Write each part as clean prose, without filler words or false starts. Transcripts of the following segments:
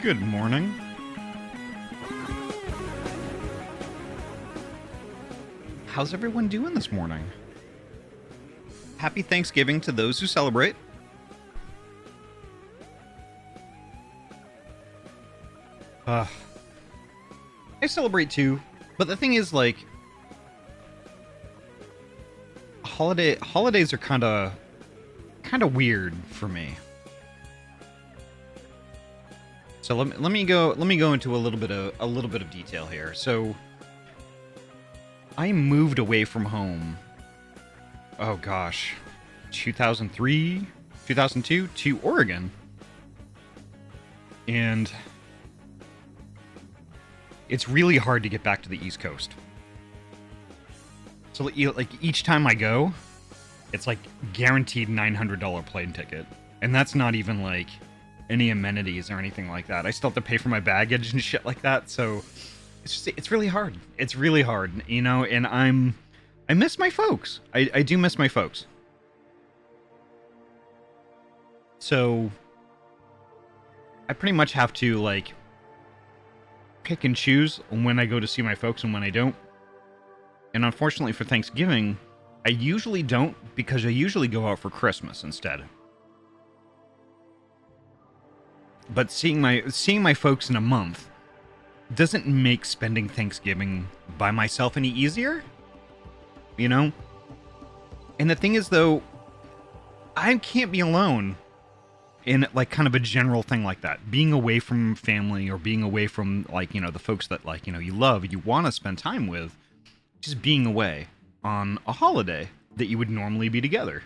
Good morning. How's everyone doing this morning? Happy Thanksgiving to those who celebrate. I celebrate too, but the thing is, like, holidays are kind of weird for me. So let me go into a little bit of detail here. So I moved away from home. Oh gosh, 2003, 2002 to Oregon, and it's really hard to get back to the East Coast. So like each time I go, it's like guaranteed $900 plane ticket, and that's not even like any amenities or anything like that. I still have to pay for my baggage and shit like that. So it's really hard. It's really hard, you know. And I miss my folks. I do miss my folks. So I pretty much have to like pick and choose when I go to see my folks and when I don't. And unfortunately for Thanksgiving, I usually don't, because I usually go out for Christmas instead. But seeing my folks in a month doesn't make spending Thanksgiving by myself any easier, you know? And the thing is, though, I can't be alone in like kind of a general thing like that. Being away from family or being away from, like, you know, the folks that, like, you know, you love, you want to spend time with, just being away on a holiday that you would normally be together.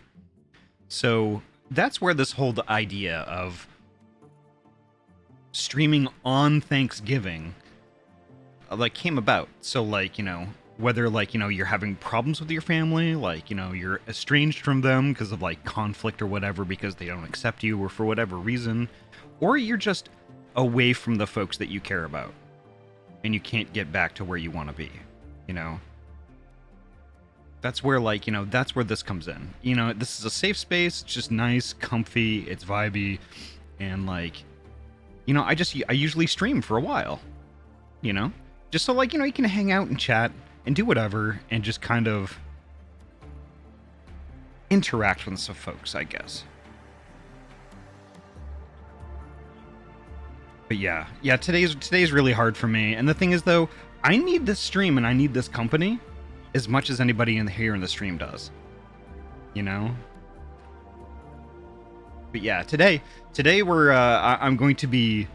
So that's where this whole idea of streaming on Thanksgiving like came about. So like, you know, whether like, you know, you're having problems with your family, like, you know, you're estranged from them because of like conflict or whatever, because they don't accept you or for whatever reason, or you're just away from the folks that you care about and you can't get back to where you want to be, you know. That's where, like, you know, that's where this comes in. You know, this is a safe space. It's just nice, comfy, it's vibey, and like, you know, I usually stream for a while, you know, just so, like, you know, you can hang out and chat and do whatever and just kind of interact with some folks, I guess. But yeah, today's really hard for me. And the thing is, though, I need this stream and I need this company as much as anybody here in the stream does, you know. But yeah, today I'm going to be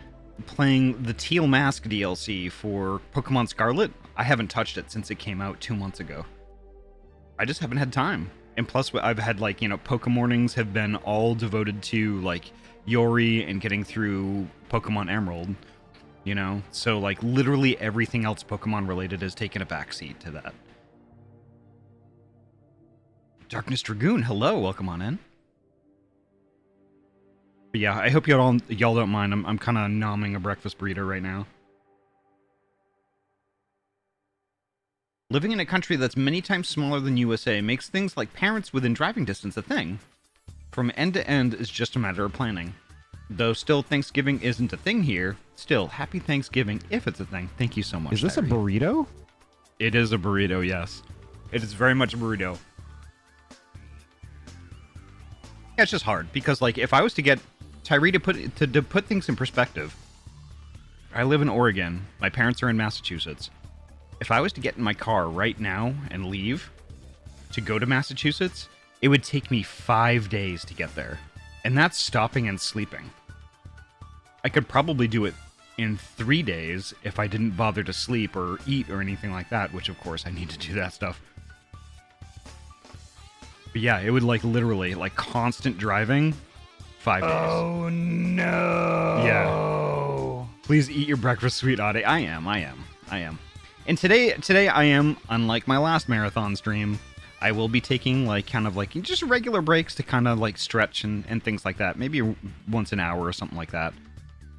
playing the Teal Mask DLC for Pokemon Scarlet. I haven't touched it since it came out 2 months ago. I just haven't had time. And plus, I've had, like, you know, Pokemornings have been all devoted to, like, Yori and getting through Pokemon Emerald, you know? So, like, literally everything else Pokemon related has taken a backseat to that. Darkness Dragoon, hello, welcome on in. But yeah, I hope y'all don't mind. I'm kind of nomming a breakfast burrito right now. Living in a country that's many times smaller than USA makes things like parents within driving distance a thing. From end to end is just a matter of planning. Though still Thanksgiving isn't a thing here, still happy Thanksgiving if it's a thing. Thank you so much. Is this Tyree. a burrito? It is a burrito, yes. It is very much a burrito. Yeah, it's just hard because, like, if I was to get Tyree to put things in perspective, I live in Oregon. My parents are in Massachusetts. If I was to get in my car right now and leave to go to Massachusetts, it would take me 5 days to get there. And that's stopping and sleeping. I could probably do it in 3 days if I didn't bother to sleep or eat or anything like that, which of course I need to do that stuff. But yeah, it would, like, literally, like, constant driving, 5 days. Oh no. Yeah. Please eat your breakfast, sweet Ahty. I am. And today I am, unlike my last marathon stream, I will be taking, like, kind of like just regular breaks to kind of like stretch and things like that. Maybe once an hour or something like that.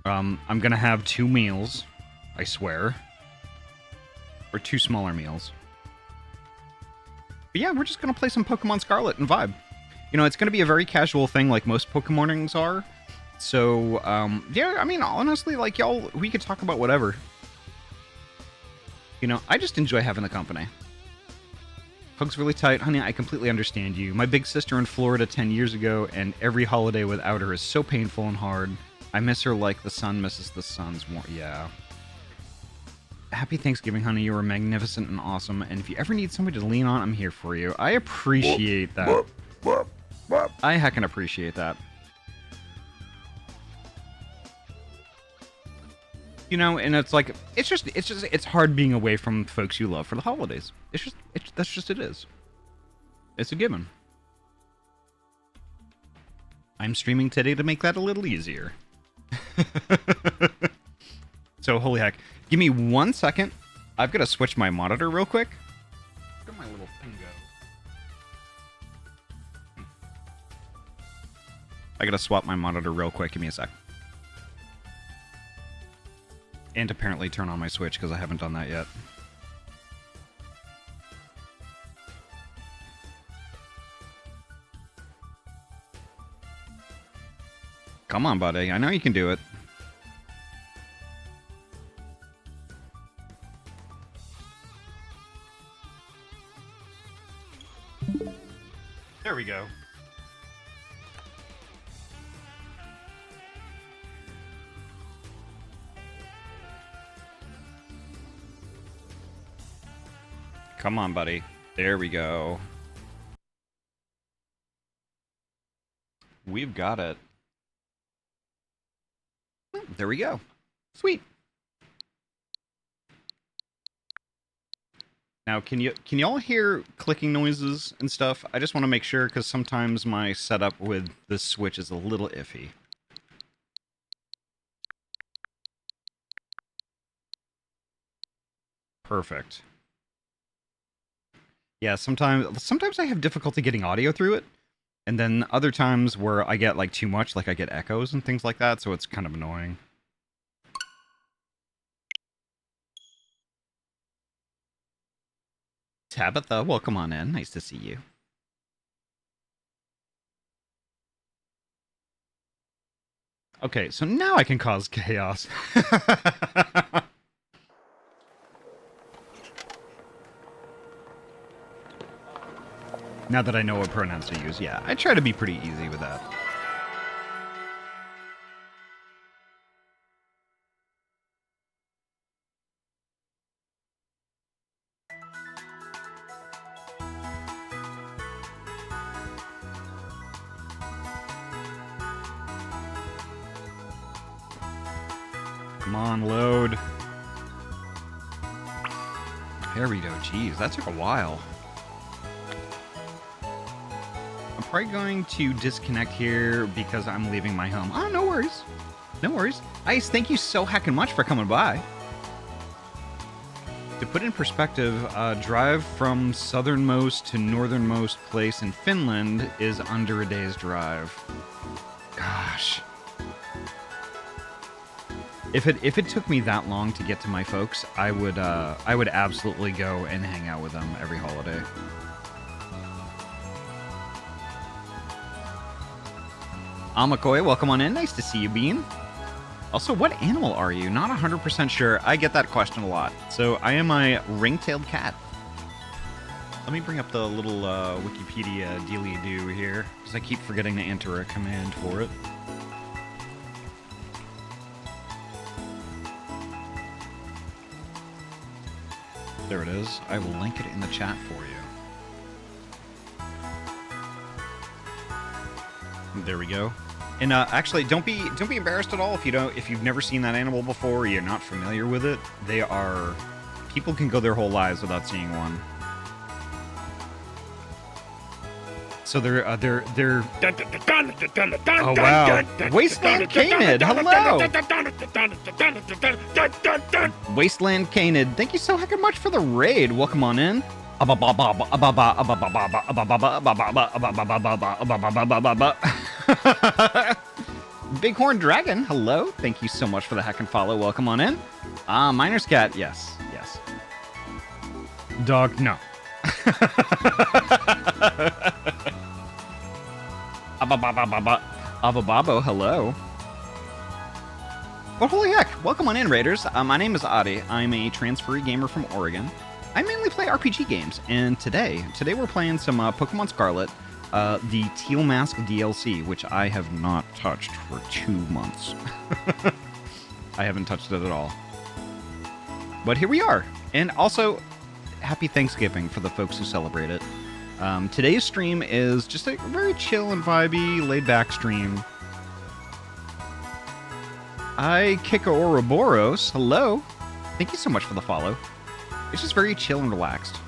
I'm going to have 2 meals, I swear. Or 2 smaller meals. But yeah, we're just going to play some Pokemon Scarlet and vibe. You know, it's going to be a very casual thing like most Pokemornings are. So, yeah, I mean, honestly, like, y'all, we could talk about whatever. You know, I just enjoy having the company. Hug's really tight. Honey, I completely understand you. My big sister in Florida 10 years ago, and every holiday without her is so painful and hard. I miss her like the sun misses the sun's more. Yeah. Happy Thanksgiving, honey. You were magnificent and awesome. And if you ever need somebody to lean on, I'm here for you. I appreciate that. I heckin' appreciate that. You know, and it's like, it's hard being away from folks you love for the holidays. That's just it is. It's a given. I'm streaming today to make that a little easier. So, holy heck. Give me 1 second. I've got to switch my monitor real quick. Look at my little thing go. I got to swap my monitor real quick. Give me a sec. And apparently turn on my Switch, because I haven't done that yet. Come on, buddy. I know you can do it. There we go. Come on, buddy. There we go. We've got it. There we go. Sweet. Now, can you all hear clicking noises and stuff? I just want to make sure, because sometimes my setup with this Switch is a little iffy. Perfect. Yeah, sometimes I have difficulty getting audio through it, and then other times where I get like too much, like I get echoes and things like that, so it's kind of annoying. Tabitha, welcome on in. Nice to see you. Okay, so now I can cause chaos. Now that I know what pronouns to use, yeah. I try to be pretty easy with that. Come on, load. There we go. Jeez, that took a while. I'm probably going to disconnect here because I'm leaving my home. Oh, no worries. No worries. Ice, thank you so heckin' much for coming by. To put in perspective, drive from southernmost to northernmost place in Finland is under a day's drive. Gosh. If it took me that long to get to my folks, I would absolutely go and hang out with them every holiday. Amakoy, welcome on in. Nice to see you, Bean. Also, what animal are you? Not 100% sure. I get that question a lot. So, I am a ring-tailed cat. Let me bring up the little Wikipedia dealy-doo here, because I keep forgetting to enter a command for it. There it is. I will link it in the chat for you. There we go. And actually, don't be embarrassed at all if you've never seen that animal before or you're not familiar with it. People can go their whole lives without seeing one. So they're oh wow, Wasteland Canid, hello. Wasteland Canid, thank you so heckin' much for the raid. Welcome on in. Bighorn Dragon, hello. Thank you so much for the heckin' follow. Welcome on in. Miner's Cat, yes. Dog, no. Abababo, hello. Well, holy heck! Welcome on in, Raiders. My name is Ahty. I'm a transferee gamer from Oregon. I mainly play RPG games, and today we're playing some Pokemon Scarlet, the Teal Mask DLC, which I have not touched for 2 months. I haven't touched it at all. But here we are, and also, happy Thanksgiving for the folks who celebrate it. Today's stream is just a very chill and vibey, laid-back stream. Hi, Kika Ouroboros. Hello. Thank you so much for the follow. It's just very chill and relaxed.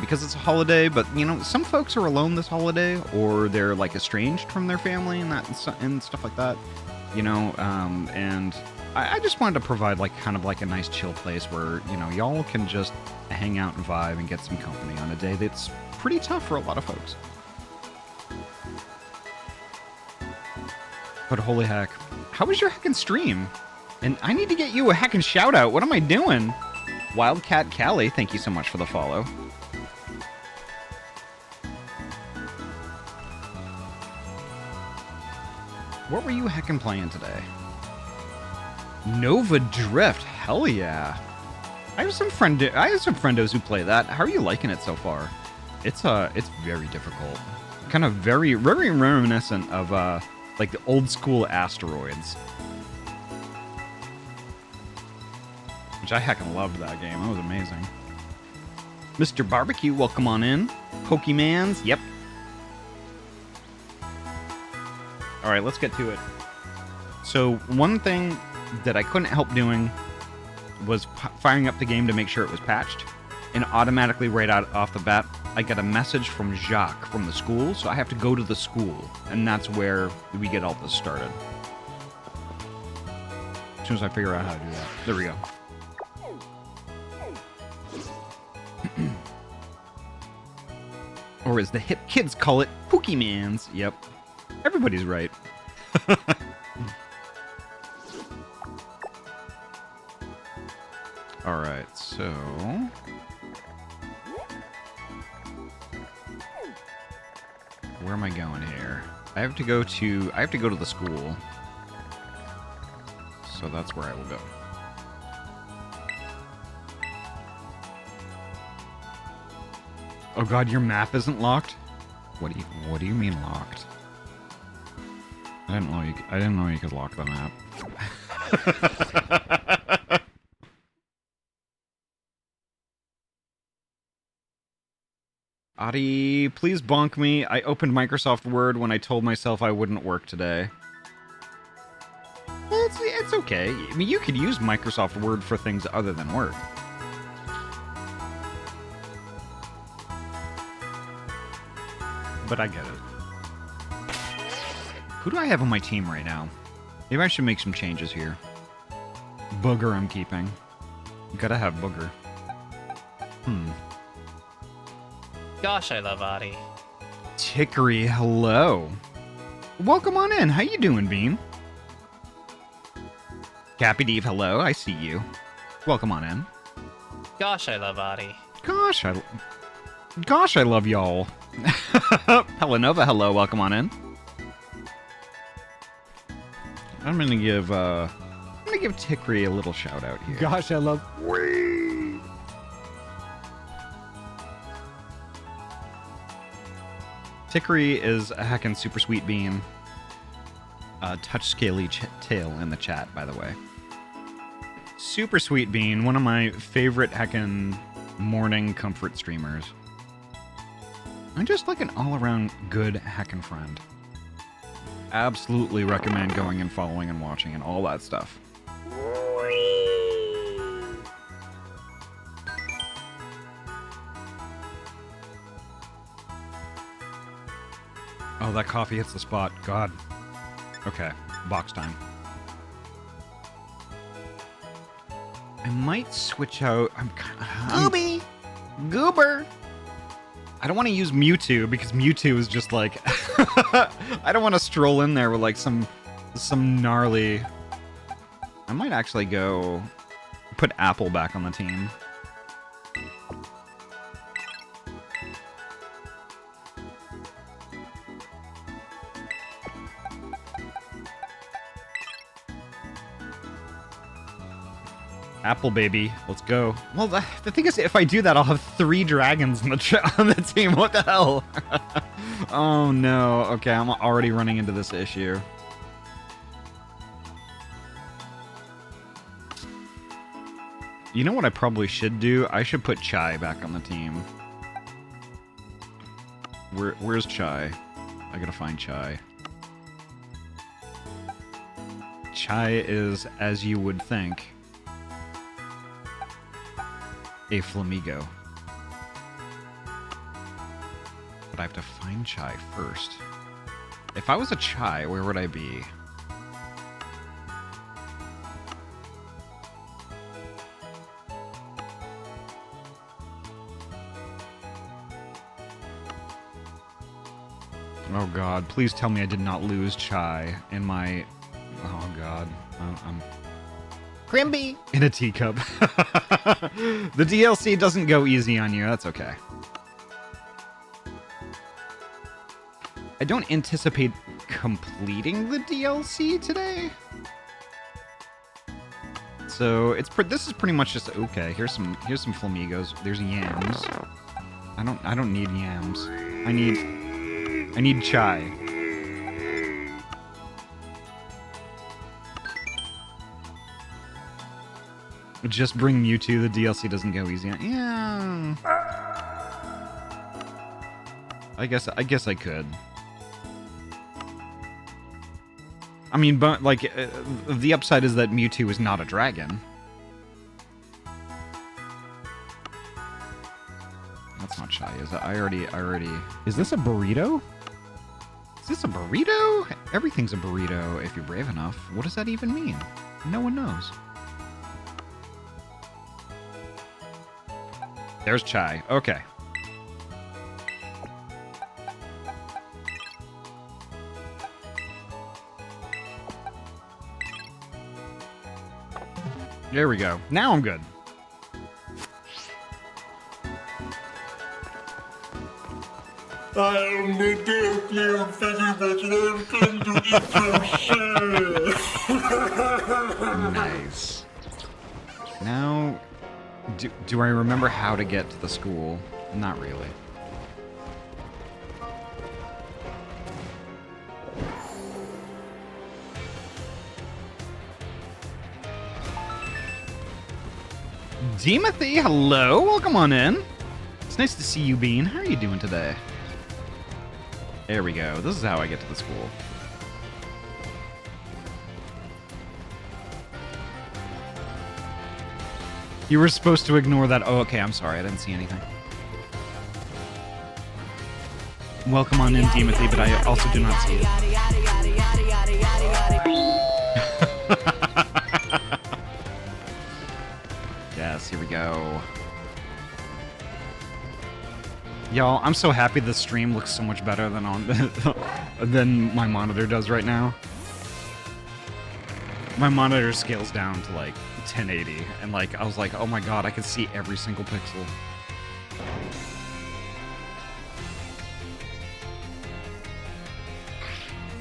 Because it's a holiday, but, you know, some folks are alone this holiday, or they're, like, estranged from their family and stuff like that. You know, and I just wanted to provide, like, kind of like a nice chill place where, you know, y'all can just hang out and vibe and get some company on a day that's pretty tough for a lot of folks. But holy heck, how was your heckin' stream? And I need to get you a heckin' shout out. What am I doing? Wildcat Callie, thank you so much for the follow. What were you heckin' playing today? Nova Drift, hell yeah. I have some friendos who play that. How are you liking it so far? It's very difficult. Kind of very reminiscent of like the old school Asteroids. Which I heckin' loved that game. That was amazing. Mr. Barbecue, welcome on in. Pokemans, yep. Alright, let's get to it. So, one thing that I couldn't help doing was firing up the game to make sure it was patched. And automatically, right out off the bat, I got a message from Jacques from the school, so I have to go to the school. And that's where we get all this started. As soon as I figure out how to do that. There we go. Or as the hip kids call it, Pokemans. Yep. Everybody's right. Alright, so... where am I going here? I have to go to the school. So that's where I will go. Oh god, your map isn't locked? What do you mean locked? I didn't know you could lock the map. Ahty, please bonk me. I opened Microsoft Word when I told myself I wouldn't work today. Well, it's okay. I mean, you could use Microsoft Word for things other than work. But I get it. Who do I have on my team right now? Maybe I should make some changes here. Booger I'm keeping. Gotta have Booger. Gosh, I love Ahty. Tickery, hello. Welcome on in. How you doing, Beam? Cappy Dave, hello. I see you. Welcome on in. Gosh, I love Ahty. Gosh, I love y'all. Pelanova, hello. Welcome on in. I'm gonna give Tickery a little shout out here. Gosh, I love. Tickery is a heckin' super sweet bean. Touch scaly tail in the chat, by the way. Super sweet bean, one of my favorite heckin' morning comfort streamers. I'm just like an all-around good heckin' friend. Absolutely recommend going and following and watching and all that stuff. Oh, that coffee hits the spot. God. Okay, box time. I might switch out... Goober! I don't want to use Mewtwo, because Mewtwo is just like... I don't want to stroll in there with like some gnarly... I might actually go put Apple back on the team. Apple baby, let's go. Well, the thing is, if I do that, I'll have 3 dragons on the team. What the hell? Oh no. Okay, I'm already running into this issue. You know what I probably should do? I should put Chai back on the team. Where's Chai? I gotta find Chai. Chai is, as you would think, a Flamigo. But I have to find Chai first. If I was a Chai, where would I be? Oh god, please tell me I did not lose Chai in my... Oh god, I'm... Grimby! In a teacup. The DLC doesn't go easy on you, that's okay. I don't anticipate completing the DLC today. So this is pretty much just okay. Here's some flamingos. There's yams. I don't need yams. I need Chai. Just bring Mewtwo. The DLC doesn't go easy. Yeah. I guess I could. I mean, but like, the upside is that Mewtwo is not a dragon. That's not Chai, is it? I already. Is this a burrito? Is this a burrito? Everything's a burrito if you're brave enough. What does that even mean? No one knows. There's Chai. Okay. There we go. Now I'm good. I only do you Nice. Now, do I remember how to get to the school? Not really. Timothy, hello. Welcome on in. It's nice to see you, Bean. How are you doing today? There we go. This is how I get to the school. You were supposed to ignore that. Oh, okay. I'm sorry. I didn't see anything. Welcome on in, Timothy, but I also do not see it. Yes, here we go. Y'all, I'm so happy the stream looks so much better than my monitor does right now. My monitor scales down to like 1080, and like I was like, oh my god, I can see every single pixel.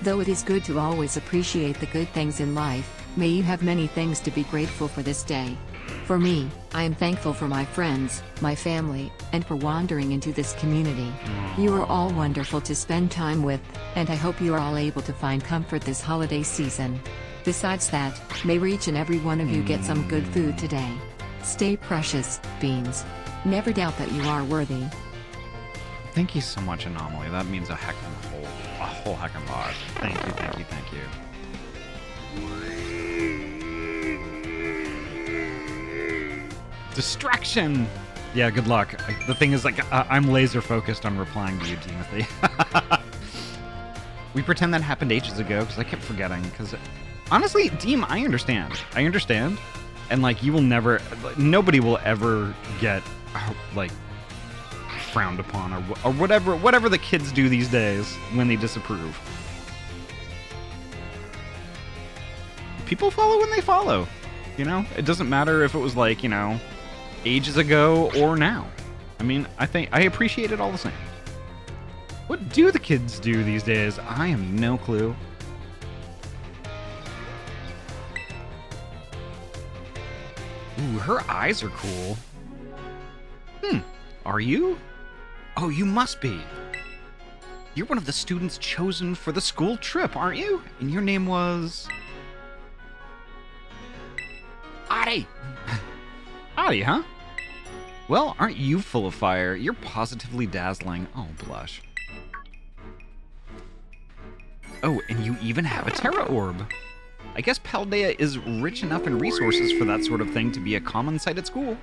Though it is good to always appreciate the good things in life, may you have many things to be grateful for this day. For me, I am thankful for my friends, my family, and for wandering into this community. You are all wonderful to spend time with, and I hope you are all able to find comfort this holiday season. Besides that, may each and every one of you get some good food today. Stay precious, Beans. Never doubt that you are worthy. Thank you so much, Anomaly. That means a whole heck of a lot. Thank you, thank you, thank you. Distraction! Yeah, good luck. The thing is, like, I'm laser focused on replying to you, Timothy. We pretend that happened ages ago, because I kept forgetting, because... Honestly, Deem, I understand. I understand. And, like, you will never... Nobody will ever get, like, frowned upon, or whatever the kids do these days when they disapprove. People follow when they follow, you know? It doesn't matter if it was, like, you know, ages ago or now. I mean, I appreciate it all the same. What do the kids do these days? I have no clue. Ooh, her eyes are cool. Are you? Oh, you must be. You're one of the students chosen for the school trip, aren't you? And your name was... Ahty! Ahty, huh? Well, aren't you full of fire? You're positively dazzling. Oh, blush. Oh, and you even have a Terra Orb. I guess Paldea is rich enough in resources for that sort of thing to be a common sight at school.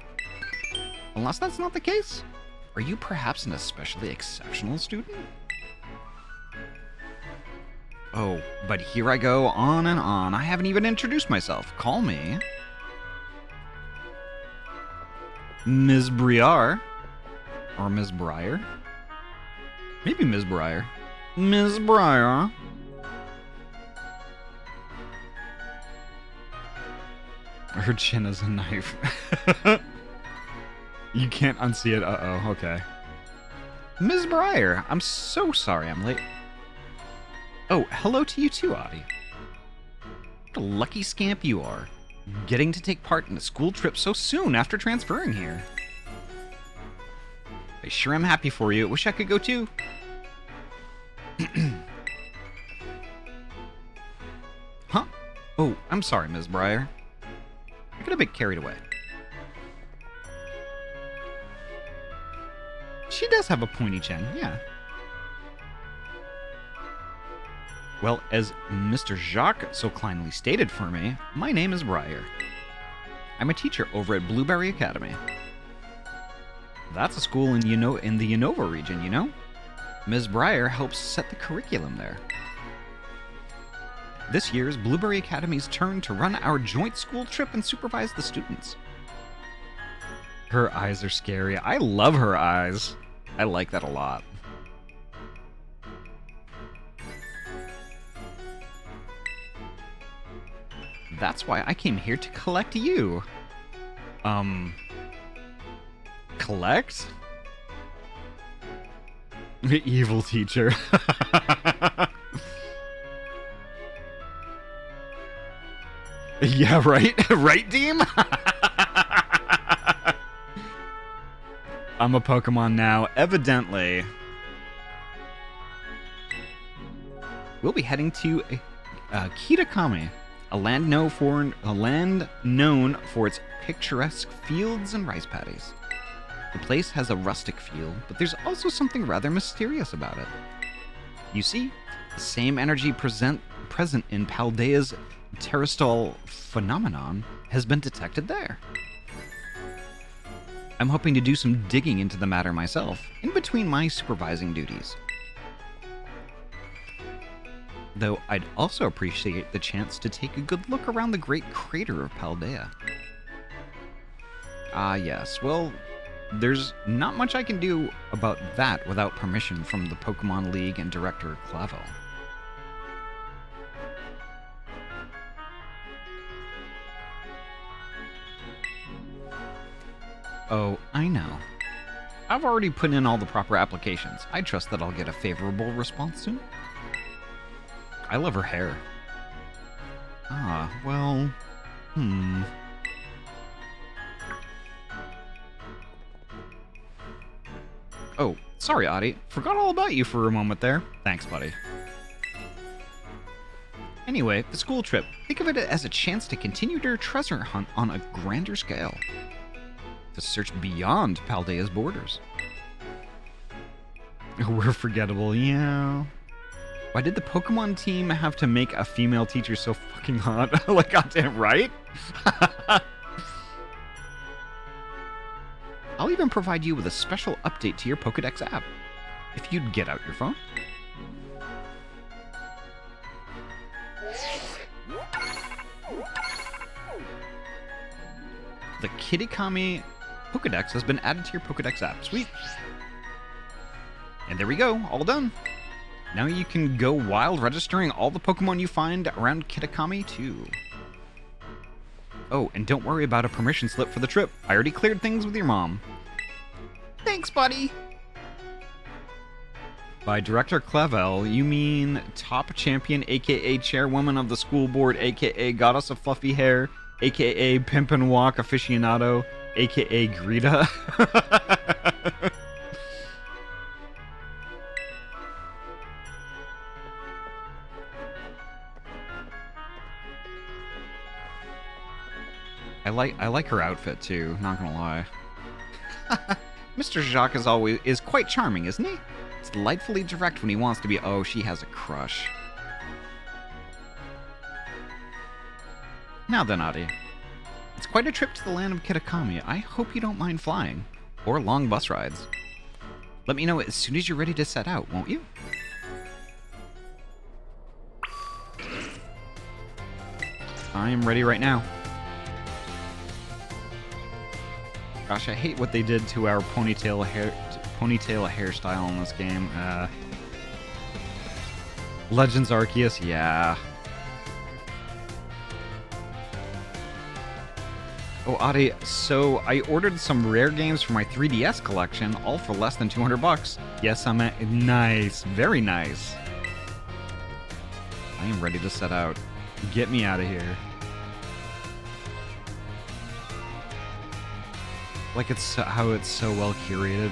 Unless that's not the case. Are you perhaps an especially exceptional student? Oh, but here I go on and on. I haven't even introduced myself. Call me Ms. Briar. Or Ms. Briar. Maybe Ms. Briar. Ms. Briar. Her chin is a knife. You can't unsee it. Uh-oh, okay. Ms. Briar, I'm so sorry I'm late. Oh, hello to you too, Ahty. What a lucky scamp you are, getting to take part in a school trip so soon after transferring here. I sure am happy for you. Wish I could go too. Huh? Oh, I'm sorry, Ms. Briar. I got a bit carried away. She does have a pointy chin, yeah. Well, as Mr. Jacques so kindly stated for me, my name is Briar. I'm a teacher over at Blueberry Academy. That's a school in the Unova region, you know? Ms. Briar helps set the curriculum there. This year is Blueberry Academy's turn to run our joint school trip and supervise the students. Her eyes are scary. I love her eyes. I like that a lot. That's why I came here to collect you. Collect? The evil teacher. Yeah, right? Right, Deem? I'm a Pokemon now, evidently. We'll be heading to Kitakami, a land known for its picturesque fields and rice paddies. The place has a rustic feel, but there's also something rather mysterious about it. You see, the same energy present in Paldea's Terrastal phenomenon has been detected there. I'm hoping to do some digging into the matter myself, in between my supervising duties. Though I'd also appreciate the chance to take a good look around the great crater of Paldea. Ah, yes. Well, there's not much I can do about that without permission from the Pokemon League and Director Clavel. Oh, I know. I've already put in all the proper applications. I trust that I'll get a favorable response soon. I love her hair. Ah, well... Oh, sorry, Ahty. Forgot all about you for a moment there. Thanks, buddy. Anyway, the school trip. Think of it as a chance to continue their treasure hunt on a grander scale. To search beyond Paldea's borders. We're forgettable, yeah. Why did the Pokemon team have to make a female teacher so fucking hot? Like, goddamn right? I'll even provide you with a special update to your Pokedex app. If you'd get out your phone. The Kitakami Pokedex has been added to your Pokedex app. Sweet. And there we go, all done. Now you can go wild registering all the Pokemon you find around Kitakami too. Oh, and don't worry about a permission slip for the trip. I already cleared things with your mom. Thanks, buddy! By Director Clavel, you mean top champion, aka chairwoman of the school board, aka goddess of fluffy hair, aka Pimp and Walk aficionado, aka Greta. I like her outfit too, not gonna lie. Mr. Jacques is quite charming, isn't he? He's delightfully direct when he wants to be. Oh, she has a crush. Now then, Ahty. It's quite a trip to the land of Kitakami. I hope you don't mind flying. Or long bus rides. Let me know as soon as you're ready to set out, won't you? I am ready right now. Gosh, I hate what they did to our ponytail hairstyle in this game. Legends Arceus, yeah. Oh, Ahty, so I ordered some rare games for my 3DS collection, all for less than 200 bucks. Yes, I'm at... Nice. Very nice. I am ready to set out. Get me out of here. Like it's how it's so well curated.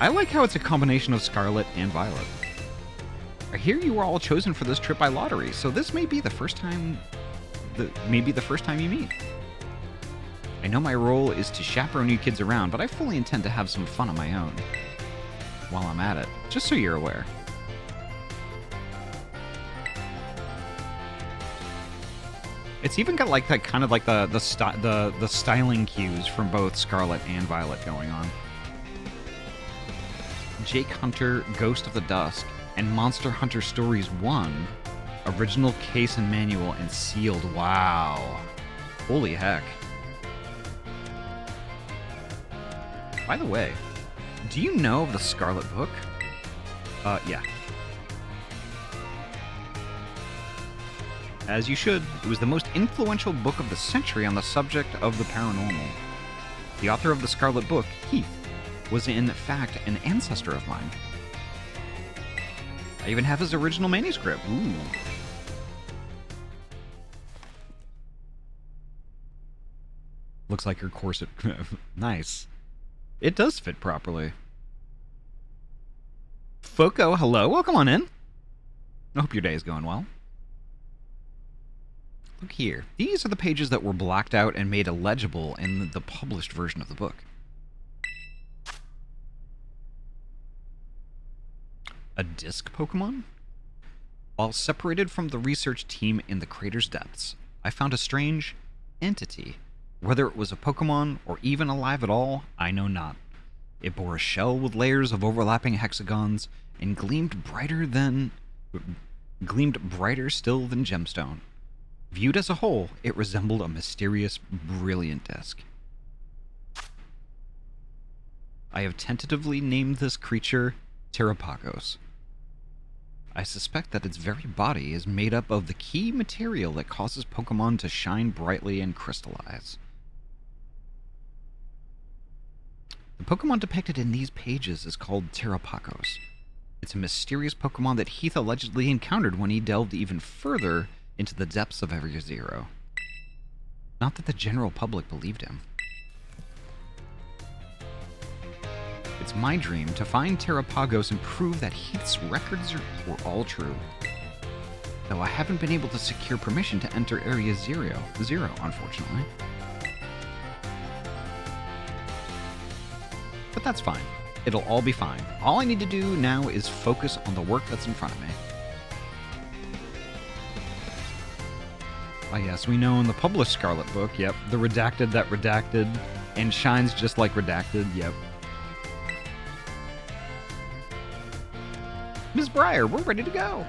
I like how it's a combination of Scarlet and Violet. I hear you were all chosen for this trip by lottery, so this may be the first time you meet. I know my role is to chaperone you kids around, but I fully intend to have some fun on my own while I'm at it, just so you're aware. It's even got like that kind of like the styling cues from both Scarlet and Violet going on. Jake Hunter, Ghost of the Dusk, and Monster Hunter Stories 1, original case and manual and sealed. Wow. Holy heck. By the way, do you know of the Scarlet Book? Yeah. As you should, it was the most influential book of the century on the subject of the paranormal. The author of the Scarlet Book, Heath, was in fact an ancestor of mine. I even have his original manuscript. Ooh. Looks like your corset. Nice. It does fit properly. Foco, hello. Welcome on in. I hope your day is going well. Look here. These are the pages that were blacked out and made illegible in the published version of the book. A disc Pokemon? While separated from the research team in the crater's depths, I found a strange entity. Whether it was a Pokemon or even alive at all, I know not. It bore a shell with layers of overlapping hexagons and gleamed brighter still than gemstone. Viewed as a whole, it resembled a mysterious, brilliant disc. I have tentatively named this creature Terrapagos. I suspect that its very body is made up of the key material that causes Pokemon to shine brightly and crystallize. The Pokemon depicted in these pages is called Terrapagos. It's a mysterious Pokemon that Heath allegedly encountered when he delved even further into the depths of Area Zero. Not that the general public believed him. It's my dream to find Terrapagos and prove that Heath's records were all true. Though I haven't been able to secure permission to enter Area Zero, unfortunately. But that's fine. It'll all be fine. All I need to do now is focus on the work that's in front of me. Ah yes, we know in the published Scarlet Book, yep, the redacted that redacted, and shines just like redacted, yep. Ms. Breyer, we're ready to go.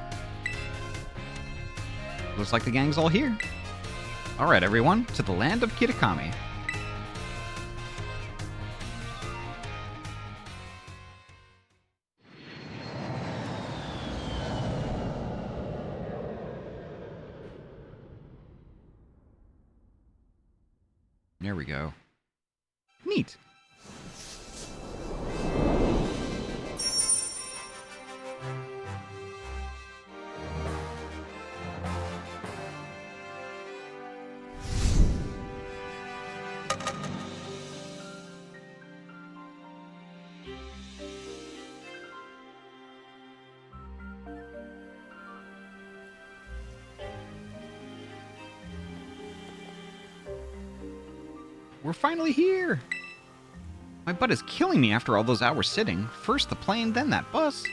Looks like the gang's all here. Alright everyone, to the land of Kitakami. There we go. Neat. We're finally here! My butt is killing me after all those hours sitting. First the plane, then that bus.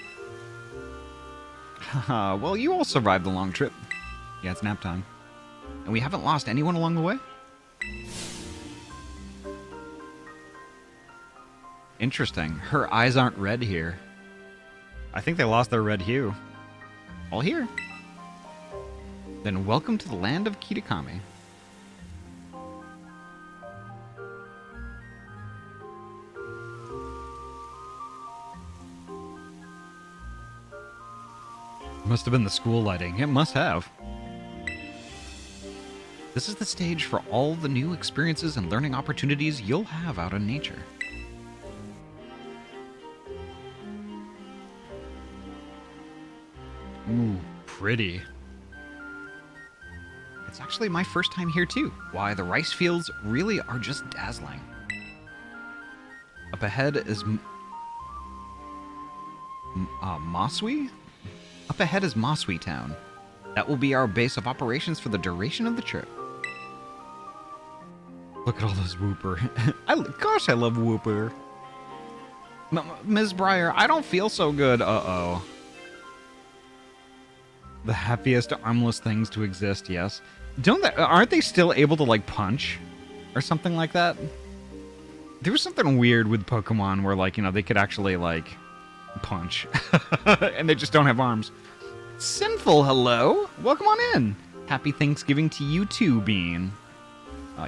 Haha, well, you all survived the long trip. Yeah, it's nap time. And we haven't lost anyone along the way? Interesting. Her eyes aren't red here. I think they lost their red hue. All here. Then welcome to the land of Kitakami. Must have been the school lighting. It must have. This is the stage for all the new experiences and learning opportunities you'll have out in nature. Ooh, pretty. It's actually my first time here too. Why, the rice fields really are just dazzling. Up ahead is Masui? Up ahead is Masui town. That will be our base of operations for the duration of the trip. Look at all those Whooper. Gosh, I love Whooper. Ms. Breyer, I don't feel so good. Uh-oh. The happiest armless things to exist, yes. Aren't they still able to, like, punch? Or something like that? There was something weird with Pokemon where, like, you know, they could actually, like, punch. And they just don't have arms. Sinful, hello! Welcome on in! Happy Thanksgiving to you too, Bean.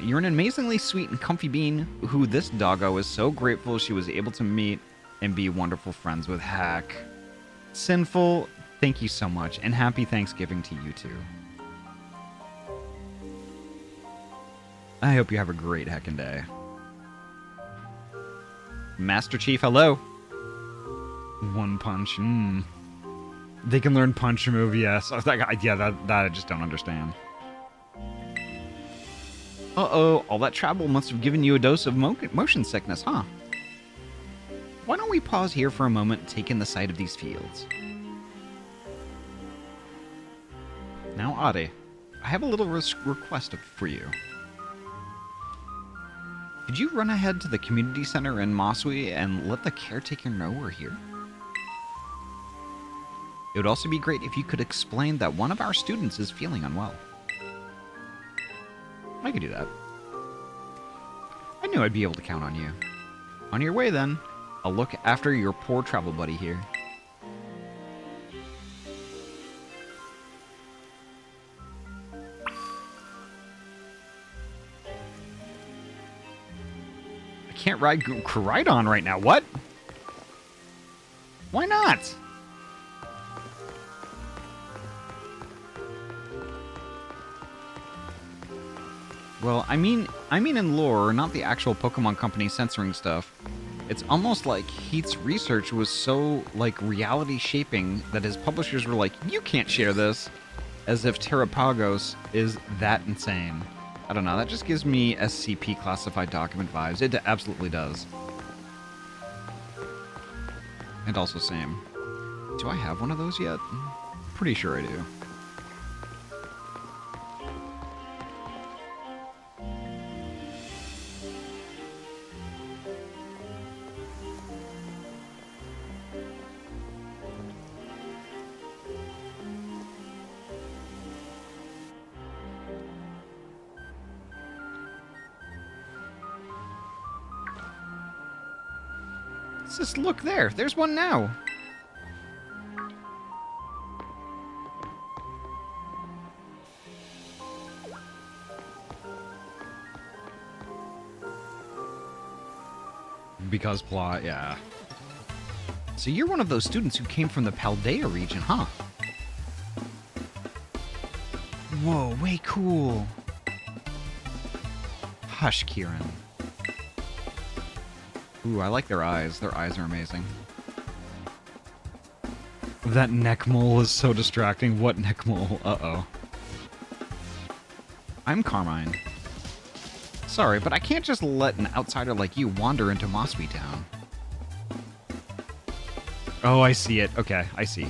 You're an amazingly sweet and comfy Bean, who this doggo is so grateful she was able to meet and be wonderful friends with. Hack. Sinful, thank you so much, and happy Thanksgiving to you too. I hope you have a great heckin' day. Master Chief, hello! One punch, They can learn punch move, yes. Yeah, that I just don't understand. Uh-oh, all that travel must have given you a dose of motion sickness, huh? Why don't we pause here for a moment and take in the sight of these fields? Now, Ahty, I have a little request for you. Could you run ahead to the community center in Masui and let the caretaker know we're here? It would also be great if you could explain that one of our students is feeling unwell. I could do that. I knew I'd be able to count on you. On your way, then. I'll look after your poor travel buddy here. I can't ride Koraidon right now. What? Why not? Well, I mean in lore, not the actual Pokemon Company censoring stuff. It's almost like Heat's research was so, like, reality shaping that his publishers were like, you can't share this, as if Terrapagos is that insane. I don't know, that just gives me SCP classified document vibes. It absolutely does. And also same. Do I have one of those yet? Pretty sure I do. Just look there. There's one now. Because plot, yeah. So you're one of those students who came from the Paldea region, huh? Whoa, way cool. Hush, Kieran. Ooh, I like their eyes. Their eyes are amazing. That neck mole is so distracting. What neck mole? Uh-oh. I'm Carmine. Sorry, but I can't just let an outsider like you wander into Masui Town. Oh, I see it. Okay, I see.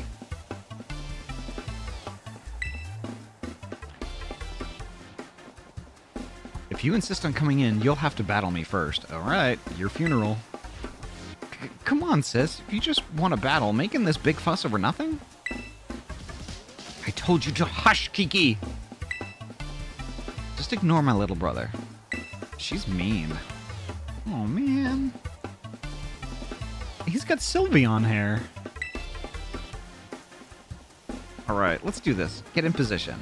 If you insist on coming in, you'll have to battle me first. Alright, your funeral. Come on, sis. If you just want to battle, making this big fuss over nothing? I told you to hush, Kiki! Just ignore my little brother. She's mean. Oh, man. He's got Sylveon hair. Alright, let's do this. Get in position.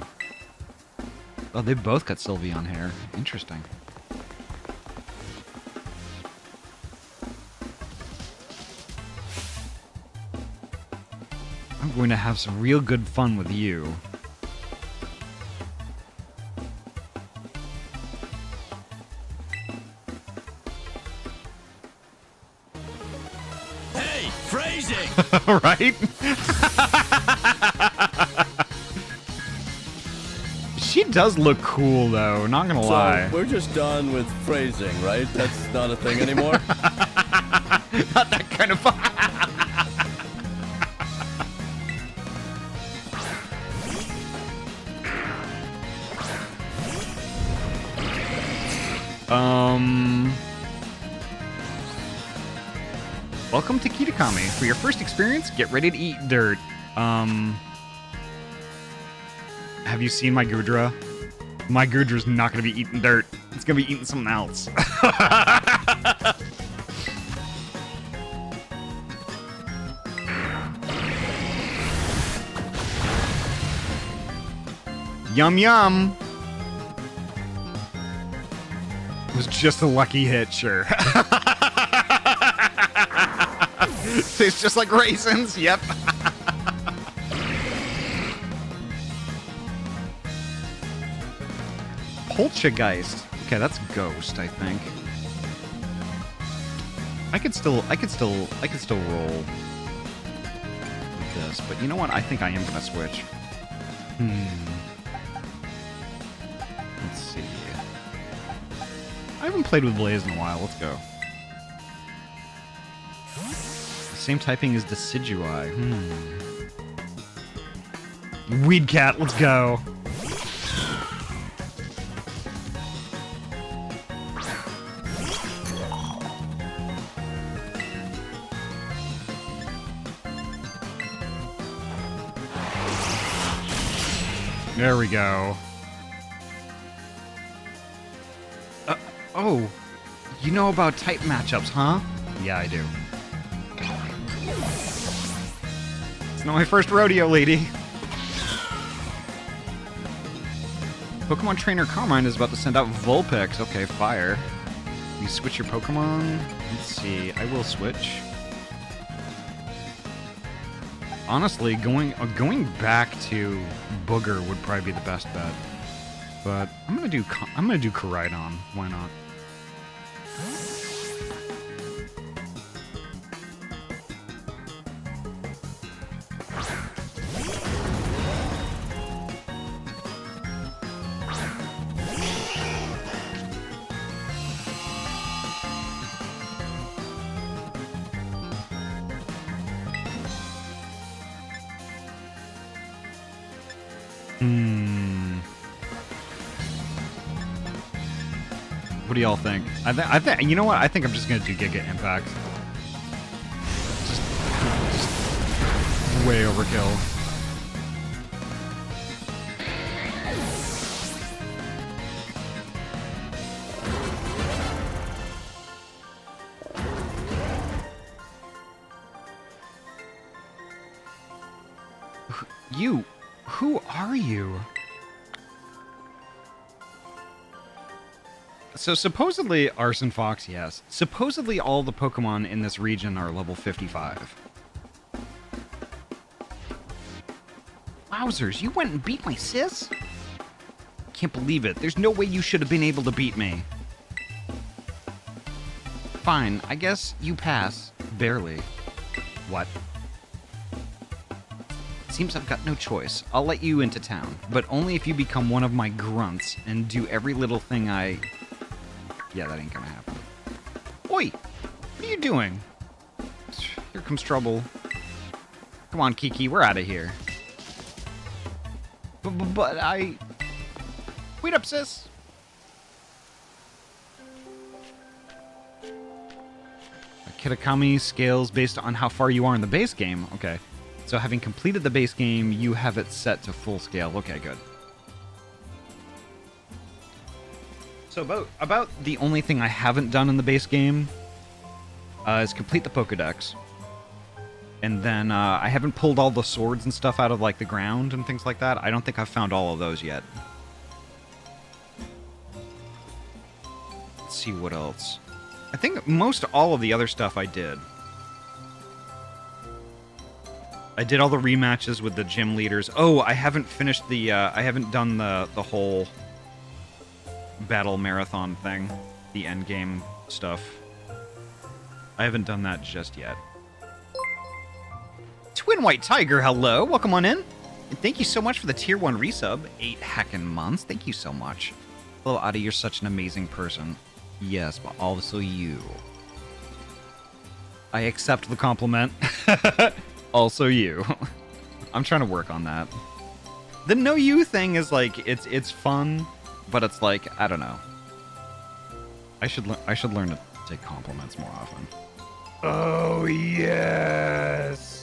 Oh, they both got Sylveon hair. Interesting. I'm going to have some real good fun with you. Hey, phrasing! Right? She does look cool, though. Not gonna lie. So we're just done with phrasing, right? That's not a thing anymore? Not that kind of fun. Welcome to Kitakami. For your first experience, get ready to eat dirt. Have you seen my Gudra? My Gudra's not gonna be eating dirt. It's gonna be eating something else. Yum yum. It was just a lucky hit, sure. Tastes just like raisins, yep. Poltergeist. Okay, that's Ghost, I think. I could still roll with this, but you know what? I think I am gonna switch. Let's see. I haven't played with Blaze in a while. Let's go. Same typing as Decidui. Weed Cat, let's go. There we go. Oh, you know about type matchups, huh? Yeah, I do. It's not my first rodeo, lady. Pokemon Trainer Carmine is about to send out Vulpix. Okay, fire. You switch your Pokemon? Let's see. I will switch. Honestly, going back to Booger would probably be the best bet. But I'm gonna do Koraidon. Why not? What do y'all think? I think you know what? I think I'm just gonna do Giga Impact. Just way overkill. Who are you? So supposedly Arson Fox, yes. Supposedly all the Pokemon in this region are level 55. Wowzers, you went and beat my sis? Can't believe it. There's no way you should have been able to beat me. Fine, I guess you pass. Barely. What? Seems I've got no choice. I'll let you into town, but only if you become one of my grunts and do every little thing I... Yeah, that ain't gonna happen. Oi! What are you doing? Here comes trouble. Come on, Kiki, we're out of here. But I... Wait up, sis! Kitakami scales based on how far you are in the base game. Okay. So having completed the base game, you have it set to full scale. Okay, good. So about the only thing I haven't done in the base game is complete the Pokedex. And then I haven't pulled all the swords and stuff out of like the ground and things like that. I don't think I've found all of those yet. Let's see what else. I think most all of the other stuff I did. I did all the rematches with the gym leaders. Oh, I haven't finished the I haven't done the whole battle marathon thing, the end game stuff. I haven't done that just yet. Twin White Tiger, hello. Welcome on in. And thank you so much for the tier 1 resub. 8 heckin' months. Thank you so much. Hello, Ahty. You're such an amazing person. Yes, but also you. I accept the compliment. Also you. I'm trying to work on that. The no you thing is like, it's fun, but it's like, I don't know. I should learn to take compliments more often. Oh, yes.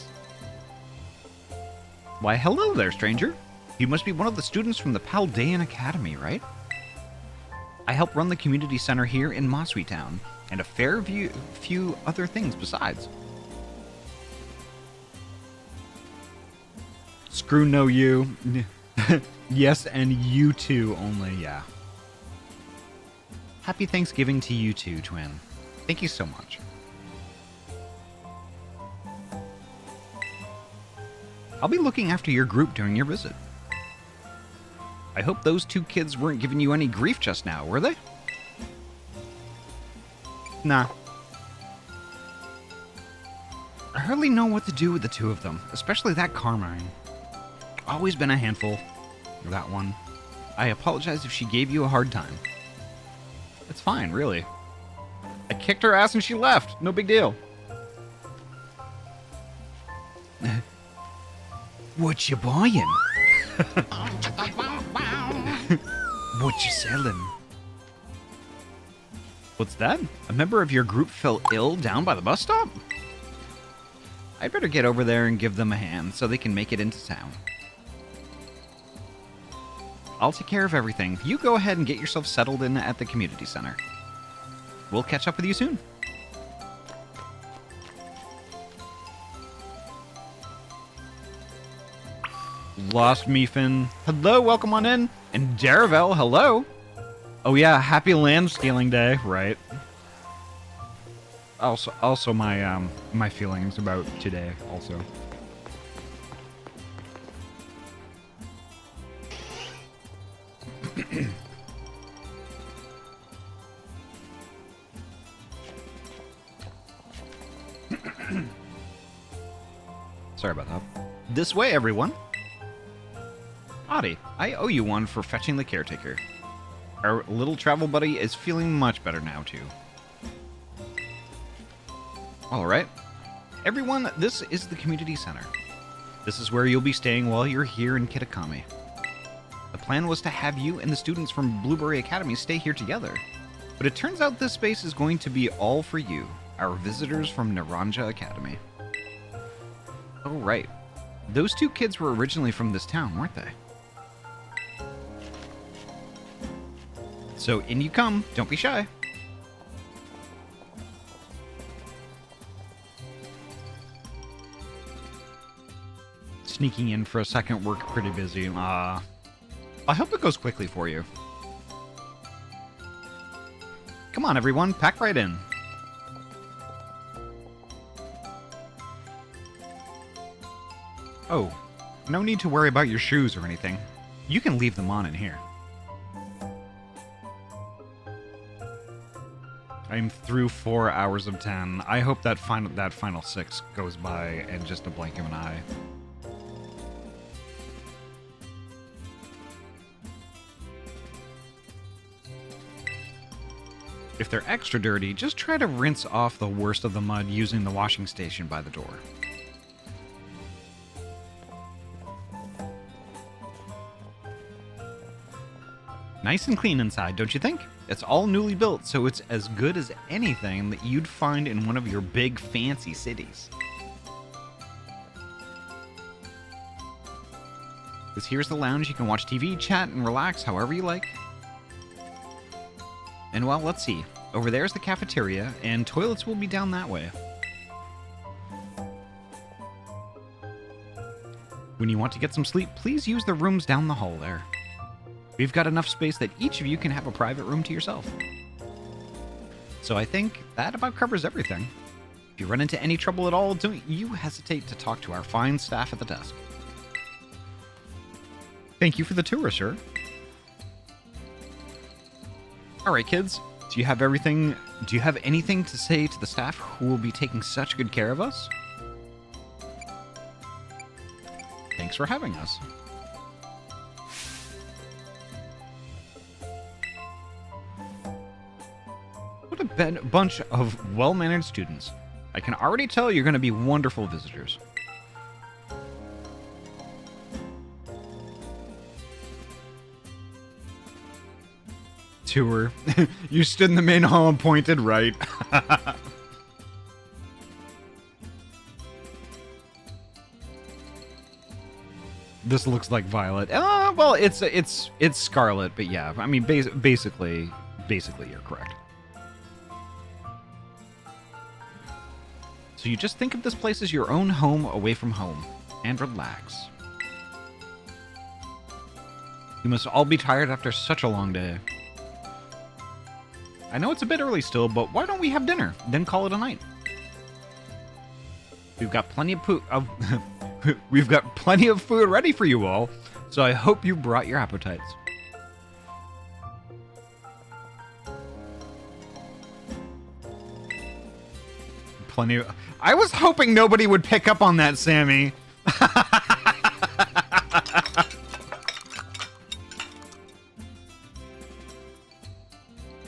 Why, hello there, stranger. You must be one of the students from the Paldean Academy, right? I help run the community center here in Masui Town, and a few other things besides. Screw no you. Yes, and you too only, yeah. Happy Thanksgiving to you too, twin. Thank you so much. I'll be looking after your group during your visit. I hope those two kids weren't giving you any grief just now, were they? Nah. I hardly know what to do with the two of them, especially that Carmine. Always been a handful. That one. I apologize if she gave you a hard time. It's fine, really. I kicked her ass and she left. No big deal. What you buying? What you selling? What's that? A member of your group fell ill down by the bus stop? I'd better get over there and give them a hand so they can make it into town. I'll take care of everything. You go ahead and get yourself settled in at the community center. We'll catch up with you soon. Lost Meefin. Hello, welcome on in. And Daravel, hello. Oh yeah, happy land scaling day, right? Also my my feelings about today also. Sorry about that. This way, everyone. Ahty, I owe you one for fetching the caretaker. Our little travel buddy is feeling much better now, too. Alright. Everyone, this is the community center. This is where you'll be staying while you're here in Kitakami. The plan was to have you and the students from Blueberry Academy stay here together. But it turns out this space is going to be all for you, our visitors from Naranja Academy. Oh, right. Those two kids were originally from this town, weren't they? So in you come. Don't be shy. Sneaking in for a second, work pretty busy. I hope it goes quickly for you. Come on, everyone. Pack right in. Oh, no need to worry about your shoes or anything. You can leave them on in here. I'm through 4 hours of 10. I hope that final 6 goes by in just a blink of an eye. If they're extra dirty, just try to rinse off the worst of the mud using the washing station by the door. Nice and clean inside, don't you think? It's all newly built, so it's as good as anything that you'd find in one of your big fancy cities. This here's the lounge. You can watch TV, chat, and relax however you like. And well, let's see. Over there's the cafeteria, and toilets will be down that way. When you want to get some sleep, please use the rooms down the hall there. We've got enough space that each of you can have a private room to yourself. So I think that about covers everything. If you run into any trouble at all, don't you hesitate to talk to our fine staff at the desk. Thank you for the tour, sir. Alright, kids. Do you have everything? Do you have anything to say to the staff who will be taking such good care of us? Thanks for having us. What a bunch of well-mannered students. I can already tell you're going to be wonderful visitors. Tour. You stood in the main hall and pointed right. This looks like Violet. Well, it's Scarlet, but yeah. I mean, basically, you're correct. So you just think of this place as your own home away from home, and relax. You must all be tired after such a long day. I know it's a bit early still, but why don't we have dinner, then call it a night? We've got plenty of we've got plenty of food ready for you all, so I hope you brought your appetites. Plenty of... I was hoping nobody would pick up on that, Sammy.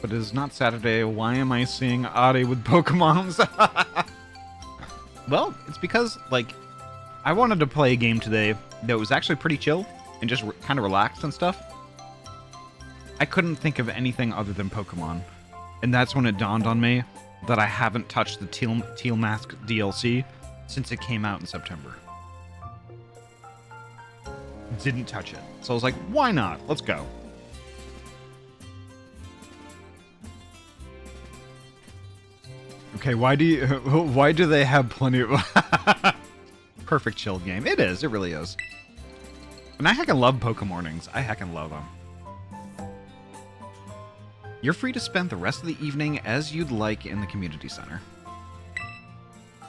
But it is not Saturday. Why am I seeing Ahty with Pokemons? Well, it's because, like, I wanted to play a game today that was actually pretty chill and just kind of relaxed and stuff. I couldn't think of anything other than Pokemon. And that's when it dawned on me that I haven't touched the Teal Mask DLC since it came out in September. Didn't touch it. So I was like, why not? Let's go. Okay, why do they have plenty of... Perfect chill game. It is. It really is. And I heckin' love Pokemornings. I heckin' love them. You're free to spend the rest of the evening as you'd like in the community center.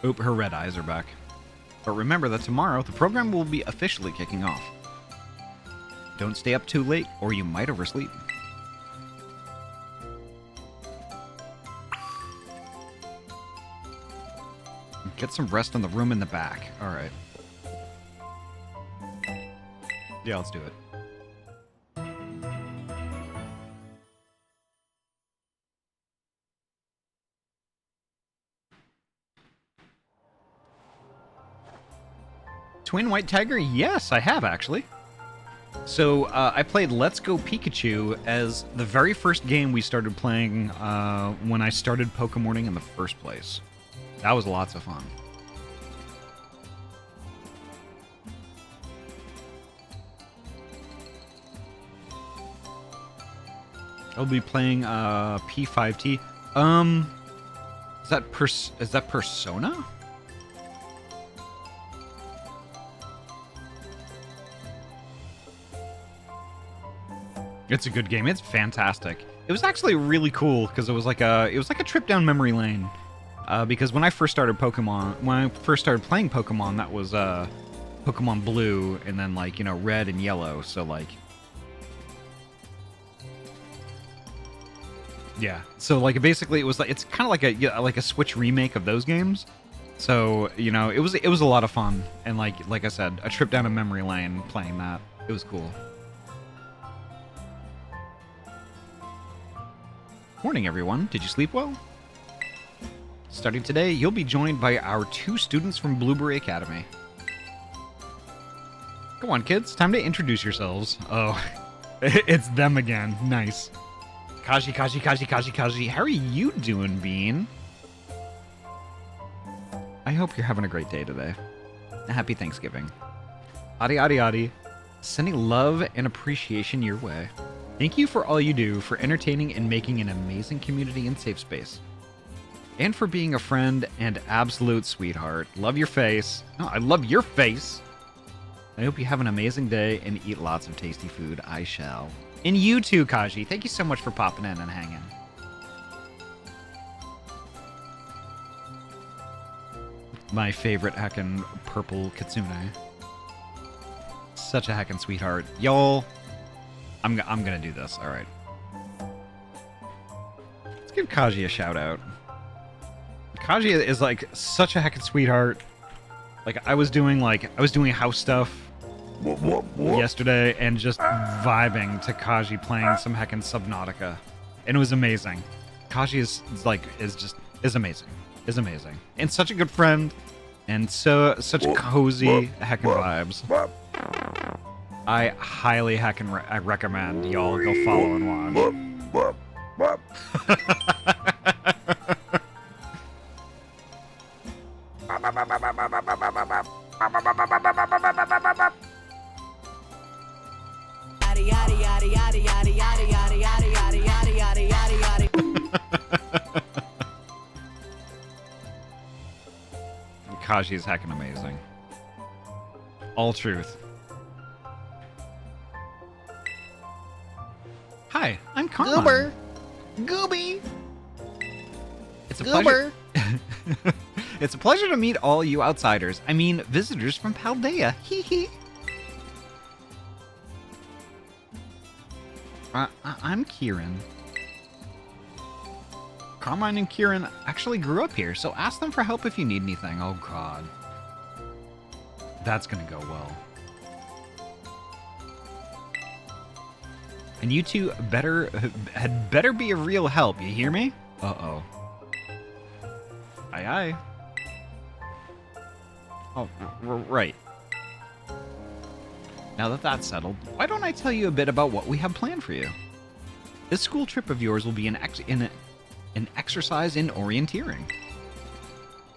Oop, her red eyes are back. But remember that tomorrow, the program will be officially kicking off. Don't stay up too late, or you might oversleep. Get some rest in the room in the back. Alright. Yeah, let's do it. Twin White Tiger? Yes, I have, actually. So, I played Let's Go Pikachu as the very first game we started playing when I started Pokemorning in the first place. That was lots of fun. I'll be playing P5T. Is that Persona? It's a good game. It's fantastic. It was actually really cool because it was like a trip down memory lane. Because when I first started playing Pokemon, that was Pokemon Blue, and then like, you know, Red and Yellow. So like, yeah. So like, basically, it was like, it's kind of like a Switch remake of those games. So, you know, it was a lot of fun, and like I said, a trip down a memory lane playing that. It was cool. Morning, everyone. Did you sleep well? Starting today, you'll be joined by our 2 students from Blueberry Academy. Go on, kids. Time to introduce yourselves. Oh, It's them again. Nice. Kaji, Kaji, Kaji, Kaji, Kaji. How are you doing, Bean? I hope you're having a great day today. Happy Thanksgiving. Ahty, Ahty, Ahty. Sending love and appreciation your way. Thank you for all you do for entertaining and making an amazing community and safe space. And for being a friend and absolute sweetheart. Love your face. No, I love your face. I hope you have an amazing day and eat lots of tasty food. I shall. And you too, Kaji. Thank you so much for popping in and hanging. My favorite heckin' purple kitsune. Such a heckin' sweetheart. Y'all, I'm gonna do this. All right. Let's give Kaji a shout out. Kaji is like such a heckin' sweetheart. Like I was doing house stuff yesterday and just vibing to Kaji playing some heckin' Subnautica, and it was amazing. Kaji is amazing, and such a good friend, and such cozy heckin' vibes. I highly heckin' I recommend y'all go follow and watch. Kaji is heckin' amazing. All truth. Hi, I'm Carmine. Goober. Gooby. It's a Goober. pleasure. It's a pleasure to meet all you outsiders. I mean, visitors from Paldea. Hee hee. I'm Kieran. Carmine and Kieran actually grew up here, so ask them for help if you need anything. Oh, God. That's gonna go well. And you two had better be a real help, you hear me? Uh-oh. Aye, aye. Oh, right. Now that that's settled, why don't I tell you a bit about what we have planned for you? This school trip of yours will be an exercise in orienteering.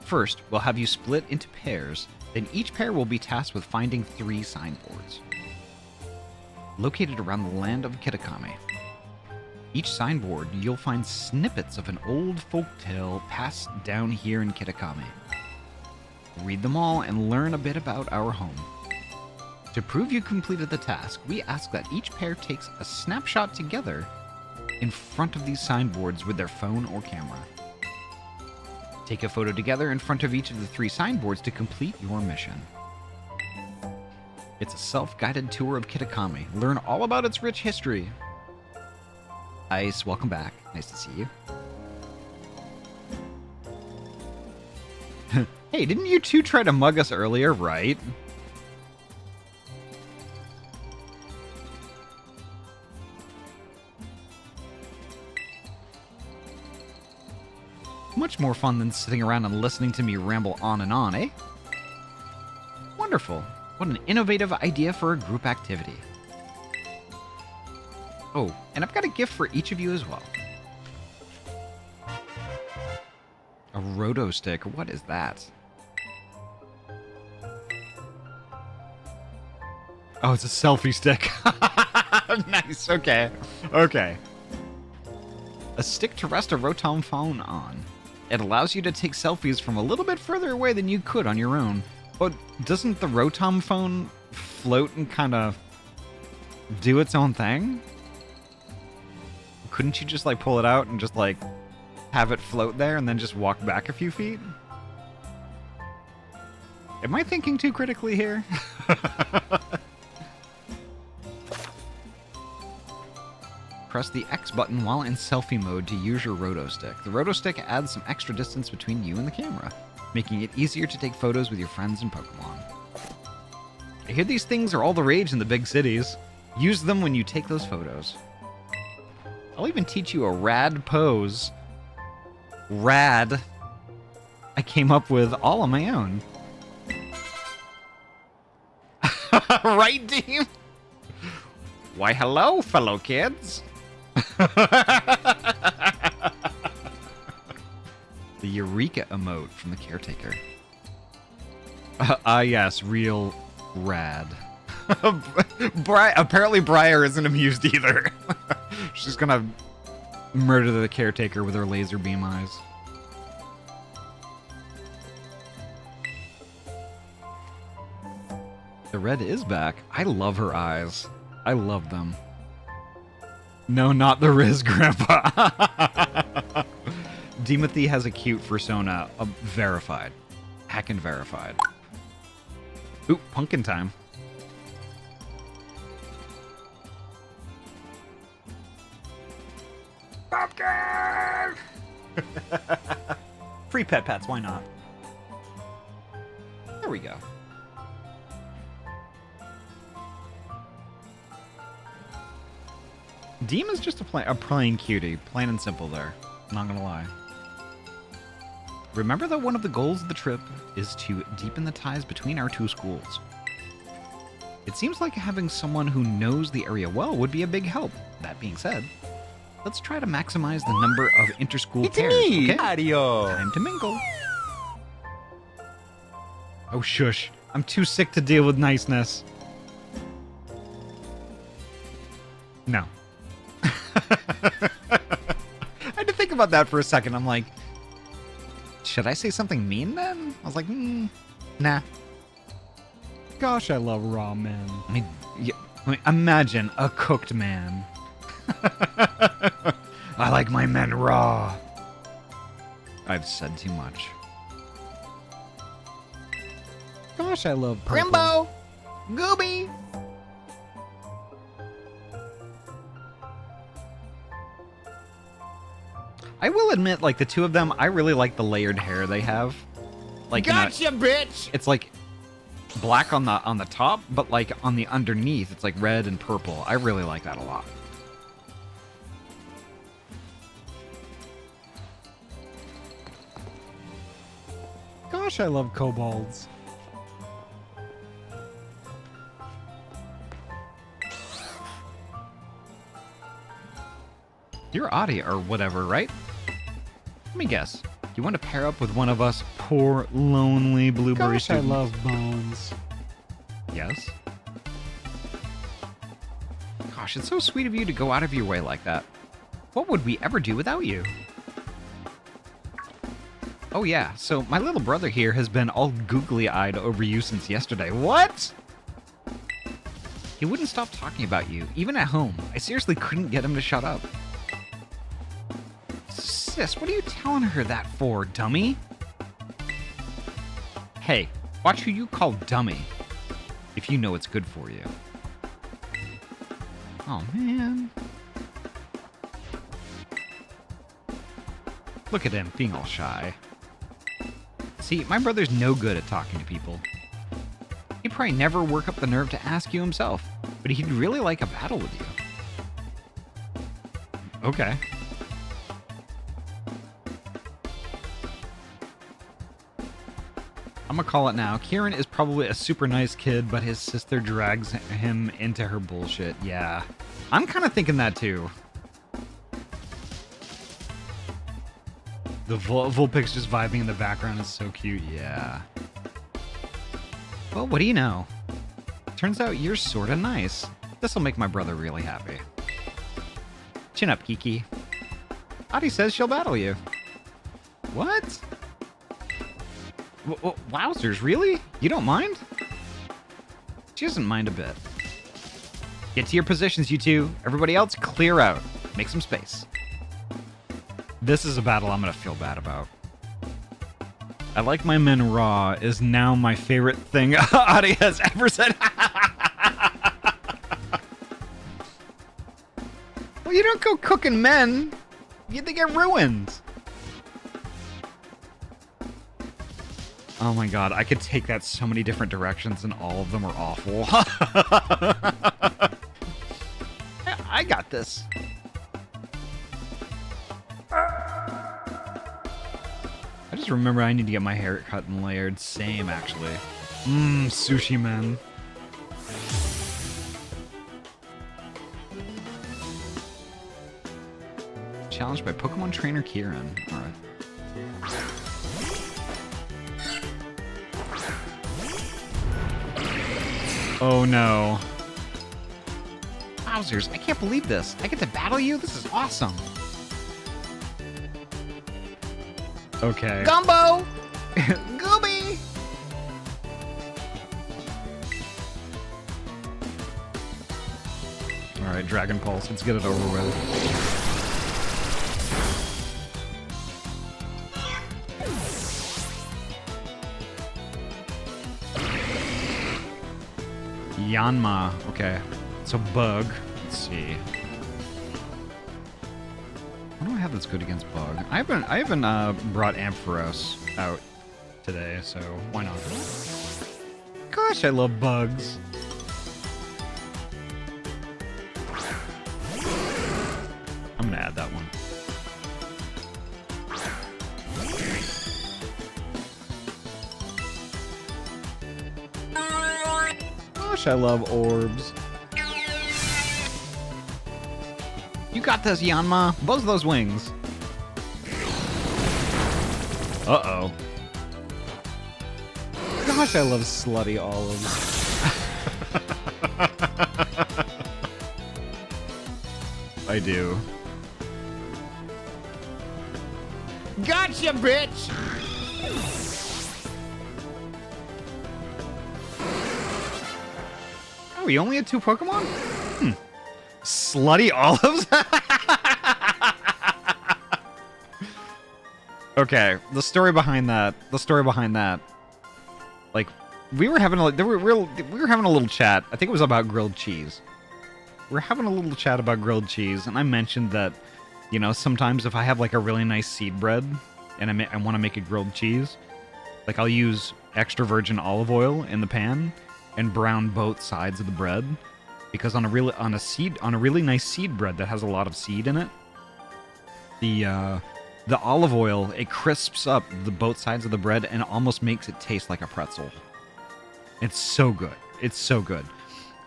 First, we'll have you split into pairs, then each pair will be tasked with finding 3 signboards located around the land of Kitakami. Each signboard, you'll find snippets of an old folktale passed down here in Kitakami. Read them all and learn a bit about our home. To prove you completed the task, we ask that each pair takes a snapshot together in front of these signboards with their phone or camera. Take a photo together in front of each of the 3 signboards to complete your mission. It's a self-guided tour of Kitakami. Learn all about its rich history. Ice, welcome back. Nice to see you. Hey, didn't you two try to mug us earlier, right? Much more fun than sitting around and listening to me ramble on and on, eh? Wonderful. What an innovative idea for a group activity. Oh, and I've got a gift for each of you as well. A roto stick. What is that? Oh, it's a selfie stick. Nice. Okay. Okay. A stick to rest a Rotom phone on. It allows you to take selfies from a little bit further away than you could on your own. But doesn't the Rotom phone float and kind of do its own thing? Couldn't you just like pull it out and just like have it float there and then just walk back a few feet? Am I thinking too critically here? Press the X button while in selfie mode to use your roto stick. The roto stick adds some extra distance between you and the camera, making it easier to take photos with your friends and Pokemon. I hear these things are all the rage in the big cities. Use them when you take those photos. I'll even teach you a rad pose. Rad. I came up with all on my own. Right, Deem? Why, hello, fellow kids. The Eureka emote from the caretaker. Yes, real rad. Apparently Briar isn't amused either. She's gonna murder the caretaker with her laser beam eyes. The red is back. I love her eyes. I love them. No, not the Riz Grandpa. Dimothy has a cute persona. Verified. Heckin' verified. Ooh, pumpkin time. Pumpkin! Free pets, why not? There we go. Deem is just a plain cutie. Plain and simple there. Not gonna lie. Remember that one of the goals of the trip is to deepen the ties between our two schools. It seems like having someone who knows the area well would be a big help. That being said, let's try to maximize the number of inter-school pairs. Me, okay? Adio. Time to mingle. Oh, shush. I'm too sick to deal with niceness. No. I had to think about that for a second. I'm like, should I say something mean then? I was like, nah. Gosh, I love raw men. I mean, imagine a cooked man. I like my men raw. I've said too much. Gosh, I love purple. Grimbo! Gooby! I will admit, like, the two of them, I really like the layered hair they have. Like, Gotcha, bitch! it's like black on the top, but like on the underneath, it's like red and purple. I really like that a lot. Gosh, I love kobolds. You're Ahty or whatever, right? Let me guess. You want to pair up with one of us poor, lonely blueberry Gosh, I students? love bones. Yes? Gosh, it's so sweet of you to go out of your way like that. What would we ever do without you? Oh yeah, so my little brother here has been all googly-eyed over you since yesterday. What? He wouldn't stop talking about you, even at home. I seriously couldn't get him to shut up. Sis, what are you telling her that for, dummy? Hey, watch who you call dummy. If you know it's good for you. Oh, man. Look at him, being all shy. See, my brother's no good at talking to people. He'd probably never work up the nerve to ask you himself, but he'd really like a battle with you. Okay. I'm gonna call it now. Kieran is probably a super nice kid, but his sister drags him into her bullshit. Yeah. I'm kind of thinking that too. The Vulpix just vibing in the background is so cute. Yeah. Well, what do you know? Turns out you're sorta nice. This'll make my brother really happy. Chin up, Kiki. Ahty says she'll battle you. What? Wowzers, really? You don't mind? She doesn't mind a bit. Get to your positions, you two. Everybody else, clear out. Make some space. This is a battle I'm gonna feel bad about. I like my men raw is now my favorite thing Ahty has ever said. Well, you don't go cooking men. They get ruined. Oh my god, I could take that so many different directions and all of them are awful. I got this. I just remember I need to get my hair cut and layered. Same, actually. Sushi men. Challenged by Pokemon Trainer Kieran. Alright. Oh no. Wowzers, I can't believe this. I get to battle you? This is awesome. Okay. Gumbo! Gooby! Alright, Dragon Pulse. Let's get it over with. Yanma. Okay. It's a bug. Let's see. What do I have that's good against bug? I haven't brought Ampharos out today, so why not? Gosh, I love bugs. I'm gonna add that one. Gosh, I love orbs. You got this, Yanma. Buzz those wings. Uh-oh. Gosh, I love slutty olives. I do. Gotcha, bitch! Oh, we only had 2 Pokemon? Slutty olives? Okay, the story behind that. Like, we were having a little chat. I think it was about grilled cheese. We were having a little chat about grilled cheese, and I mentioned that, you know, sometimes if I have like a really nice seed bread and I want to make a grilled cheese, like I'll use extra virgin olive oil in the pan and brown both sides of the bread, because on a really nice seed bread that has a lot of seed in it, the olive oil, it crisps up the both sides of the bread and almost makes it taste like a pretzel. It's so good. It's so good.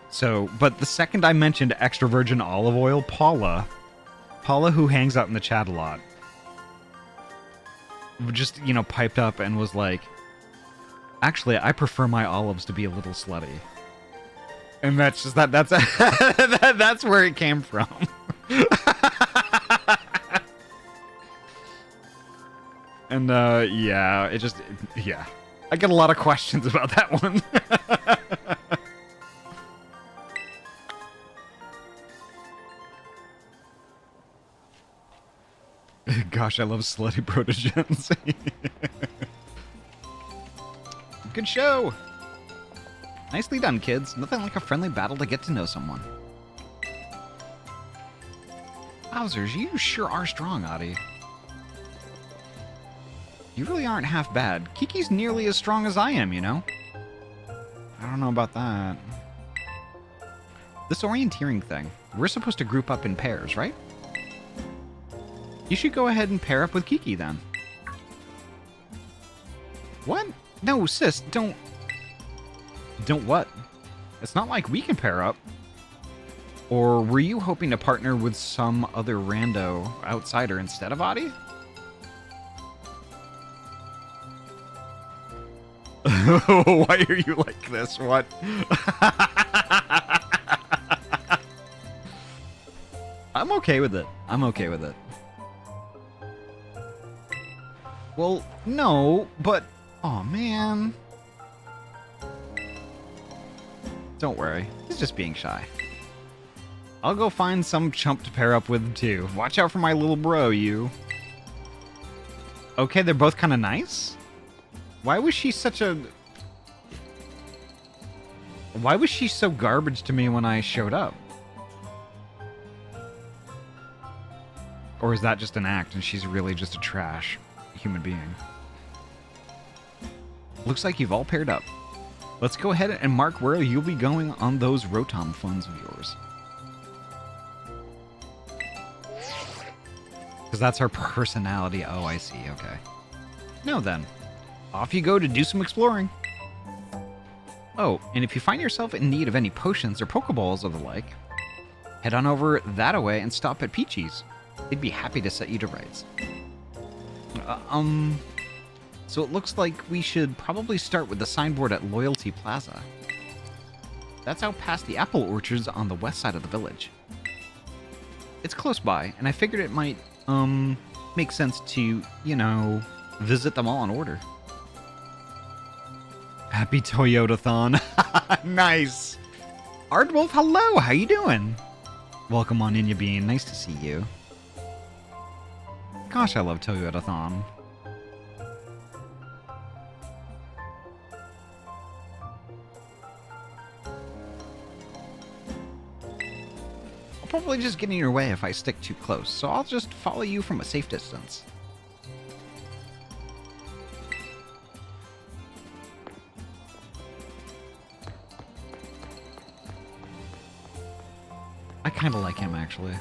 So, but the second I mentioned extra virgin olive oil, Paula, who hangs out in the chat a lot, just, you know, piped up and was like, actually, I prefer my olives to be a little slutty. And that's just that's where it came from. And yeah, yeah. I get a lot of questions about that one. Gosh, I love slutty protogens. Good show. Nicely done, kids. Nothing like a friendly battle to get to know someone. Wowzers, you sure are strong, Ahty. You really aren't half bad. Kiki's nearly as strong as I am, you know? I don't know about that. This orienteering thing, we're supposed to group up in pairs, right? You should go ahead and pair up with Kiki, then. What? No, sis, don't... Don't what? It's not like we can pair up. Or were you hoping to partner with some other rando outsider instead of Ahty? Why are you like this? What? I'm okay with it. I'm okay with it. Well, no, but... Aw, man. Don't worry. He's just being shy. I'll go find some chump to pair up with, too. Watch out for my little bro, you. Okay, they're both kind of nice? Why was she such a... Why was she so garbage to me when I showed up? Or is that just an act and she's really just a trash human being? Looks like you've all paired up. Let's go ahead and mark where you'll be going on those Rotom funds of yours. Because that's her personality. Oh, I see. Okay. Now then, off you go to do some exploring. Oh, and if you find yourself in need of any potions or Pokeballs or the like, head on over that-a-way and stop at Peachy's. They'd be happy to set you to rights. So it looks like we should probably start with the signboard at Loyalty Plaza. That's out past the apple orchards on the west side of the village. It's close by, and I figured it might, make sense to, you know, visit them all in order. Happy Toyota-thon. Nice! Aardwolf, hello! How you doing? Welcome on in, Bean. Nice to see you. Gosh, I love Toyota-thon. I'll probably just get in your way if I stick too close, so I'll just follow you from a safe distance. I kind of like him, actually.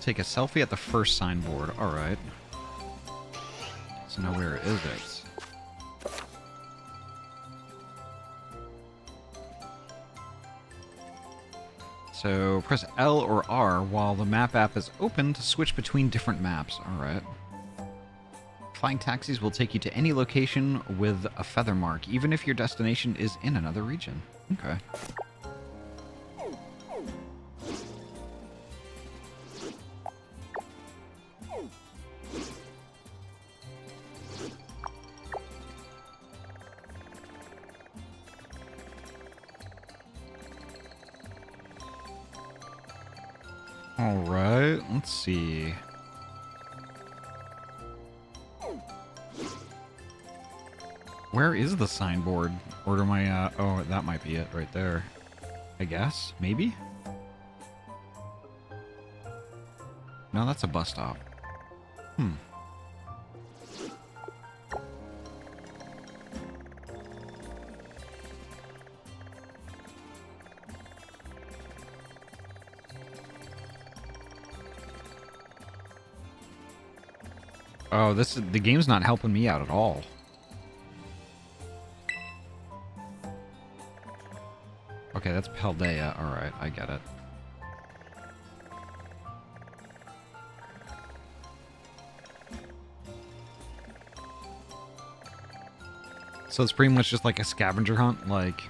Take a selfie at the first signboard. Alright. So now where is it? So press L or R while the map app is open to switch between different maps. Alright. Flying taxis will take you to any location with a feather mark, even if your destination is in another region. Okay. Alright, let's see. Where is the signboard? Order my, oh, that might be it right there. I guess? Maybe? No, that's a bus stop. Hmm. Oh, the game's not helping me out at all. Okay, that's Paldea. Alright, I get it. So it's pretty much just like a scavenger hunt, like...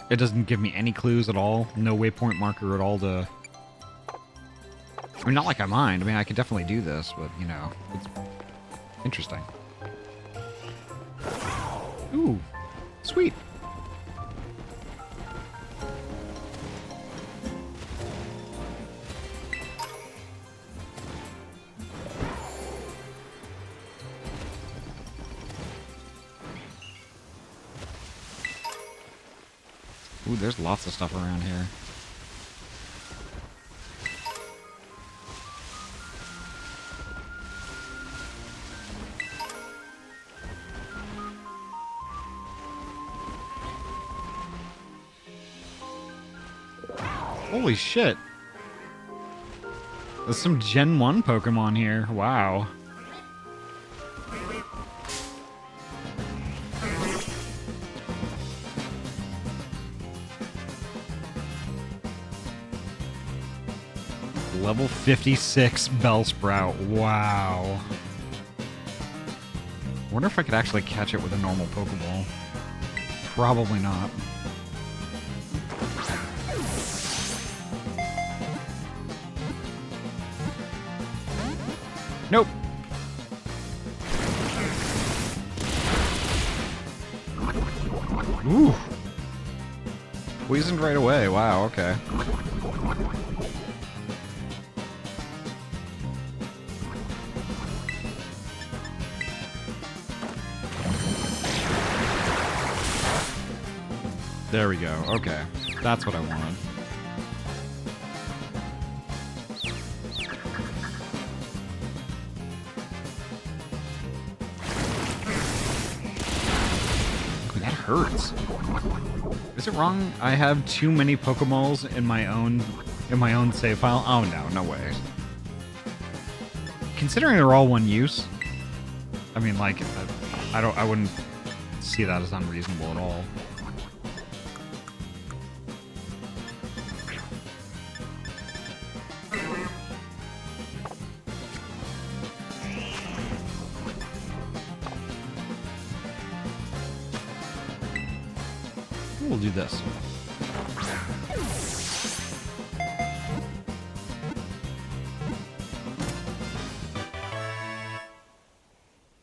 It doesn't give me any clues at all, no waypoint marker at all to... I mean, not like I mind. I mean, I could definitely do this, but, you know, it's interesting. Ooh, sweet. Ooh, there's lots of stuff around here. Holy shit. There's some Gen 1 Pokemon here. Wow. Level 56 Bellsprout. Wow. I wonder if I could actually catch it with a normal Pokeball. Probably not. Nope. Ooh. Poisoned right away. Wow, okay. There we go. Okay. That's what I wanted. Ooh, that hurts. Is it wrong I have too many Pokeballs in my own save file? Oh no, no way. Considering they're all one use, I mean, like, I wouldn't see that as unreasonable at all. We'll do this.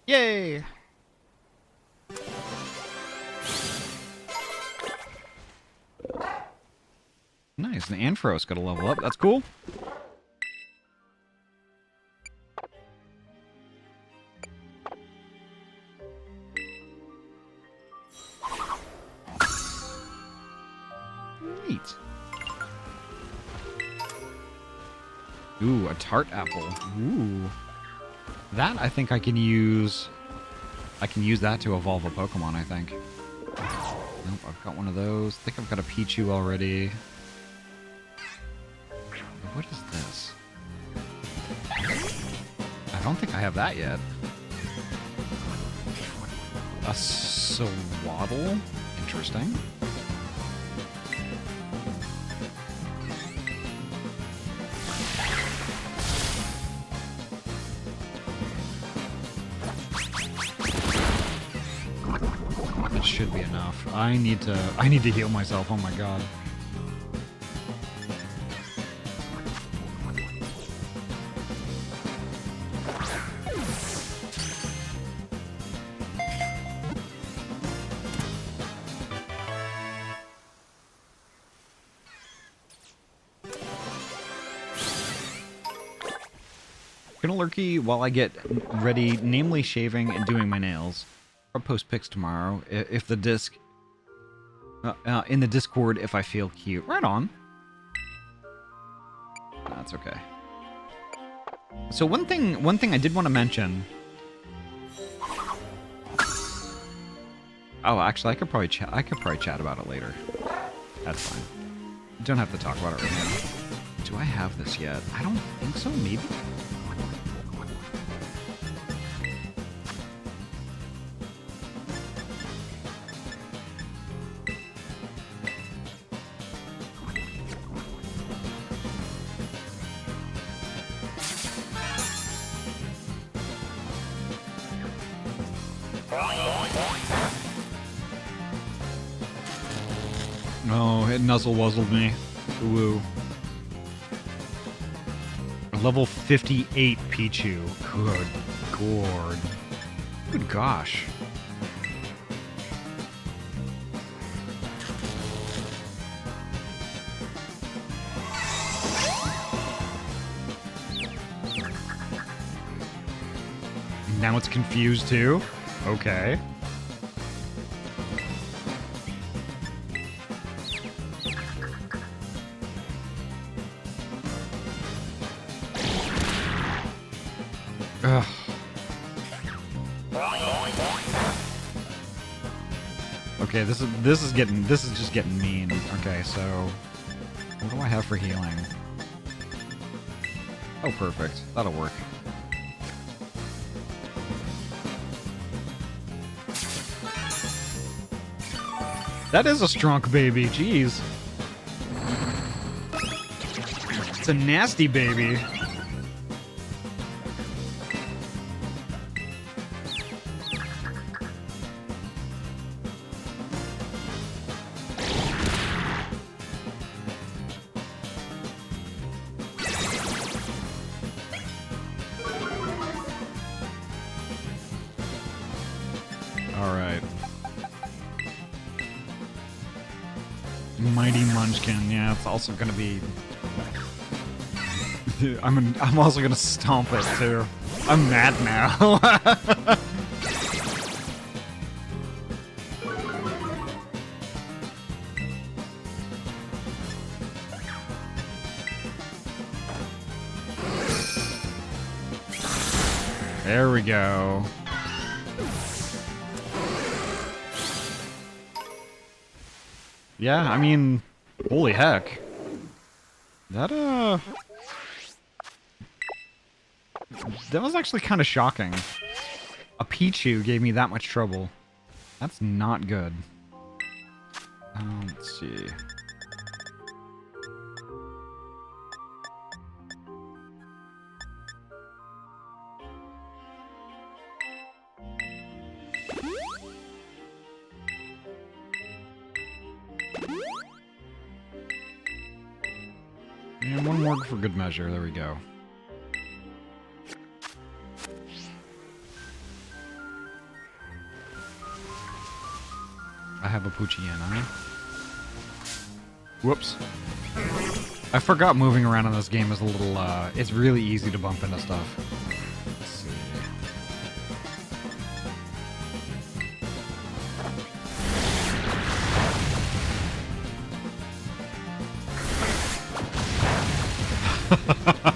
Yay! Nice, the Anthro's got to level up. That's cool. Neat. Ooh, a tart apple. Ooh. That I think I can use. I can use that to evolve a Pokemon, I think. Nope, I've got one of those. I think I've got a Pichu already. What is this? I don't think I have that yet. A Swaddle? Interesting. That should be enough. I need to heal myself. Oh my god. Gonna lurky while I get ready, namely shaving and doing my nails. I'll post pics tomorrow if the disc in the Discord if I feel cute. Right on. That's okay. So one thing I did want to mention. Oh, actually, I could probably chat about it later. That's fine. Don't have to talk about it right now. Do I have this yet? I don't think so. Maybe. No, it nuzzle-wuzzled me. Woo. Level 58 Pichu. Good gourd. Good gosh. Now it's confused too? Okay. Ugh. Okay, this is just getting mean. Okay, so what do I have for healing? Oh, perfect. That'll work. That is a strong baby, jeez. It's a nasty baby. Alright. Mighty Munchkin, yeah, it's also gonna be... I'm also gonna stomp it, too. I'm mad now. There we go. Yeah, I mean, holy heck. That was actually kind of shocking. A Pichu gave me that much trouble. That's not good. Let's see. And one more for good measure. There we go. I have a Poochyena. Whoops. I forgot moving around in this game is a little, it's really easy to bump into stuff. Let's see.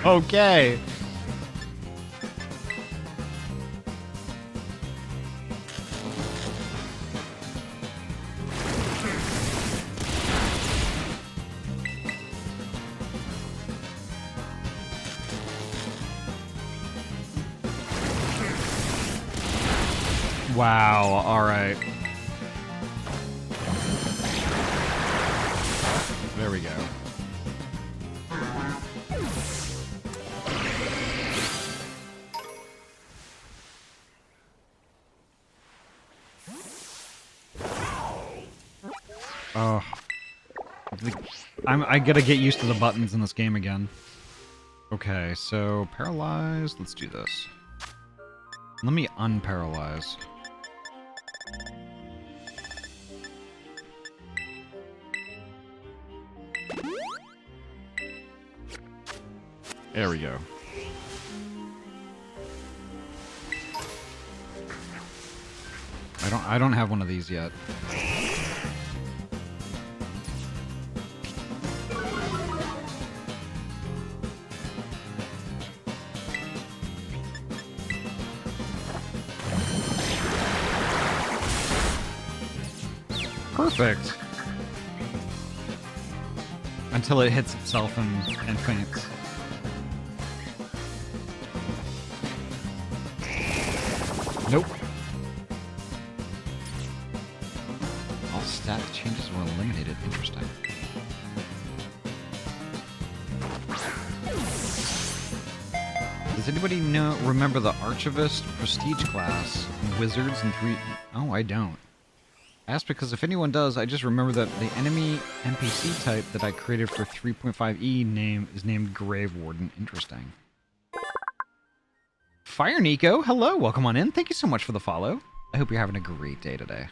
Okay. Wow, alright. There we go. Oh. I gotta get used to the buttons in this game again. Okay, so paralyzed. Let's do this. Let me unparalyze. There we go. I don't have one of these yet. Perfect. Until it hits itself and faints. Nope. All static changes were eliminated. Interesting. Does anybody remember the Archivist Prestige class in Wizards and 3? Oh, I don't. I asked because if anyone does, I just remember that the enemy NPC type that I created for 3.5e is named Grave Warden. Interesting. Fire Nico, hello, welcome on in. Thank you so much for the follow. I hope you're having a great day today.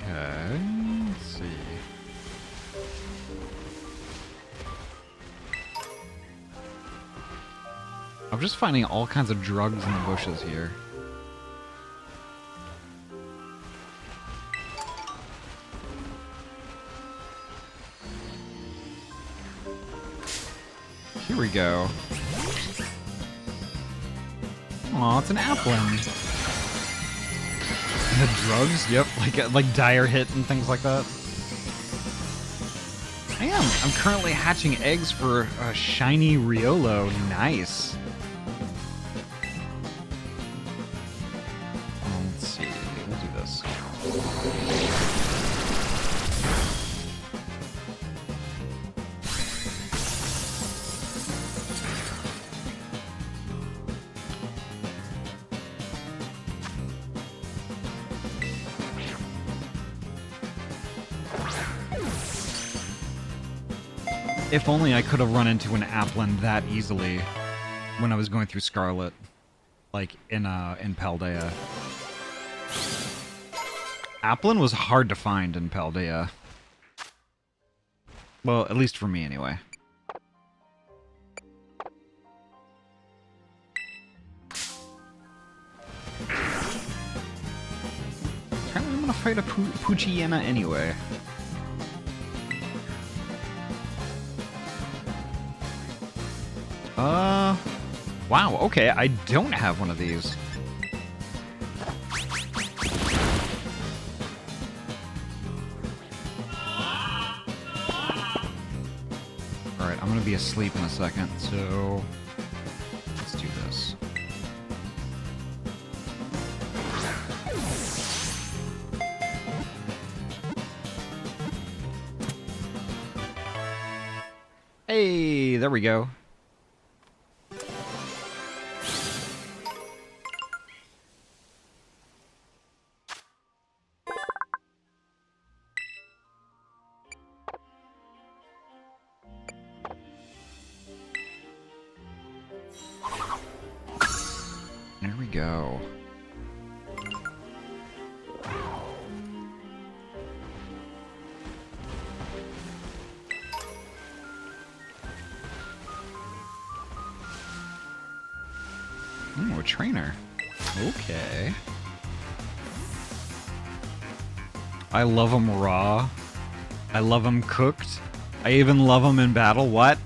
Okay, let's see. I'm just finding all kinds of drugs in the bushes here. Here we go. Aw, it's an applin. The drugs? Yep, like dire hit and things like that. I'm currently hatching eggs for a shiny Riolo. Nice. Let's see. We'll do this. If only I could have run into an Applin that easily when I was going through Scarlet, like in Paldea. Applin was hard to find in Paldea. Well, at least for me anyway. Apparently I'm gonna fight a Poochyena anyway. Wow, okay, I don't have one of these. Alright, I'm gonna be asleep in a second, so let's do this. Hey, there we go. There we go. Ooh, a trainer. Okay. I love them raw. I love them cooked. I even love them in battle. What?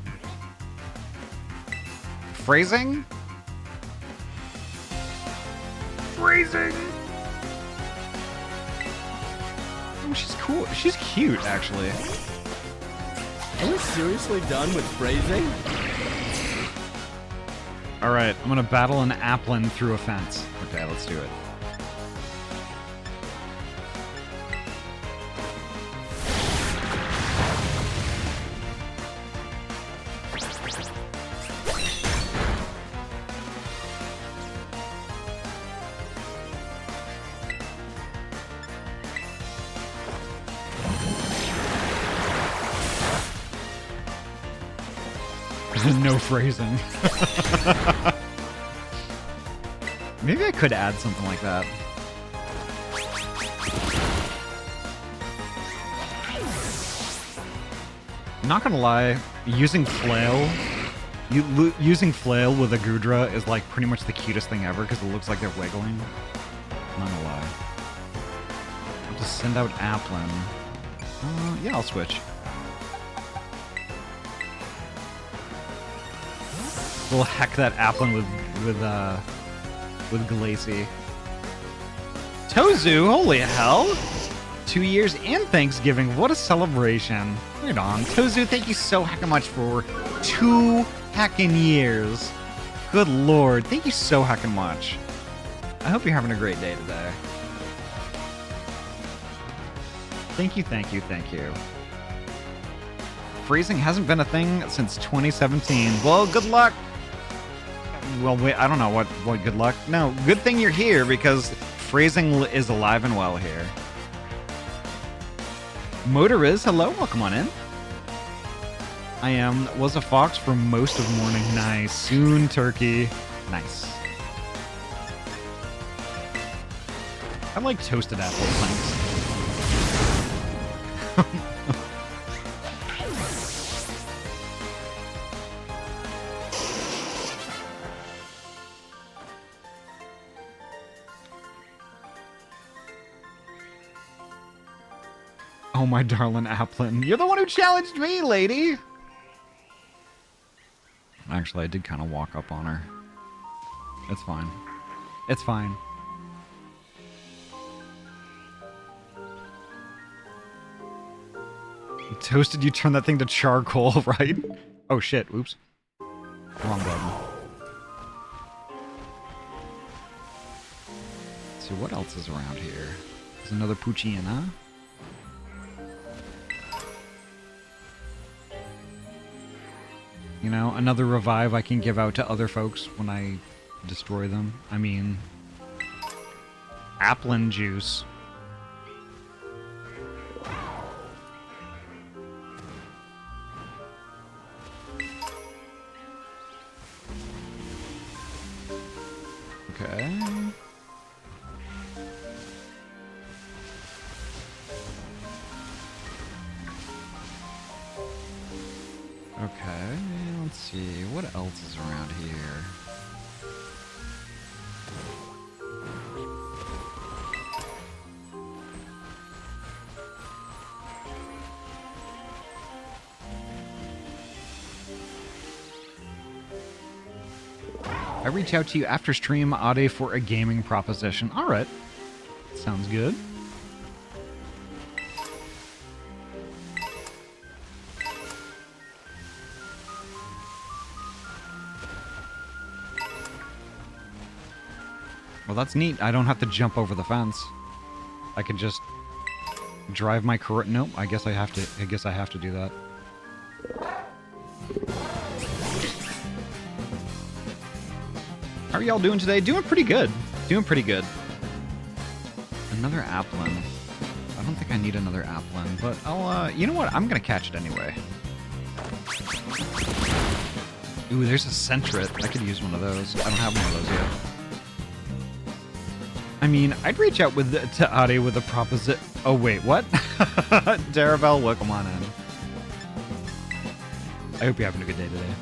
Phrasing? Phrasing! Oh, she's cool. She's cute, actually. Are we seriously done with phrasing? Alright, I'm gonna battle an Applin through a fence. Okay, let's do it. No phrasing. Maybe I could add something like that. I'm not gonna lie, using flail, using flail with a Gudra is like pretty much the cutest thing ever because it looks like they're wiggling. Not gonna lie. I'll just send out Applin. Yeah, I'll switch. We'll heck that Applin with Glacy. Tozu, holy hell! 2 years and Thanksgiving, what a celebration. Right on. Tozu, thank you so heckin' much for 2 heckin' years. Good lord, thank you so heckin' much. I hope you're having a great day today. Thank you, thank you, thank you. Phrasing hasn't been a thing since 2017. Well, good luck. Well, wait, I don't know what good luck. No, good thing you're here because phrasing is alive and well here. Motoriz, hello, welcome on in. I was a fox for most of morning. Nice. Soon turkey. Nice. I like toasted apples, thanks. Oh, my darling Applin. You're the one who challenged me, lady! Actually, I did kind of walk up on her. It's fine. It's fine. Toasted, you turn that thing to charcoal, right? Oh shit, oops. Wrong button. Let's see, what else is around here? There's another Pucciina. You know, another revive I can give out to other folks when I destroy them. I mean, Applin juice. Okay. Okay, let's see, what else is around here? I reach out to you after stream, Ahty, for a gaming proposition. All right. Sounds good. Well, that's neat. I don't have to jump over the fence. I can just drive my car. Nope. I guess I have to do that. How are y'all doing today? Doing pretty good. Doing pretty good. Another applin. I don't think I need another applin, but I'll, you know what? I'm gonna catch it anyway. Ooh, there's a centret. I could use one of those. I don't have one of those yet. I mean, I'd reach out to Ahty with a proposition. Oh, wait, what? Daravel, welcome on in. I hope you're having a good day today.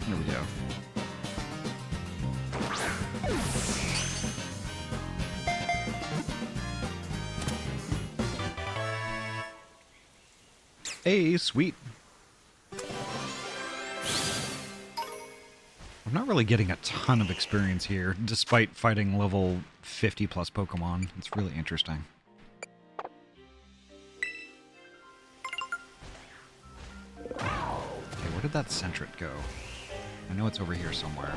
There we go. Hey, sweet. I'm not really getting a ton of experience here, despite fighting level 50 plus Pokemon. It's really interesting. Okay, where did that centret go? I know it's over here somewhere.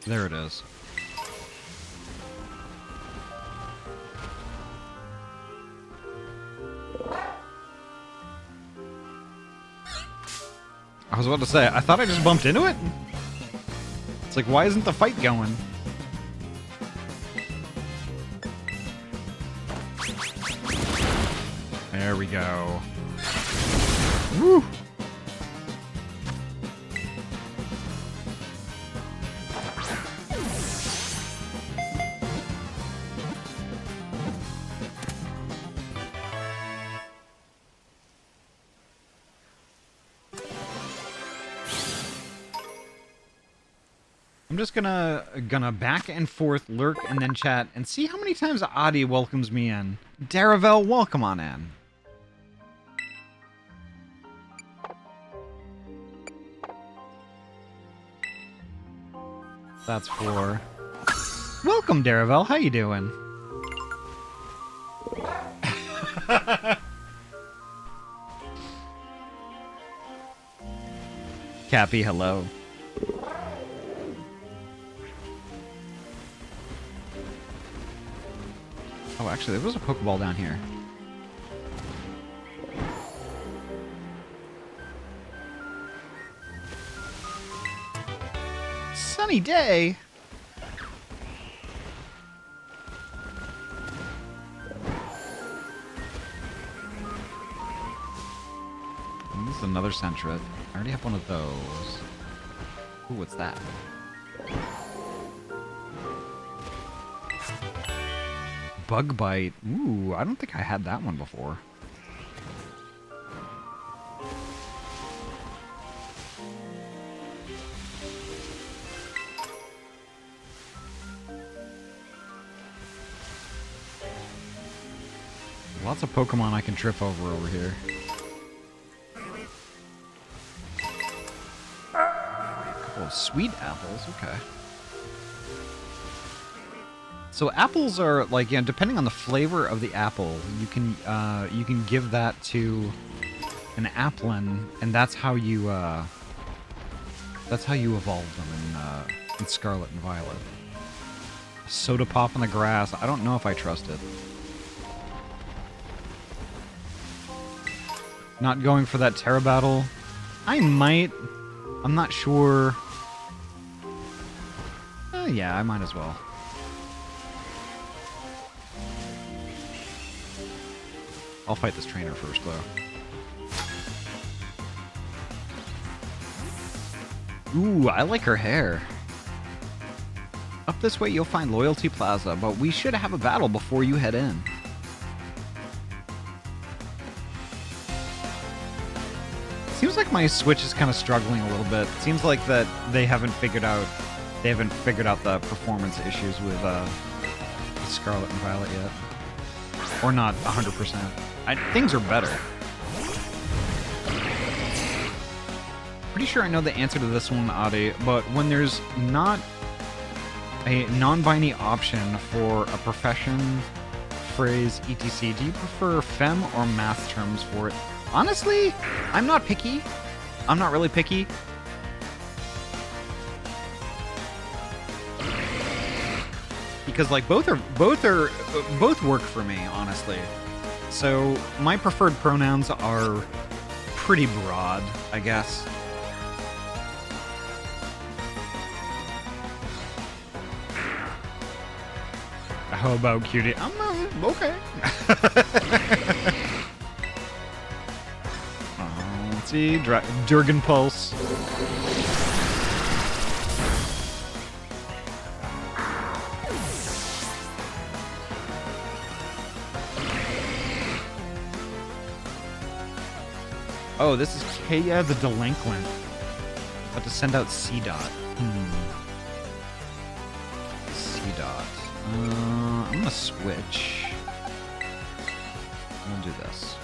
There it is. I was about to say, I thought I just bumped into it. It's like, why isn't the fight going? There we go. Woo! I'm just gonna back and forth, lurk, and then chat, and see how many times Ahty welcomes me in. Daravel, welcome on in. That's 4. Welcome, Daravel. How you doing? Cappy, hello. Oh, actually, there was a Pokeball down here. Sunny day! And this is another Centret. I already have one of those. Ooh, what's that? Bug Bite. Ooh, I don't think I had that one before. Lots of Pokemon I can trip over here. A couple of sweet apples, okay. So apples are like, yeah, depending on the flavor of the apple, you can give that to an applin, and that's how you evolve them in Scarlet and Violet. Soda pop in the grass. I don't know if I trust it. Not going for that Terra battle. I might. I'm not sure. Yeah, I might as well. I'll fight this trainer first, though. Ooh, I like her hair. Up this way, you'll find Loyalty Plaza, but we should have a battle before you head in. Seems like my Switch is kind of struggling a little bit. Seems like that they haven't figured out They haven't figured out the performance issues with Scarlet and Violet yet. Or not 100%. Things are better. Pretty sure I know the answer to this one, Ahty, but when there's not a non-binary option for a profession, phrase, etc., do you prefer fem or math terms for it? Honestly, I'm not picky. I'm not really picky. Because like both work for me, honestly. So my preferred pronouns are pretty broad, I guess. How about cutie? I'm okay. Let's see, Durgan Pulse. Oh, this is Kaya the Delinquent. About to send out C dot. C dot. I'm gonna switch. We'll do this.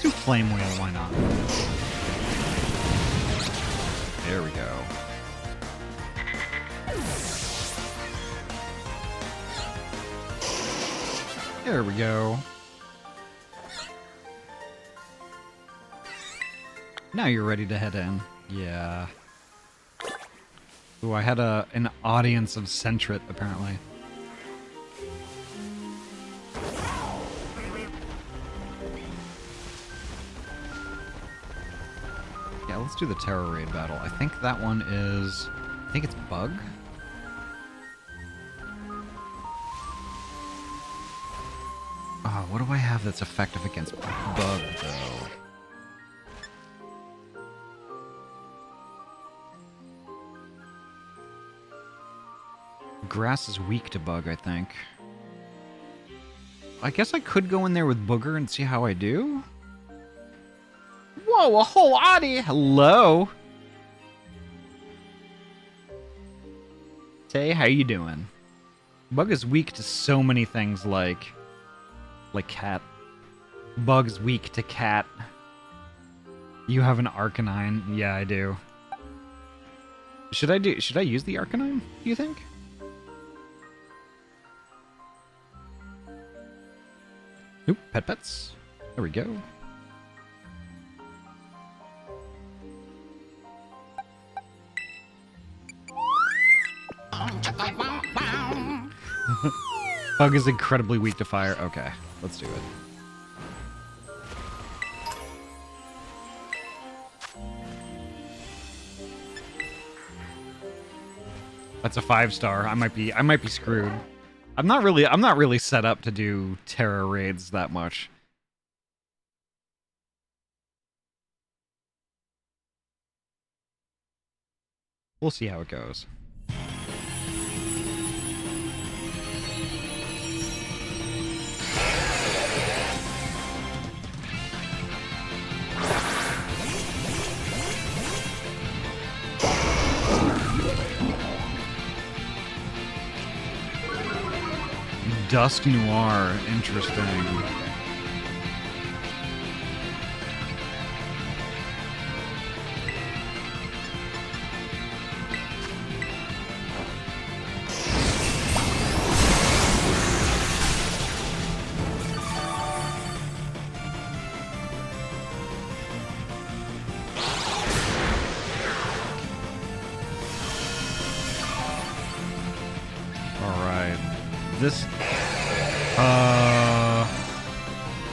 Do Flame Wheel, why not? There we go. There we go. Now you're ready to head in. Yeah. Ooh, I had an audience of Centret, apparently. Let's do the Terror Raid battle. I think that one is... I think it's Bug? Oh, what do I have that's effective against Bug, though? Grass is weak to Bug, I think. I guess I could go in there with Booger and see how I do? Whoa, a whole Ahty! Hello! Say, how you doing? Bug is weak to so many things like cat. Bug's weak to cat. You have an Arcanine? Yeah, I do. Should I use the Arcanine, do you think? Oop, pets. There we go. Bug is incredibly weak to fire. Okay, let's do it. That's a 5-star. I might be screwed. I'm not really set up to do Terra raids that much. We'll see how it goes. Dusk Noir, interesting.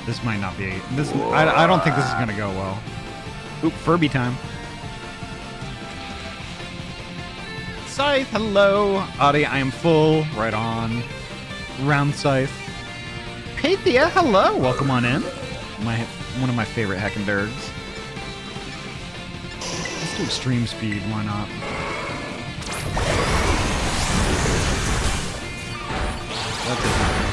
This might not be... I don't think this is going to go well. Oop, Furby time. Scythe, hello. Ahty, I am full. Right on. Round Scythe. Pathia, hello. Welcome on in. One of my favorite Heckendurgs. Let's do extreme speed, why not? That did nothing.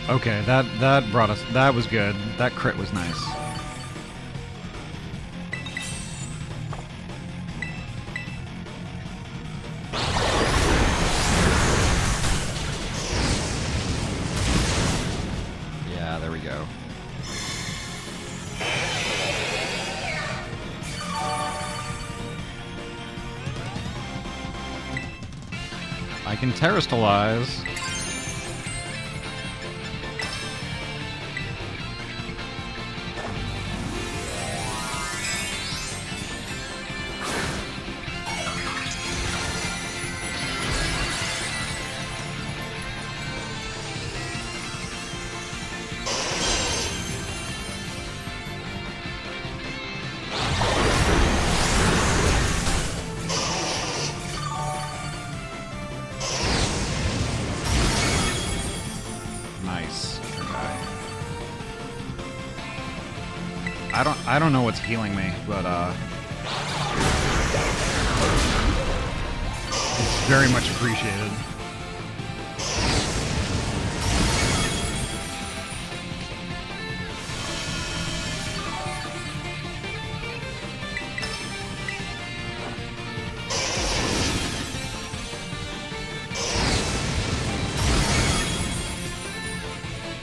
Okay, that brought us. That was good. That crit was nice. Yeah, there we go. I can terrestrialize. Nice. Okay. I don't know what's healing me, but it's very much appreciated.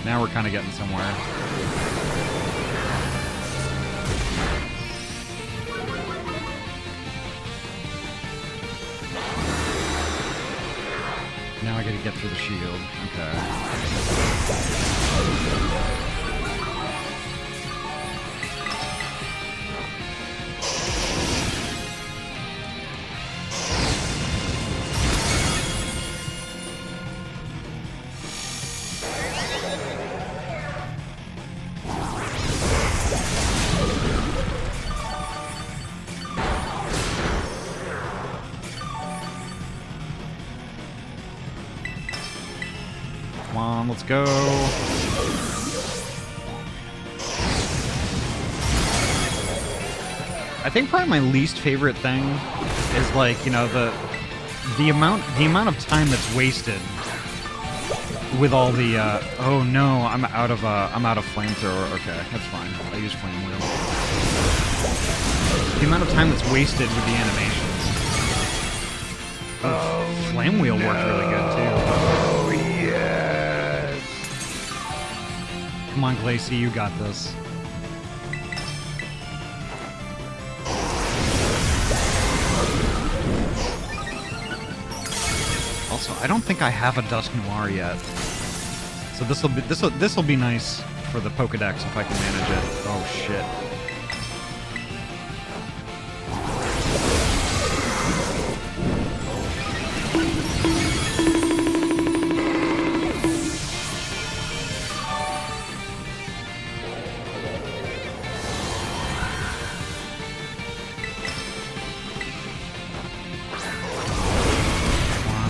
Now we're kind of getting somewhere. Now I gotta get through the shield. Okay. Come on, let's go. I think probably my least favorite thing is like, you know, the amount of time that's wasted with all the oh no, I'm out of flamethrower. Okay, that's fine. I'll use flame wheel. The amount of time that's wasted with the animations. Oh, flame wheel worked really good too. Oh, yes! Come on, Glacy, you got this. Also, I don't think I have a Dusk Noir yet, so this'll be nice for the Pokedex if I can manage it. Oh shit!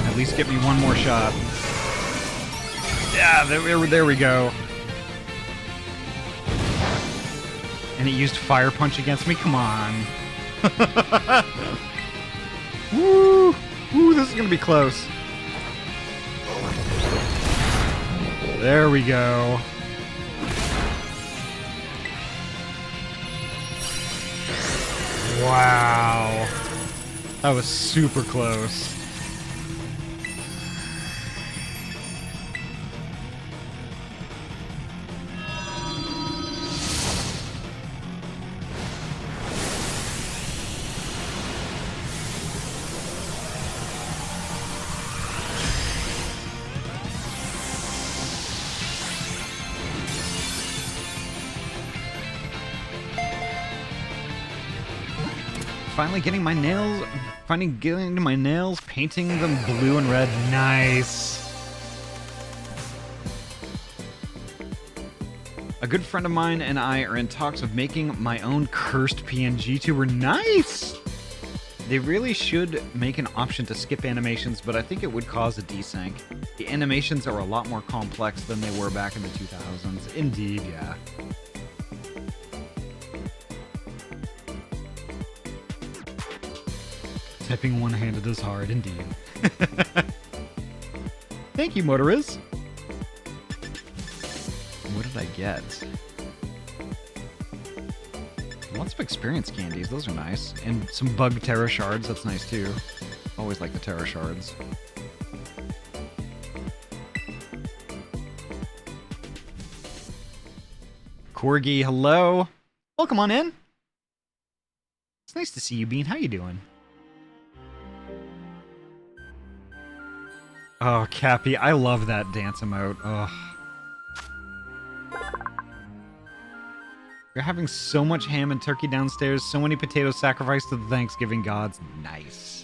At least get me one more shot. Yeah, there we go. And it used Fire Punch against me? Come on. Woo! Woo, this is gonna be close. There we go. Wow. That was super close. Finally getting my nails, painting them blue and red. Nice. A good friend of mine and I are in talks of making my own cursed PNG tuber. Nice! They really should make an option to skip animations, but I think it would cause a desync. The animations are a lot more complex than they were back in the 2000s. Indeed, yeah. Typing one-handed is hard, indeed. Thank you, Motoriz. What did I get? Lots of experience candies. Those are nice. And some bug Terra shards. That's nice, too. Always like the Terra shards. Corgi, hello. Welcome on in. It's nice to see you, Bean. How you doing? Oh, Cappy, I love that dance emote. Ugh. You're having so much ham and turkey downstairs, so many potatoes sacrificed to the Thanksgiving gods. Nice.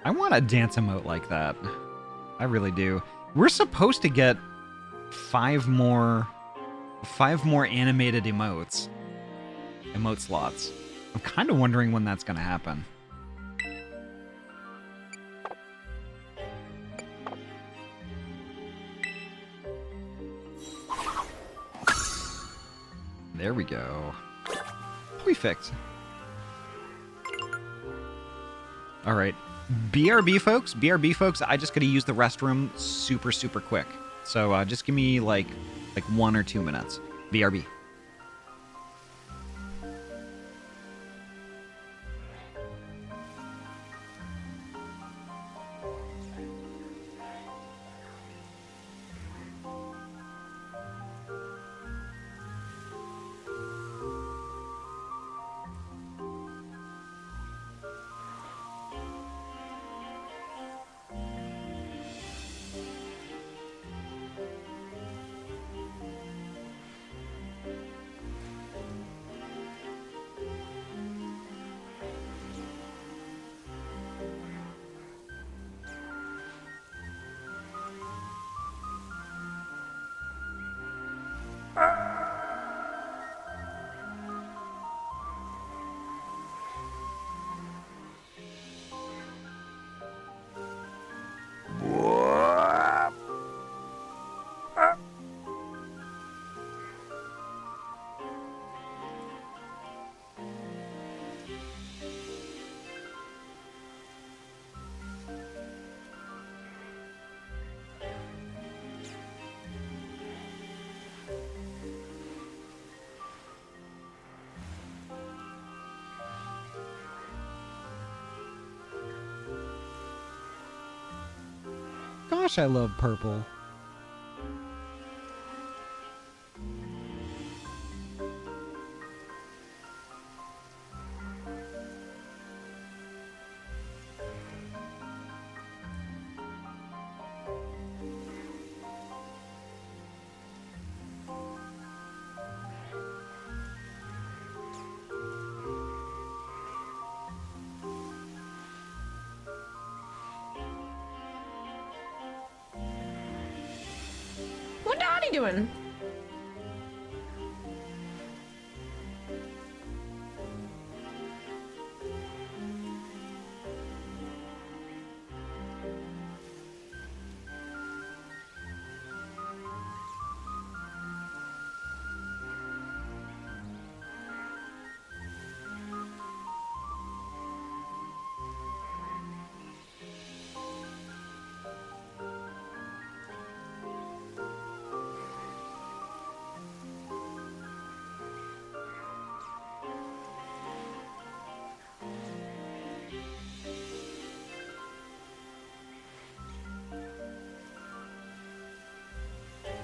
I want a dance emote like that. I really do. We're supposed to get 5 more animated emotes. Emote slots. I'm kind of wondering when that's going to happen. There we go. Perfect. All right. BRB folks, I just gotta use the restroom super quick. So just give me like 1 or 2 minutes. BRB. Gosh, I love purple. What are you doing?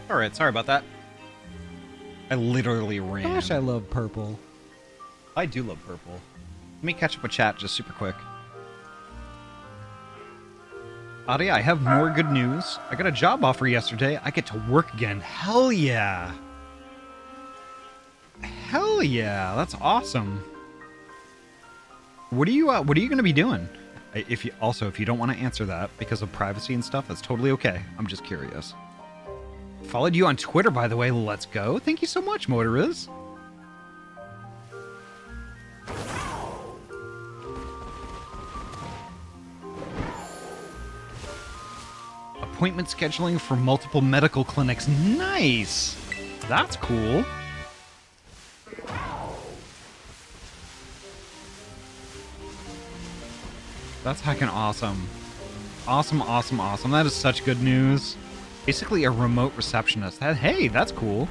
Alright, sorry about that. I literally ran. Gosh, I love purple. I do love purple. Let me catch up with chat just super quick. Ahty, I have more good news. I got a job offer yesterday. I get to work again. Hell yeah. Hell yeah. That's awesome. What are you going to be doing? If you don't want to answer that because of privacy and stuff, that's totally okay. I'm just curious. Followed you on Twitter, by the way. Let's go. Thank you so much, Motoriz. Appointment scheduling for multiple medical clinics. Nice. That's cool. That's heckin' awesome. Awesome, awesome, awesome. That is such good news. Basically a remote receptionist. Hey, that's cool.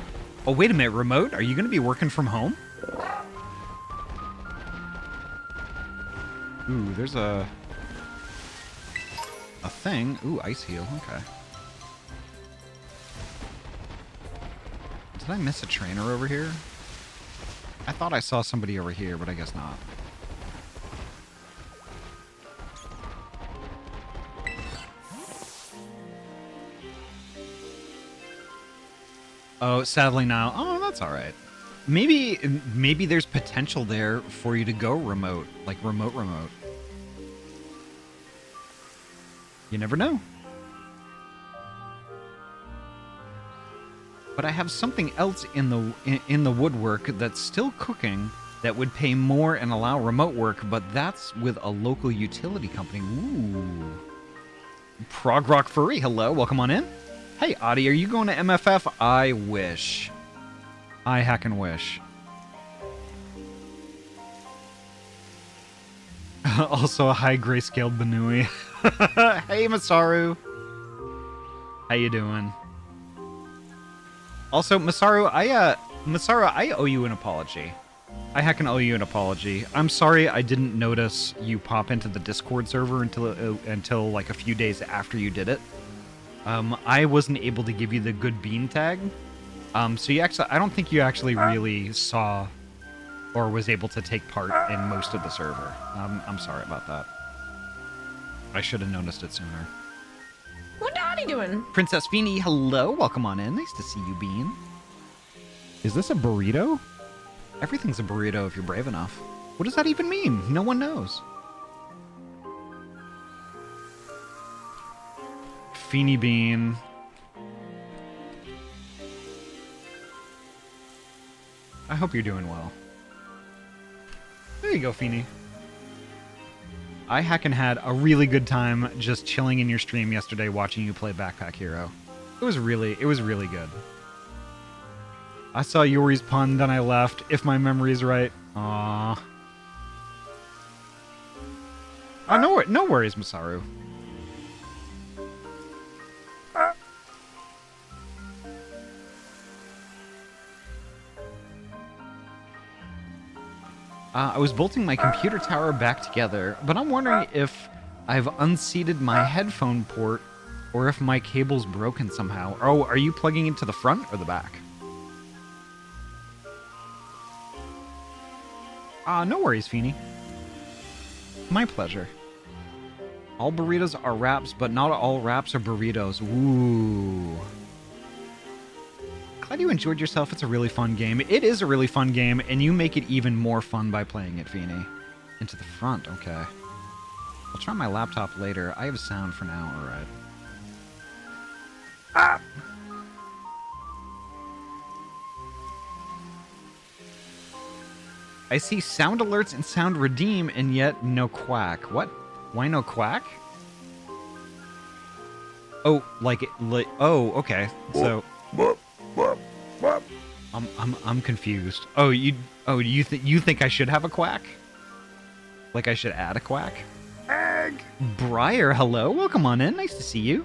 Oh, wait a minute. Remote? Are you going to be working from home? Ooh, there's a thing. Ooh, ice heal. Okay. Did I miss a trainer over here? I thought I saw somebody over here, but I guess not. Oh, sadly now. Oh, that's all right. Maybe there's potential there for you to go remote, like remote. You never know. But I have something else in the woodwork that's still cooking that would pay more and allow remote work, but that's with a local utility company. Ooh. Prog Rock Furry, hello, welcome on in. Hey, Ahty, are you going to MFF? I wish. I heckin' wish. Also a high grayscaled Banui. Hey, Masaru. How you doing? Also, Masaru, I owe you an apology. I heckin' owe you an apology. I'm sorry I didn't notice you pop into the Discord server until like a few days after you did it. I wasn't able to give you the good bean tag. So I don't think you actually really saw or was able to take part in most of the server. I'm sorry about that. I should have noticed it sooner. What Ahty doing? Princess Feeny, hello. Welcome on in. Nice to see you, Bean. Is this a burrito? Everything's a burrito if you're brave enough. What does that even mean? No one knows. Feeny Bean. I hope you're doing well. There you go, Feeny. I heckin' had a really good time just chilling in your stream yesterday watching you play Backpack Hero. It was really good. I saw Yori's pun, then I left, if my memory is right. Aww. Oh, no worries, Masaru. I was bolting my computer tower back together, but I'm wondering if I've unseated my headphone port or if my cable's broken somehow. Oh, are you plugging into the front or the back? No worries, Feeny. My pleasure. All burritos are wraps, but not all wraps are burritos. Ooh. Glad you enjoyed yourself. It's a really fun game. It is a really fun game, and you make it even more fun by playing it, Feeny. Into the front, okay. I'll try my laptop later. I have sound for now, alright. Ah! I see sound alerts and sound redeem, and yet no quack. What? Why no quack? Oh, oh, okay. So... I'm confused. Oh, you think I should have a quack? Like I should add a quack? Egg! Briar, hello. Welcome on in. Nice to see you.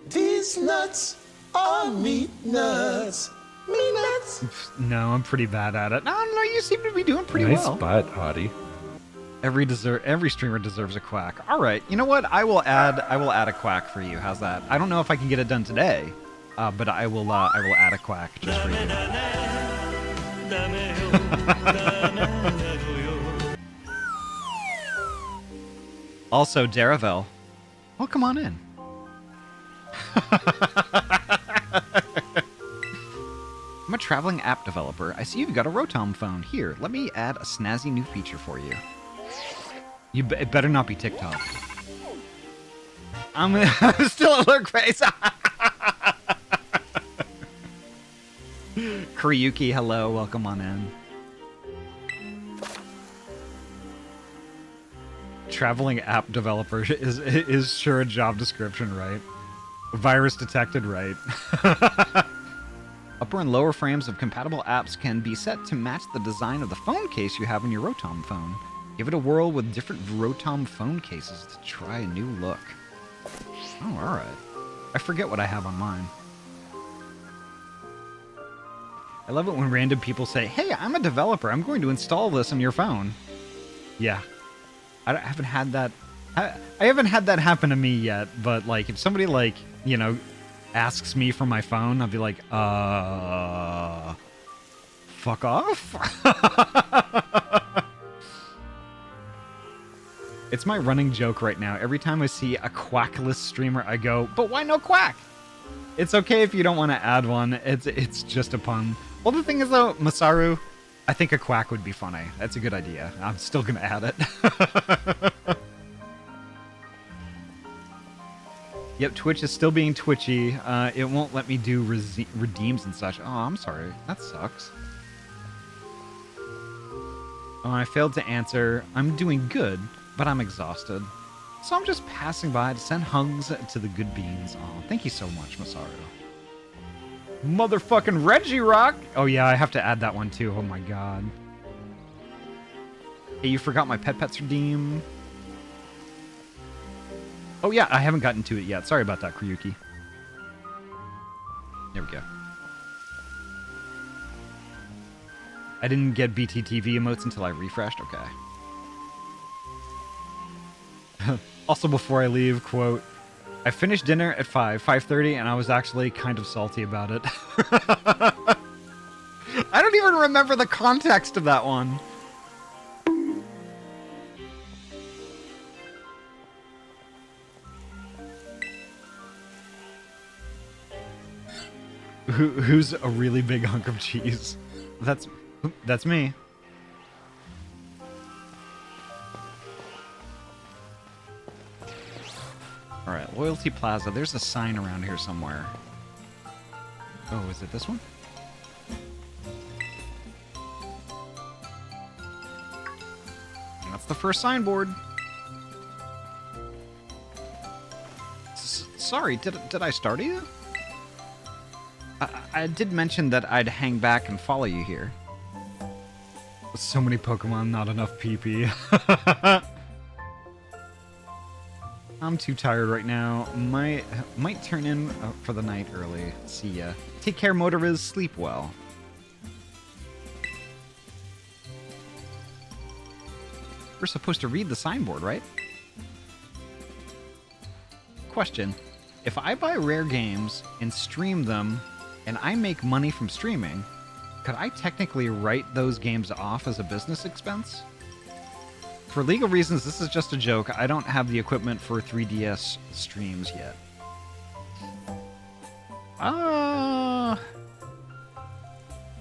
These nuts are meat nuts. Meat nuts. No, I'm pretty bad at it. No, you seem to be doing pretty nice well. Nice spot, Ahty. Every streamer deserves a quack. All right, you know what? I will add a quack for you. How's that? I don't know if I can get it done today, but I will add a quack just for you. Also, Daravel, welcome on in. I'm a traveling app developer. I see you've got a Rotom phone. Here, let me add a snazzy new feature for you. It better not be TikTok. I'm still at Lurk Face. Kuryuki, hello, welcome on in. Traveling app developer is sure a job description, right? Virus detected, right? Upper and lower frames of compatible apps can be set to match the design of the phone case you have in your Rotom phone. Give it a whirl with different Rotom phone cases to try a new look. Oh, alright. I forget what I have on mine. I love it when random people say, hey, I'm a developer. I'm going to install this on your phone. Yeah. Haven't had that. I haven't had that happen to me yet, but like if somebody like, you know, asks me for my phone, I'll be like, fuck off? It's my running joke right now. Every time I see a quackless streamer, I go, but why no quack? It's okay if you don't want to add one. It's just a pun. Well, the thing is, though, Masaru, I think a quack would be funny. That's a good idea. I'm still going to add it. Yep, Twitch is still being twitchy. It won't let me do redeems and such. Oh, I'm sorry. That sucks. Oh, I failed to answer. I'm doing good, but I'm exhausted. So I'm just passing by to send hugs to the good beans. Oh, thank you so much, Masaru. Motherfucking Reggie Rock! Oh yeah, I have to add that one too. Oh my god. Hey, you forgot my Pets redeem. Oh yeah, I haven't gotten to it yet. Sorry about that, Kuryuki. There we go. I didn't get BTTV emotes until I refreshed. Okay. Also, before I leave, quote, I finished dinner at 5:30, and I was actually kind of salty about it. I don't even remember the context of that one. Who's a really big hunk of cheese? That's me. Alright, Loyalty Plaza. There's a sign around here somewhere. Oh, is it this one? That's the first signboard. Sorry, did I start you? I did mention that I'd hang back and follow you here. So many Pokemon, not enough PP. I'm too tired right now. Might turn in for the night early. See ya. Take care, Motoriz. Sleep well. We're supposed to read the signboard, right? Question. If I buy rare games and stream them, and I make money from streaming, could I technically write those games off as a business expense? For legal reasons, this is just a joke. I don't have the equipment for 3DS streams yet.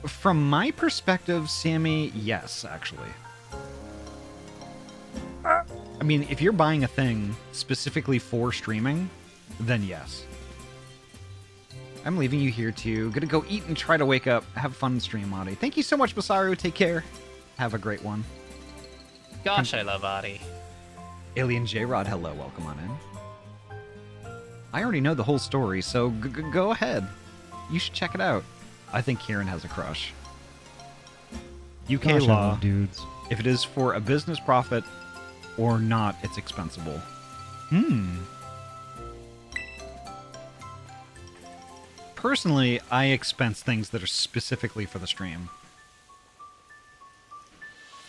From my perspective, Sammy, yes, actually. I mean, if you're buying a thing specifically for streaming, then yes. I'm leaving you here too. Gonna go eat and try to wake up. Have fun stream, Ahty. Thank you so much, Masaru. Take care. Have a great one. Gosh, I love Ahty. Alien J-Rod, hello. Welcome on in. I already know the whole story, so go ahead. You should check it out. I think Kieran has a crush. UK Gosh, I law, love dudes. if it is for a business profit or not, it's expensible. Personally, I expense things that are specifically for the stream.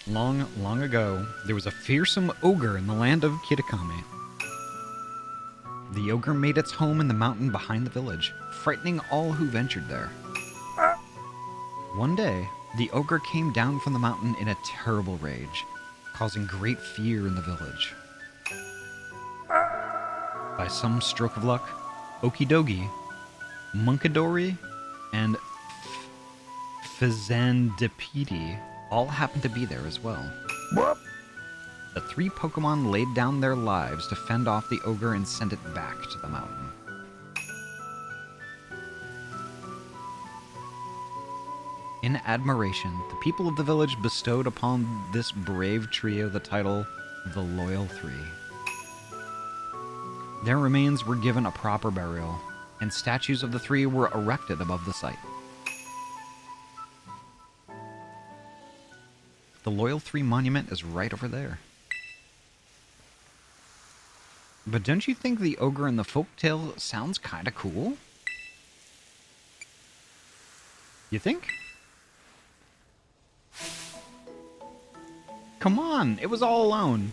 Long, long ago, there was a fearsome ogre in the land of Kitakami. The ogre made its home in the mountain behind the village, frightening all who ventured there. One day, the ogre came down from the mountain in a terrible rage, causing great fear in the village. By some stroke of luck, Okidogi, Munkadori, and Fizandipede all happened to be there as well. The three Pokemon laid down their lives to fend off the ogre and send it back to the mountain. In admiration, the people of the village bestowed upon this brave trio the title the Loyal Three. Their remains were given a proper burial, and statues of the three were erected above the site. The Loyal Three monument is right over there. But don't you think the ogre in the folktale sounds kind of cool? You think? Come on, it was all alone.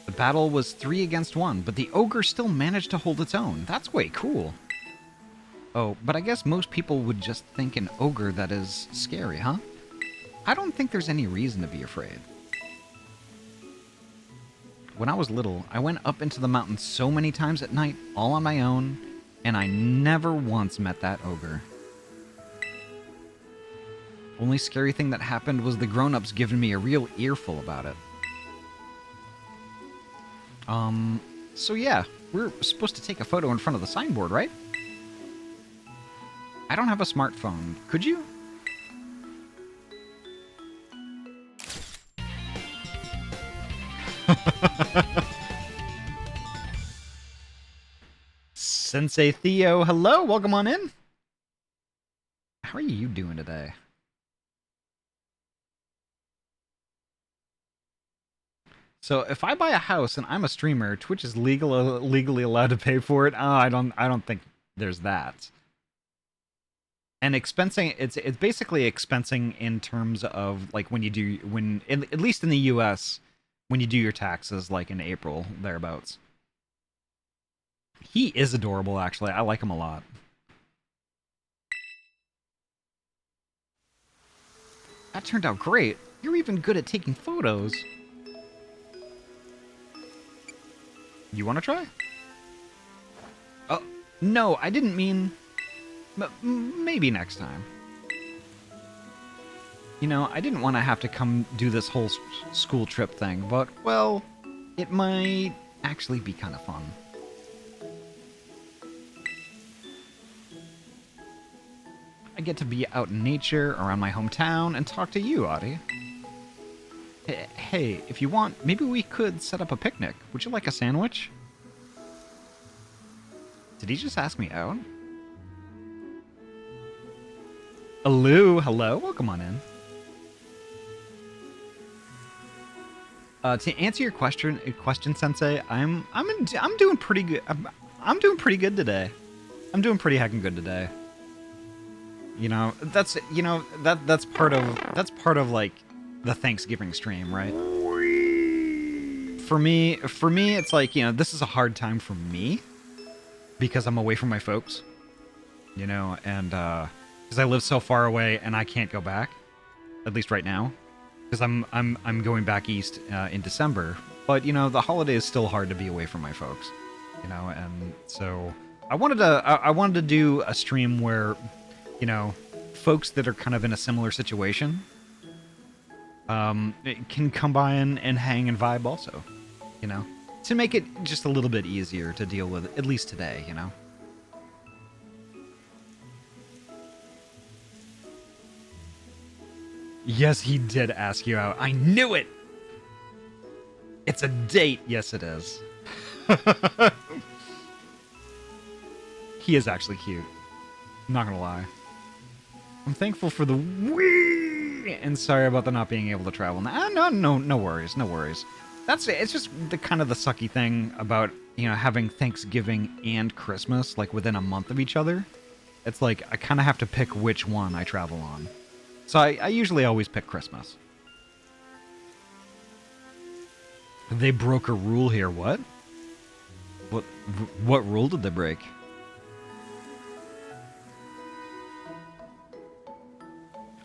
The battle was 3 against 1, but the ogre still managed to hold its own. That's way cool. Oh, but I guess most people would just think an ogre that is scary, huh? I don't think there's any reason to be afraid. When I was little, I went up into the mountains so many times at night, all on my own, and I never once met that ogre. Only scary thing that happened was the grown-ups giving me a real earful about it. So yeah, we're supposed to take a photo in front of the signboard, right? I don't have a smartphone. Could you? Sensei Theo, hello, welcome on in. How are you doing today? So if I buy a house and I'm a streamer, Twitch is legally allowed to pay for it. Oh, I don't think there's that. And expensing, it's basically expensing in terms of like when you do at least in the US, when you do your taxes, like in April thereabouts. He is adorable, actually. I like him a lot. That turned out great. You're even good at taking photos. You want to try? Oh, no, I didn't mean... maybe next time. You know, I didn't want to have to come do this whole school trip thing, but, well, it might actually be kind of fun. I get to be out in nature, around my hometown, and talk to you, Ahty. Hey, if you want, maybe we could set up a picnic. Would you like a sandwich? Did he just ask me out? Hello, hello, welcome on in. To answer your question, Sensei, I'm doing pretty good. I'm doing pretty good today. I'm doing pretty heckin' good today. You know, that's part of like the Thanksgiving stream, right? For me, it's like, you know, this is a hard time for me because I'm away from my folks, you know, and because I live so far away and I can't go back, at least right now, because I'm going back east in December. But you know, the holiday is still hard to be away from my folks, you know, and so I wanted to do a stream where, you know, folks that are kind of in a similar situation can come by and hang and vibe also, you know, to make it just a little bit easier to deal with, at least today, you know. Yes, he did ask you out. I knew it! It's a date. Yes, it is. He is actually cute. I'm not gonna lie. I'm thankful for the Wii, and sorry about the not being able to travel. No worries, no worries. It's just the kind of the sucky thing about, you know, having Thanksgiving and Christmas like within a month of each other. It's like I kind of have to pick which one I travel on. So I usually always pick Christmas. They broke a rule here. What? What rule did they break?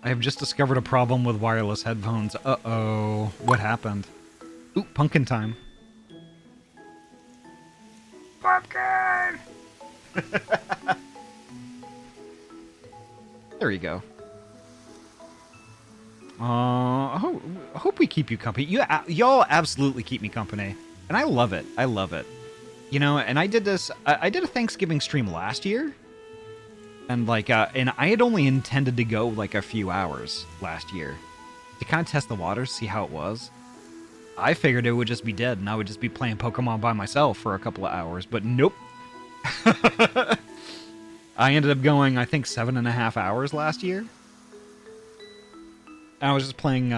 I have just discovered a problem with wireless headphones. Uh-oh. What happened? Ooh, pumpkin time. Pumpkin! There you go. I hope we keep you company. Y'all absolutely keep me company. And I love it. I love it. You know, and I did this... I did a Thanksgiving stream last year. And and I had only intended to go like a few hours last year to kind of test the waters, see how it was. I figured it would just be dead and I would just be playing Pokemon by myself for a couple of hours, but nope. I ended up going, I think, 7.5 hours last year. And I was just playing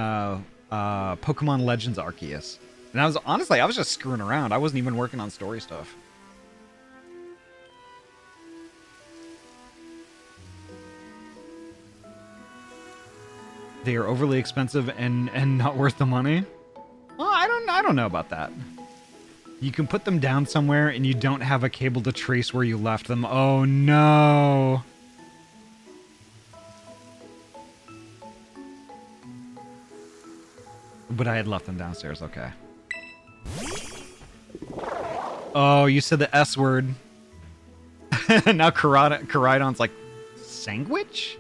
Pokemon Legends Arceus. And I was just screwing around. I wasn't even working on story stuff. They are overly expensive and not worth the money. Well, I don't know about that. You can put them down somewhere and you don't have a cable to trace where you left them. Oh no. But I had left them downstairs, okay. Oh, you said the S word. Now Koraidon's like, sandwich?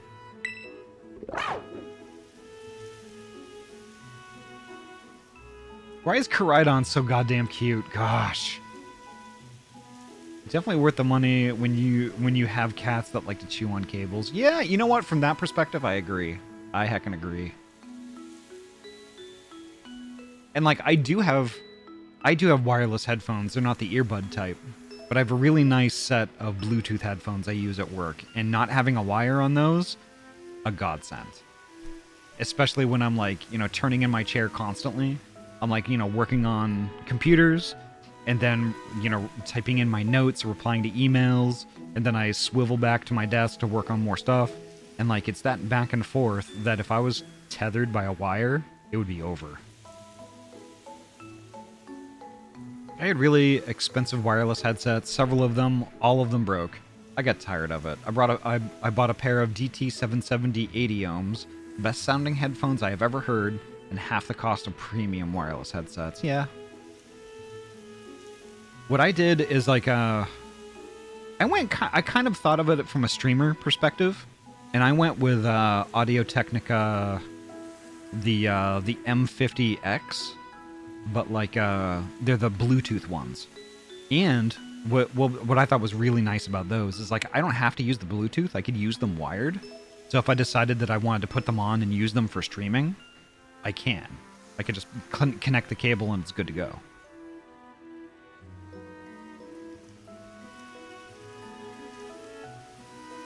Why is Koraidon so goddamn cute? Gosh. Definitely worth the money when you have cats that like to chew on cables. Yeah, you know what? From that perspective, I agree. I heckin' agree. And like I do have wireless headphones. They're not the earbud type, but I have a really nice set of Bluetooth headphones I use at work, and not having a wire on those, a godsend. Especially when I'm like, turning in my chair constantly. I'm like, working on computers and then, typing in my notes, replying to emails, and then I swivel back to my desk to work on more stuff. And like, it's that back and forth that if I was tethered by a wire, it would be over. I had really expensive wireless headsets, several of them, all of them broke. I got tired of it. I bought a pair of DT770 80 ohms, best sounding headphones I have ever heard, and half the cost of premium wireless headsets. Yeah. What I did is like, I kind of thought of it from a streamer perspective, and I went with Audio-Technica, the M50X, but like they're the Bluetooth ones. And what I thought was really nice about those is like I don't have to use the Bluetooth. I could use them wired. So if I decided that I wanted to put them on and use them for streaming, I can. I could just connect the cable and it's good to go.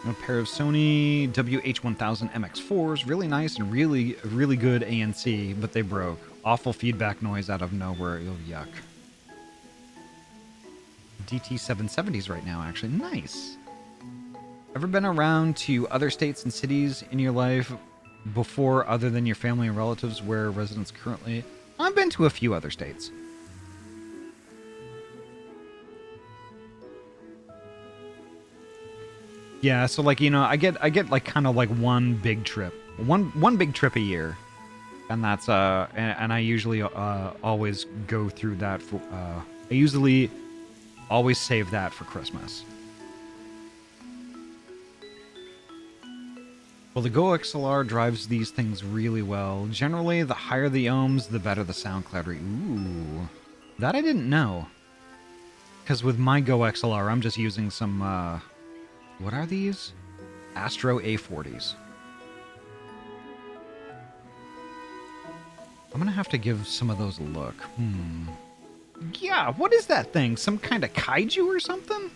A pair of Sony WH-1000 MX4s, really nice and really good ANC, but they broke. Awful feedback noise out of nowhere. Oh, yuck. DT770s right now, actually. Nice. Ever been around to other states and cities in your life before other than your family and relatives where residents currently? I've been to a few other states. Yeah, so like, I get like kind of like one big trip. One big trip a year. And that's and I usually always go through that for I usually always save that for Christmas. Well, the Go XLR drives these things really well. Generally, the higher the ohms, the better the sound clarity. Ooh, that I didn't know. Because with my Go XLR, I'm just using some, what are these? Astro A40s. I'm gonna have to give some of those a look. Yeah, what is that thing? Some kind of kaiju or something?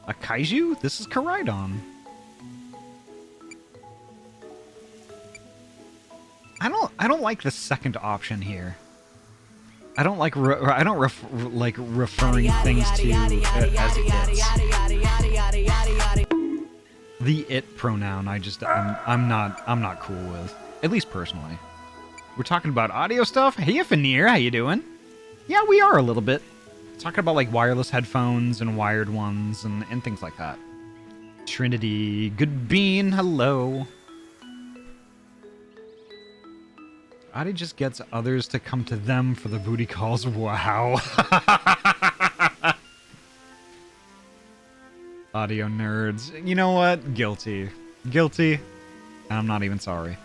A kaiju? This is Koraidon. I don't like the second option here. I don't like referring things to as its. The it pronoun I'm not cool with. At least personally. We're talking about audio stuff. Hey Fanir, how you doing? Yeah, we are a little bit. Talking about like wireless headphones and wired ones and things like that. Trinity, good bean, hello. Ahty just gets others to come to them for the booty calls. Wow. Audio nerds. You know what? Guilty. Guilty. And I'm not even sorry.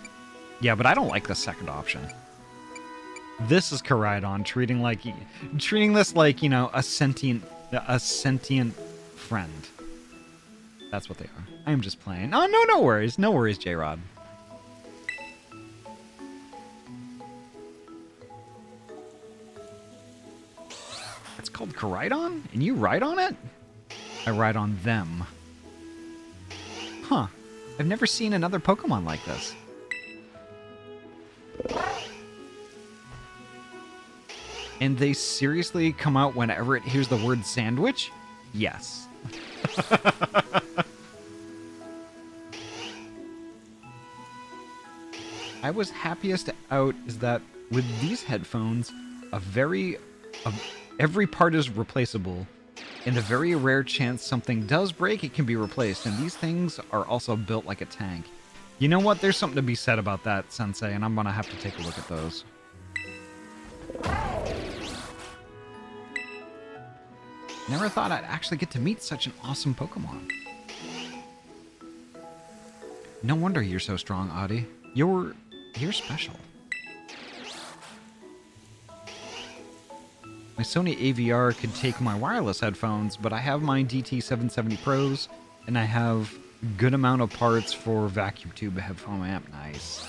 Yeah, but I don't like the second option. This is Koraidon treating this like, a sentient A sentient friend. That's what they are. I am just playing. Oh, no, no worries. No worries, J-Rod. It's called Koraidon? And you ride on it? I ride on them. Huh. I've never seen another Pokemon like this. And they seriously come out whenever it hears the word sandwich? Yes. I was happiest out is that with these headphones, every part is replaceable. In the very rare chance something does break, it can be replaced. And these things are also built like a tank. You know what? There's something to be said about that, Sensei, and I'm gonna have to take a look at those. Never thought I'd actually get to meet such an awesome Pokemon. No wonder you're so strong, Ahty. You're special. My Sony AVR could take my wireless headphones, but I have my DT770 Pros, and I have good amount of parts for vacuum tube headphone amp. Nice.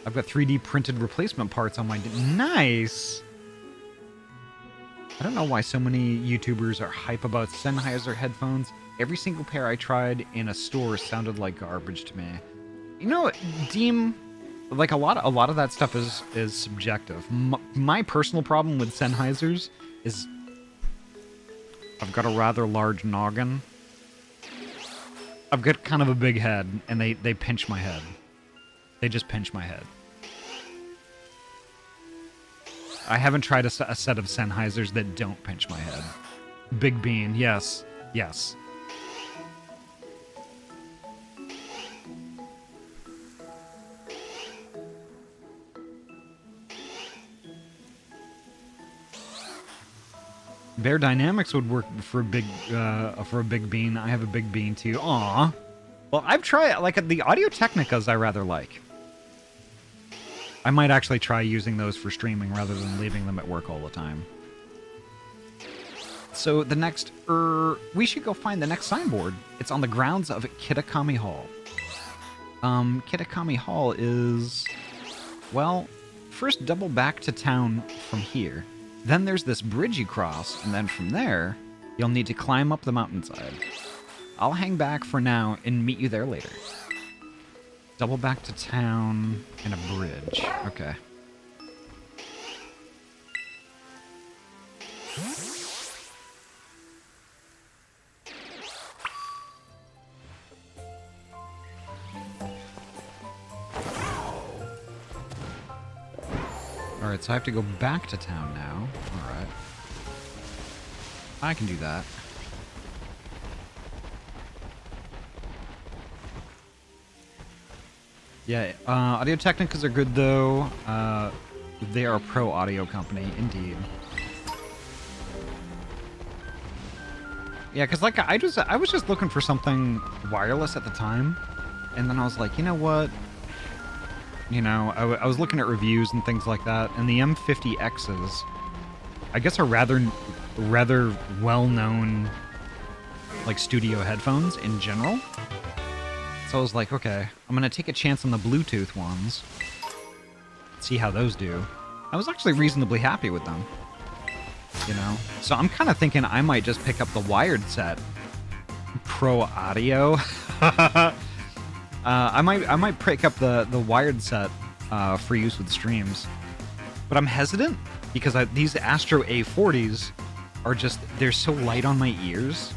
I've got 3D printed replacement parts on my... Nice! I don't know why so many YouTubers are hype about Sennheiser headphones. Every single pair I tried in a store sounded like garbage to me. You know, Deem, like a lot of that stuff is subjective. My personal problem with Sennheisers is I've got a rather large noggin. I've got kind of a big head, and they pinch my head. They just pinch my head. I haven't tried a set of Sennheisers that don't pinch my head. Big Bean, yes. Yes. Bear Dynamics would work for a big bean. I have a big bean too. Aw. Well, I've tried, like, the Audio Technicas I rather like. I might actually try using those for streaming rather than leaving them at work all the time. So the next, we should go find the next signboard. It's on the grounds of Kitakami Hall. Kitakami Hall is, well, first double back to town from here. Then there's this bridge you cross, and then from there, you'll need to climb up the mountainside. I'll hang back for now and meet you there later. Double back to town and a bridge. Okay. Alright, so I have to go back to town now. Alright. I can do that. Yeah, Audio Technicas are good though. They are a pro audio company, indeed. Yeah, because like I was just looking for something wireless at the time, and then I was like, you know what? You know, I was looking at reviews and things like that, and the M50Xs, I guess, are rather well-known, like, studio headphones in general. So I was like, okay, I'm gonna take a chance on the Bluetooth ones, see how those do. I was actually reasonably happy with them, you know. So I'm kind of thinking I might just pick up the wired set, Pro Audio. I might pick up the wired set for use with streams, but I'm hesitant because these Astro A40s are they're so light on my ears,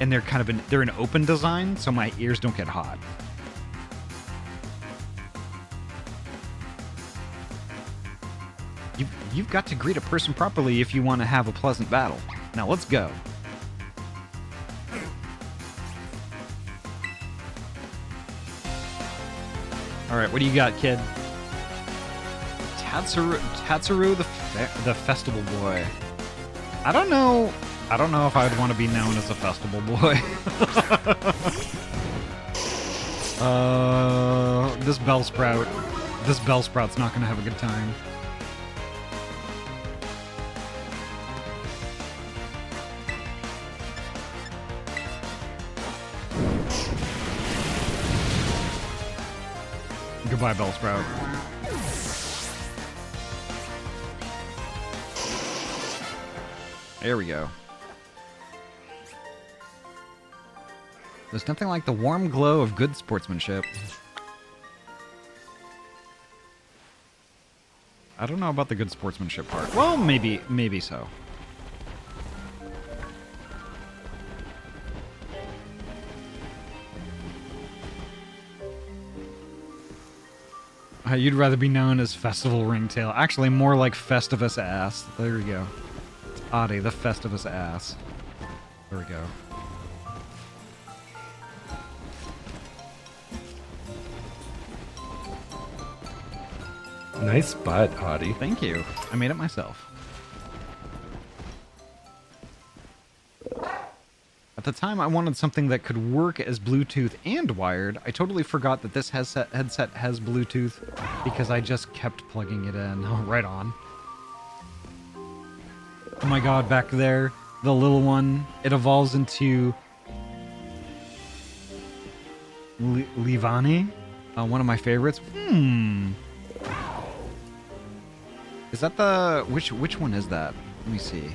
and they're kind of they're an open design, so my ears don't get hot. You've got to greet a person properly if you want to have a pleasant battle. Now let's go. Alright, what do you got, kid? Tatsuru the Festival Boy. I don't know if I would want to be known as a Festival Boy. This Bellsprout's not going to have a good time. Goodbye, Bellsprout. There we go. There's nothing like the warm glow of good sportsmanship. I don't know about the good sportsmanship part. Well, maybe so. You'd rather be known as Festival Ringtail. Actually, more like Festivus Ass. There we go. It's Ahty, the Festivus Ass. There we go. Nice butt, Ahty. Thank you. I made it myself. At the time, I wanted something that could work as Bluetooth and wired. I totally forgot that this headset has Bluetooth because I just kept plugging it in. Oh, right on. Oh my god, back there, the little one, it evolves into Livani, one of my favorites. Is that the which one is that? Let me see.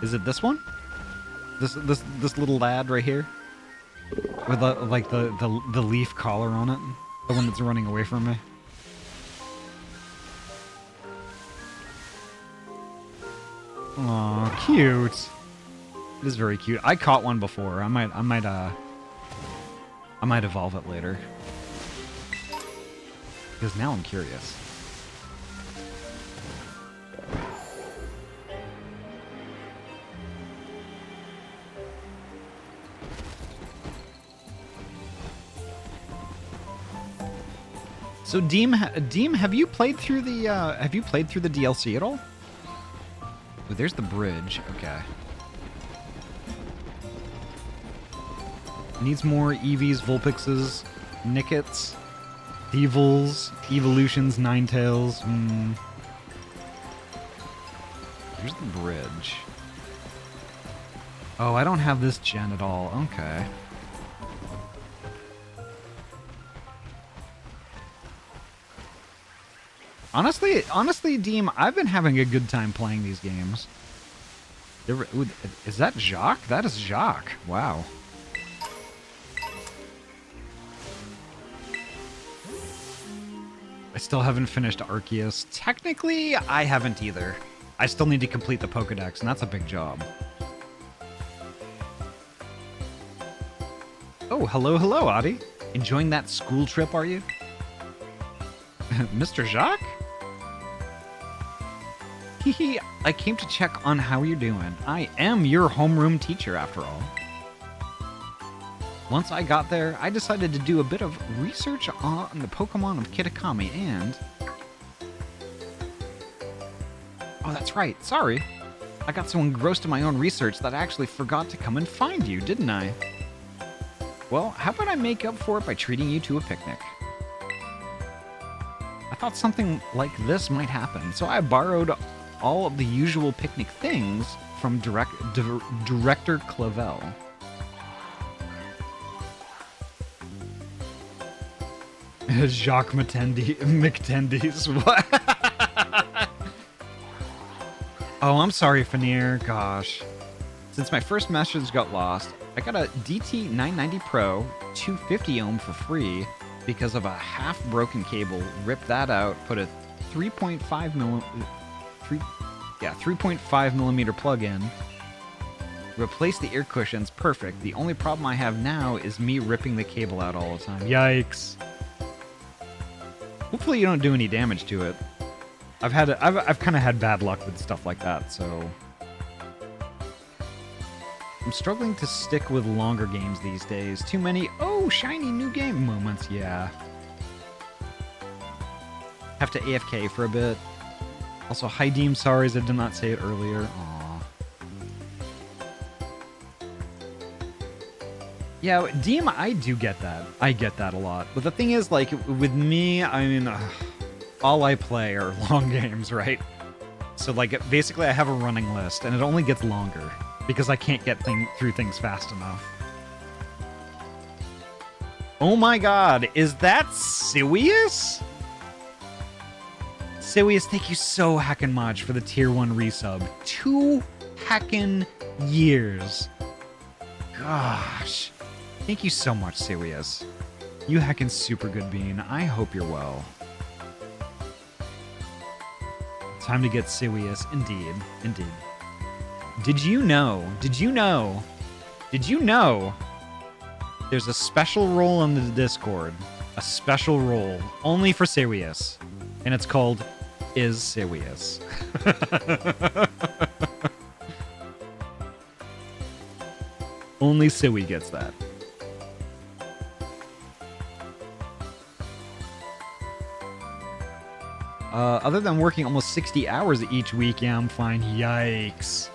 Is it this one? This little lad right here, with the leaf collar on it, the one that's running away from me. Aw, cute. It is very cute. I caught one before. I might evolve it later because now I'm curious. So Deem, have you played through the DLC at all? Oh, there's the bridge. Okay. Needs more Eevees, Vulpixes, Nickets, Devils, Evolutions, Ninetales. Here's the bridge. Oh, I don't have this gen at all. Okay. Honestly, Deem, I've been having a good time playing these games. Is that Jacques? That is Jacques. Wow. I still haven't finished Arceus. Technically, I haven't either. I still need to complete the Pokedex, and that's a big job. Oh, hello, Ahty. Enjoying that school trip, are you? Mr. Jacques? Hehe, I came to check on how you're doing. I am your homeroom teacher, after all. Once I got there, I decided to do a bit of research on the Pokemon of Kitakami and... Oh, that's right. Sorry. I got so engrossed in my own research that I actually forgot to come and find you, didn't I? Well, how about I make up for it by treating you to a picnic? I thought something like this might happen, so I borrowed all of the usual picnic things from Director Clavel. Jacques McTendies. What? Oh, I'm sorry, Fanir. Gosh. Since my first message got lost, I got a DT990 Pro 250 ohm for free because of a half-broken cable. Ripped that out, put a 3.5 millimeter plug in. Replace the ear cushions. Perfect. The only problem I have now is me ripping the cable out all the time. Yikes. Hopefully you don't do any damage to it. I've kind of had bad luck with stuff like that, so I'm struggling to stick with longer games these days. Too many oh shiny new game moments. Yeah. Have to AFK for a bit. Also, hi Deem, sorry I did not say it earlier. Aww. Yeah, Deem, I do get that. I get that a lot. But the thing is, like, with me, I mean, all I play are long games, right? So, like, basically I have a running list, and it only gets longer because I can't get through things fast enough. Oh my god, is that serious? Sirius, thank you so heckin' much for the tier 1 resub. 2 heckin' years. Gosh. Thank you so much, Sirius. You heckin' super good bean. I hope you're well. Time to get serious. Indeed. Indeed. Did you know? There's a special role on the Discord. A special role. Only for Sirius. And it's called Is Sirius. Only Siwi gets that. Other than working almost 60 hours each week, yeah, I'm fine. Yikes.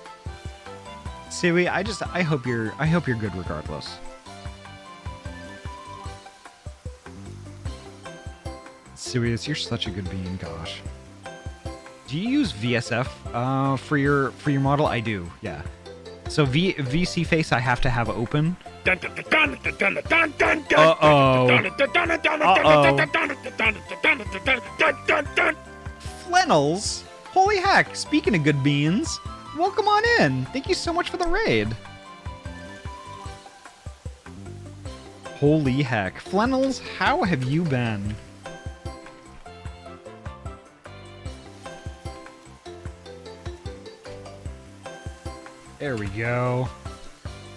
Siwi, I hope you're good regardless. Sirius, you're such a good being, gosh. Do you use VSF for your model? I do, yeah. So VC face I have to have open. Flannels? Holy heck, speaking of good beans, welcome on in. Thank you so much for the raid. Holy heck. Flannels, how have you been? There we go.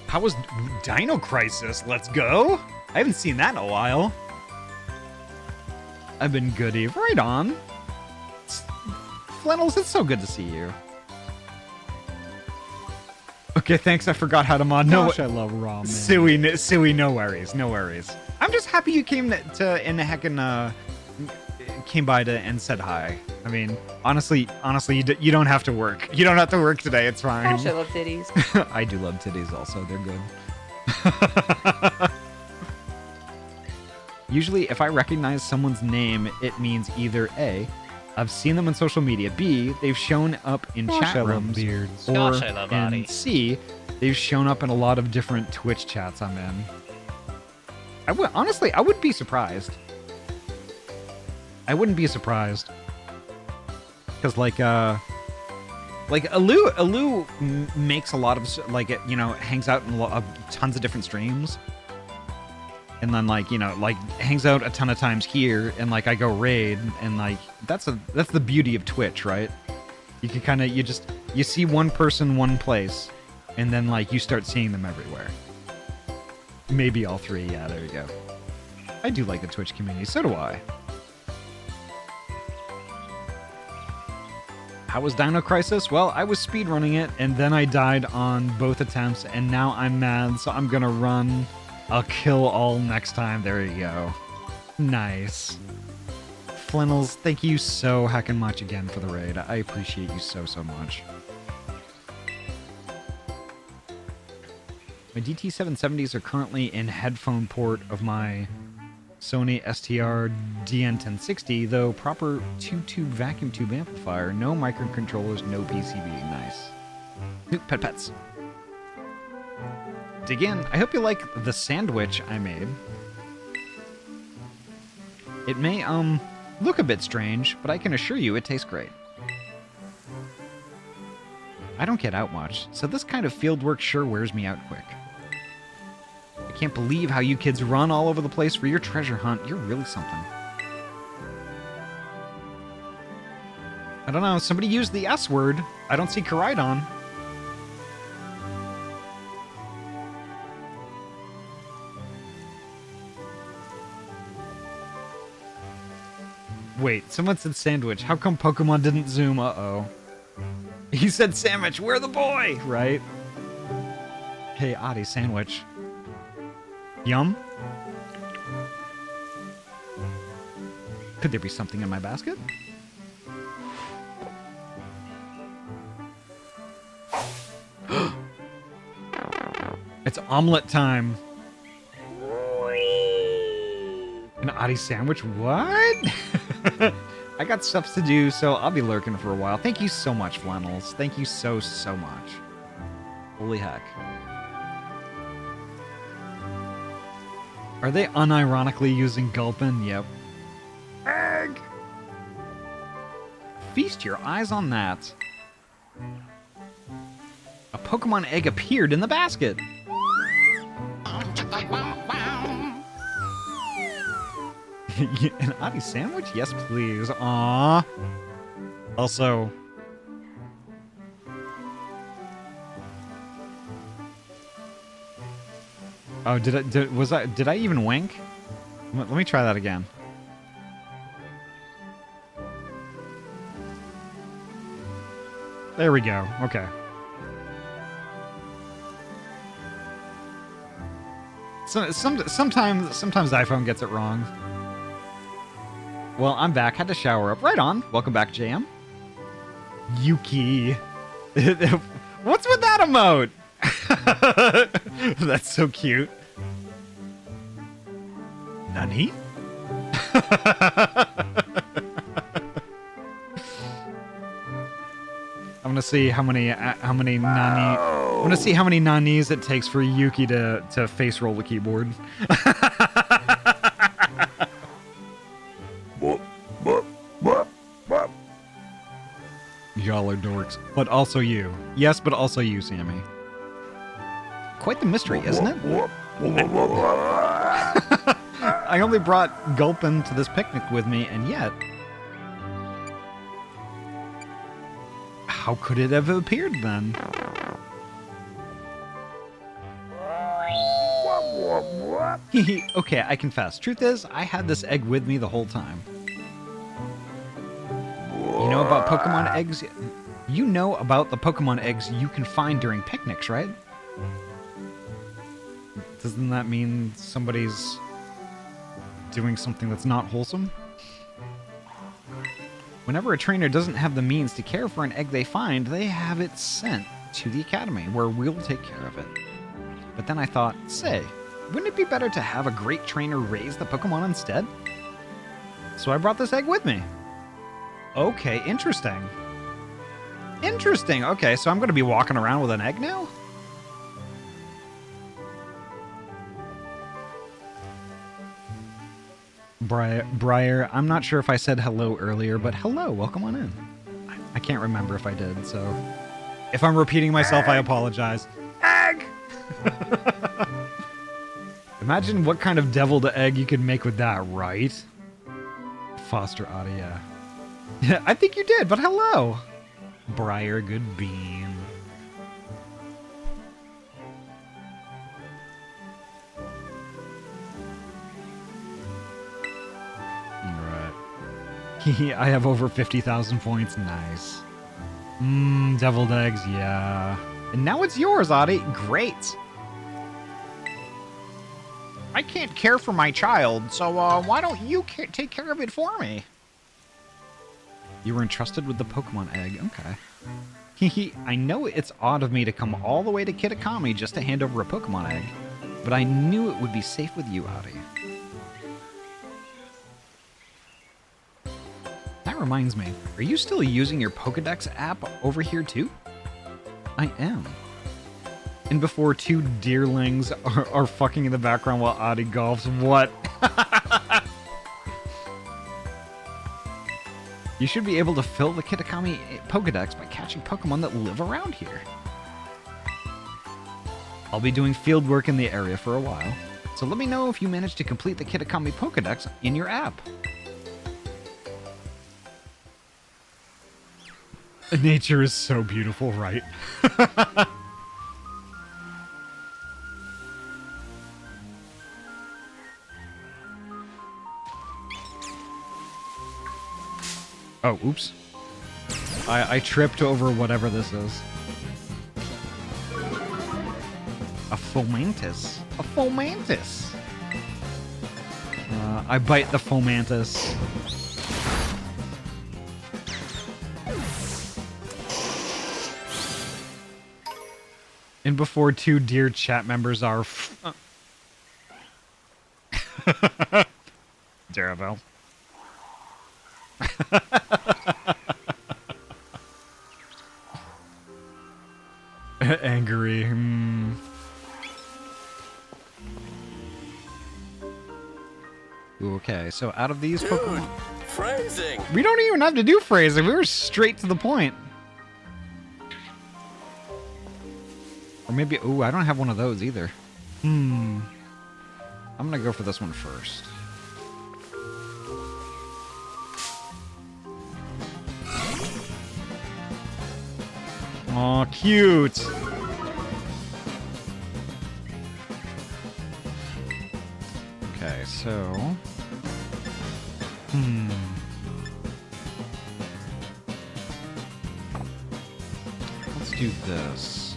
How was Dino Crisis? Let's go. I haven't seen that in a while. I've been goody. Right on. Flannels, it's so good to see you. Okay, thanks. I forgot how to mod. No, Gosh, I love ramen. Siwi, no worries. No worries. I'm just happy you came to in the heckin' came by and said hi. I mean, honestly, you don't have to work. You don't have to work today. It's fine. Gosh, I love titties. I do love titties also. They're good. Usually, if I recognize someone's name, it means either A, I've seen them on social media, B, they've shown up in Gosh, chat I love rooms, beards. or Gosh, I love and Ahty. C, they've shown up in a lot of different Twitch chats I'm in. Honestly, I wouldn't be surprised. I wouldn't be surprised. Because, like Alu makes a lot of, hangs out in tons of different streams. And then, hangs out a ton of times here, and, I go raid, and, that's the beauty of Twitch, right? You can kind of, you see one person, one place, and then, you start seeing them everywhere. Maybe all three, yeah, there you go. I do like the Twitch community, so do I. How was Dino Crisis? Well, I was speedrunning it, and then I died on both attempts, and now I'm mad, so I'm gonna run. I'll kill all next time. There you go. Nice. Flannels, thank you so heckin' much again for the raid. I appreciate you so much. My DT770s are currently in headphone port of my Sony STR DN1060, though proper 2-tube vacuum tube amplifier, no microcontrollers, no PCB. Nice. Nope, pets. Dig in. I hope you like the sandwich I made. It may, look a bit strange, but I can assure you it tastes great. I don't get out much, so this kind of field work sure wears me out quick. I can't believe how you kids run all over the place for your treasure hunt. You're really something. I don't know, somebody used the S word. I don't see Koraidon. Wait, someone said sandwich. How come Pokemon didn't zoom? Uh-oh. He said sandwich, we're the boy! Right? Hey, Ahty, sandwich. Yum? Could there be something in my basket? It's omelet time. An Ahty sandwich? What? I got stuff to do, so I'll be lurking for a while. Thank you so much, Flannels. Thank you so, so much. Holy heck. Are they unironically using Gulpin? Yep. Egg! Feast your eyes on that. A Pokemon egg appeared in the basket. An Ahty sandwich? Yes, please. Aww. Also... Oh, did I even wink? Let me try that again. There we go. Okay. So, sometimes the iPhone gets it wrong. Well, I'm back. Had to shower up. Right on. Welcome back, Jam. Yuki. What's with that emote? That's so cute. Nani? I'm gonna see how many nani. I'm gonna see how many nanis it takes for Yuki to face roll the keyboard. Y'all are dorks, but also you. Yes, but also you, Sammy. Quite the mystery, isn't it? I only brought Gulpin to this picnic with me, and yet... How could it have appeared then? Okay, I confess. Truth is, I had this egg with me the whole time. You know about Pokemon eggs? You know about the Pokemon eggs you can find during picnics, right? Doesn't that mean somebody's doing something that's not wholesome? Whenever a trainer doesn't have the means to care for an egg they find, they have it sent to the academy, where we'll take care of it. But then I thought, say, wouldn't it be better to have a great trainer raise the Pokemon instead? So I brought this egg with me. Okay, interesting. Interesting. Okay, so I'm going to be walking around with an egg now? Briar, I'm not sure if I said hello earlier, but hello, welcome on in. I can't remember if I did, so... If I'm repeating myself, I apologize. Egg! Imagine what kind of deviled egg you could make with that, right? Foster Ahty, yeah. Yeah, I think you did, but hello! Briar, good bean. I have over 50,000 points. Nice. Deviled eggs, yeah. And now it's yours, Ahty. Great. I can't care for my child, so why don't you take care of it for me? You were entrusted with the Pokemon egg. Okay. I know it's odd of me to come all the way to Kitakami just to hand over a Pokemon egg, but I knew it would be safe with you, Ahty. That reminds me, are you still using your Pokedex app over here too? I am. And before two deerlings are fucking in the background while Ahty golfs, what? You should be able to fill the Kitakami Pokedex by catching Pokemon that live around here. I'll be doing field work in the area for a while, so let me know if you manage to complete the Kitakami Pokedex in your app. Nature is so beautiful, right? Oh, oops. I tripped over whatever this is. A Fomantis. A Fomantis. I bite the Fomantis. And before two dear chat members are... Daravel. Angry. Ooh, okay, so out of these Pokemon... Phrasing. We don't even have to do phrasing. We were straight to the point. Or maybe... Ooh, I don't have one of those either. I'm gonna go for this one first. Aw, cute! Okay, so... Let's do this.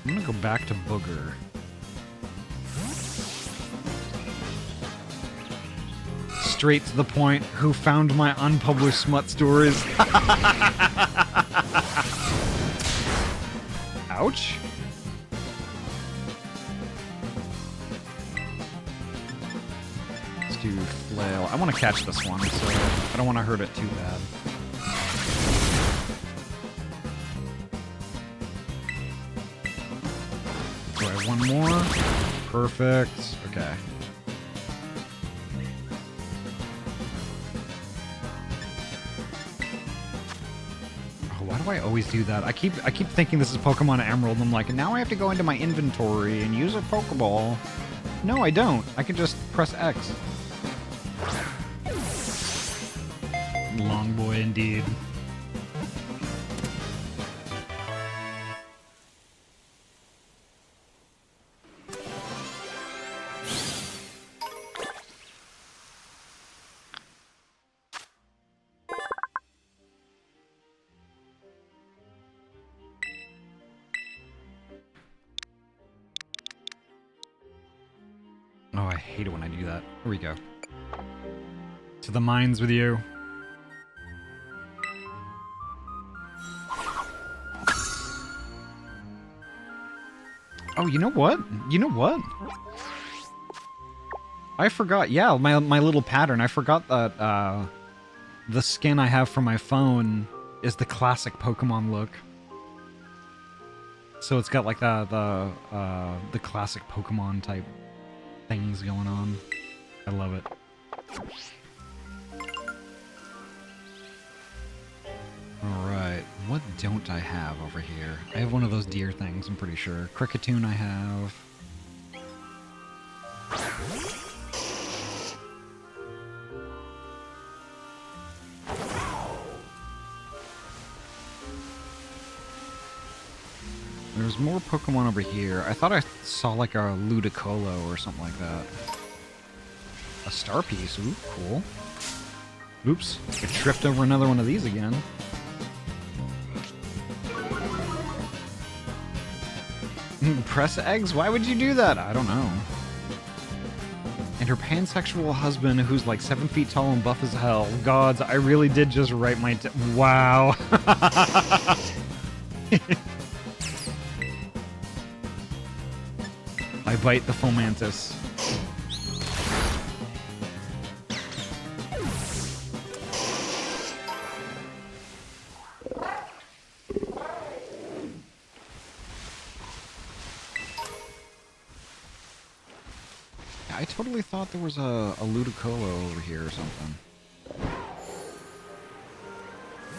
I'm gonna go back to Booger. Straight to the point. Who found my unpublished smut stories? Ouch. Let's do Flail. I want to catch this one, so I don't want to hurt it too bad. Do I have one more? Perfect. Okay. Why do I always do that? I keep thinking this is Pokemon Emerald, and I'm like, now I have to go into my inventory and use a Pokeball. No, I don't. I can just press X. Long boy indeed. Oh, I hate it when I do that. Here we go. To the mines with you. Oh, you know what? You know what? I forgot. Yeah, my little pattern. I forgot that the skin I have for my phone is the classic Pokemon look. So it's got like the classic Pokemon type things going on. I love it. Alright, what don't I have over here? I have one of those deer things, I'm pretty sure. Cricketune I have. There's more Pokemon over here. I thought I saw like a Ludicolo or something like that. A star piece. Ooh, cool. Oops. I tripped over another one of these again. Press eggs? Why would you do that? I don't know. And her pansexual husband, who's like 7 feet tall and buff as hell. Gods, I really did just write my... Wow. I bite the Fomantis. I totally thought there was a Ludicolo over here or something.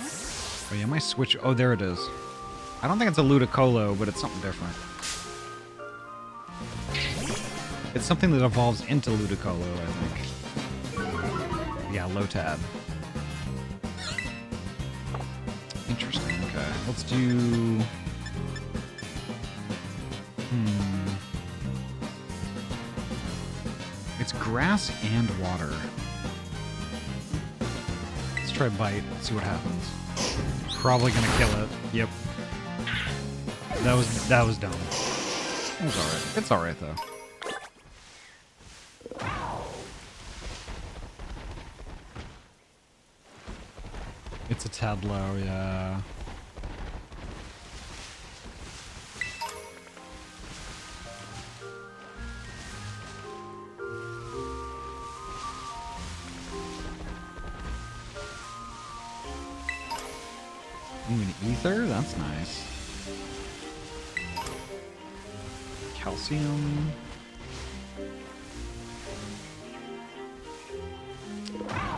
Oh yeah, my switch... Oh, there it is. I don't think it's a Ludicolo, but it's something different. It's something that evolves into Ludicolo, I think. Yeah, Lotad. Interesting, okay. Let's do... It's grass and water. Let's try Bite, see what happens. Probably gonna kill it. Yep. That was dumb. It was alright. It's alright though. It's a tad low, yeah. Ether, that's nice. Calcium.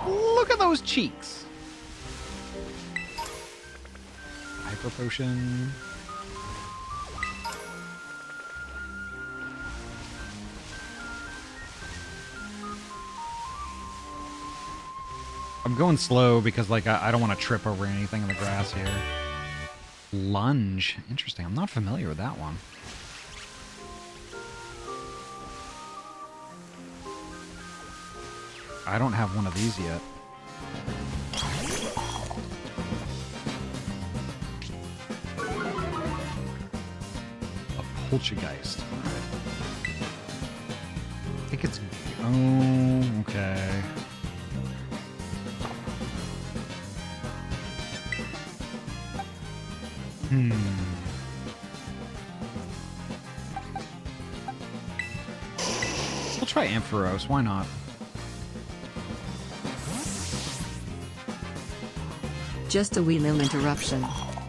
Look at those cheeks. Hyper potion. I'm going slow because, like, I don't want to trip over anything in the grass here. Lunge. Interesting. I'm not familiar with that one. I don't have one of these yet. A poltergeist. Alright. I think it's... Oh, okay. We'll try Ampharos, why not? Just a wee little interruption.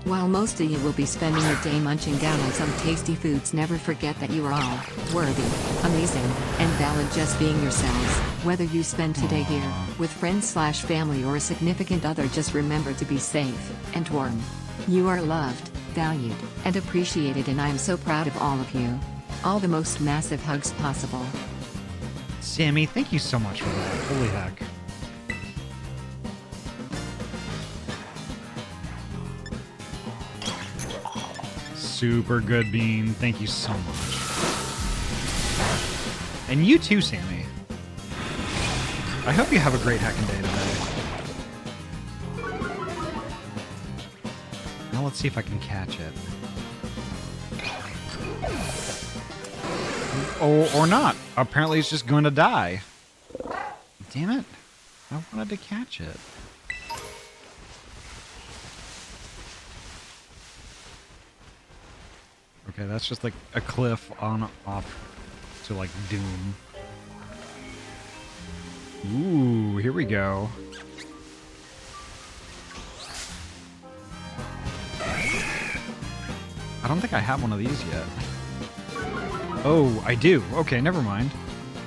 While most of you will be spending your day munching down on some tasty foods, never forget that you are all worthy, amazing, and valid just being yourselves. Whether you spend today here, with friends/family or a significant other, just remember to be safe and warm. You are loved, valued, and appreciated, and I am so proud of all of you. All the most massive hugs possible. Sammy, thank you so much for that. Holy heck. Super good, Bean. Thank you so much. And you too, Sammy. I hope you have a great heckin' day today. Now let's see if I can catch it. Or not. Apparently it's just going to die. Damn it. I wanted to catch it. Okay, that's just like a cliff on off to like doom. Ooh, here we go. I don't think I have one of these yet. Oh, I do. Okay, never mind.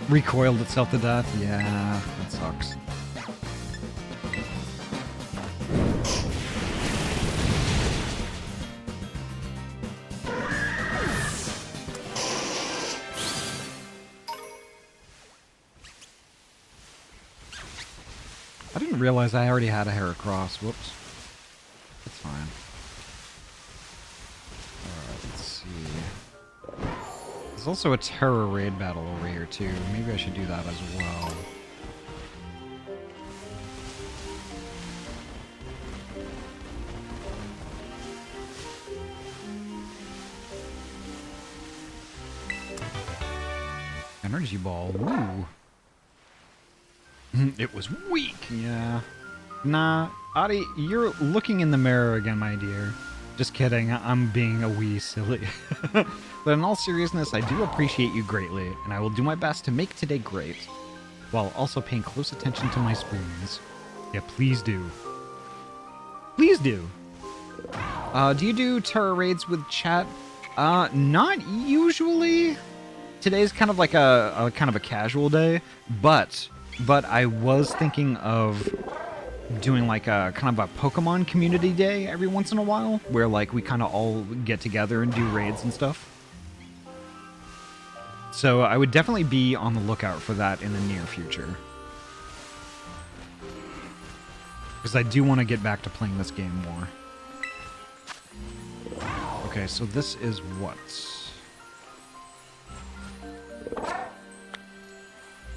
Recoiled itself to death. Yeah, that sucks. I didn't realize I already had a Heracross. Whoops. That's fine. Alright, let's see. There's also a Terror Raid battle over here, too. Maybe I should do that as well. Energy Ball. Ooh. It was weak. Yeah. Nah, Ahty, you're looking in the mirror again, my dear. Just kidding. I'm being a wee silly. But in all seriousness, I do appreciate you greatly, and I will do my best to make today great, while also paying close attention to my spoons. Yeah, please do. Please do. Do you do Terra Raids with chat? Not usually. Today's kind of like a kind of a casual day, but I was thinking of doing like a kind of a Pokemon community day every once in a while, where like we kind of all get together and do raids and stuff. So I would definitely be on the lookout for that in the near future. Because I do want to get back to playing this game more. Okay, so this is what?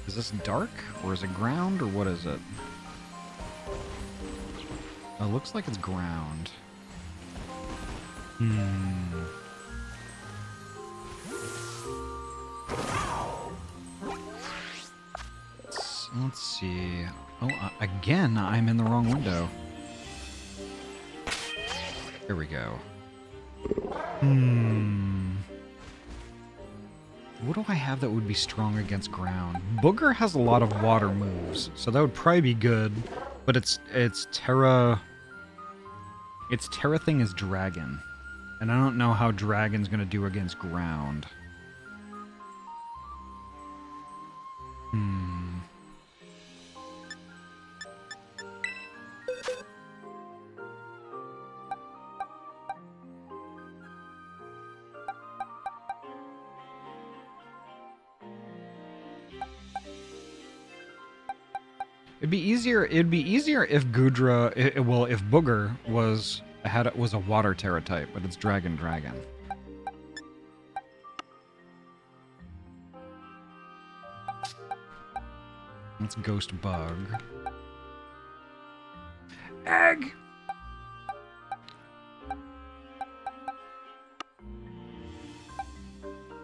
Is this dark? Or is it ground? Or what is it? It looks like it's ground. Let's see. Oh, again, I'm in the wrong window. Here we go. What do I have that would be strong against ground? Booger has a lot of water moves, so that would probably be good. But it's Terra... Its Terra thing is dragon. And I don't know how dragon's gonna do against ground. It'd be easier if Gudra, if Booger was a water Terra type, but it's dragon. Let's Ghost Bug. Egg!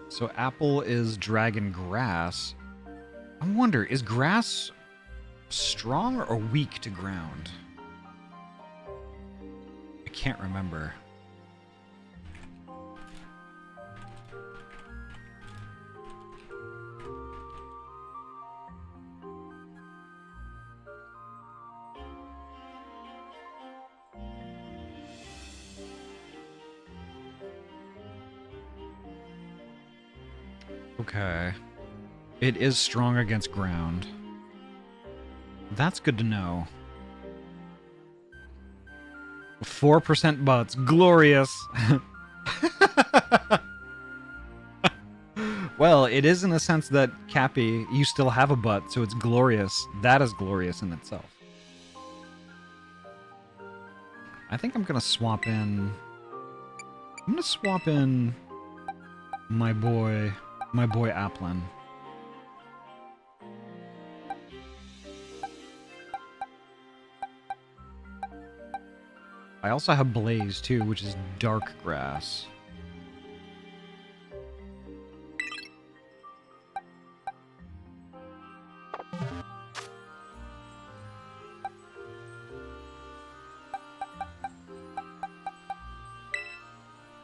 So Apple is Dragon Grass. I wonder, is grass strong or weak to ground? I can't remember. Okay. It is strong against ground. That's good to know. 4% butts. Glorious. Well, it is in the sense that, Cappy, you still have a butt, so it's glorious. That is glorious in itself. I think I'm gonna swap in... I'm gonna swap in my boy Applin. I also have Blaze too, which is dark grass.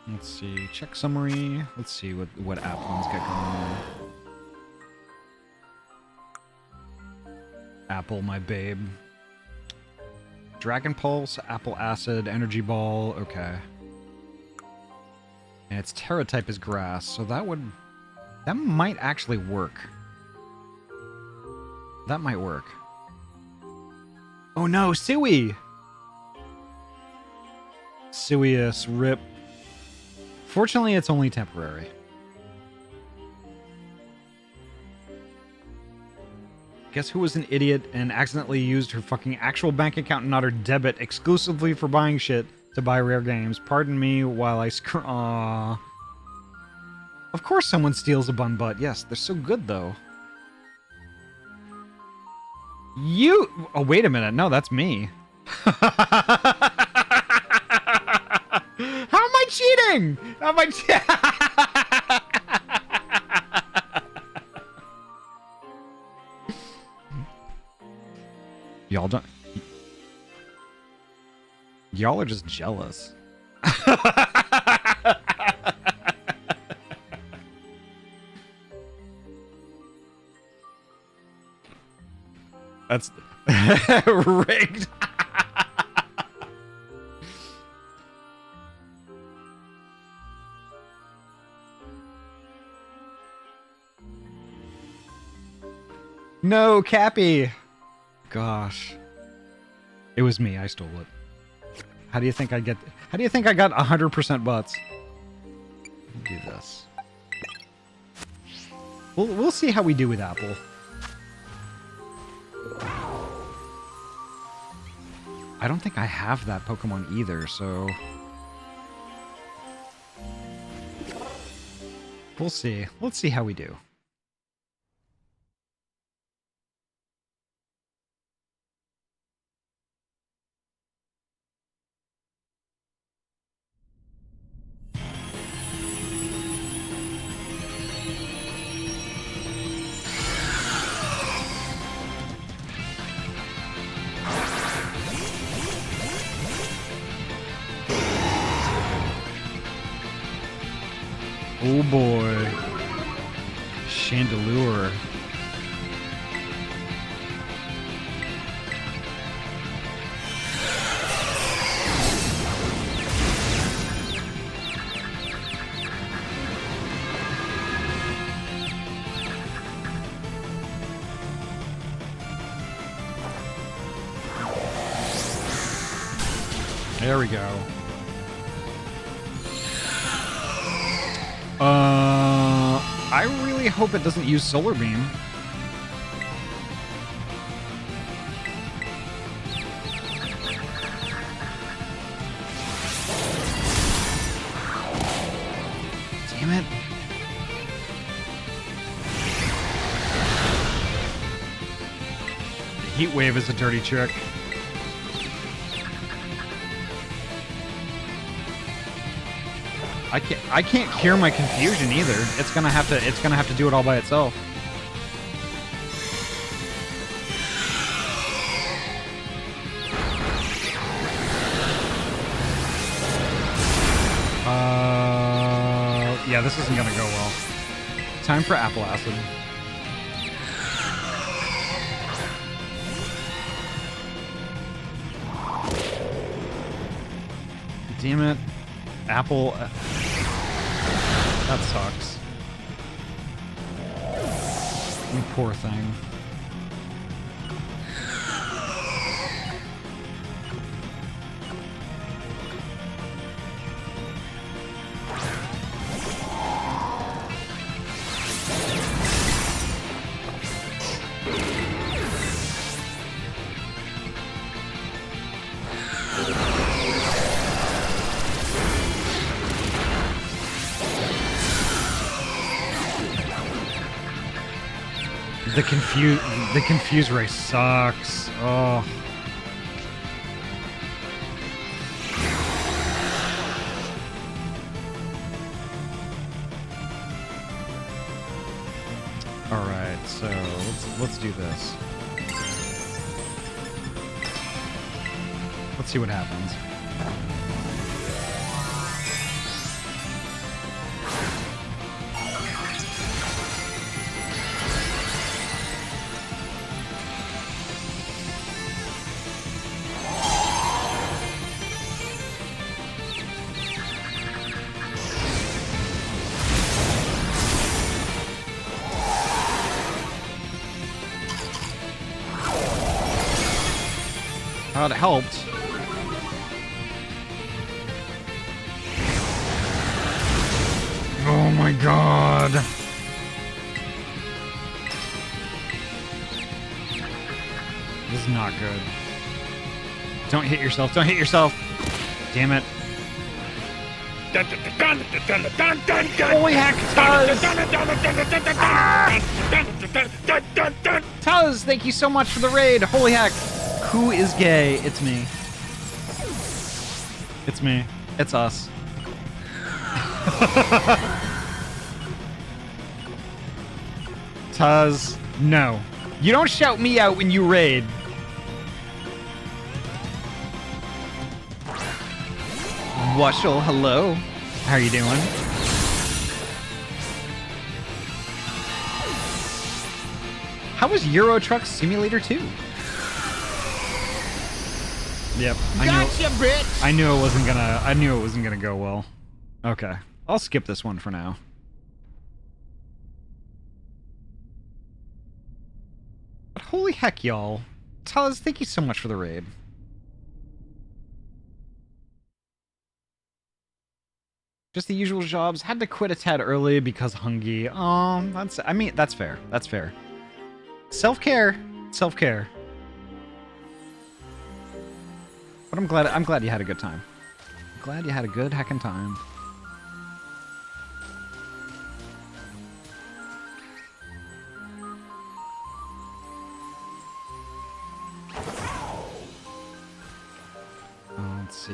Let's see, check summary. Let's see what Applin's got going on. Apple, my babe. Dragon Pulse, Apple Acid, Energy Ball, okay. And its Terra type is Grass, so that might actually work. That might work. Oh no, Suey! Suius, rip. Fortunately, it's only temporary. Guess who was an idiot and accidentally used her fucking actual bank account and not her debit exclusively for buying shit to buy rare games? Pardon me while I Aww. Of course someone steals a bun butt. Yes, they're so good though. You... Oh, wait a minute. No, that's me. How am I cheating? How am I Y'all don't... Y'all are just jealous. That's... rigged. No, Cappy! Gosh. It was me, I stole it. How do you think I got 100% butts? Do this. We'll see how we do with Apple. I don't think I have that Pokemon either, so... We'll see. Let's see how we do. Oh boy. Chandelure. There we go. I really hope it doesn't use Solar Beam. Damn it. The Heat Wave is a dirty trick. I can't cure my confusion either. It's gonna have to do it all by itself. Yeah, this isn't gonna go well. Time for Apple Acid. Damn it. Apple... that sucks. You poor thing. The confuse race sucks. Oh. All right, so let's do this. Let's see what happens. Oh, it helped. Oh my god. This is not good. Don't hit yourself. Don't hit yourself. Damn it. Holy heck, Tuz! Tuz, thank you so much for the raid. Holy heck. Who is gay? It's me. It's me. It's us. Tuz, no. You don't shout me out when you raid. Wushel, hello. How are you doing? How was Euro Truck Simulator 2? Yep. Gotcha, bitch! I knew it wasn't gonna go well. Okay. I'll skip this one for now. But holy heck, y'all. Tuz, thank you so much for the raid. Just the usual jobs. Had to quit a tad early because hungry. That's fair. That's fair. Self-care. Self-care. But I'm glad you had a good time. I'm glad you had a good heckin' time. Let's see.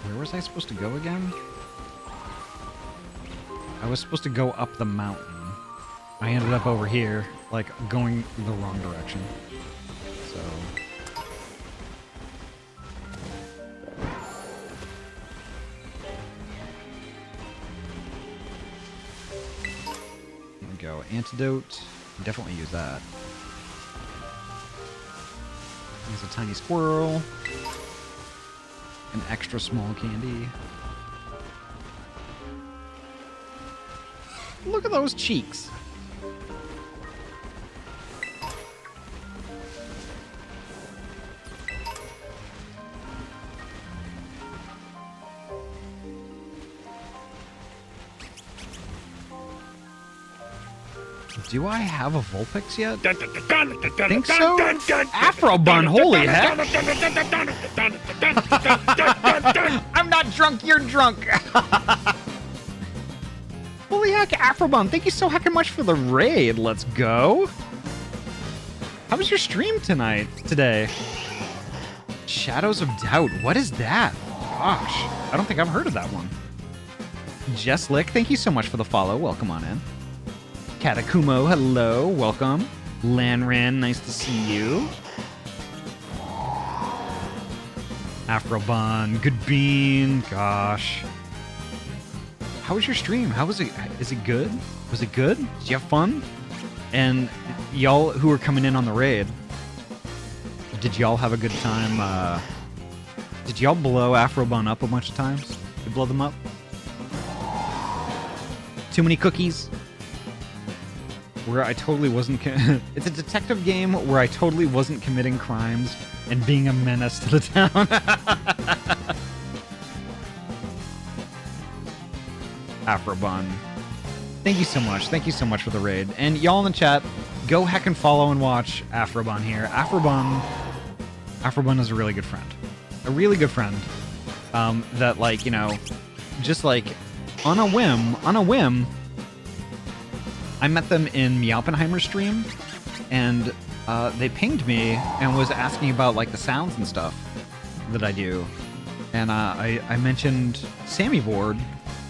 Where was I supposed to go again? I was supposed to go up the mountain. I ended up over here, like, going the wrong direction. So... there we go. Antidote. Definitely use that. There's a tiny squirrel. An extra small candy. Look at those cheeks. Do I have a Vulpix yet? Think so? Afro bun, holy heck! I'm not drunk, you're drunk! Holy heck, Afro bun, thank you so heckin' much for the raid. Let's go. How was your stream today? Shadows of Doubt, what is that? Gosh, I don't think I've heard of that one. Jesslick, thank you so much for the follow. Welcome on in. Katakumo, hello, welcome. Lanran, nice to see you. Afrobun, good bean, gosh. How was your stream? How was it? Is it good? Was it good? Did you have fun? And y'all who are coming in on the raid, did y'all have a good time? Did y'all blow Afrobun up a bunch of times? Did you blow them up? Too many cookies? Where I totally wasn't... It's a detective game where I totally wasn't committing crimes and being a menace to the town. Afrobun. Thank you so much. Thank you so much for the raid. And y'all in the chat, go heck and follow and watch Afrobun here. Afrobun is a really good friend. A really good friend. That, like, you know, just like on a whim, I met them in Meowpenheimer's stream, and they pinged me and was asking about like the sounds and stuff that I do, and I mentioned Sammy Board,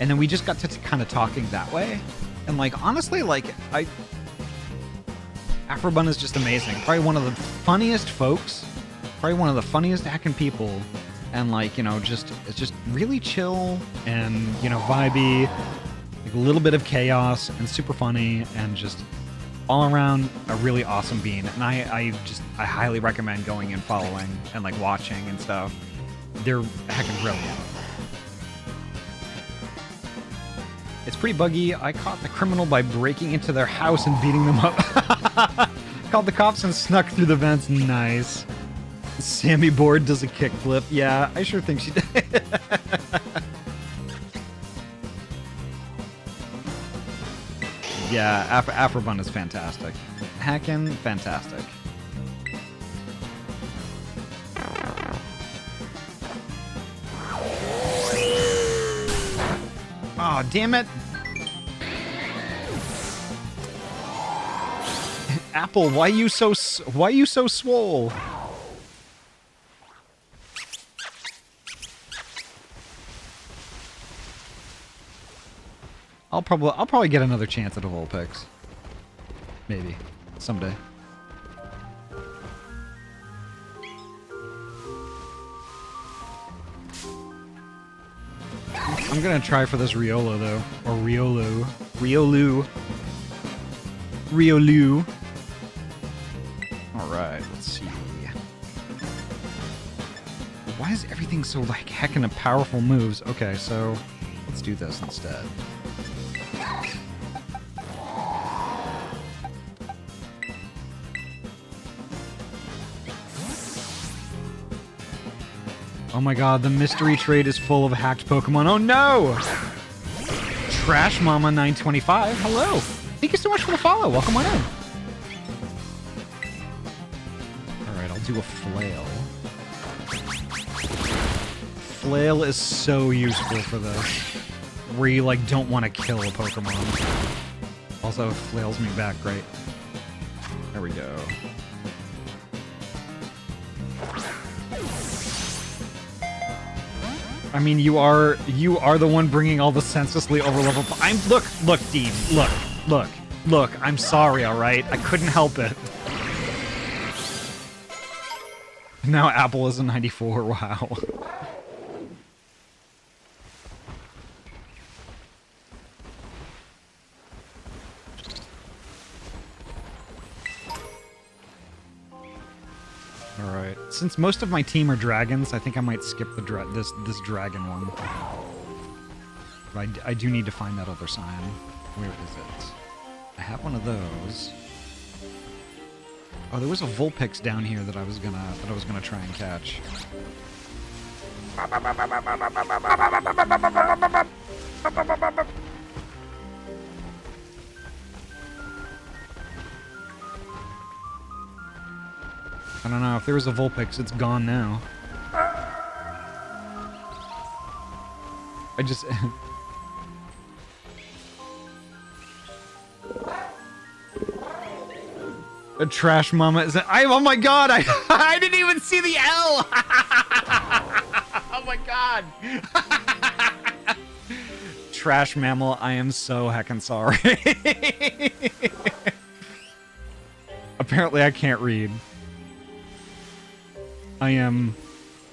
and then we just got to kind of talking that way, and like honestly, like Afrobun is just amazing. Probably one of the funniest folks, probably one of the funniest heckin' people, and like, you know, it's just really chill and, you know, vibey. Like a little bit of chaos and super funny and just all around a really awesome bean. And I highly recommend going and following and like watching and stuff. They're heckin' brilliant. It's pretty buggy. I caught the criminal by breaking into their house and beating them up. Called the cops and snuck through the vents. Nice. Sammy Board does a kickflip. Yeah, I sure think she did. Yeah, Afrobun is fantastic. Hackin' fantastic. Aw, oh, damn it. Apple, why you so swole? I'll probably get another chance at a Vulpix. Maybe. Someday. I'm gonna try for this Riolo though. Or Riolu. Alright, let's see. Why is everything so like heckin' powerful moves? Okay, so let's do this instead. Oh my god, the mystery trade is full of hacked Pokemon. Oh no! Trash Mama 925, hello! Thank you so much for the follow. Welcome on in. Alright, I'll do a Flail. Flail is so useful for this. Where you, like, don't want to kill a Pokemon. Also, Flails me back, great. There we go. I mean, you are the one bringing all the senselessly overleveled. Look, Dean, look. I'm sorry, all right. I couldn't help it. Now Apple is a 94. Wow. Alright. Since most of my team are dragons, I think I might skip the this dragon one. But I do need to find that other sign. Where is it? I have one of those. Oh, there was a Vulpix down here that I was gonna try and catch. I don't know. If there was a Vulpix, it's gone now. I just... A trash mama is... oh my god! I didn't even see the L! Oh my god! Trash mammal, I am so heckin' sorry. Apparently I can't read. I am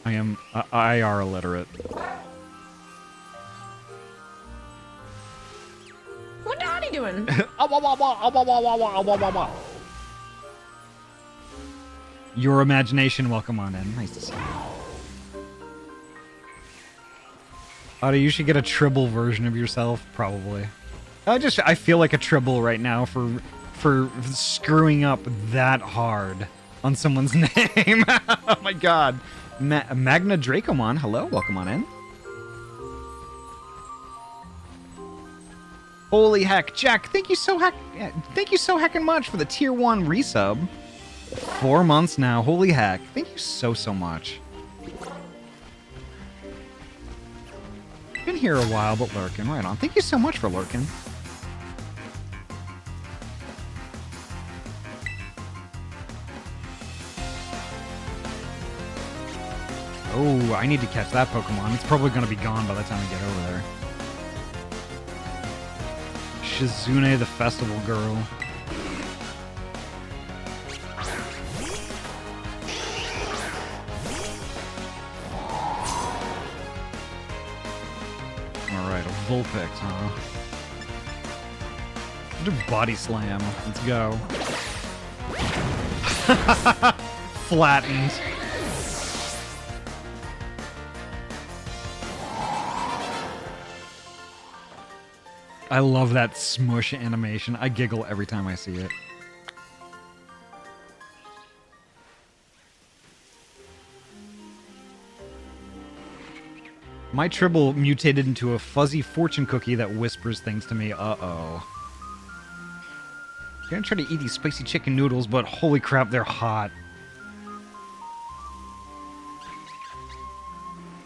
IR illiterate. What Ahty doing? Your imagination, welcome on in. Nice to see you. Ahty, you should get a tribble version of yourself, probably. I feel like a tribble right now for screwing up that hard on someone's name. Oh my god. Magna Dracomon, hello, welcome on in. Holy heck, Jack, thank you so heckin' much for the tier 1 resub. 4 months now, holy heck. Thank you so much. Been here a while, but lurking, right on. Thank you so much for lurking. Oh, I need to catch that Pokemon. It's probably going to be gone by the time I get over there. Shizune the Festival Girl. Alright, a Vulpix, huh? Do Body Slam. Let's go. Flattened. I love that smush animation. I giggle every time I see it. My Tribble mutated into a fuzzy fortune cookie that whispers things to me. Uh-oh. I'm gonna try to eat these spicy chicken noodles, but holy crap, they're hot.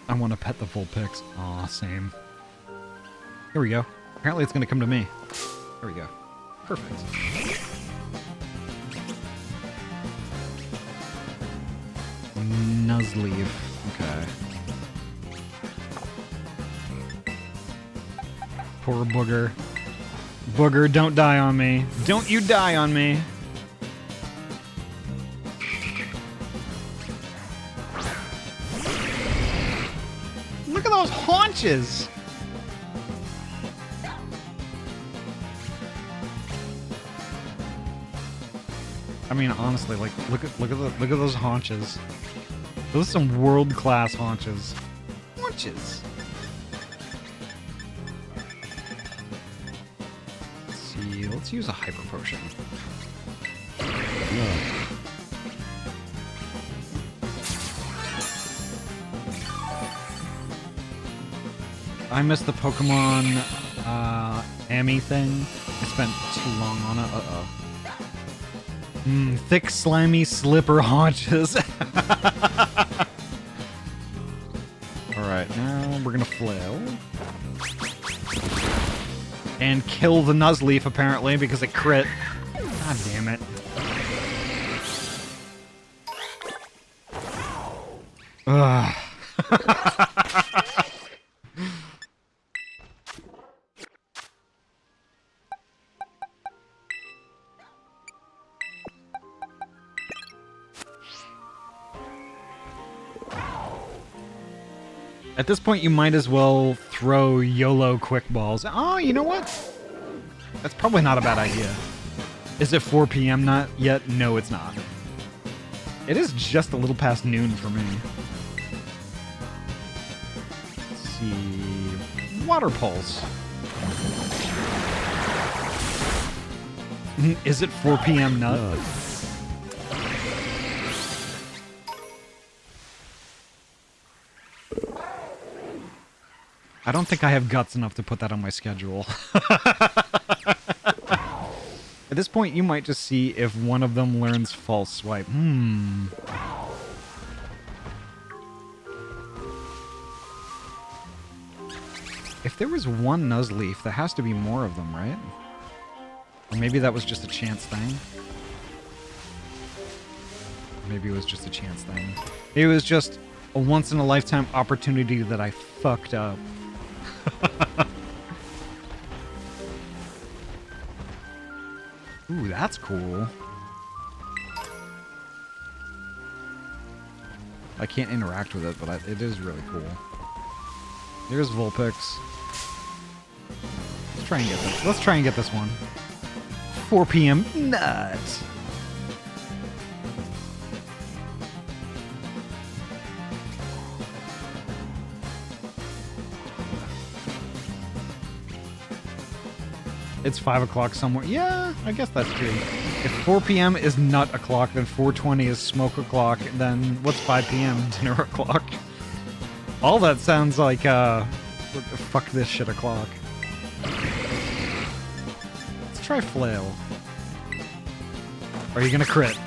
I want to pet the Vulpix. Aw, same. Here we go. Apparently it's gonna come to me. There we go. Perfect. Nuzleaf. Okay. Poor Booger. Booger, don't die on me. Don't you die on me. Look at those haunches! I mean, honestly, like, look at those haunches. Those are some world-class haunches. Haunches. Let's see. Let's use a hyper potion. I missed the Pokemon Amy thing. I spent too long on it. Uh-oh. Thick, slimy, slipper haunches. Alright, now we're gonna flail. And kill the Nuzleaf, apparently, because it crit. God damn it. Ugh. At this point, you might as well throw YOLO quick balls. Oh, you know what? That's probably not a bad idea. Is it 4 p.m. not yet? No, it's not. It is just a little past noon for me. Let's see. Water Pulse. Is it 4 p.m. nut? I don't think I have guts enough to put that on my schedule. At this point, you might just see if one of them learns False Swipe. there was one Nuzleaf, there has to be more of them, right? Or maybe that was just a chance thing. Maybe it was just a chance thing. It was just a once-in-a-lifetime opportunity that I fucked up. Ooh, that's cool. I can't interact with it, but it is really cool. There's Vulpix. Let's try and get this. Let's try and get this one. 4 p.m. Nuts. It's 5 o'clock somewhere. Yeah, I guess that's true. If 4 p.m. is nut o'clock, then 4:20 is smoke o'clock, then what's 5 p.m.? Dinner o'clock? All that sounds like, fuck this shit o'clock. Let's try Flail. Are you gonna crit?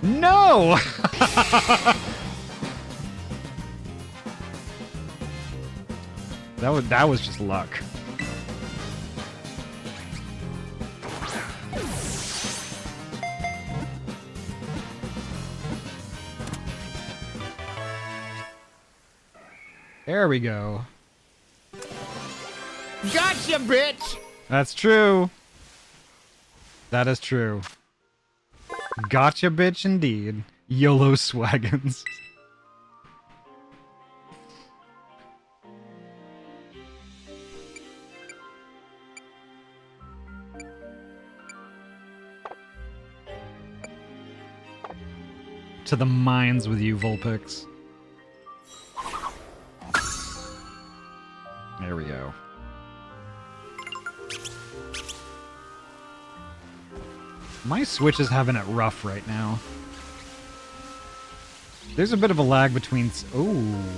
No! That was just luck. There we go. Gotcha, bitch! That's true. That is true. Gotcha, bitch, indeed. YOLO swaggins. To the mines with you, Vulpix. There we go. My Switch is having it rough right now. There's a bit of a lag between. Oh,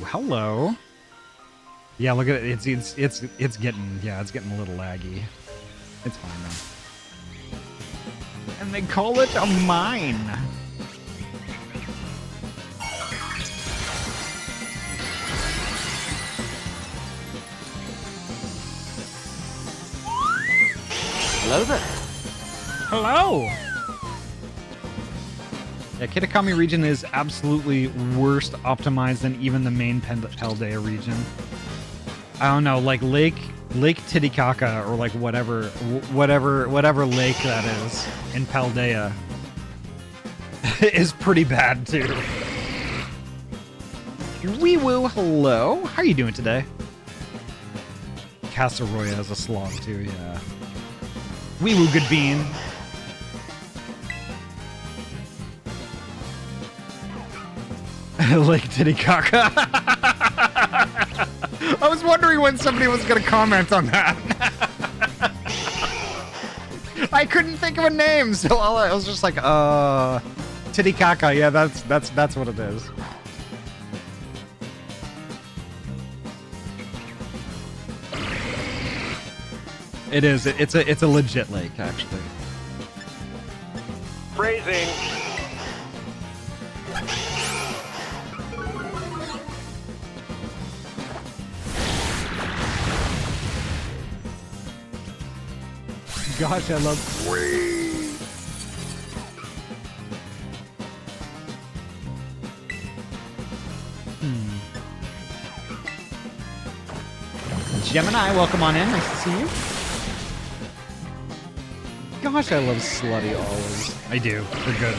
hello. Yeah, look at it. It's getting a little laggy. It's fine though. And they call it a mine. Hello there. Hello! Yeah, Kitakami region is absolutely worst optimized than even the main Paldea region. I don't know, like Lake Titicaca or like whatever lake that is in Paldea is pretty bad too. Wee woo, hello. How are you doing today? Casseroya is a slog too, yeah. Wee woo, good bean. Lake Titicaca. I was wondering when somebody was going to comment on that. I couldn't think of a name, so I was just like, Titicaca. Yeah, that's what it is. It is. It's a legit lake, actually. Phrasing. Gosh, I love. Gemini, welcome on in. Nice to see you. Gosh, I love slutty olives. I do. They're good.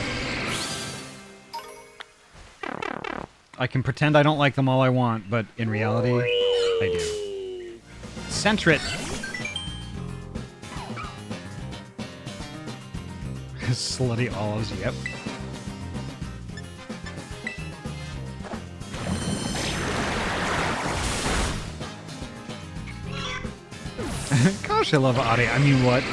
I can pretend I don't like them all I want, but in reality, I do. Centrit. Slutty olives, yep. Gosh, I love Ahty. I mean, what?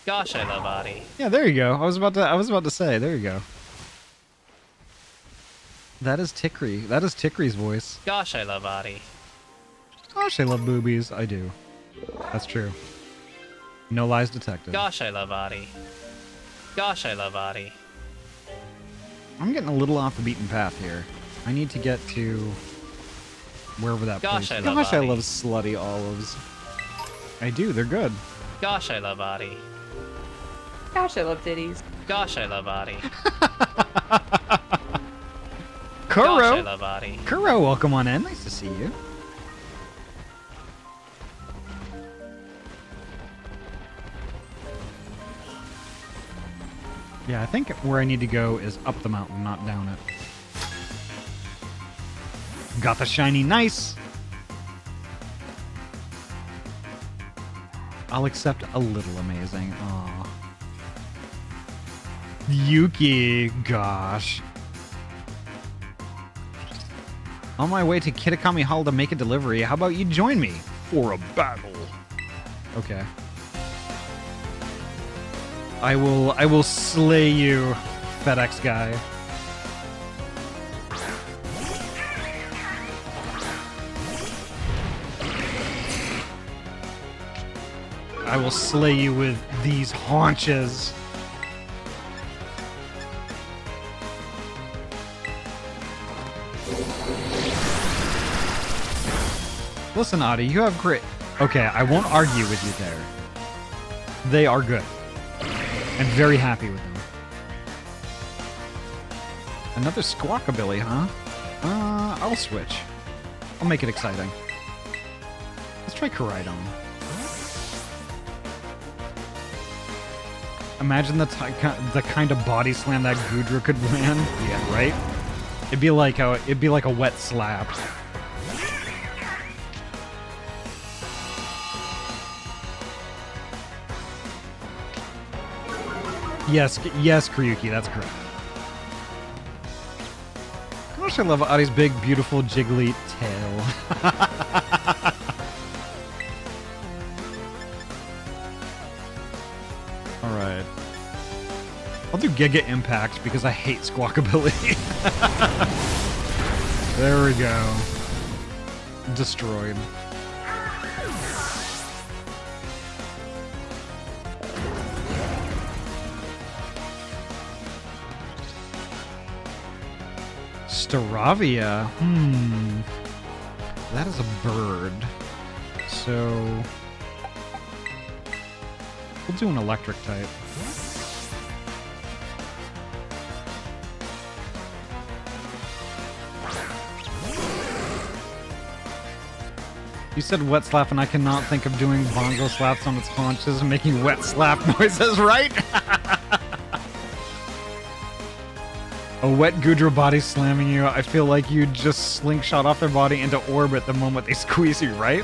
Gosh, I love Ahty. Yeah, there you go. I was about to say, there you go. That is Tikri. That is Tikri's voice. Gosh, I love Ahty. Gosh, I love boobies. I do. That's true. No lies detected. Gosh, I love Ahty. Gosh, I love Ahty. I'm getting a little off the beaten path here. I need to get to wherever that Gosh, place. I love Gosh, I Ahty. love slutty olives. I do. They're good. Gosh, I love Ahty. Gosh, I love titties. Gosh, I love Ahty. Kuro. Gosh, I love Ahty. Kuro, welcome on in. Nice to see you. Yeah, I think where I need to go is up the mountain, not down it. Got the shiny nice. I'll accept a little amazing. Aw. Yuki, gosh. On my way to Kitakami Hall to make a delivery. How about you join me for a battle? Okay. I will slay you, FedEx guy. I will slay you with these haunches. Listen, Ahty, you have great... Okay, I won't argue with you there. They are good. I'm very happy with them. Another Squawkabilly, huh? I'll switch. I'll make it exciting. Let's try Koraidon. Imagine the kind of body slam that Gudra could land. Yeah, right? It'd be like a wet slap. Yes, Kryuki, that's correct. Gosh, I love Ahty's big, beautiful, jiggly tail. Alright. I'll do Giga Impact because I hate Squawkabilly. There we go. Destroyed. Staravia. That is a bird. So we'll do an electric type. You said wet slap, and I cannot think of doing bongo slaps on its haunches and making wet slap noises, right? A wet Gudra body slamming you, I feel like you just slingshot off their body into orbit the moment they squeeze you, right?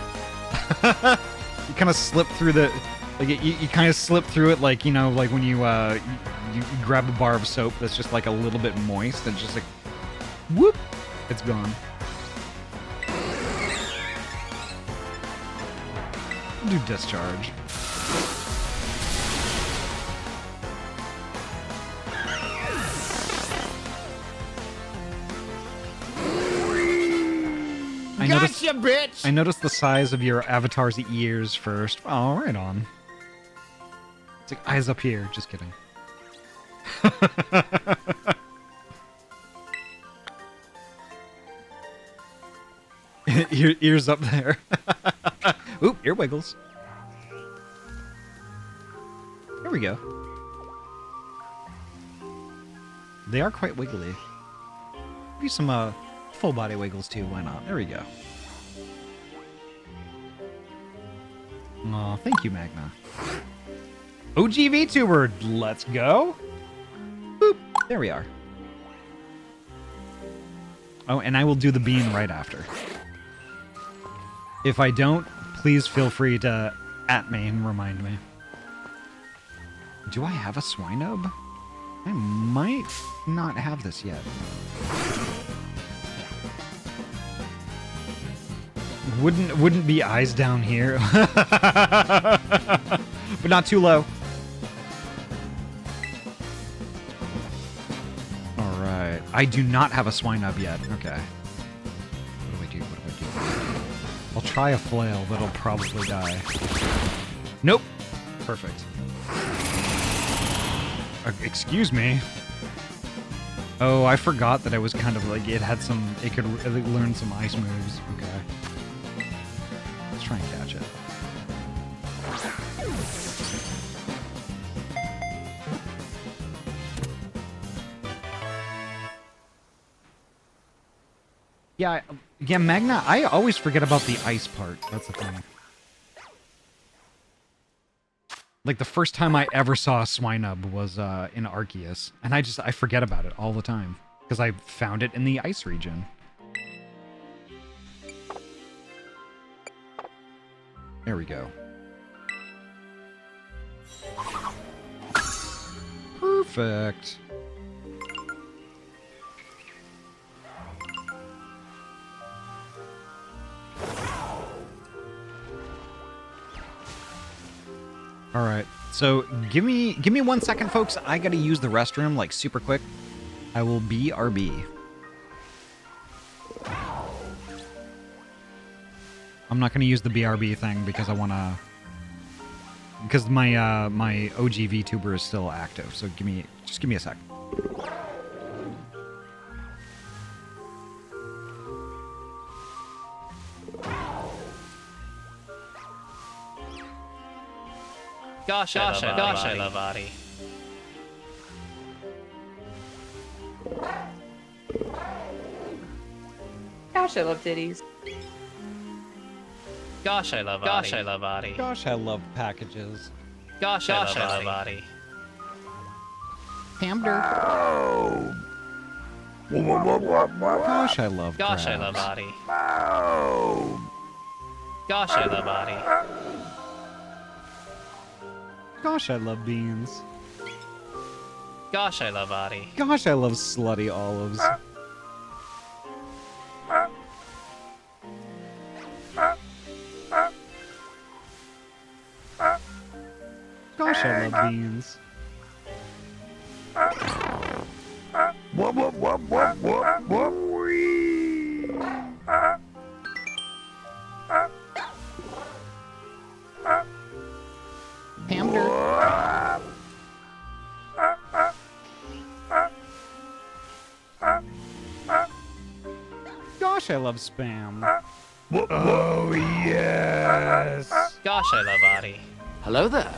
You kind of slip through the... Like, you kind of slip through it like, you know, like when you grab a bar of soap that's just like a little bit moist and just like... Whoop! It's gone. Do discharge. Gotcha, bitch! I noticed the size of your avatar's ears first. Oh, right on. It's like eyes up here. Just kidding. Ears up there. Oop, ear wiggles. There we go. They are quite wiggly. Maybe some full body wiggles too, why not? There we go. Aw, thank you, Magna. OG VTuber, let's go. Boop, there we are. Oh, and I will do the bean right after. If I don't, please feel free to @ me and remind me. Do I have a Swinub? I might not have this yet. Wouldn't be eyes down here. But not too low. Alright. I do not have a Swinub yet. Okay. What do I do? I'll try a flail, but it'll probably die. Nope. Perfect. Excuse me. Oh, I forgot that I was kind of like, it could learn some ice moves. Okay. Let's try and catch it. Yeah, Magna, I always forget about the ice part. That's the thing. Like, the first time I ever saw a Swinub was in Arceus, and I forget about it all the time, because I found it in the ice region. There we go. Perfect. All right, so give me 1 second, folks. I gotta use the restroom like super quick. I will BRB. I'm not gonna use the BRB thing because because my my OG VTuber is still active. So just give me a sec. Gosh, I love Ahty. Gosh, I love titties. Gosh, I love Ahty. Gosh, I love packages. Gosh, I love Ahty. Hamster. Gosh, I love Gosh, I crabs. love Ahty. Gosh, I love Ahty. Gosh, I love beans. Gosh, I love Ahty. Gosh, I love slutty olives. Gosh, I love beans. Hamster. Gosh, I love spam. Oh, yes. Gosh, I love Ahty. Hello there.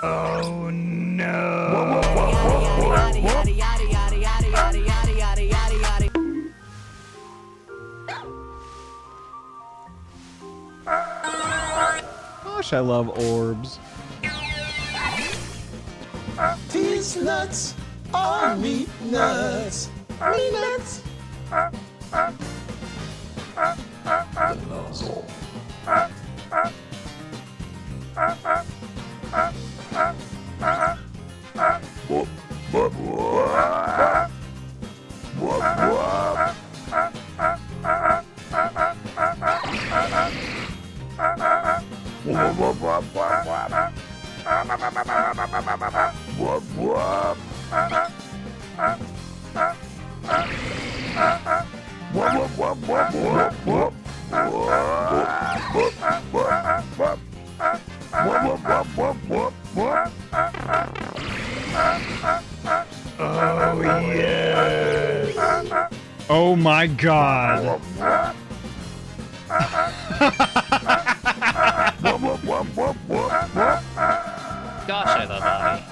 Oh, no. Gosh, I love orbs. These nuts are meat nuts. Meat nuts. Oh, yes. Oh, my God. Gosh, I love Ahty.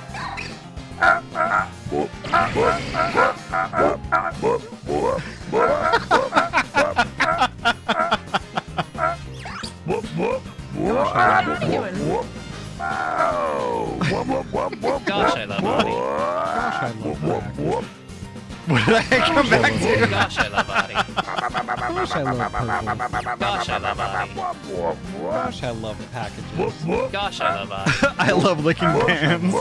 Gosh, I love Ahty. Gosh, I love that. What did I come back to? Gosh, I love Ahty. Gosh, I love purple. Gosh, I love Ahty. Gosh, I love packages. Gosh, I love Ahty. I love licking pans.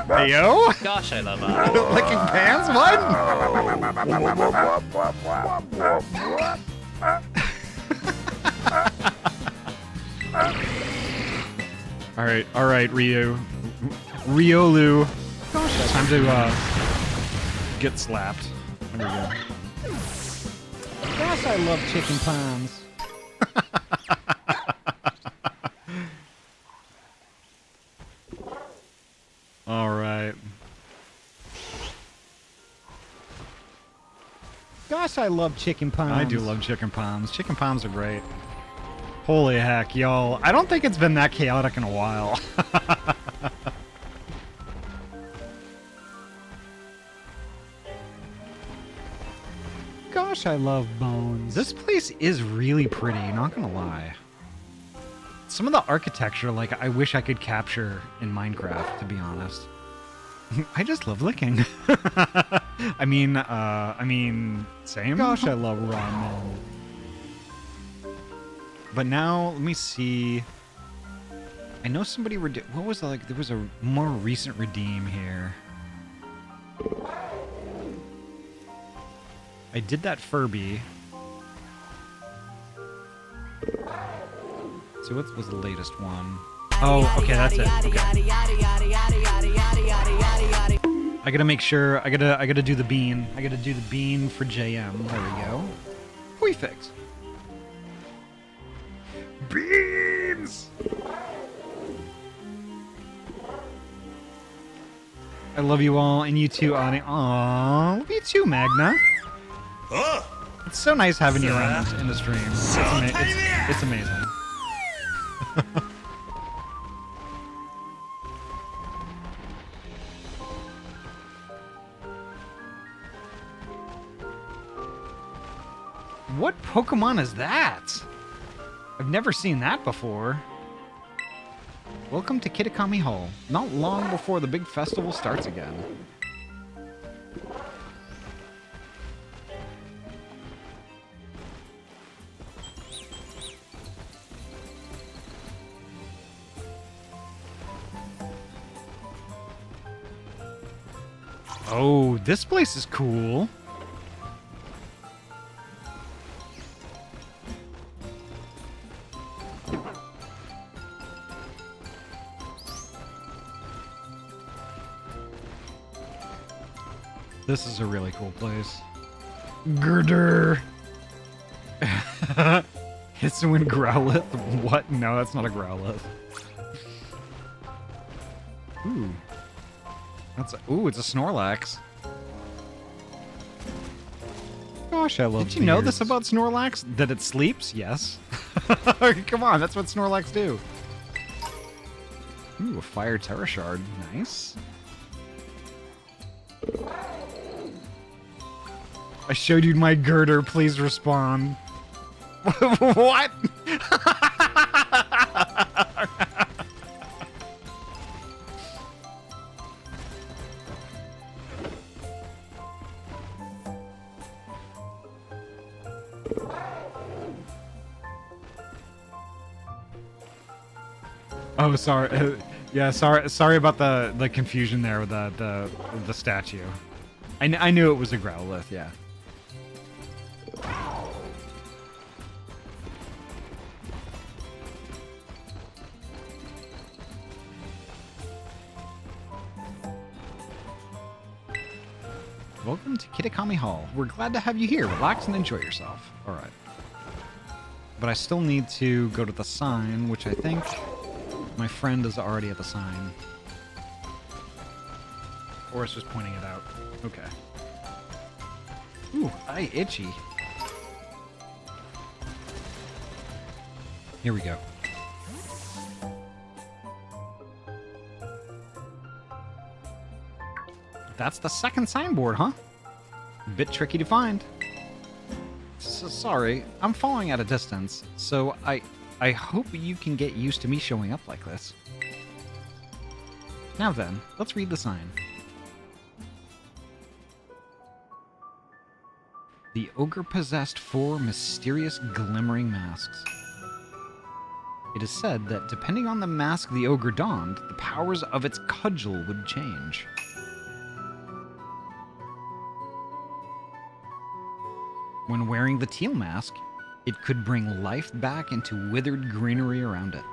Hey, yo? Gosh, I love Ahty. Licking pans? What? All right, Riolu. Gosh, time to get slapped. There we go. Gosh, I love chicken pans. All right. Gosh, I love chicken palms. I do love chicken palms. Chicken palms are great. Holy heck, y'all. I don't think it's been that chaotic in a while. Gosh, I love bones. This place is really pretty, not gonna lie. Some of the architecture, like, I wish I could capture in Minecraft, to be honest. I just love licking. I mean, same. Gosh, I love ramen. But now, let me see. I know somebody what was like? There was a more recent redeem here. I did that Furby. So what was the latest one? Oh, okay, that's it. Okay. I gotta make sure. I gotta do the bean. I gotta do the bean for JM. There we go. We fix. Beans. I love you all, and you too, Ahty. Aw, love you too, Magna. It's so nice having you around in the stream. It's amazing. What Pokemon is that? I've never seen that before. Welcome to Kitakami Hall. Not long before the big festival starts again. Oh, this place is cool. This is a really cool place. Girder. Hisuian Growlithe? What? No, that's not a Growlithe. Ooh. It's a Snorlax. Gosh, I love Did you know this beards. about Snorlax? That it sleeps? Yes. Come on, that's what Snorlax do. Ooh, a Fire Terra Shard. Nice. I showed you my girder. Please respond. What? Oh, sorry. Yeah, sorry about the confusion there with the statue. I knew it was a Growlithe. Yeah. Welcome to Kitakami Hall. We're glad to have you here. Relax and enjoy yourself. All right. But I still need to go to the sign, which I think my friend is already at the sign. Or it's just pointing it out. Okay. Ooh, I itchy. Here we go. That's the second signboard, huh? Bit tricky to find. So sorry, I'm following at a distance, so I hope you can get used to me showing up like this. Now then, let's read the sign. The ogre possessed 4 mysterious glimmering masks. It is said that depending on the mask the ogre donned, the powers of its cudgel would change. When wearing the teal mask, it could bring life back into withered greenery around it.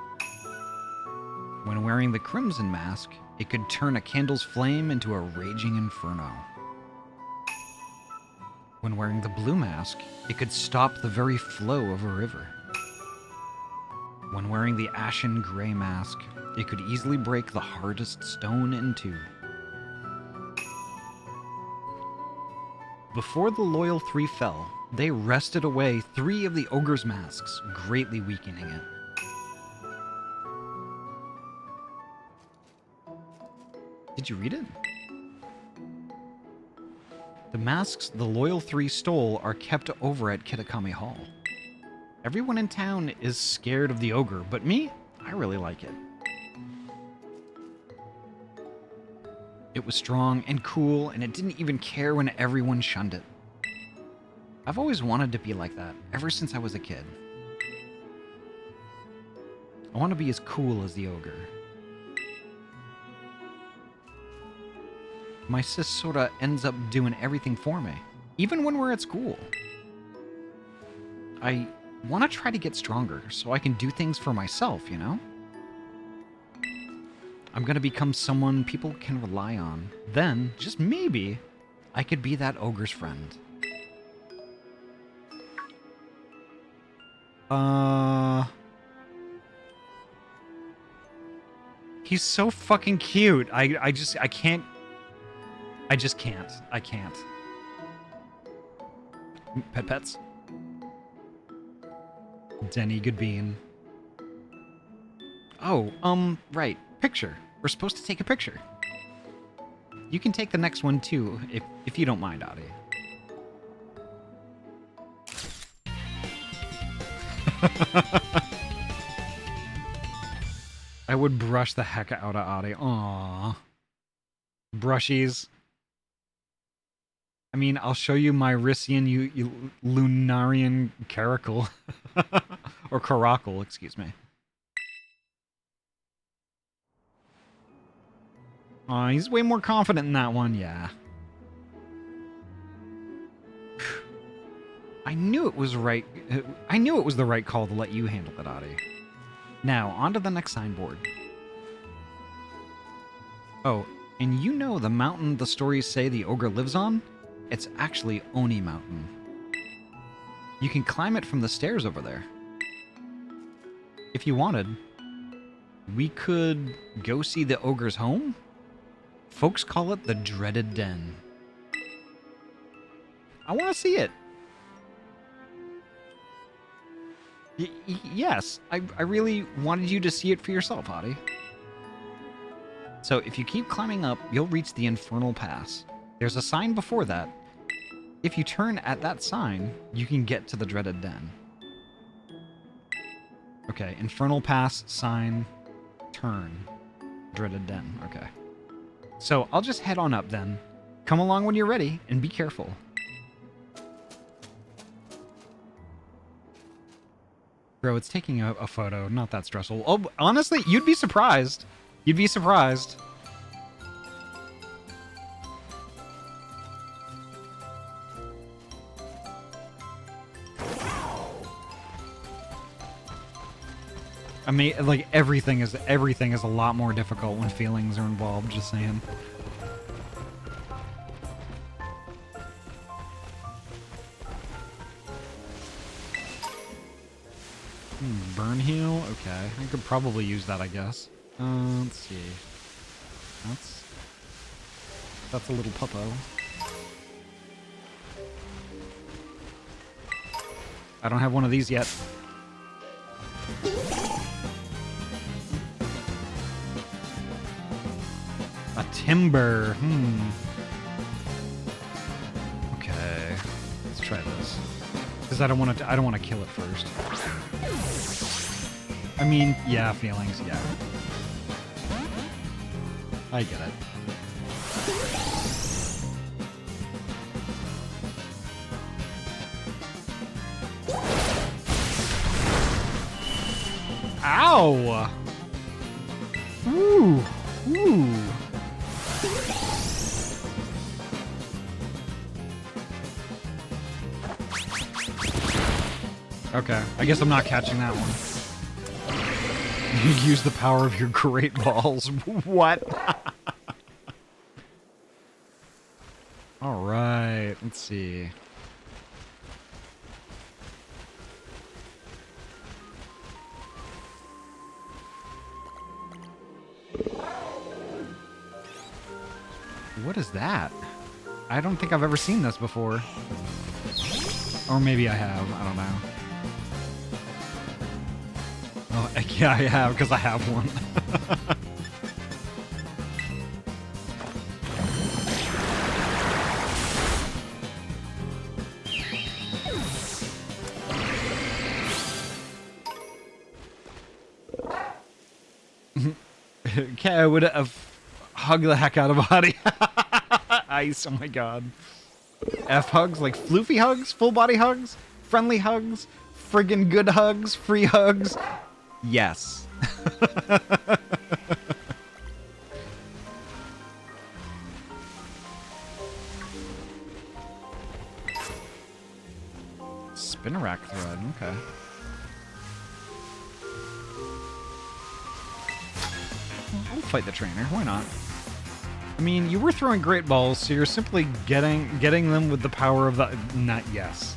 When wearing the crimson mask, it could turn a candle's flame into a raging inferno. When wearing the blue mask, it could stop the very flow of a river. When wearing the ashen gray mask, it could easily break the hardest stone in two. Before the loyal three fell, they wrested away 3 of the ogre's masks, greatly weakening it. Did you read it? The masks the loyal 3 stole are kept over at Kitakami Hall. Everyone in town is scared of the ogre, but me, I really like it. It was strong and cool, and it didn't even care when everyone shunned it. I've always wanted to be like that, ever since I was a kid. I want to be as cool as the ogre. My sis sorta ends up doing everything for me, even when we're at school. I want to try to get stronger so I can do things for myself, you know? I'm gonna become someone people can rely on. Then, just maybe, I could be that ogre's friend. He's so fucking cute. I can't. I just can't. I can't. Pets. Denny Goodbean. Oh, right. Picture. We're supposed to take a picture. You can take the next one too, if you don't mind, Ahty. I would brush the heck out of Ahty. Aww. Brushies. I mean, I'll show you my Rissian Lunarian caracal. Or caracal, excuse me. Aw, he's way more confident in that one, yeah. I knew it was right. I knew it was the right call to let you handle it, Ahty. Now, on to the next signboard. Oh, and you know the mountain the stories say the ogre lives on? It's actually Oni Mountain. You can climb it from the stairs over there. If you wanted, we could go see the ogre's home? Folks call it the Dreaded Den. I want to see it. Yes, I really wanted you to see it for yourself, Ahty. So if you keep climbing up, you'll reach the Infernal Pass. There's a sign before that. If you turn at that sign, you can get to the Dreaded Den. Okay, Infernal Pass, sign, turn, Dreaded Den, okay. So I'll just head on up then. Come along when you're ready, and be careful. Bro, it's taking a photo, not that stressful. Oh, honestly, you'd be surprised. You'd be surprised. I mean, like everything is a lot more difficult when feelings are involved, just saying. Burn heal? Okay. I could probably use that, I guess. Let's see. That's a little puppo. I don't have one of these yet. A timber. Okay. Let's try this. Because I don't want to kill it first. I mean, yeah, feelings, yeah. I get it. Ow! Ooh! Ooh! Okay, I guess I'm not catching that one. You use the power of your great balls. What? Alright, let's see. What is that? I don't think I've ever seen this before. Or maybe I have. I don't know. Oh, yeah, I have, because I have one. Okay, I would have hugged the heck out of Ahty. Ice, oh my god. F hugs, like floofy hugs, full body hugs, friendly hugs, friggin' good hugs, free hugs. Yes. Spinnerack thread, okay. I'll fight the trainer, why not? I mean, you were throwing great balls, so you're simply getting them with the power of the... Not yes.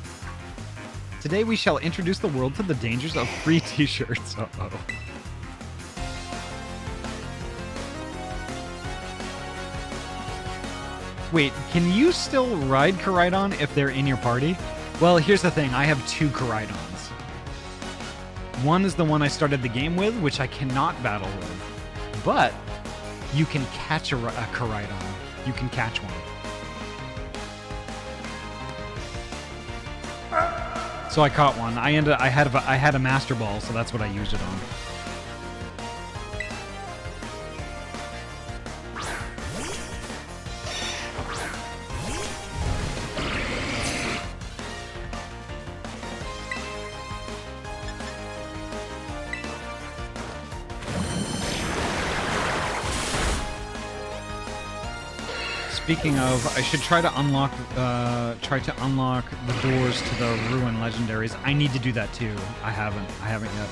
Today we shall introduce the world to the dangers of free t-shirts. Uh-oh. Wait, can you still ride Koraidon if they're in your party? Well, here's the thing, I have 2 Koraidons. One is the one I started the game with, which I cannot battle with. But you can catch a Koraidon. You can catch one. So I caught one. I had a Master Ball, so that's what I used it on. Speaking of, I should try to unlock the doors to the Ruin Legendaries. I need to do that too. I haven't yet.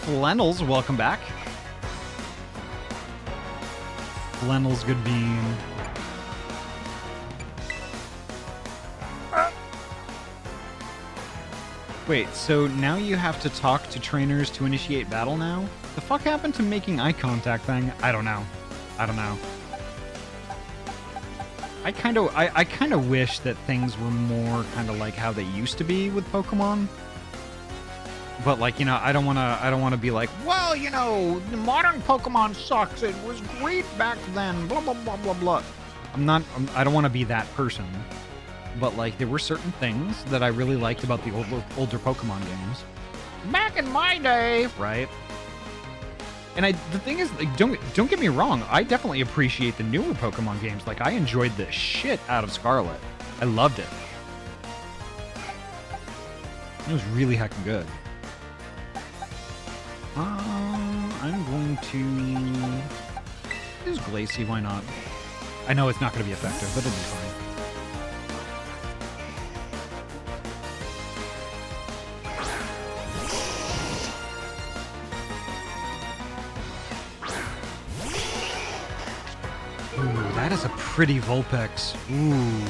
Flannels, welcome back. Flannels, good bean. Wait, so now you have to talk to trainers to initiate battle now? The fuck happened to making eye contact thing? I don't know. I kind of wish that things were more kind of like how they used to be with Pokemon. But like, you know, I don't want to be like, well, you know, the modern Pokemon sucks. It was great back then. Blah blah blah blah blah. I don't want to be that person. But like, there were certain things that I really liked about the older Pokemon games. Back in my day, right? And the thing is, like, don't get me wrong, I definitely appreciate the newer Pokemon games. Like, I enjoyed the shit out of Scarlet. I loved it. It was really heckin' good. I'm going to use Glacie, why not? I know it's not going to be effective, but it'll be fine. That is a pretty Vulpix. Ooh.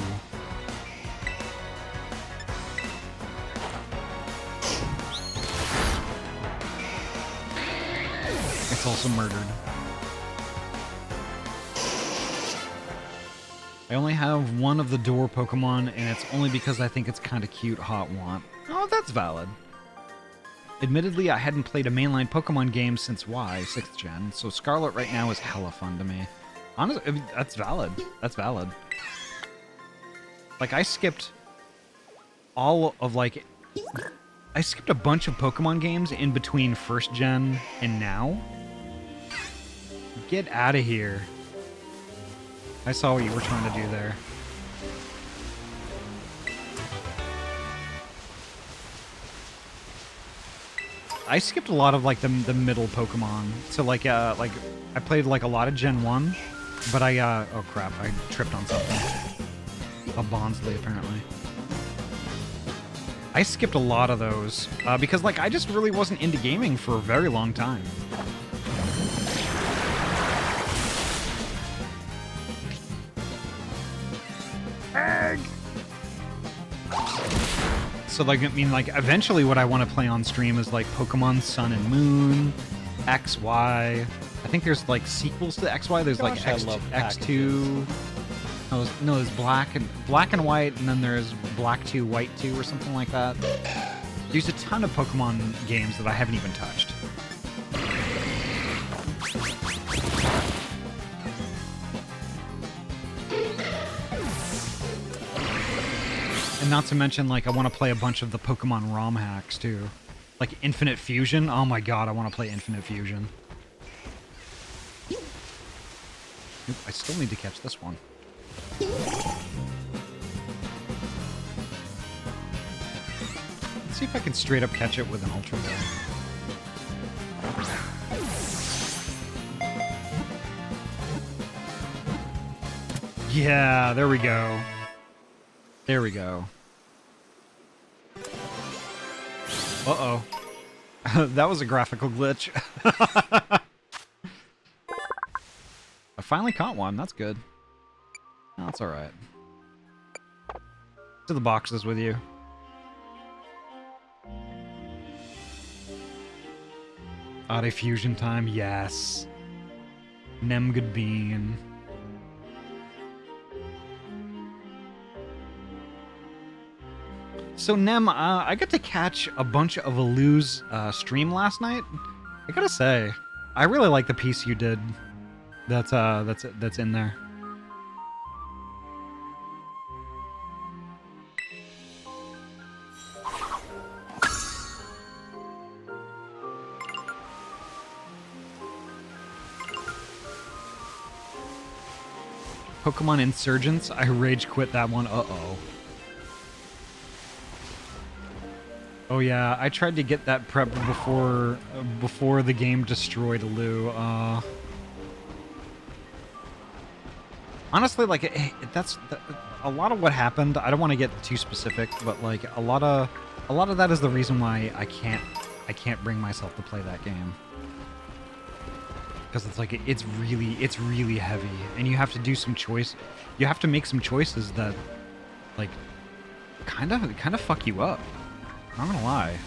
It's also murdered. I only have one of the door Pokemon, and it's only because I think it's kind of cute. Hot Want. Oh, that's valid. Admittedly, I hadn't played a mainline Pokemon game since 6th gen, so Scarlet right now is hella fun to me. Honestly, I mean, that's valid. That's valid. Like, I skipped all of, like... I skipped a bunch of Pokemon games in between 1st gen and now. Get out of here. I saw what you were trying to do there. I skipped a lot of, like, the middle Pokemon. So, like, I played, like, a lot of Gen 1. But oh crap, I tripped on something. A Bonsly, apparently. I skipped a lot of those, because, like, I just really wasn't into gaming for a very long time. Egg! So, like, I mean, like, eventually what I want to play on stream is, like, Pokemon Sun and Moon, XY... I think there's, like, sequels to XY. There's, like, X2. No, there's black and white, and then there's black 2, white 2, or something like that. There's a ton of Pokemon games that I haven't even touched. And not to mention, like, I want to play a bunch of the Pokemon ROM hacks, too. Like, Infinite Fusion. Oh my god, I want to play Infinite Fusion. Oop, I still need to catch this one. Let's see if I can straight up catch it with an Ultra Ball. Yeah, there we go. There we go. Uh-oh. That was a graphical glitch. I finally caught one. That's good. That's alright. To the boxes with you. Ahty fusion time, yes. Nemgood Bean. So Nem, I got to catch a bunch of Alu's stream last night. I gotta say, I really like the piece you did. That's in there. Pokemon Insurgents. I rage quit that one. Uh-oh. Oh yeah, I tried to get that prep before the game destroyed Alu. Honestly, like that's a lot of what happened. I don't want to get too specific, but like a lot of that is the reason why I can't bring myself to play that game. Because it's like it's really heavy, and you have to do some choice. You have to make some choices that like kind of fuck you up. I'm not gonna lie.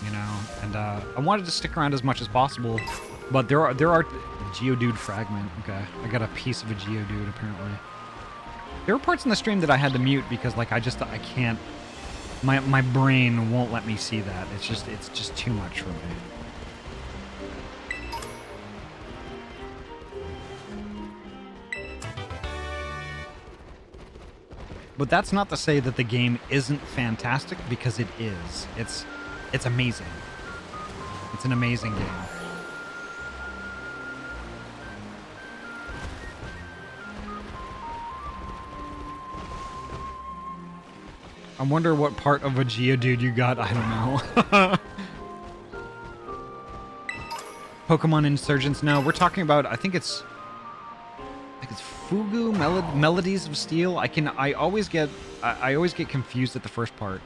You know, and I wanted to stick around as much as possible, but there are Geodude fragment. Okay, I got a piece of a Geodude apparently. There were parts in the stream that I had to mute because like I can't. My brain won't let me see that. It's just too much for me. But that's not to say that the game isn't fantastic, because it is. It's amazing. It's an amazing game. I wonder what part of a Geodude you got. I don't know. Pokemon Insurgents. No, we're talking about. I think it's Fugu Melodies of Steel. I always get confused at the first part,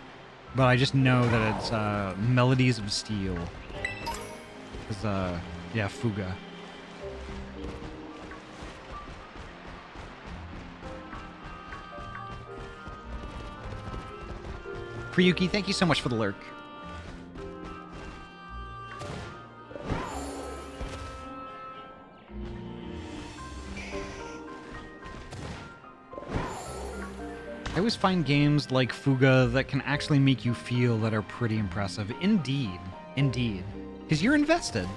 but I just know that it's Melodies of Steel. Cause yeah, Fuga. Priyuki, thank you so much for the lurk. I always find games like Fuga that can actually make you feel that are pretty impressive. Indeed. Indeed. Because you're invested.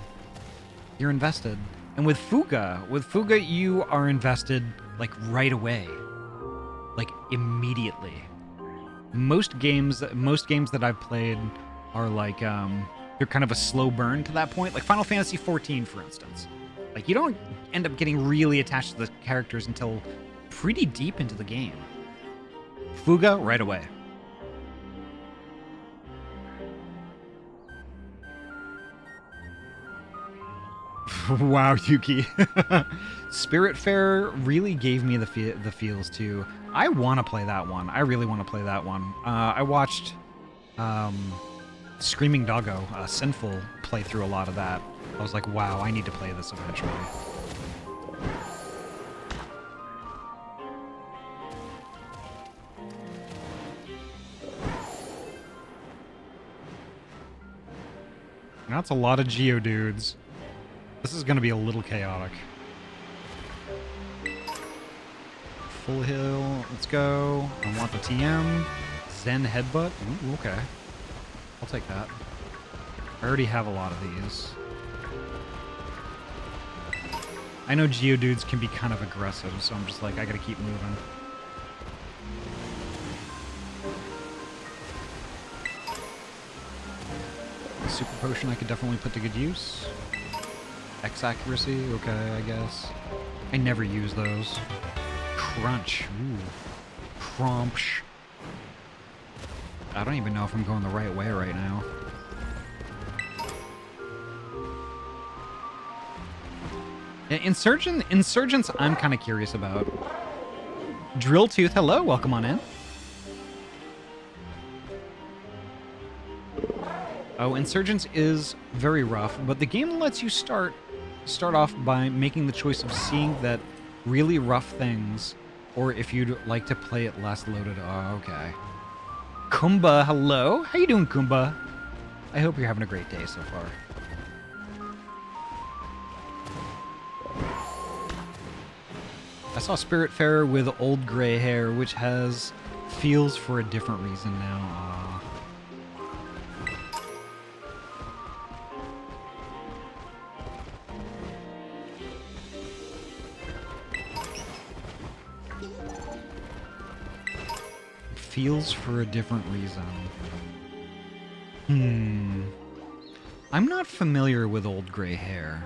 You're invested. And with Fuga, you are invested, like, right away. Like, immediately. Most games that I've played are like, they're kind of a slow burn to that point. Like Final Fantasy XIV, for instance. Like, you don't end up getting really attached to the characters until pretty deep into the game. Fuga, right away. Wow, Yuki. Spiritfarer really gave me the feels, too. I want to play that one. I really want to play that one. I watched Screaming Doggo, Sinful, play through a lot of that. I was like, wow, I need to play this eventually. That's a lot of Geodudes. This is going to be a little chaotic. Full hill. Let's go. I want the TM. Zen headbutt. Ooh, okay. I'll take that. I already have a lot of these. I know Geodudes can be kind of aggressive, so I'm just like, I gotta keep moving. The Super Potion I could definitely put to good use. X accuracy, okay, I guess. I never use those. Crunch, ooh. Crunch. I don't even know if I'm going the right way right now. Yeah, Insurgents I'm kind of curious about. Drill Tooth, hello, welcome on in. Oh, Insurgents is very rough, but the game lets you start off by making the choice of seeing that really rough things, or if you'd like to play it less loaded. Oh, okay. Kumba, hello. How you doing, Kumba? I hope you're having a great day so far. I saw Spiritfarer with old gray hair, which has feels for a different reason now. Aw. Feels for a different reason. I'm not familiar with old gray hair.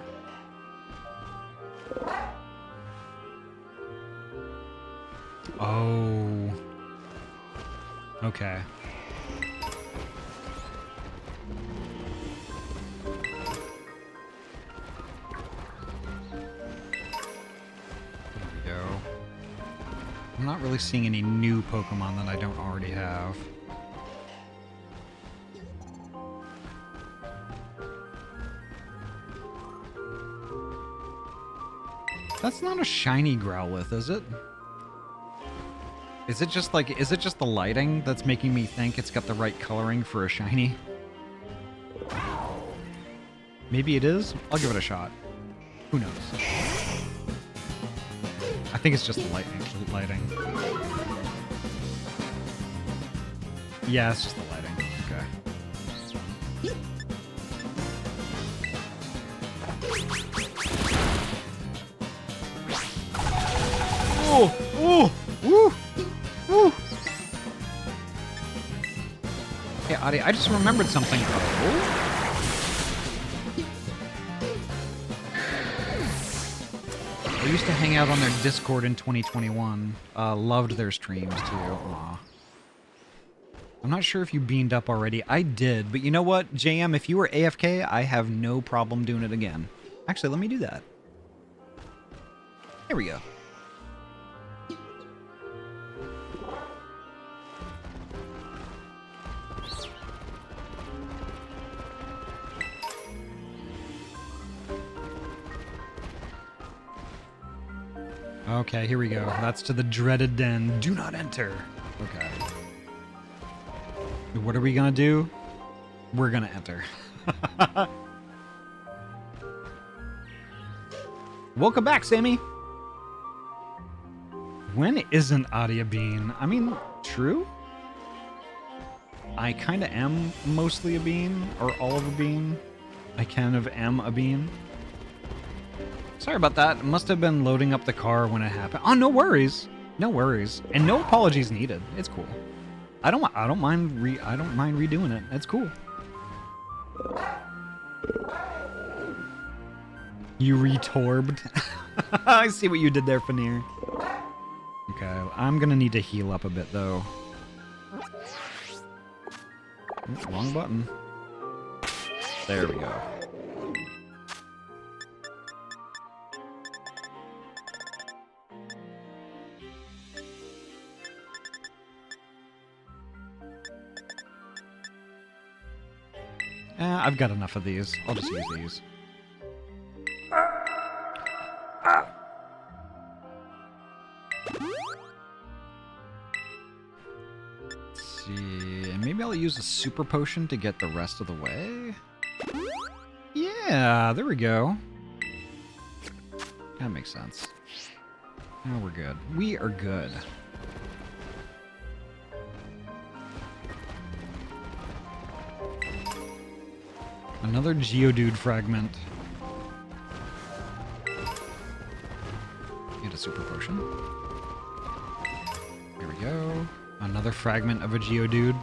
Oh. Okay. There we go. I'm not really seeing any new Pokemon that I don't already have. That's not a shiny Growlithe, is it? Is it just the lighting that's making me think it's got the right coloring for a shiny? Maybe it is? I'll give it a shot. Who knows? I think it's just the lighting. Yeah, it's just the lighting. Okay. Oh! Oh! Woo! Woo! Hey, Ahty, I just remembered something. Oh? I used to hang out on their Discord in 2021. Loved their streams, too. Aw. I'm not sure if you beamed up already. I did, but you know what, JM? If you were AFK, I have no problem doing it again. Actually, let me do that. There we go. Okay, here we go. That's to the dreaded den. Do not enter. Okay. What are we gonna do? We're gonna enter. Welcome back, Sammy. When isn't Ahty a bean? I mean, true. I kind of am mostly a bean, or all of a bean. I kind of am a bean. Sorry about that. Must have been loading up the car when it happened. Oh, no worries. No worries. And no apologies needed. It's cool. I don't mind redoing it. It's cool. You retorbed. I see what you did there, Fanir. Okay, I'm gonna need to heal up a bit though. Oops, wrong button. There we go. I've got enough of these. I'll just use these. Let's see. Maybe I'll use a super potion to get the rest of the way. Yeah, there we go. That makes sense. Now we're good. We are good. Another Geodude fragment. Get a super potion. Here we go. Another fragment of a Geodude.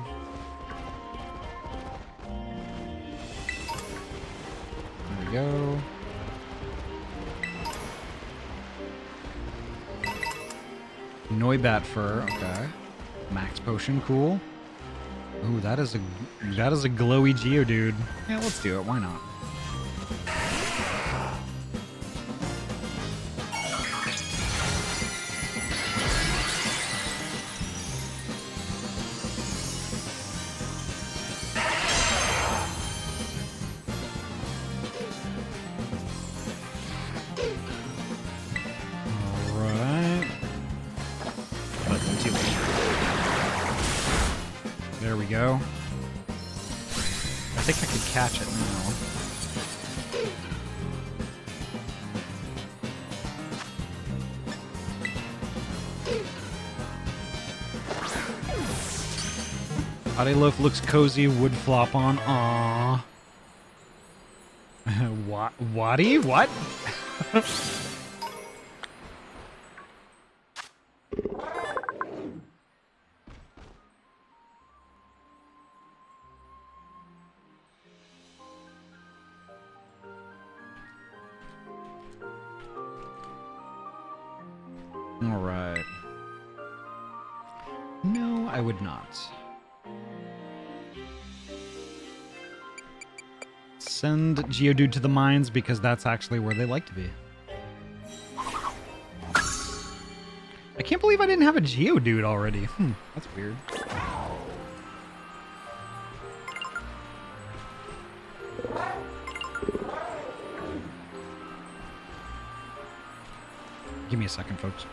There we go. Noibat fur, okay. Max potion, cool. Ooh, that is a glowy Geodude. Yeah, let's do it. Why not? Alright. Nothing too late. There we go. I think I could catch it now. Ahty Loaf looks cozy, would flop on. Aww. Waddy? What? Alright. No, I would not. Send Geodude to the mines because that's actually where they like to be. I can't believe I didn't have a Geodude already. That's weird. Give me a second, folks.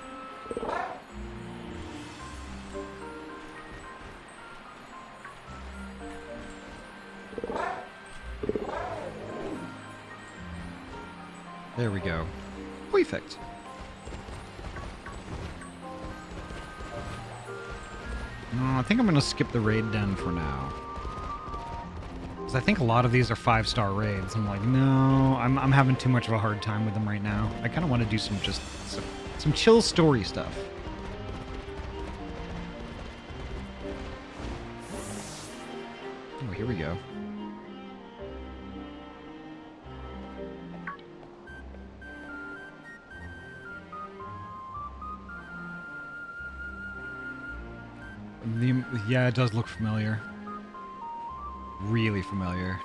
There we go. Perfect. I think I'm going to skip the raid den for now. Because I think a lot of these are 5-star raids. I'm like, no, I'm having too much of a hard time with them right now. I kind of want to do some chill story stuff. Oh, here we go. Yeah, it does look familiar. Really familiar.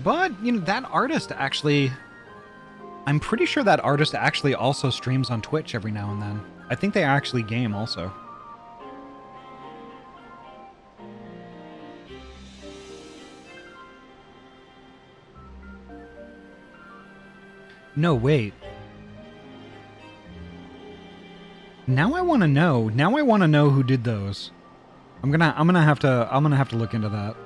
But, you know, that artist actually... I'm pretty sure that artist actually also streams on Twitch every now and then. I think they actually game also. No, wait. Now I want to know. Now I want to know who did those. I'm gonna have to look into that.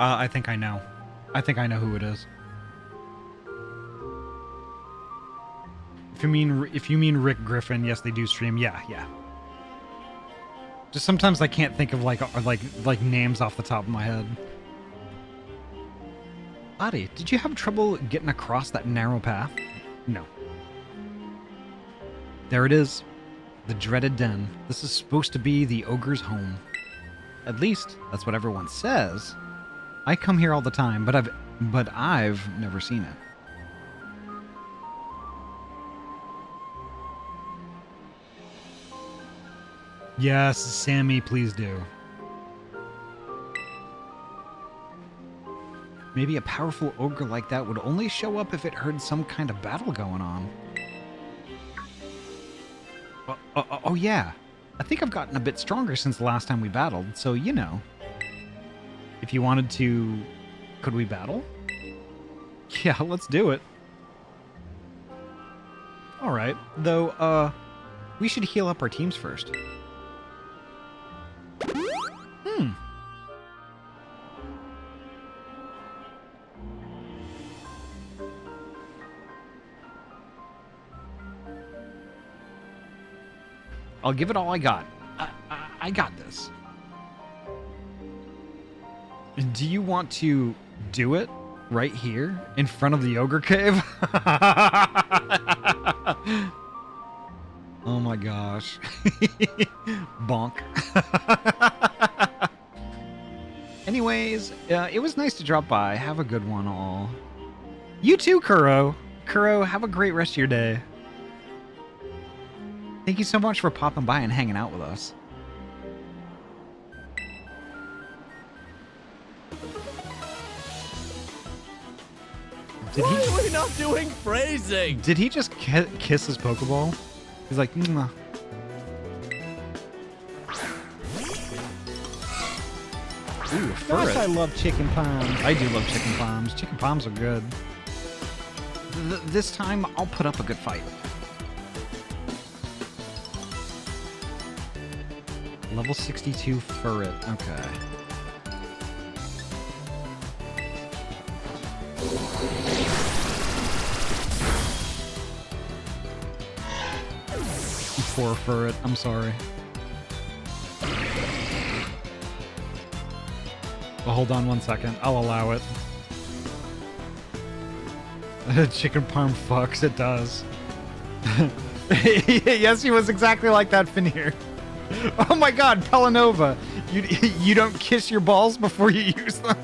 I think I know. I think I know who it is. If you mean Rick Griffin, yes, they do stream. Yeah. Just sometimes I can't think of like names off the top of my head. Ahty, did you have trouble getting across that narrow path? No. There it is. The dreaded den. This is supposed to be the ogre's home. At least, that's what everyone says. I come here all the time, but I've never seen it. Yes, Sammy, please do. Maybe a powerful ogre like that would only show up if it heard some kind of battle going on. Oh yeah. I think I've gotten a bit stronger since the last time we battled, so you know. If you wanted to... Could we battle? Yeah, let's do it. Alright, though, we should heal up our teams first. I'll give it all I got. I got this. Do you want to do it right here in front of the ogre cave? Oh my gosh. Bonk. Anyways, it was nice to drop by. Have a good one, all. You too, Kuro. Kuro, have a great rest of your day. Thank you so much for popping by and hanging out with us. Did Why he? are we not doing phrasing? Did he just kiss his Pokeball? He's like, mwah. Ooh, a Gosh, I ferret. love chicken palms. I do love chicken palms. Chicken palms are good. This time, I'll put up a good fight. Level 62 ferret. Okay. Poor ferret. I'm sorry. Well, hold on 1 second. I'll allow it. Chicken parm fucks. It does. Yes, he was exactly like that, Finir. Oh my god, Pelanova. You don't kiss your balls before you use them?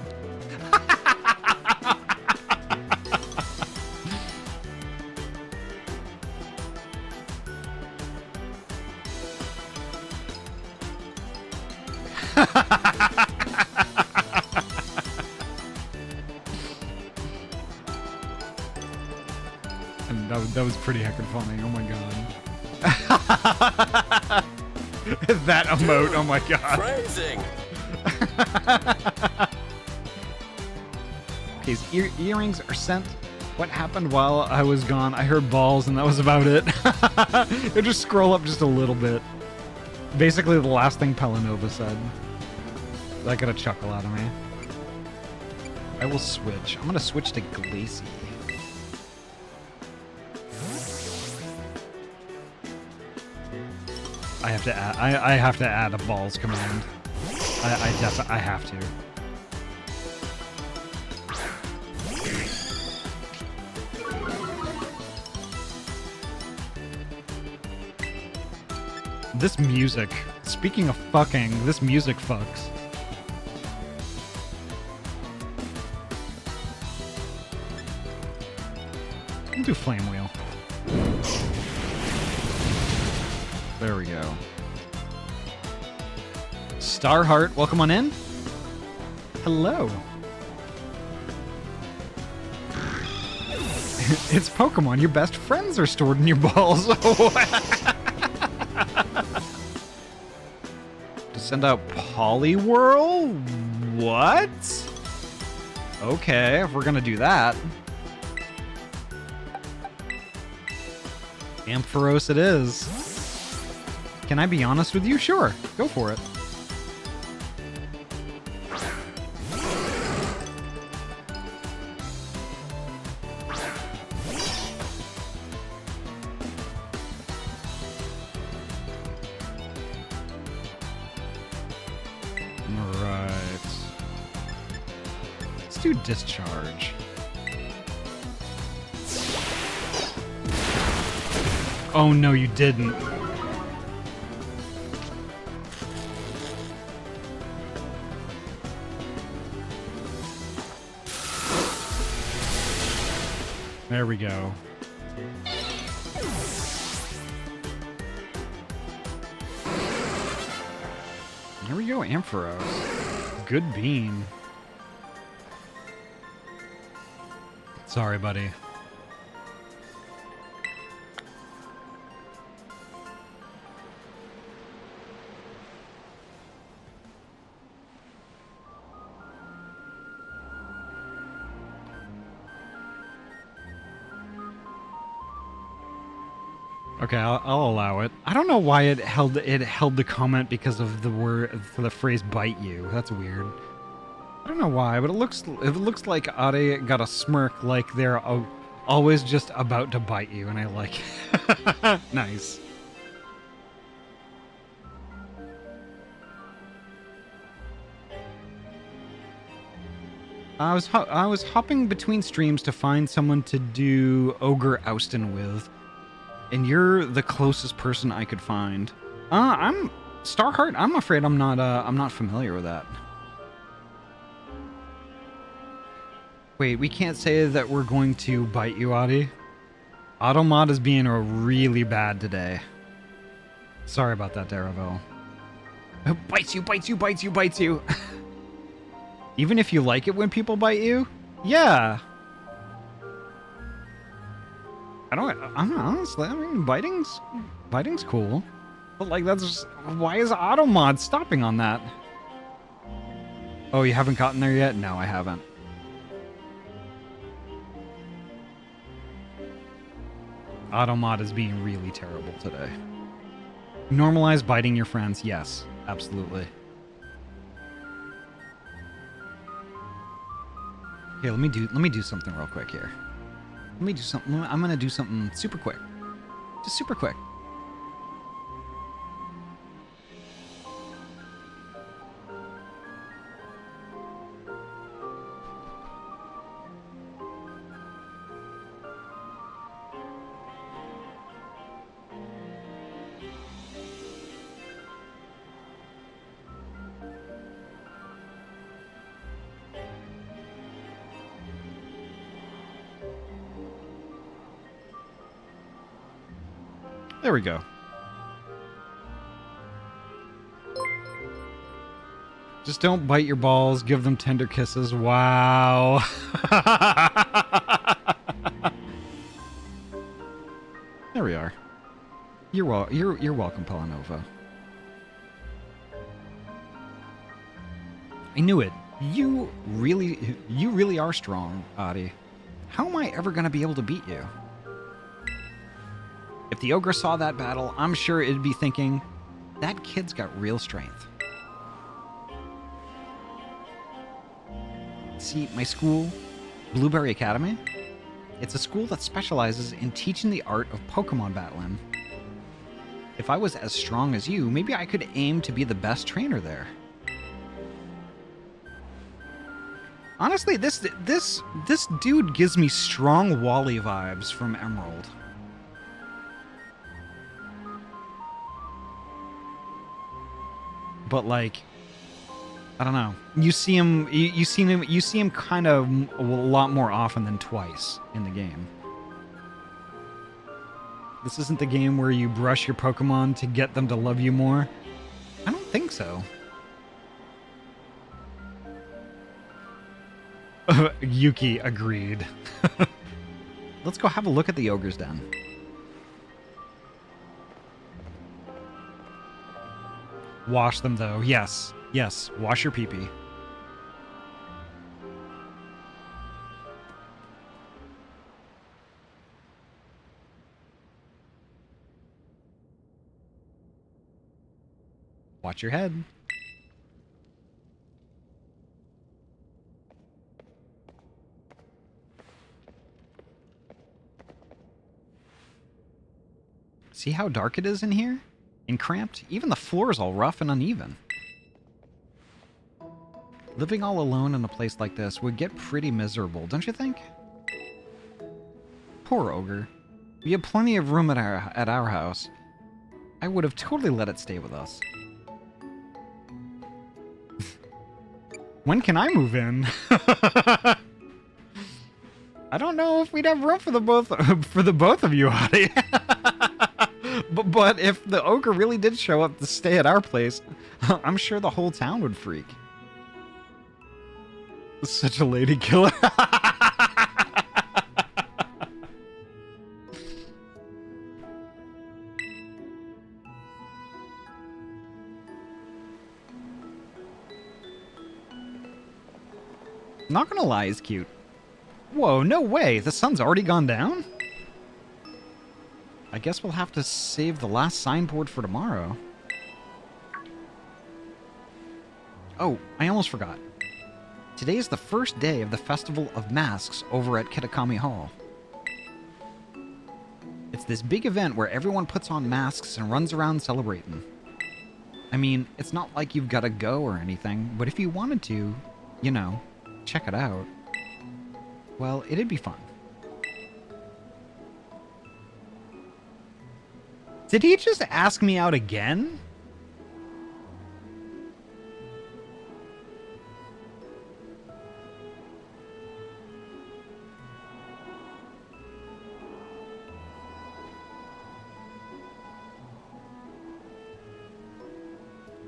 And that was pretty heckin' funny. Oh my god. That emote, oh my god. Phrasing. Okay, his earrings are sent. What happened while I was gone? I heard balls and that was about it. It'll just scroll up just a little bit. Basically the last thing Pelanova said. That got a chuckle out of me. I will switch. I'm gonna switch to Glacie. I have to add a balls command. I have to. This music. Speaking of fucking, this music fucks. I'll do Flame Wheel. There we go. Starheart, welcome on in. Hello. It's Pokemon. Your best friends are stored in your balls. To send out Poliwhirl? What? Okay, if we're gonna do that. Ampharos it is. Can I be honest with you? Sure. Go for it. Alright. Let's do Discharge. Oh no, you didn't. There we go. There we go, Ampharos. Good bean. Sorry, buddy. Okay, I'll allow it. I don't know why it held the comment because of the word for the phrase "bite you." That's weird. I don't know why, but it looks like Ahty got a smirk, like they're always just about to bite you, and I like it. Nice. I was hopping between streams to find someone to do Ogre Oustin with, and you're the closest person I could find. I'm Starheart. I'm afraid I'm not familiar with that. Wait, we can't say that we're going to bite you, Ahty. Automod is being really bad today. Sorry about that, Daravel. Bites you, bites you, bites you, bites you. Even if you like it when people bite you? Yeah. Honestly, I mean, biting's cool. But like, why is Automod stopping on that? Oh, you haven't gotten there yet? No, I haven't. Automod is being really terrible today. Normalize biting your friends. Yes, absolutely. Okay, let me do something real quick here. Let me do something. I'm gonna do something super quick. Just super quick. There we go. Just don't bite your balls, give them tender kisses. Wow. There we are. You're welcome, Pelanova. I knew it. You really are strong, Ahty. How am I ever gonna be able to beat you? If the ogre saw that battle, I'm sure it'd be thinking, that kid's got real strength. See, my school, Blueberry Academy, it's a school that specializes in teaching the art of Pokemon battling. If I was as strong as you, maybe I could aim to be the best trainer there. Honestly, this dude gives me strong Wally vibes from Emerald. But like, I don't know. You see him kind of a lot more often than twice in the game. This isn't the game where you brush your Pokemon to get them to love you more. I don't think so. Yuki agreed. Let's go have a look at the Ogre's Den. Wash them, though. Yes. Yes. Wash your pee-pee. Watch your head. See how dark it is in here? And cramped? Even the floor is all rough and uneven. Living all alone in a place like this would get pretty miserable, don't you think? Poor ogre. We have plenty of room at our house. I would have totally let it stay with us. When can I move in? I don't know if we'd have room for the both of you, Ahty. But if the ogre really did show up to stay at our place, I'm sure the whole town would freak. Such a lady killer. Not gonna lie, he's cute. Whoa, no way! The sun's already gone down? I guess we'll have to save the last signboard for tomorrow. Oh, I almost forgot. Today is the first day of the Festival of Masks over at Kitakami Hall. It's this big event where everyone puts on masks and runs around celebrating. I mean, it's not like you've got to go or anything, but if you wanted to, you know, check it out, well, it'd be fun. Did he just ask me out again?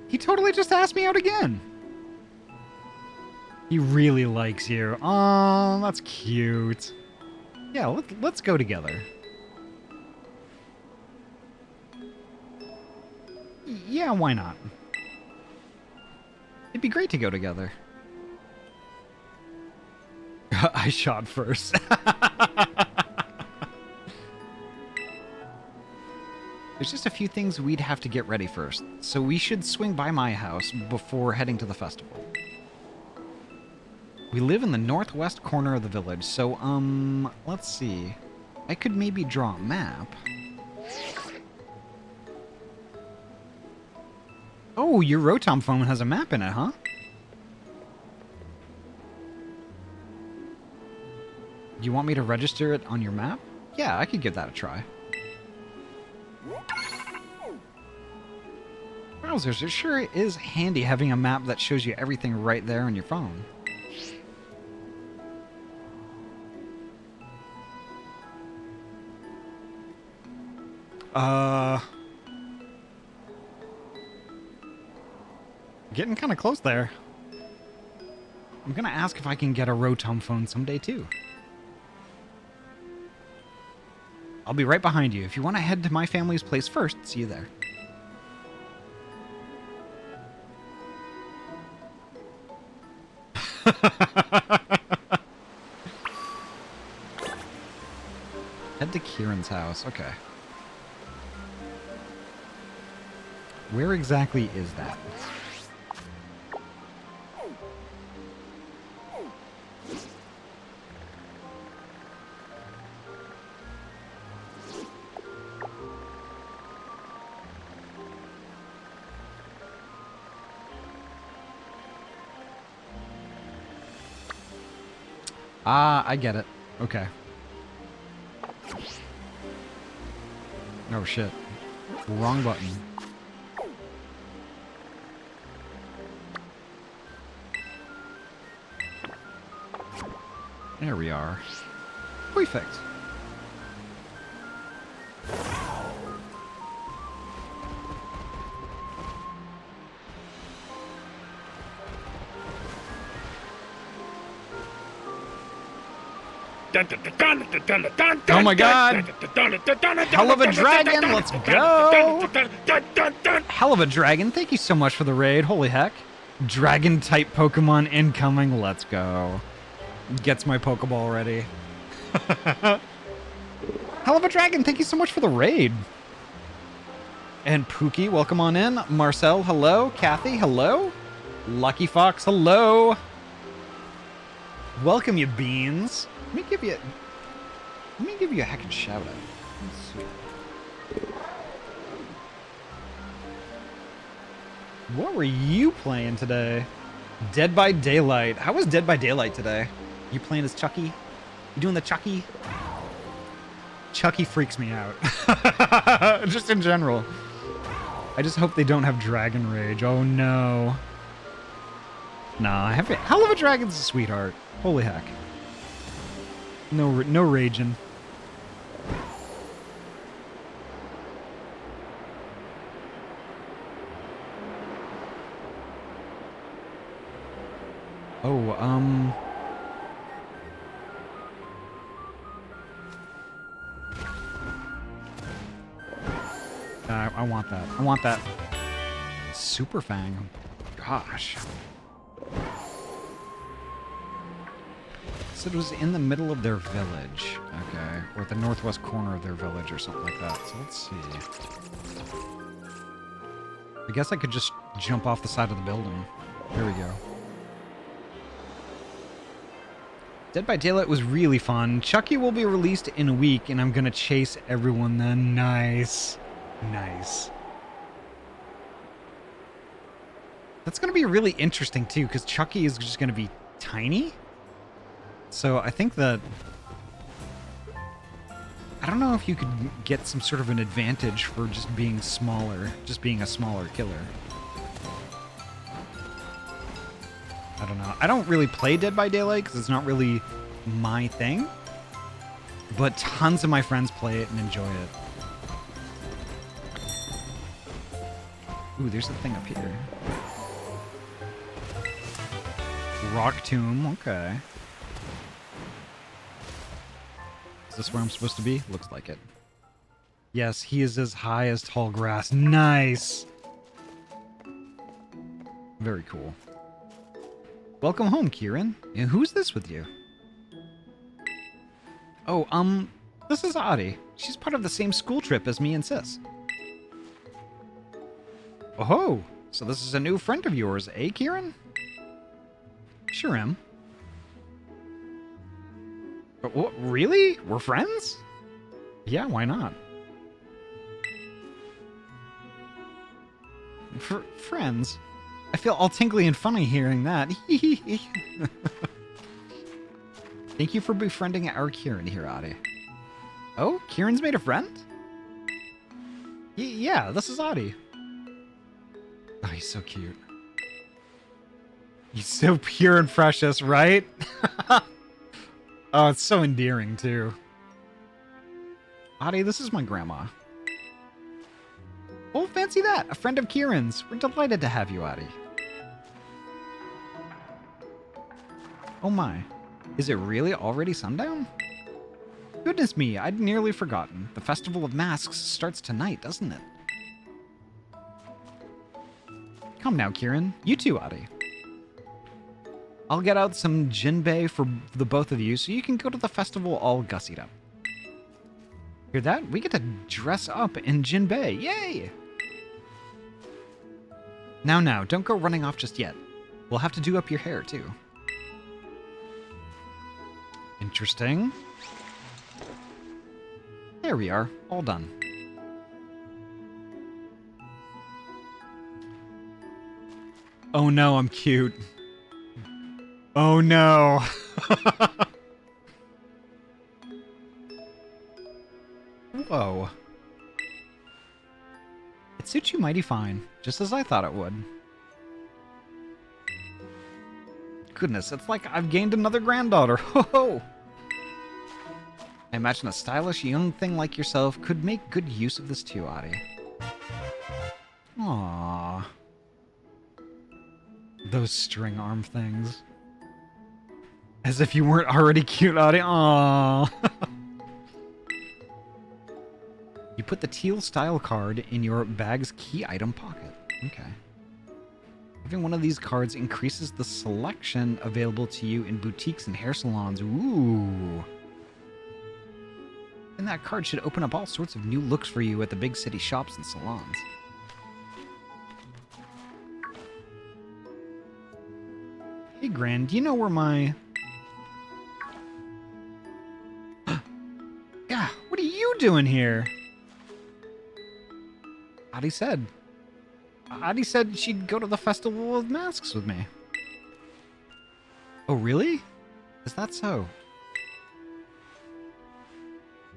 He totally just asked me out again. He really likes you. Oh, that's cute. Yeah, let's go together. Yeah, why not? It'd be great to go together. I shot first. There's just a few things we'd have to get ready first, so we should swing by my house before heading to the festival. We live in the northwest corner of the village, so, let's see. I could maybe draw a map. Oh, your Rotom phone has a map in it, huh? Do you want me to register it on your map? Yeah, I could give that a try. Browsers, it sure is handy having a map that shows you everything right there on your phone. Getting kind of close there. I'm gonna ask if I can get a Rotom phone someday too. I'll be right behind you. If you want to head to my family's place first, see you there. Head to Kieran's house. Okay. Where exactly is that? Ah, I get it. Okay. Oh shit. Wrong button. There we are. Perfect. Oh my god! Hell of a dragon, let's go! Hell of a dragon, thank you so much for the raid, holy heck. Dragon type Pokemon incoming, let's go. Gets my Pokeball ready. Hell of a dragon, thank you so much for the raid. And Pookie, welcome on in. Marcel, hello. Kathy, hello. Lucky Fox, hello. Welcome, you beans. Let me give you a heckin' shout out. Let's see. What were you playing today? Dead by Daylight. How was Dead by Daylight today? You playing as Chucky? You doing the Chucky? Chucky freaks me out. Just in general. I just hope they don't have Dragon Rage. Oh no. Nah, Hell of a Dragon's a sweetheart. Holy heck. No raging. Oh, I want that. I want that. Super Fang. Gosh. said it was in the middle of their village. Okay. Or at the northwest corner of their village or something like that. So let's see. I guess I could just jump off the side of the building. There we go. Dead by Daylight was really fun. Chucky will be released in a week, and I'm gonna chase everyone then. Nice. Nice. That's gonna be really interesting, too, because Chucky is just gonna be tiny. So I think that... I don't know if you could get some sort of an advantage for just being smaller, just being a smaller killer. I don't know. I don't really play Dead by Daylight because it's not really my thing. But tons of my friends play it and enjoy it. Ooh, there's a thing up here. Rock tomb, okay. Is this where I'm supposed to be? Looks like it. Yes, he is as high as tall grass. Nice! Very cool. Welcome home, Kieran. And who's this with you? Oh, this is Ahty. She's part of the same school trip as me and Sis. Oh, so this is a new friend of yours, eh, Kieran? Sure am. What, really? We're friends? Yeah, why not? Friends? I feel all tingly and funny hearing that. Thank you for befriending our Kieran here, Ahty. Oh, Kieran's made a friend? Yeah, this is Ahty. Oh, he's so cute. He's so pure and precious, right? Oh, it's so endearing, too. Ahty, this is my grandma. Oh, fancy that! A friend of Kieran's. We're delighted to have you, Ahty. Oh my. Is it really already sundown? Goodness me, I'd nearly forgotten. The Festival of Masks starts tonight, doesn't it? Come now, Kieran. You too, Ahty. I'll get out some jinbei for the both of you so you can go to the festival all gussied up. Hear that? We get to dress up in jinbei. Yay! Now, don't go running off just yet. We'll have to do up your hair, too. Interesting. There we are. All done. Oh no, I'm cute. Oh no. Whoa. It suits you mighty fine, just as I thought it would. Goodness, it's like I've gained another granddaughter. Ho ho! I imagine a stylish young thing like yourself could make good use of this too, Ahty. Aww. Those string arm things. As if you weren't already cute, Ahty. Aww. You put the teal style card in your bag's key item pocket. Okay. Having one of these cards increases the selection available to you in boutiques and hair salons. Ooh. And that card should open up all sorts of new looks for you at the big city shops and salons. Hey, Gran, do you know where my... Yeah, what are you doing here? Ahty said she'd go to the Festival of Masks with me. Oh, really? Is that so?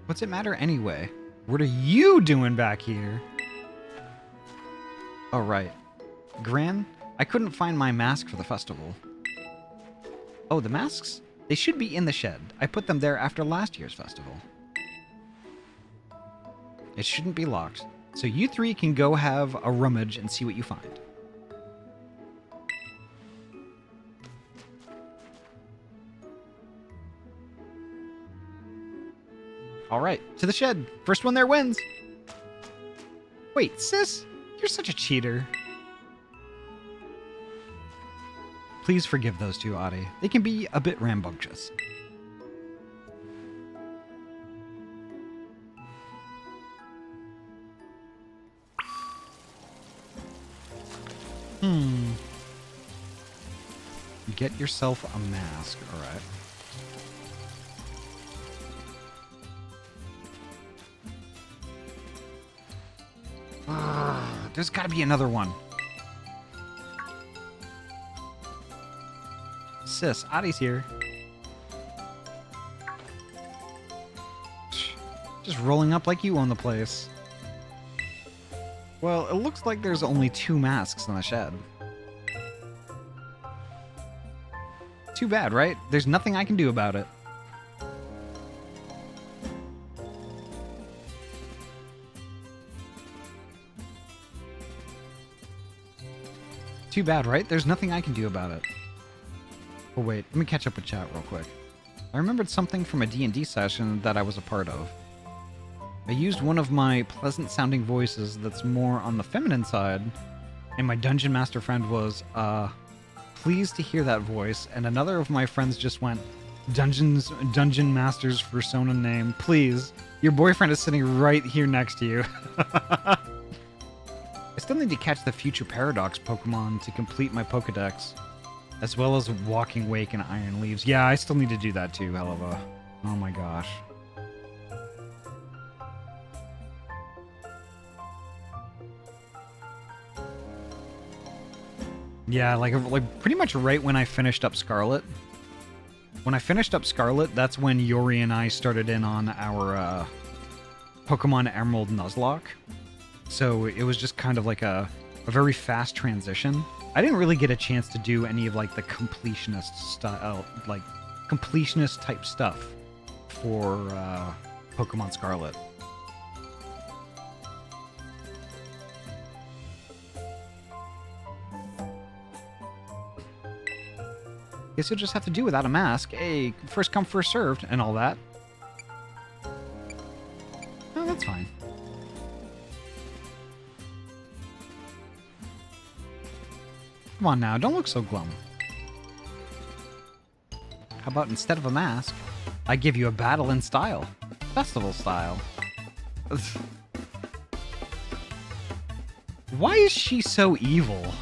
What's it matter anyway? What are you doing back here? Oh, right. Gran, I couldn't find my mask for the festival. Oh, the masks? They should be in the shed. I put them there after last year's festival. It shouldn't be locked. So you three can go have a rummage and see what you find. All right, to the shed. First one there wins. Wait, sis, you're such a cheater. Please forgive those two, Ahty. They can be a bit rambunctious. Get yourself a mask. Alright. There's gotta be another one. Sis, Ahty's here. Just rolling up like you own the place. Well, it looks like there's only 2 masks in the shed. Too bad, right? There's nothing I can do about it. Too bad, right? There's nothing I can do about it. Oh wait, let me catch up with chat real quick. I remembered something from a D&D session that I was a part of. I used one of my pleasant-sounding voices that's more on the feminine side, and my dungeon master friend was, pleased to hear that voice, and another of my friends just went, Dungeon Master's persona name, please. Your boyfriend is sitting right here next to you. I still need to catch the Future Paradox Pokemon to complete my Pokedex, as well as Walking Wake and Iron Leaves. Yeah, I still need to do that too, Helava. Oh my gosh. Yeah, like pretty much right when I finished up Scarlet. When I finished up Scarlet, that's when Yori and I started in on our Pokemon Emerald Nuzlocke. So it was just kind of like a very fast transition. I didn't really get a chance to do any of like the completionist style, like completionist type stuff for Pokemon Scarlet. Guess you'll just have to do without a mask. Hey, first come, first served, and all that. Oh, that's fine. Come on now, don't look so glum. How about instead of a mask, I give you a battle in style? Festival style. Why is she so evil?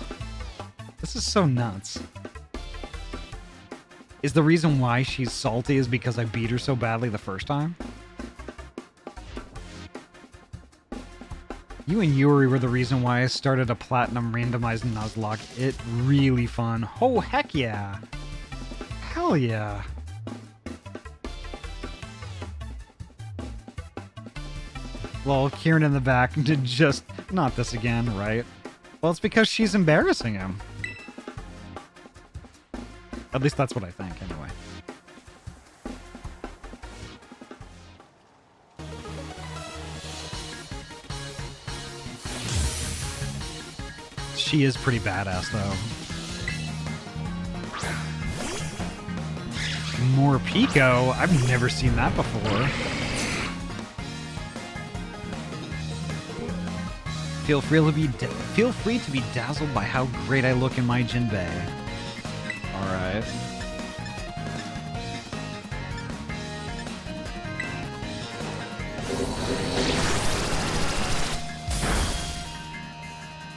This is so nuts. Is the reason why she's salty is because I beat her so badly the first time? You and Yuri were the reason why I started a platinum randomized Nuzlocke. It really fun. Oh, heck yeah. Hell yeah. Well, Kieran in the back did just... Not this again, right? Well, it's because she's embarrassing him. At least that's what I think, anyway. She is pretty badass, though. More Pico? I've never seen that before. Feel free to be dazzled by how great I look in my Jinbei. Alright.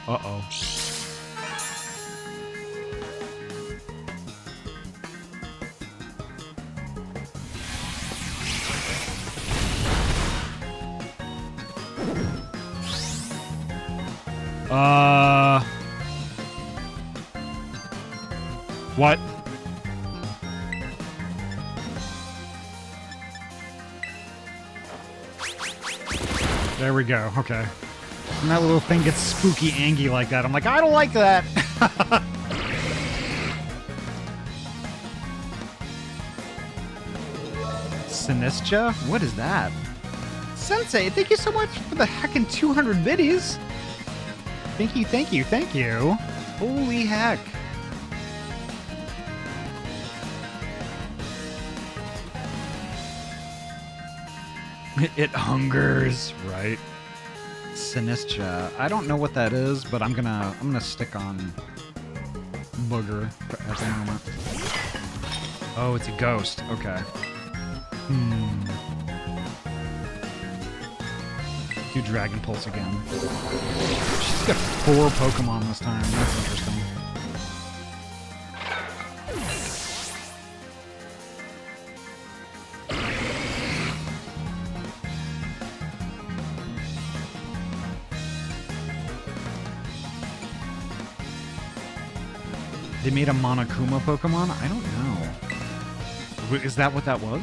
Uh-oh. What? There we go, okay. And that little thing gets spooky angy like that. I'm like, I don't like that! Sinistra? What is that? Sensei, thank you so much for the heckin' 200 biddies! Thank you, thank you, thank you! Holy heck! It hungers, right? Sinistra. I don't know what that is, but I'm gonna stick on Booger at the moment. Oh, it's a ghost. Okay. Do Dragon Pulse again. She's got 4 Pokemon this time. That's interesting. They made a Monokuma Pokemon? I don't know. Is that what that was?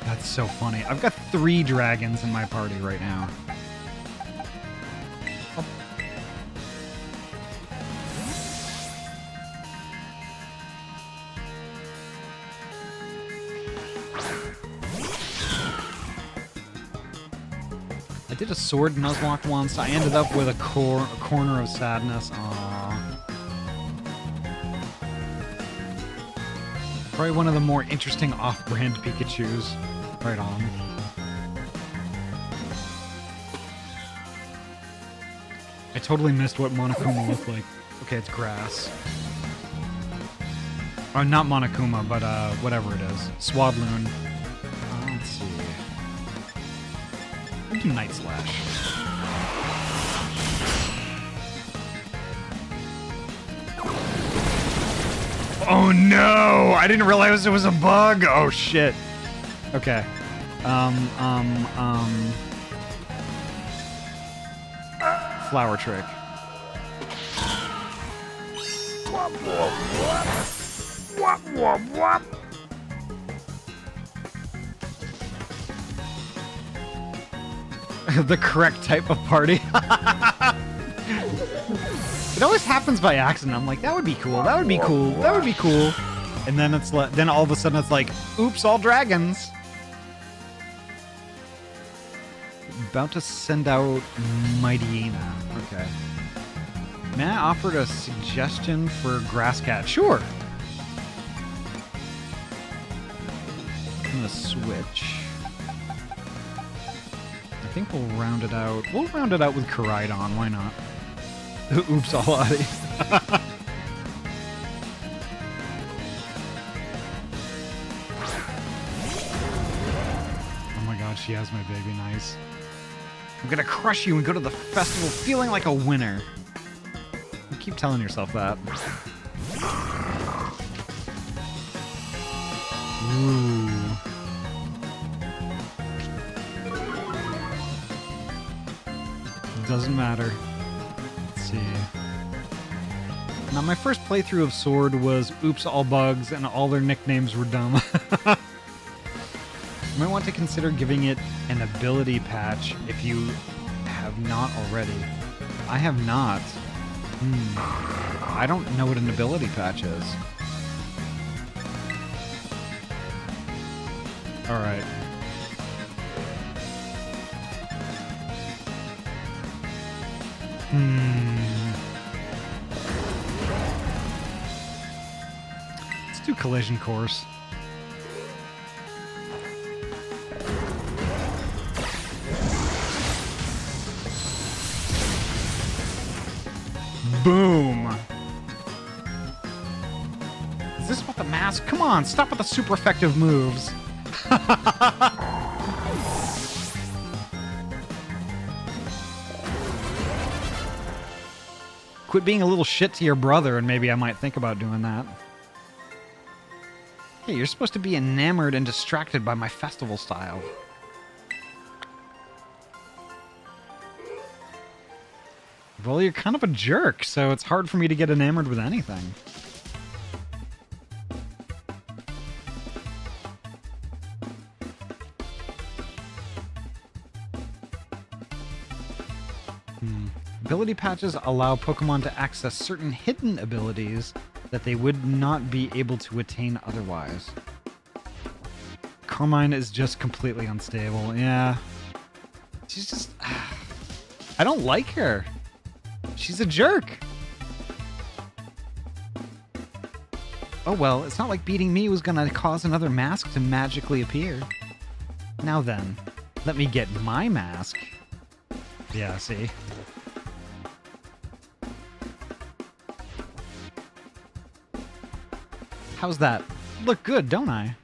That's so funny. I've got 3 dragons in my party right now. Oh. I did a Sword Nuzlocke once. I ended up with a corner of sadness. Aww. Probably one of the more interesting off-brand Pikachus. Right on. I totally missed what Monokuma looked like. Okay, it's grass. Oh, not Monokuma, but whatever it is. Swadloon. Let's see. I'll do Night Slash. Oh no! I didn't realize it was a bug! Oh shit. Okay. Flower Trick. The correct type of party. It always happens by accident. I'm like, that would be cool. That would be cool. That would be cool. And then it's then all of a sudden it's like, oops, all dragons. About to send out Mightyena. Okay. Matt offered a suggestion for Grass Cat. Sure. I'm gonna switch. I think we'll round it out. We'll round it out with Koraidon. Why not? Oops, all Ahty. Oh my god, she has my baby. Nice. I'm gonna crush you and go to the festival feeling like a winner. You keep telling yourself that. Ooh. Doesn't matter. Let's see. Now, my first playthrough of Sword was Oops All Bugs, and all their nicknames were dumb. You might want to consider giving it an ability patch if you have not already. I have not. I don't know what an ability patch is. Alright. Let's do Collision Course. Boom! Is this what the mask? Come on, stop with the super effective moves. Quit being a little shit to your brother and maybe I might think about doing that. Hey, you're supposed to be enamored and distracted by my festival style. Well, you're kind of a jerk, so it's hard for me to get enamored with anything. Ability patches allow Pokemon to access certain hidden abilities that they would not be able to attain otherwise. Carmine is just completely unstable. Yeah. She's just... I don't like her. She's a jerk. Oh well, it's not like beating me was gonna cause another mask to magically appear. Now then, let me get my mask. Yeah, see? How's that? Look good, don't I?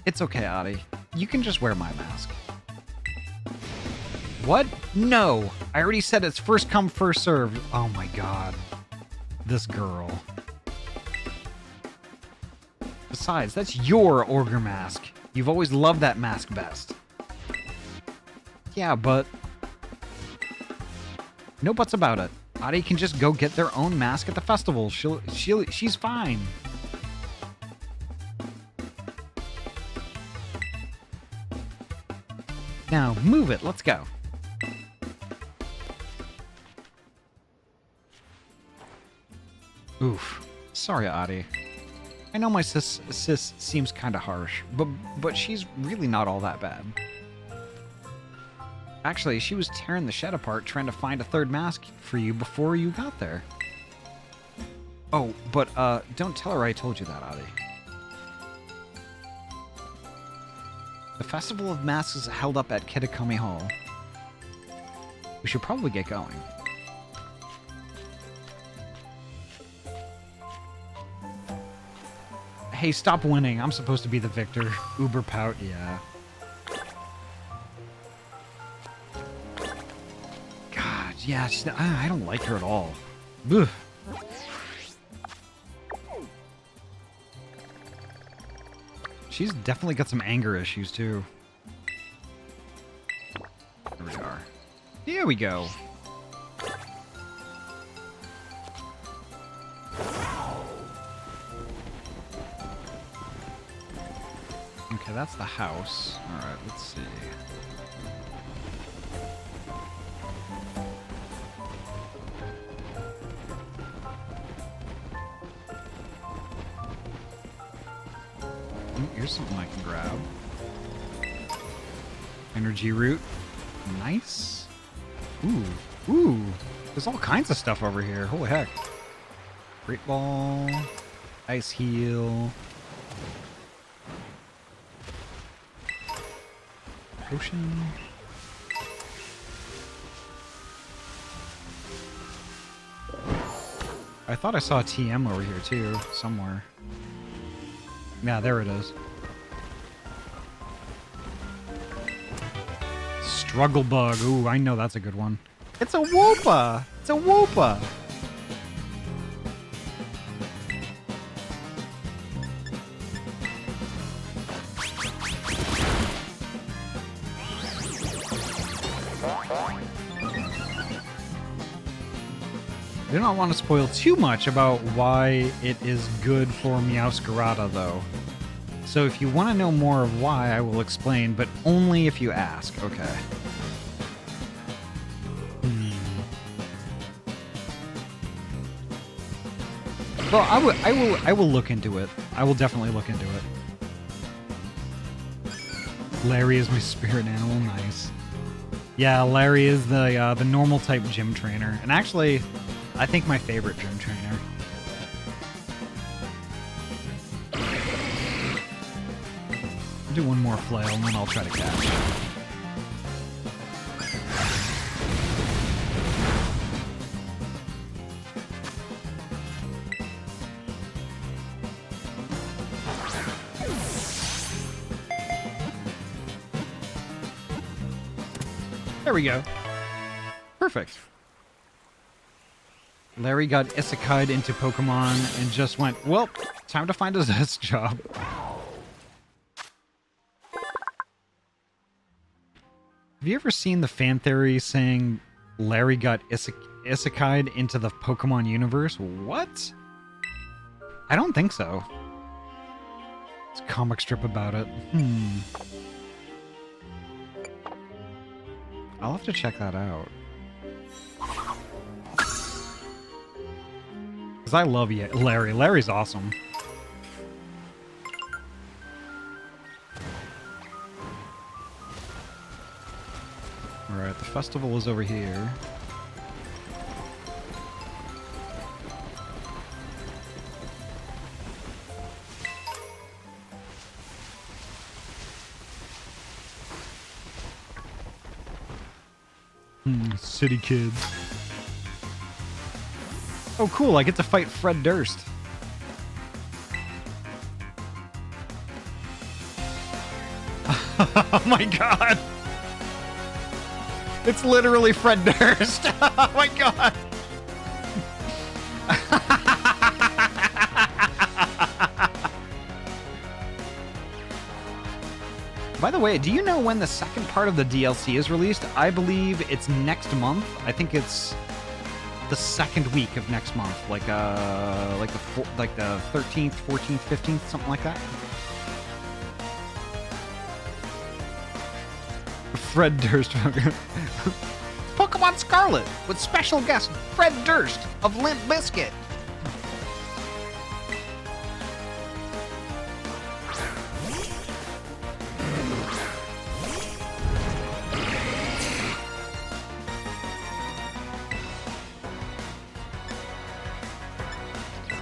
It's okay, Ahty. You can just wear my mask. What? No! I already said it's first come, first served. Oh my god. This girl. Besides, that's your ogre mask. You've always loved that mask best. Yeah, but... no buts about it. Ahty can just go get their own mask at the festival. She's fine. Now, move it. Let's go. Oof. Sorry, Ahty. I know my sis seems kind of harsh, but she's really not all that bad. Actually, she was tearing the shed apart trying to find a third mask for you before you got there. Oh, but don't tell her I told you that, Ahty. The Festival of Masks is held up at Kitakami Hall. We should probably get going. Hey, stop winning. I'm supposed to be the victor. Uber pout, yeah. God, yeah, I don't like her at all. Ugh. She's definitely got some anger issues, too. There we are. Here we go. Okay, that's the house. Alright, let's see. Here's something I can grab. Energy root. Nice. Ooh. There's all kinds of stuff over here. Holy heck. Great ball. Ice heal. Potion. I thought I saw a TM over here too, somewhere. Yeah, there it is. Struggle bug. Ooh, I know that's a good one. It's a Woopa! It's a Woopa! I do not want to spoil too much about why it is good for Meowscarada, though. So if you want to know more of why, I will explain, but only if you ask. Okay. Well, I will look into it. I will definitely look into it. Larry is my spirit animal. Nice. Yeah, Larry is the normal type gym trainer, and actually, I think my favorite gym trainer. I'll do one more flail and then I'll try to catch. There we go. Perfect. Larry got isekai'd into Pokemon and just went, well, time to find a desk job. Have you ever seen the fan theory saying Larry got isekai'd into the Pokemon universe? What? I don't think so. It's a comic strip about it. I'll have to check that out. Because I love Larry. Larry's awesome. Alright, the festival is over here. City kids. Oh, cool, I get to fight Fred Durst. Oh my god. It's literally Fred Durst. Oh my god. By the way, do you know when the second part of the DLC is released? I believe it's next month. I think it's the second week of next month, like the 13th, 14th, 15th, something like that. Fred Durst. Pokemon Scarlet with special guest Fred Durst of Limp Bizkit.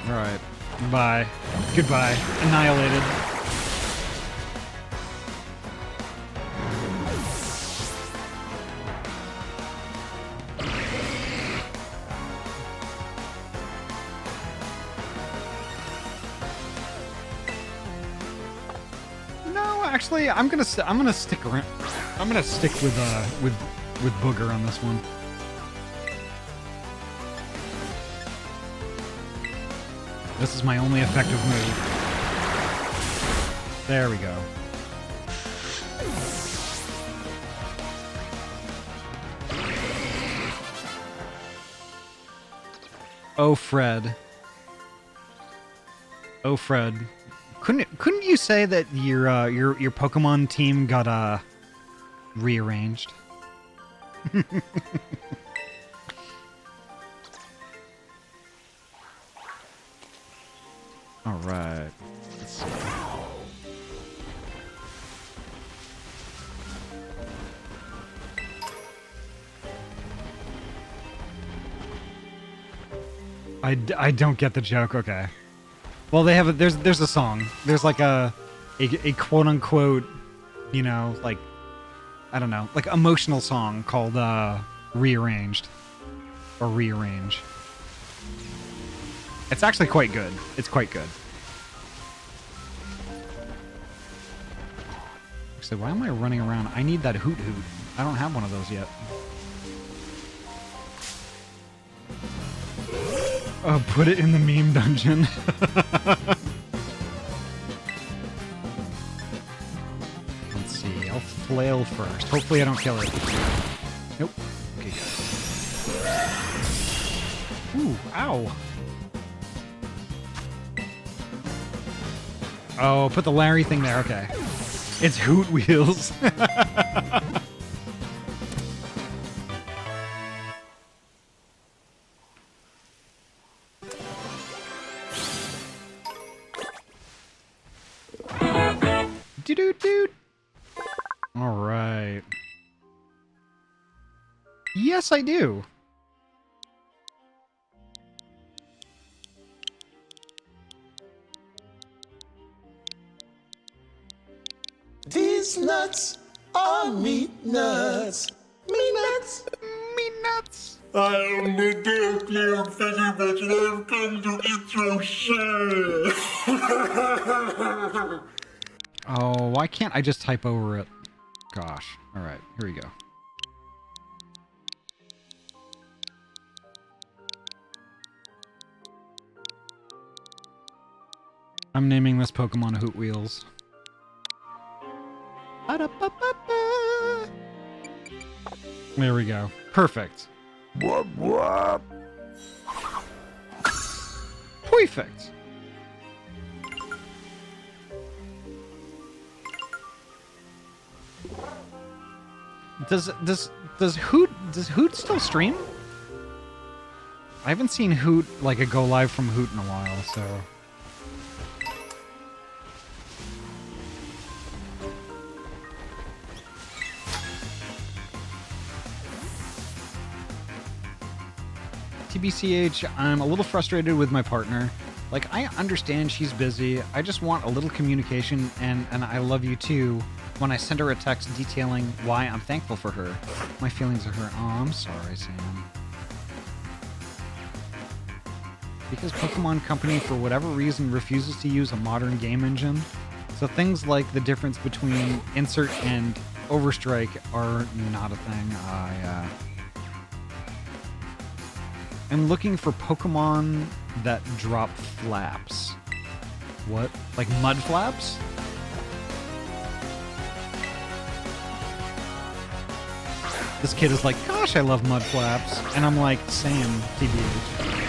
Alright. Bye. Goodbye. Annihilated. No, actually, I'm gonna stick around. I'm gonna stick with Booger on this one. This is my only effective move. There we go. Oh, Fred. Oh, Fred. Couldn't you say that your Pokemon team got rearranged? All right. Let's see. I don't get the joke. Okay. Well, they have there's a song. There's like a quote unquote, you know, like I don't know, like emotional song called Rearranged or Rearrange. It's actually quite good. It's quite good. Actually, why am I running around? I need that Hoot Hoot. I don't have one of those yet. Oh, put it in the meme dungeon. Let's see. I'll flail first. Hopefully I don't kill it. Nope. Okay, good. Ooh, ow. Oh, put the Larry thing there. Okay. It's Hoot Wheels. Doot. All right. Yes, I do. These nuts are meat nuts. Meat nuts. Meat nuts. I am the Deathly Fizzy Bitch and I've come to eat your shit. Oh, why can't I just type over it? Gosh. All right, here we go. I'm naming this Pokemon Hoot Wheels. There we go. Perfect. Perfect. Does Hoot still stream? I haven't seen Hoot like a go live from Hoot in a while, so. TBCH, I'm a little frustrated with my partner. Like, I understand she's busy. I just want a little communication, and I love you too. When I send her a text detailing why I'm thankful for her, my feelings are hurt. Oh, I'm sorry, Sam. Because Pokemon Company, for whatever reason, refuses to use a modern game engine, So things like the difference between insert and overstrike are not a thing. I'm looking for Pokemon that drop flaps. What? Like mud flaps? This kid is like, gosh, I love mud flaps. And I'm like, same, TBH.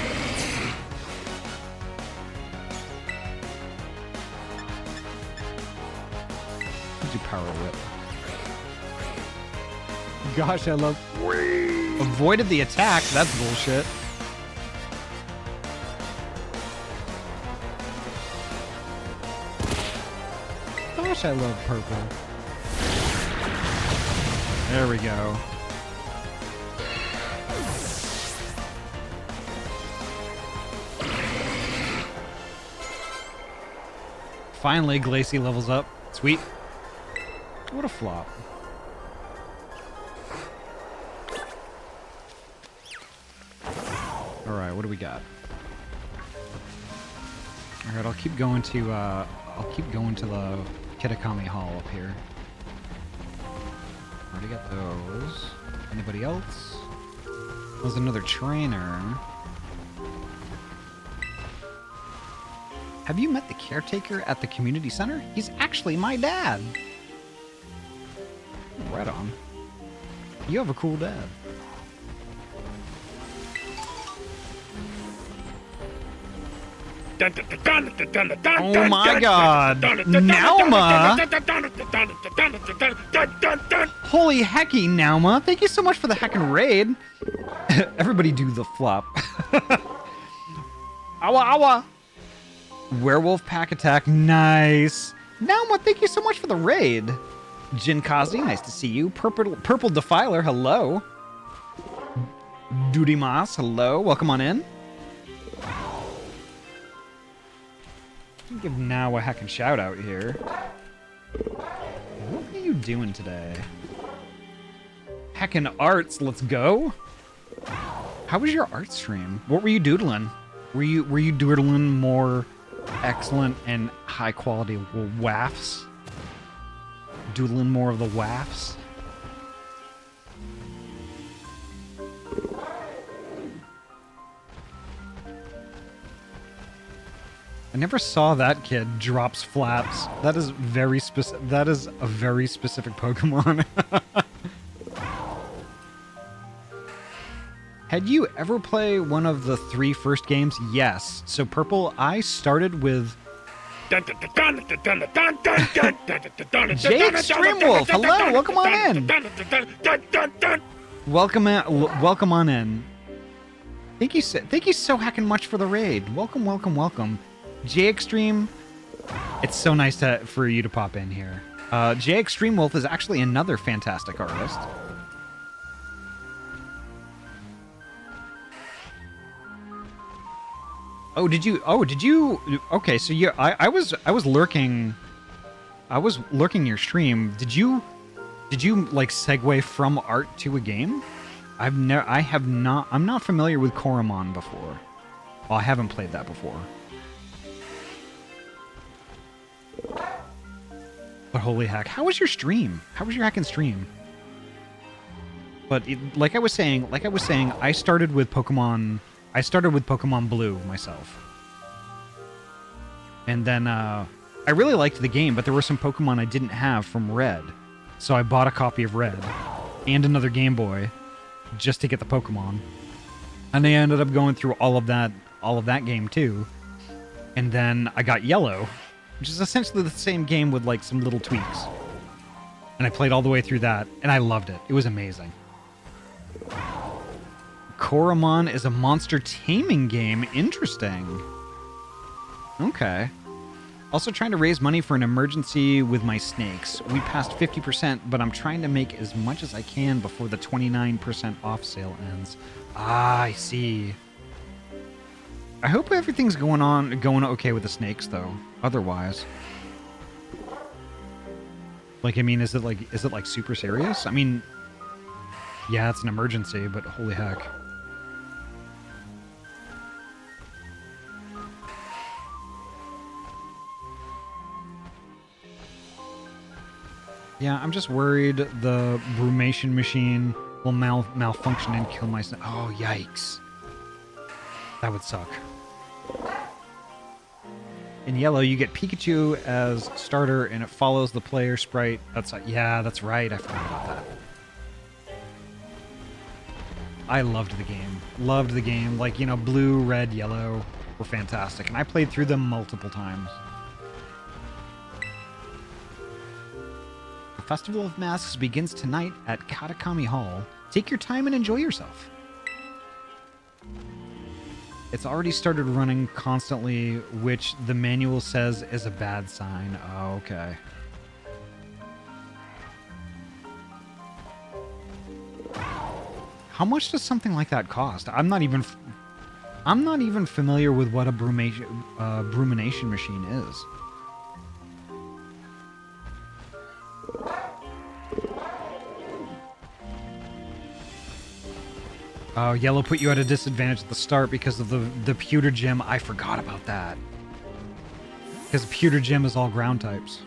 Do power whip. Gosh, I love... Avoided the attack. That's bullshit. Gosh, I love purple. There we go. Finally, Glacie levels up. Sweet. What a flop. Alright, what do we got? Alright, I'll keep going to the Kitakami Hall up here. Already got those. Anybody else? There's another trainer. Have you met the caretaker at the community center? He's actually my dad. Right on. You have a cool dad. Oh my god! Nauma! Holy hecky, Nauma! Thank you so much for the heckin' raid! Everybody do the flop. Awa awa! Werewolf pack attack, nice! Nauma, thank you so much for the raid! Jinkazi, nice to see you. Purple Defiler, hello. Dudimas, hello. Welcome on in. Give now a heckin' shout out here. What are you doing today? Heckin' arts, let's go. How was your art stream? What were you doodling? Were you doodling more excellent and high quality wafts? Doodling more of the wafts? I never saw that kid drops flaps. That is very specific. That is a very specific Pokemon. Had you ever played one of the 3 first games? Yes. So Purple, I started with Jay Extreme Wolf. Hello, welcome on in. Welcome on in. Thank you so heckin' much for the raid. Welcome, welcome, welcome. Jay Extreme, it's so nice for you to pop in here. Jay Extreme Wolf is actually another fantastic artist. Oh, did you? Okay, so you, I was lurking. I was lurking your stream. Did you like segue from art to a game? I'm not familiar with Koromon before. Well, I haven't played that before. But holy heck, how was your stream? How was your heckin' stream? But like I was saying, I started with Pokemon Blue myself. And then I really liked the game, but there were some Pokemon I didn't have from Red. So I bought a copy of Red and another Game Boy just to get the Pokemon. And I ended up going through all of that game too. And then I got Yellow, which is essentially the same game with like some little tweaks. And I played all the way through that, and I loved it. It was amazing. Koromon is a monster taming game. Interesting. Okay. Also trying to raise money for an emergency with my snakes. We passed 50%, but I'm trying to make as much as I can before the 29% off sale ends. Ah, I see. I hope everything's going okay with the snakes, though. Otherwise. Like, I mean, is it like super serious? I mean, yeah, it's an emergency, but holy heck. Yeah, I'm just worried the brumation machine will malfunction and kill my son. Oh, yikes. That would suck. In yellow, you get Pikachu as starter, and it follows the player sprite. Yeah, that's right. I forgot about that. I loved the game. Loved the game. Like, you know, blue, red, yellow were fantastic, and I played through them multiple times. The Festival of Masks begins tonight at Katakami Hall. Take your time and enjoy yourself. It's already started running constantly, which the manual says is a bad sign. Oh, okay. How much does something like that cost? I'm not even familiar with what a brumination machine is. Oh, yellow put you at a disadvantage at the start because of the pewter gym. I forgot about that. Because pewter gym is all ground types.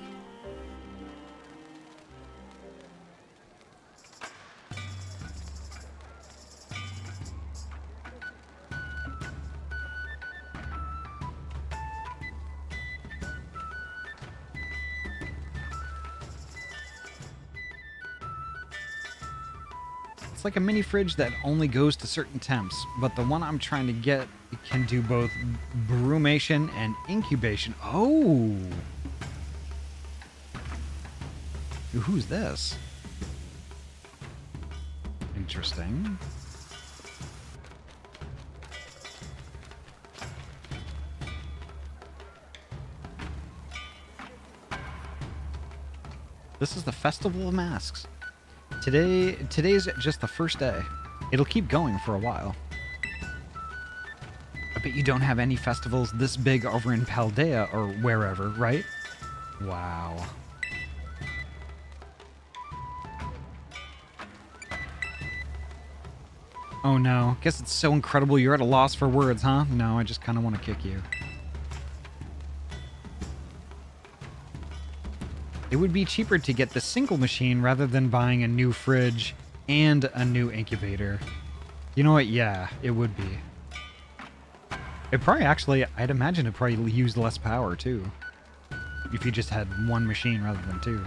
It's like a mini fridge that only goes to certain temps, but the one I'm trying to get can do both brumation and incubation. Oh! Who's this? Interesting. This is the Festival of Masks. Today's just the first day. It'll keep going for a while. I bet you don't have any festivals this big over in Paldea or wherever, right? Wow. Oh no, guess it's so incredible you're at a loss for words, huh? No, I just kind of want to kick you. It would be cheaper to get the single machine rather than buying a new fridge and a new incubator. You know what? Yeah, it would be. It probably actually, I'd imagine it probably used less power too. If you just had one machine rather than two.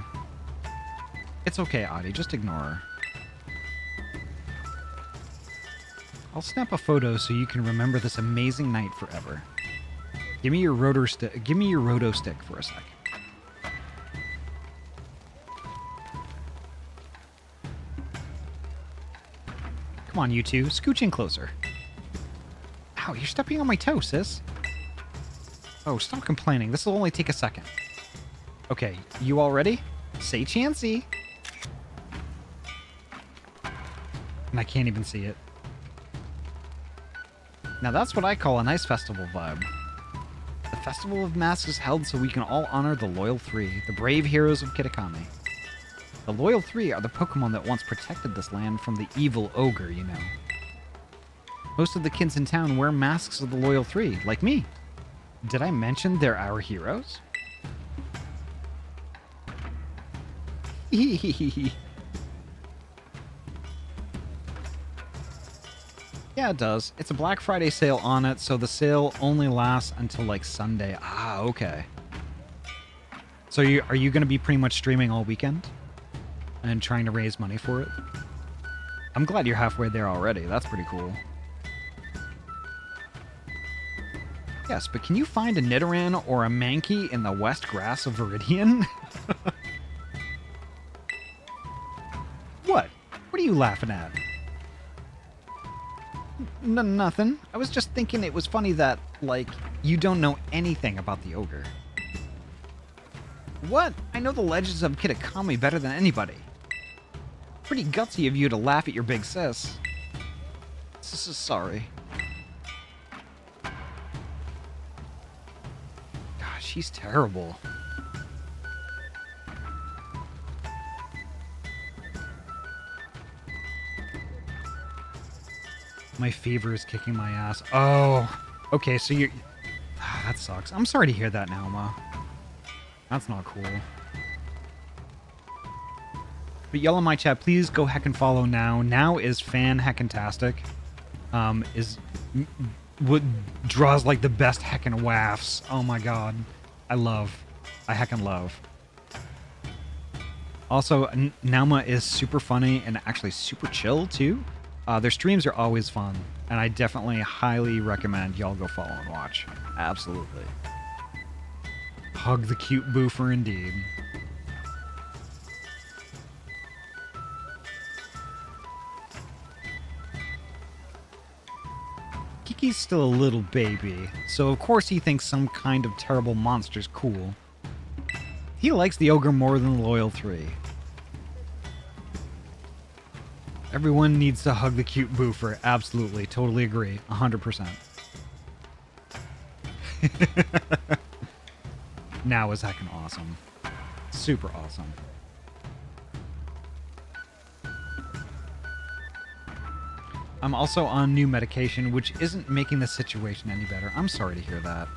It's okay, Ahty, just ignore her. I'll snap a photo so you can remember this amazing night forever. Give me your roto stick for a sec. Come on, you two. Scooch in closer. Ow, you're stepping on my toe, sis. Oh, stop complaining. This will only take a second. Okay, you all ready? Say Chansey. And I can't even see it. Now that's what I call a nice festival vibe. The Festival of Masks is held so we can all honor the Loyal Three, the brave heroes of Kitakami. The Loyal Three are the Pokemon that once protected this land from the evil ogre, you know. Most of the kids in town wear masks of the Loyal Three, like me. Did I mention they're our heroes? Yeah, it does. It's a Black Friday sale on it, so the sale only lasts until like Sunday. Ah, okay. So are you going to be pretty much streaming all weekend? And trying to raise money for it? I'm glad you're halfway there already. That's pretty cool. Yes, but can you find a Nidoran or a Mankey in the west grass of Viridian? What? What are you laughing at? Nothing. I was just thinking it was funny that, like, you don't know anything about the ogre. What? I know the legends of Kitakami better than anybody. Pretty gutsy of you to laugh at your big sis. Sis is sorry. Gosh, she's terrible. My fever is kicking my ass. Oh, okay, so you're... that sucks. I'm sorry to hear that, Naoma. That's not cool. But y'all in my chat, please go heck and follow now. Now is fan heckantastic. What draws like the best heckin' wafts. Oh my god. I heckin' love. Also, Nauma is super funny and actually super chill too. Their streams are always fun, and I definitely highly recommend y'all go follow and watch. Absolutely. Hug the cute boofer indeed. Kiki's still a little baby, so of course he thinks some kind of terrible monster's cool. He likes the ogre more than the loyal 3. Everyone needs to hug the cute boofer. Absolutely. Totally agree. 100%. Now is heckin' awesome. Super awesome. I'm also on new medication, which isn't making the situation any better. I'm sorry to hear that.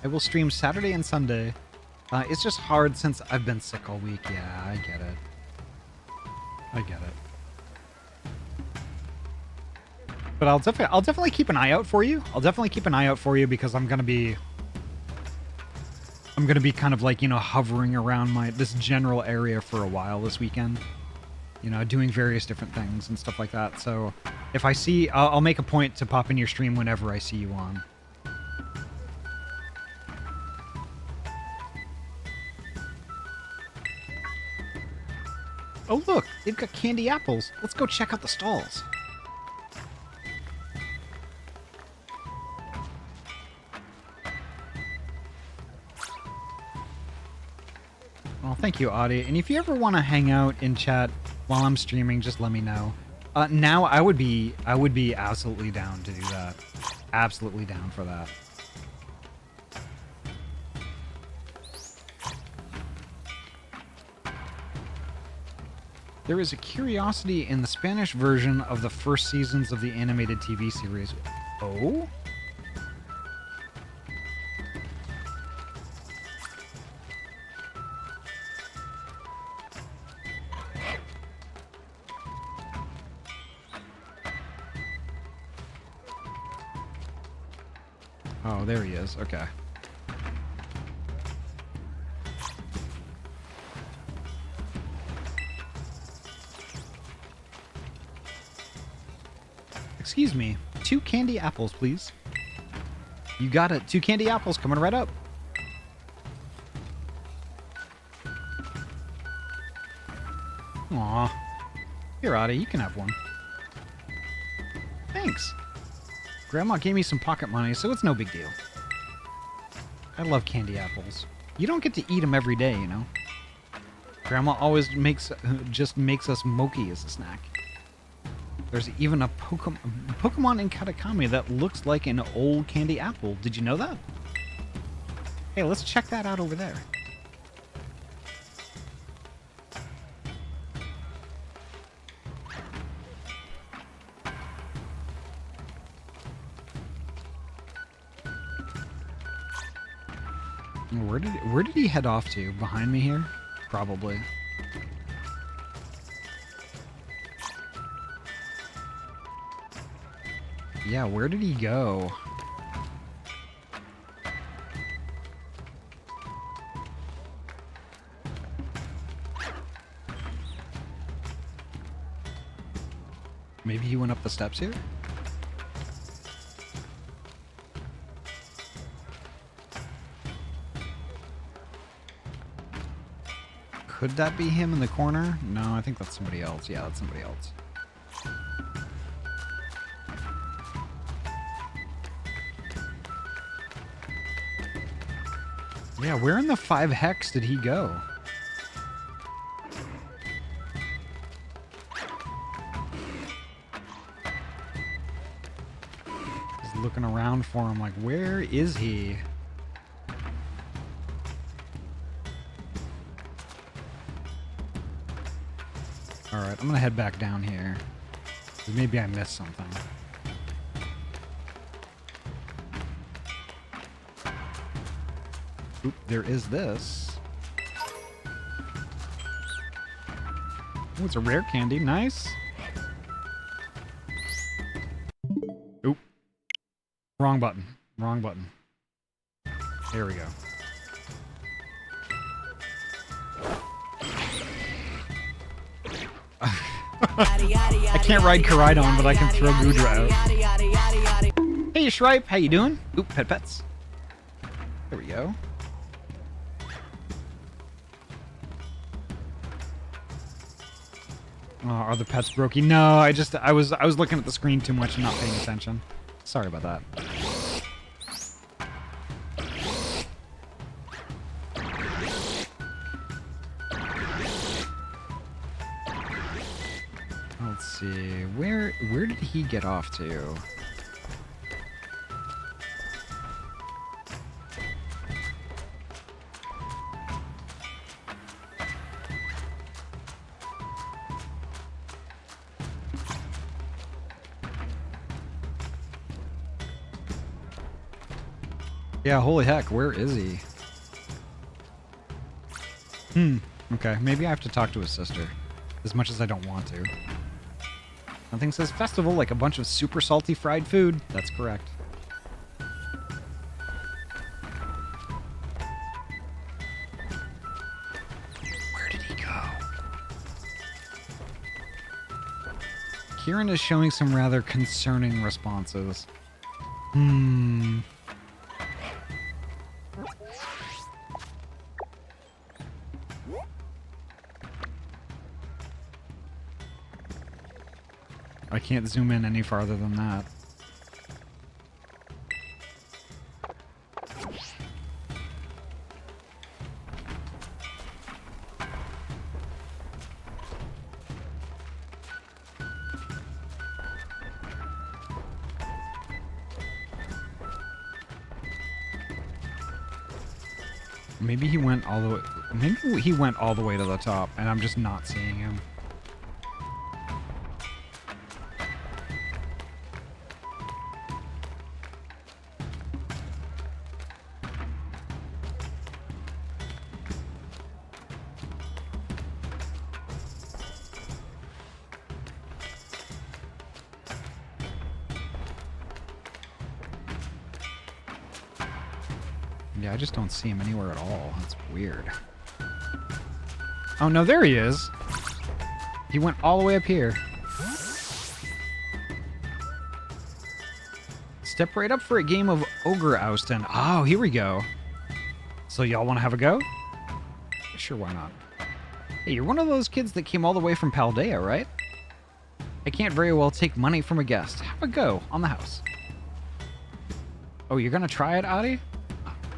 I will stream Saturday and Sunday. It's just hard since I've been sick all week. Yeah, I get it. I get it. But I'll definitely keep an eye out for you. I'll definitely keep an eye out for you because I'm gonna be kind of like, you know, hovering around this general area for a while this weekend. You know, doing various different things and stuff like that. So if I see, I'll make a point to pop in your stream whenever I see you on. Oh look, they've got candy apples. Let's go check out the stalls. Well, thank you, Ahty. And if you ever want to hang out in chat while I'm streaming, just let me know. Now I would be absolutely down to do that. Absolutely down for that. There is a curiosity in the Spanish version of the first seasons of the animated TV series. Oh? Oh, there he is. Okay. Excuse me. 2 candy apples, please. You got it. 2 candy apples coming right up. Aw. Here, Ahty, you can have one. Thanks. Grandma gave me some pocket money, so it's no big deal. I love candy apples. You don't get to eat them every day, you know. Grandma always just makes us mochi as a snack. There's even a Pokemon in Katakami that looks like an old candy apple. Did you know that? Hey, let's check that out over there. Where did he head off to? Behind me here? Probably. Yeah, where did he go? Maybe he went up the steps here? Could that be him in the corner? No, I think that's somebody else. Yeah, that's somebody else. Yeah, where in the 5 hex did he go? Just looking around for him like, where is he? Alright, I'm gonna head back down here. Maybe I missed something. Oop, there is this. Oh, it's a rare candy. Nice. Oop. Wrong button. Wrong button. There we go. I can't ride Koraidon, but I can throw Gudra out. Hey, Shripe, how you doing? Oop, pets. There we go. Oh, are the pets brokey? No, I was looking at the screen too much and not paying attention. Sorry about that. Let's see. Where did he get off to? Yeah, holy heck, where is he? Okay, maybe I have to talk to his sister. As much as I don't want to. Nothing says festival like a bunch of super salty fried food. That's correct. Where did he go? Kieran is showing some rather concerning responses. I can't zoom in any farther than that. Maybe he went all the way. Maybe he went all the way to the top, and I'm just not seeing him. Yeah, I just don't see him anywhere at all. That's weird. Oh, no, there he is. He went all the way up here. Step right up for a game of Ogre Oustin. Oh, here we go. So y'all want to have a go? Sure, why not? Hey, you're one of those kids that came all the way from Paldea, right? I can't very well take money from a guest. Have a go on the house. Oh, you're gonna try it, Ahty?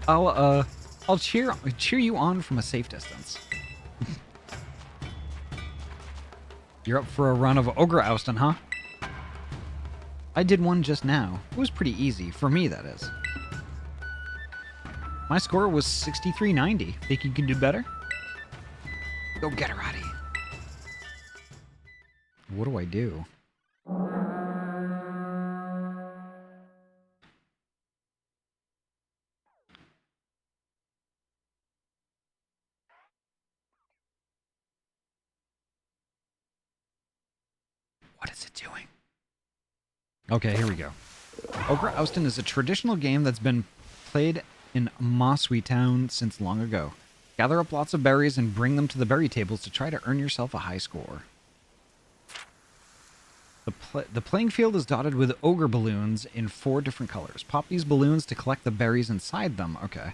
I'll cheer you on from a safe distance. You're up for a run of Ogre Oustin, huh? I did one just now. It was pretty easy, for me, that is. My score was 6390. Think you can do better? Go get her, Ahty. What do I do? What is it doing? Okay, here we go. Ogre Oustin is a traditional game that's been played in Mossweet Town since long ago. Gather up lots of berries and bring them to the berry tables to try to earn yourself a high score. The playing field is dotted with ogre balloons in 4 different colors. Pop these balloons to collect the berries inside them. Okay.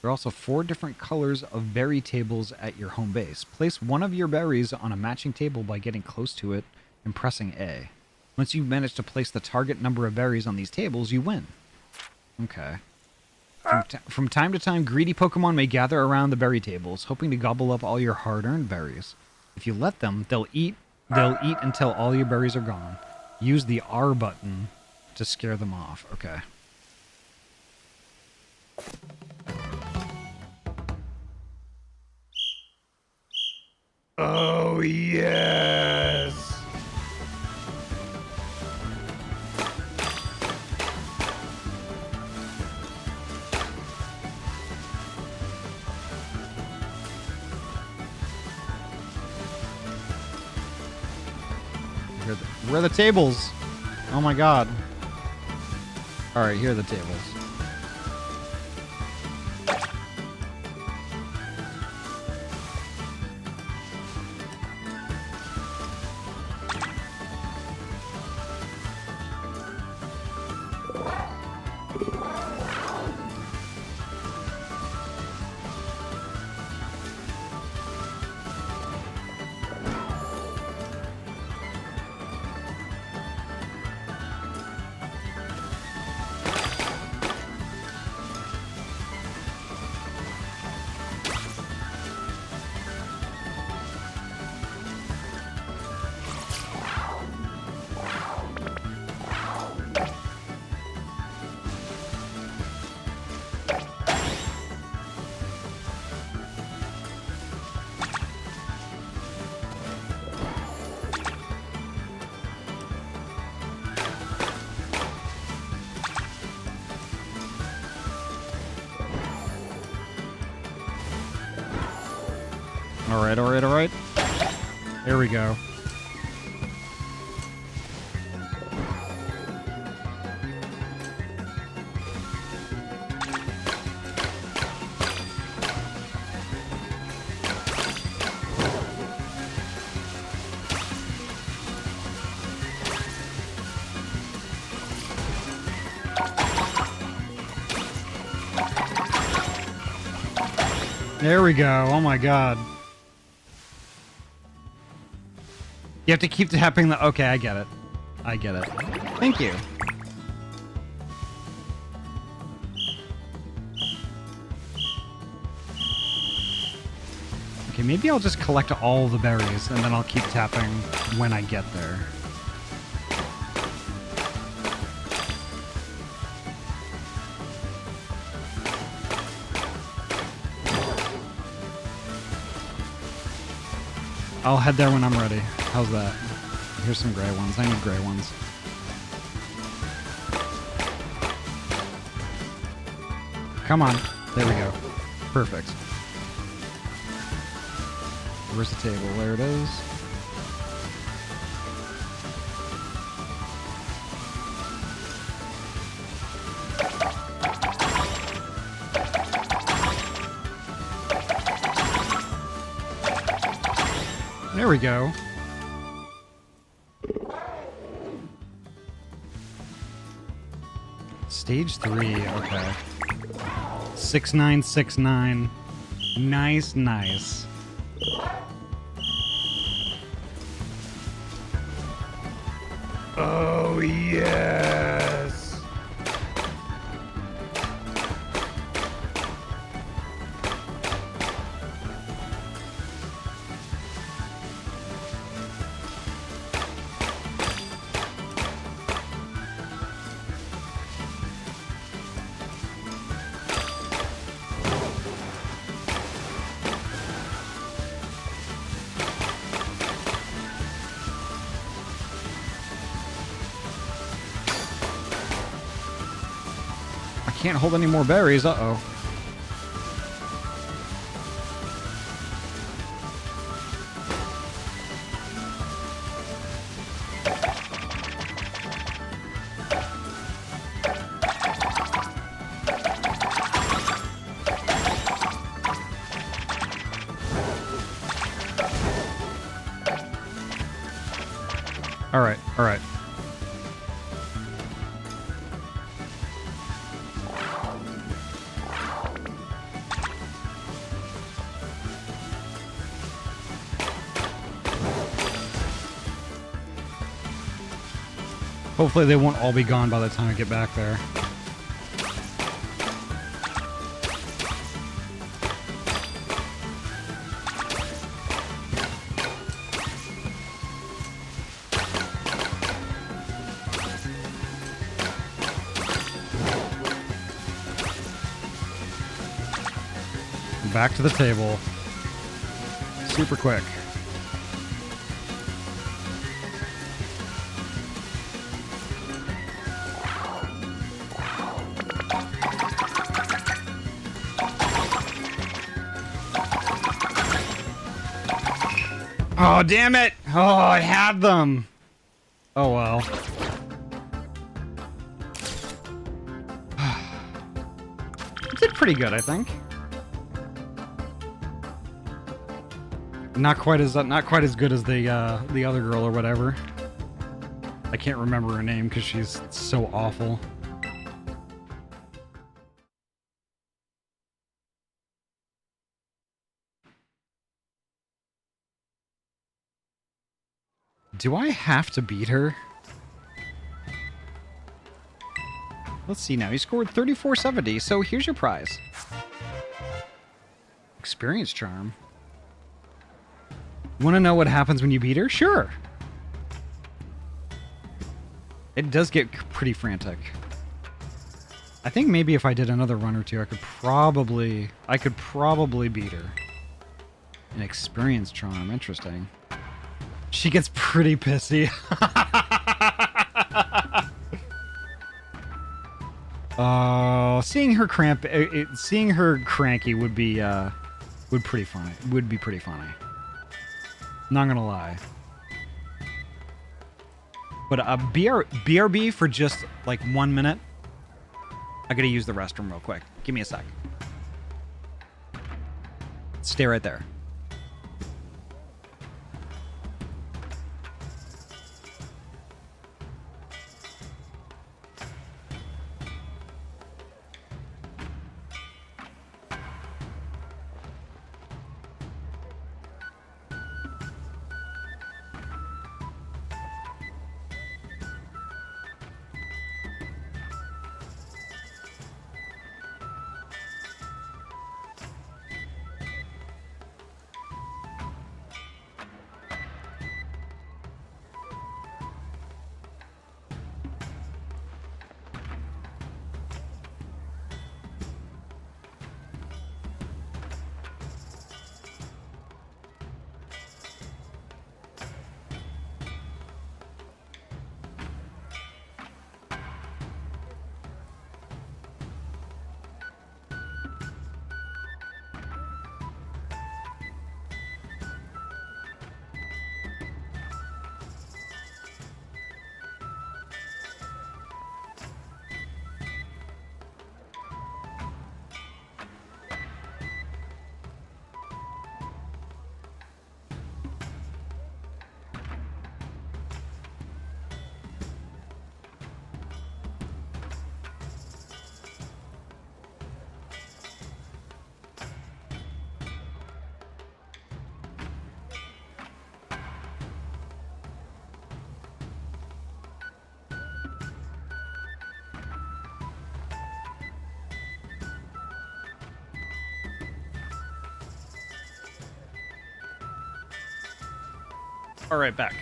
There are also 4 different colors of berry tables at your home base. Place one of your berries on a matching table by getting close to it and pressing A. Once you manage to place the target number of berries on these tables, you win. Okay. From time to time, greedy Pokemon may gather around the berry tables, hoping to gobble up all your hard-earned berries. If you let them, they'll eat until all your berries are gone. Use the R button to scare them off. Okay. Oh, yes! Where are the tables? Oh my god. Alright, here are the tables. Alright, alright, alright. There we go. There we go. Oh my god. You have to keep tapping the... Okay, I get it. I get it. Thank you. Okay, maybe I'll just collect all the berries, and then I'll keep tapping when I get there. I'll head there when I'm ready. How's that? Here's some gray ones. I need gray ones. Come on. There we go. Perfect. Where's the table? There it is. There we go. Stage 3, okay. 6969. Nice, nice. Oh, yes! Can't hold any more berries. Uh-oh. All right, all right. Hopefully they won't all be gone by the time I get back there. Back to the table. Super quick. Oh, damn it! Oh, I had them! Oh well. Did pretty good, I think. Not quite as good as the other girl or whatever. I can't remember her name because she's so awful. Do I have to beat her? Let's see now. You scored 3470, so here's your prize. Experience charm. Want to know what happens when you beat her? Sure. It does get pretty frantic. I think maybe if I did another run or two, I could probably beat her. An experience charm. Interesting. She gets pretty pissy. Oh, seeing her cranky would be pretty funny. Would be pretty funny. Not gonna lie. But BRB for just like 1 minute. I gotta use the restroom real quick. Give me a sec. Stay right there. All right, back.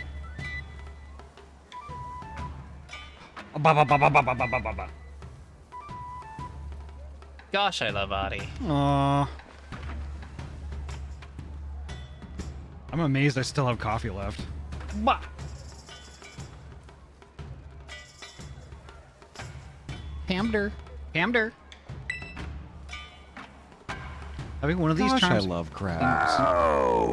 Gosh, I love Ahty. Aww. I'm amazed I still have coffee left. Bah. Hamder. Hamder. Having one of these charms I love crabs.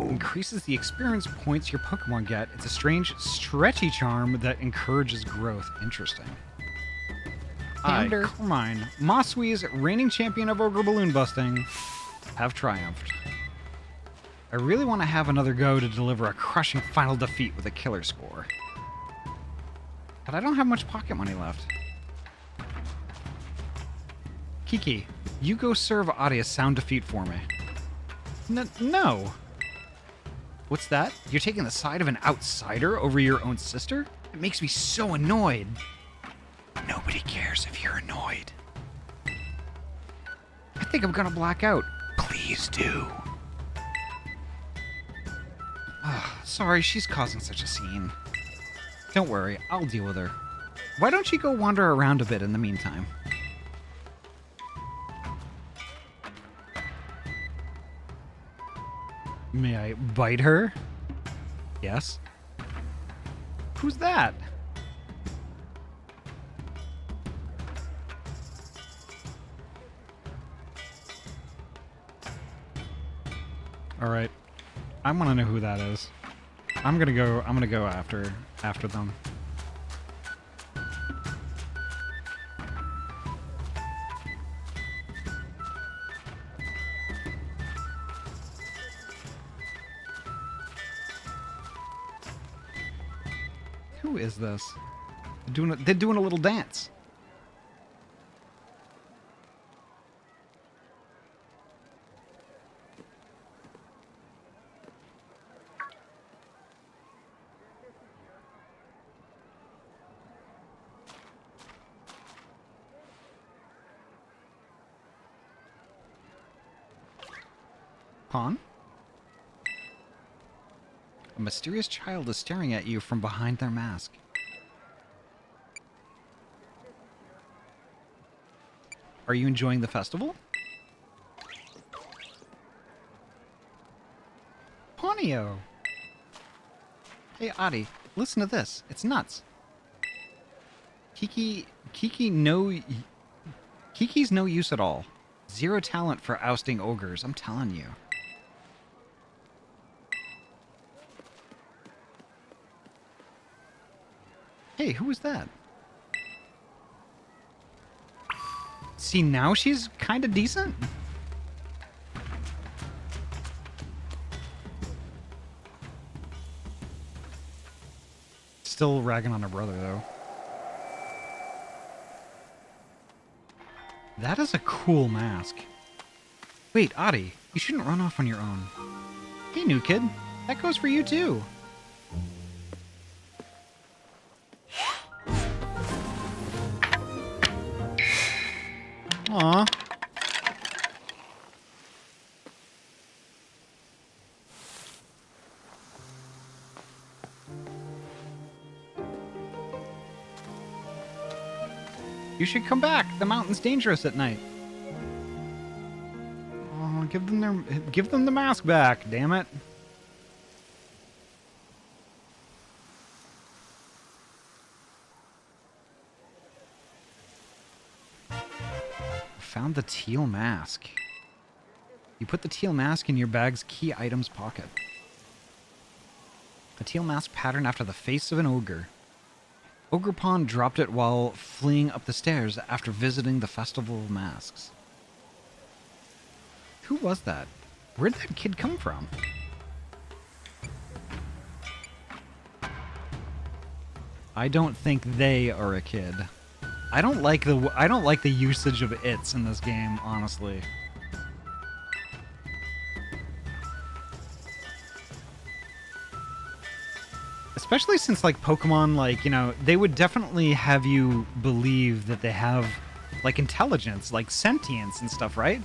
increases the experience points your Pokemon get. It's a strange, stretchy charm that encourages growth. Interesting. Hamder. Carmine, Moswee's reigning champion of Ogre Balloon Busting, have triumphed. I really want to have another go to deliver a crushing final defeat with a killer score. But I don't have much pocket money left. Kiki, you go serve Ahty a sound defeat for me. No. What's that? You're taking the side of an outsider over your own sister? It makes me so annoyed. Nobody cares if you're annoyed. I think I'm gonna black out. Please do. Sorry, she's causing such a scene. Don't worry, I'll deal with her. Why don't you go wander around a bit in the meantime? May I bite her? Yes. Who's that? All right. I want to know who that is. I'm gonna go after them. Who is this? They're doing a little dance. Pawn? A mysterious child is staring at you from behind their mask. Are you enjoying the festival? Ponyo! Hey, Ahty, listen to this. It's nuts. Kiki's no use at all. Zero talent for ousting ogres, I'm telling you. Hey, who was that? See, now she's kind of decent. Still ragging on her brother, though. That is a cool mask. Wait, Ahty, you shouldn't run off on your own. Hey, new kid. That goes for you, too. Aw. You should come back. The mountain's dangerous at night. Oh, give them the mask back, damn it. Found the teal mask. You put the teal mask in your bag's key items pocket. A teal mask patterned after the face of an ogre. Ogre Pond dropped it while fleeing up the stairs after visiting the Festival of Masks. Who was that? Where'd that kid come from? I don't think they are a kid. I don't like the usage of "it's" in this game, honestly. Especially since, like, Pokemon, like, you know, they would definitely have you believe that they have, like, intelligence, like sentience and stuff, right?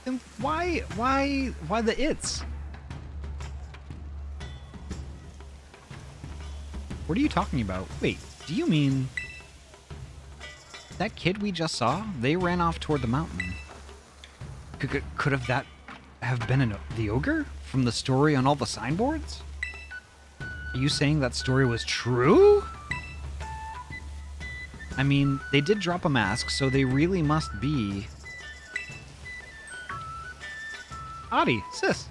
Then why the "it's"? What are you talking about? Wait, do you mean that kid we just saw? They ran off toward the mountain. Could have that have been the ogre from the story on all the signboards? Are you saying that story was true? I mean, they did drop a mask, so they really must be... Ahty, sis!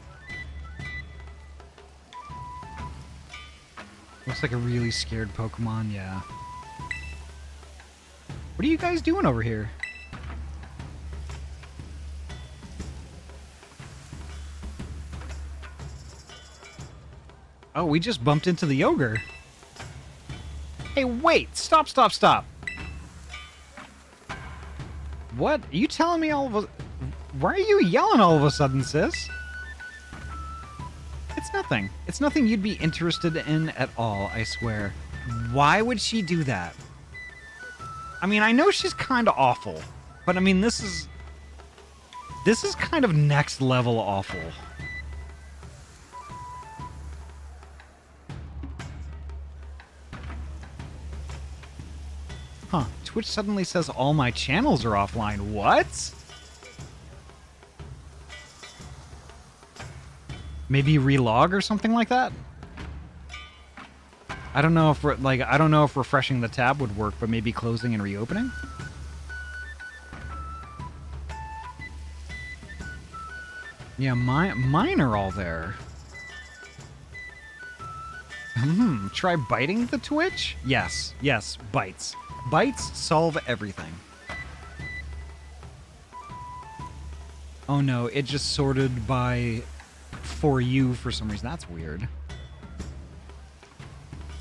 Looks like a really scared Pokemon, yeah. What are you guys doing over here? Oh, we just bumped into the ogre. Hey, wait! Stop, stop, stop! What? Are you telling me all of a... Why are you yelling all of a sudden, sis? It's nothing. It's nothing you'd be interested in at all, I swear. Why would she do that? I mean, I know she's kind of awful, but I mean, this is kind of next level awful. Huh, Twitch suddenly says all my channels are offline. What? Maybe relog or something like that? I don't know if refreshing the tab would work, but maybe closing and reopening? Yeah, mine are all there. Try biting the Twitch? Yes, bites. Bites solve everything. Oh no, it just sorted by For You for some reason. That's weird.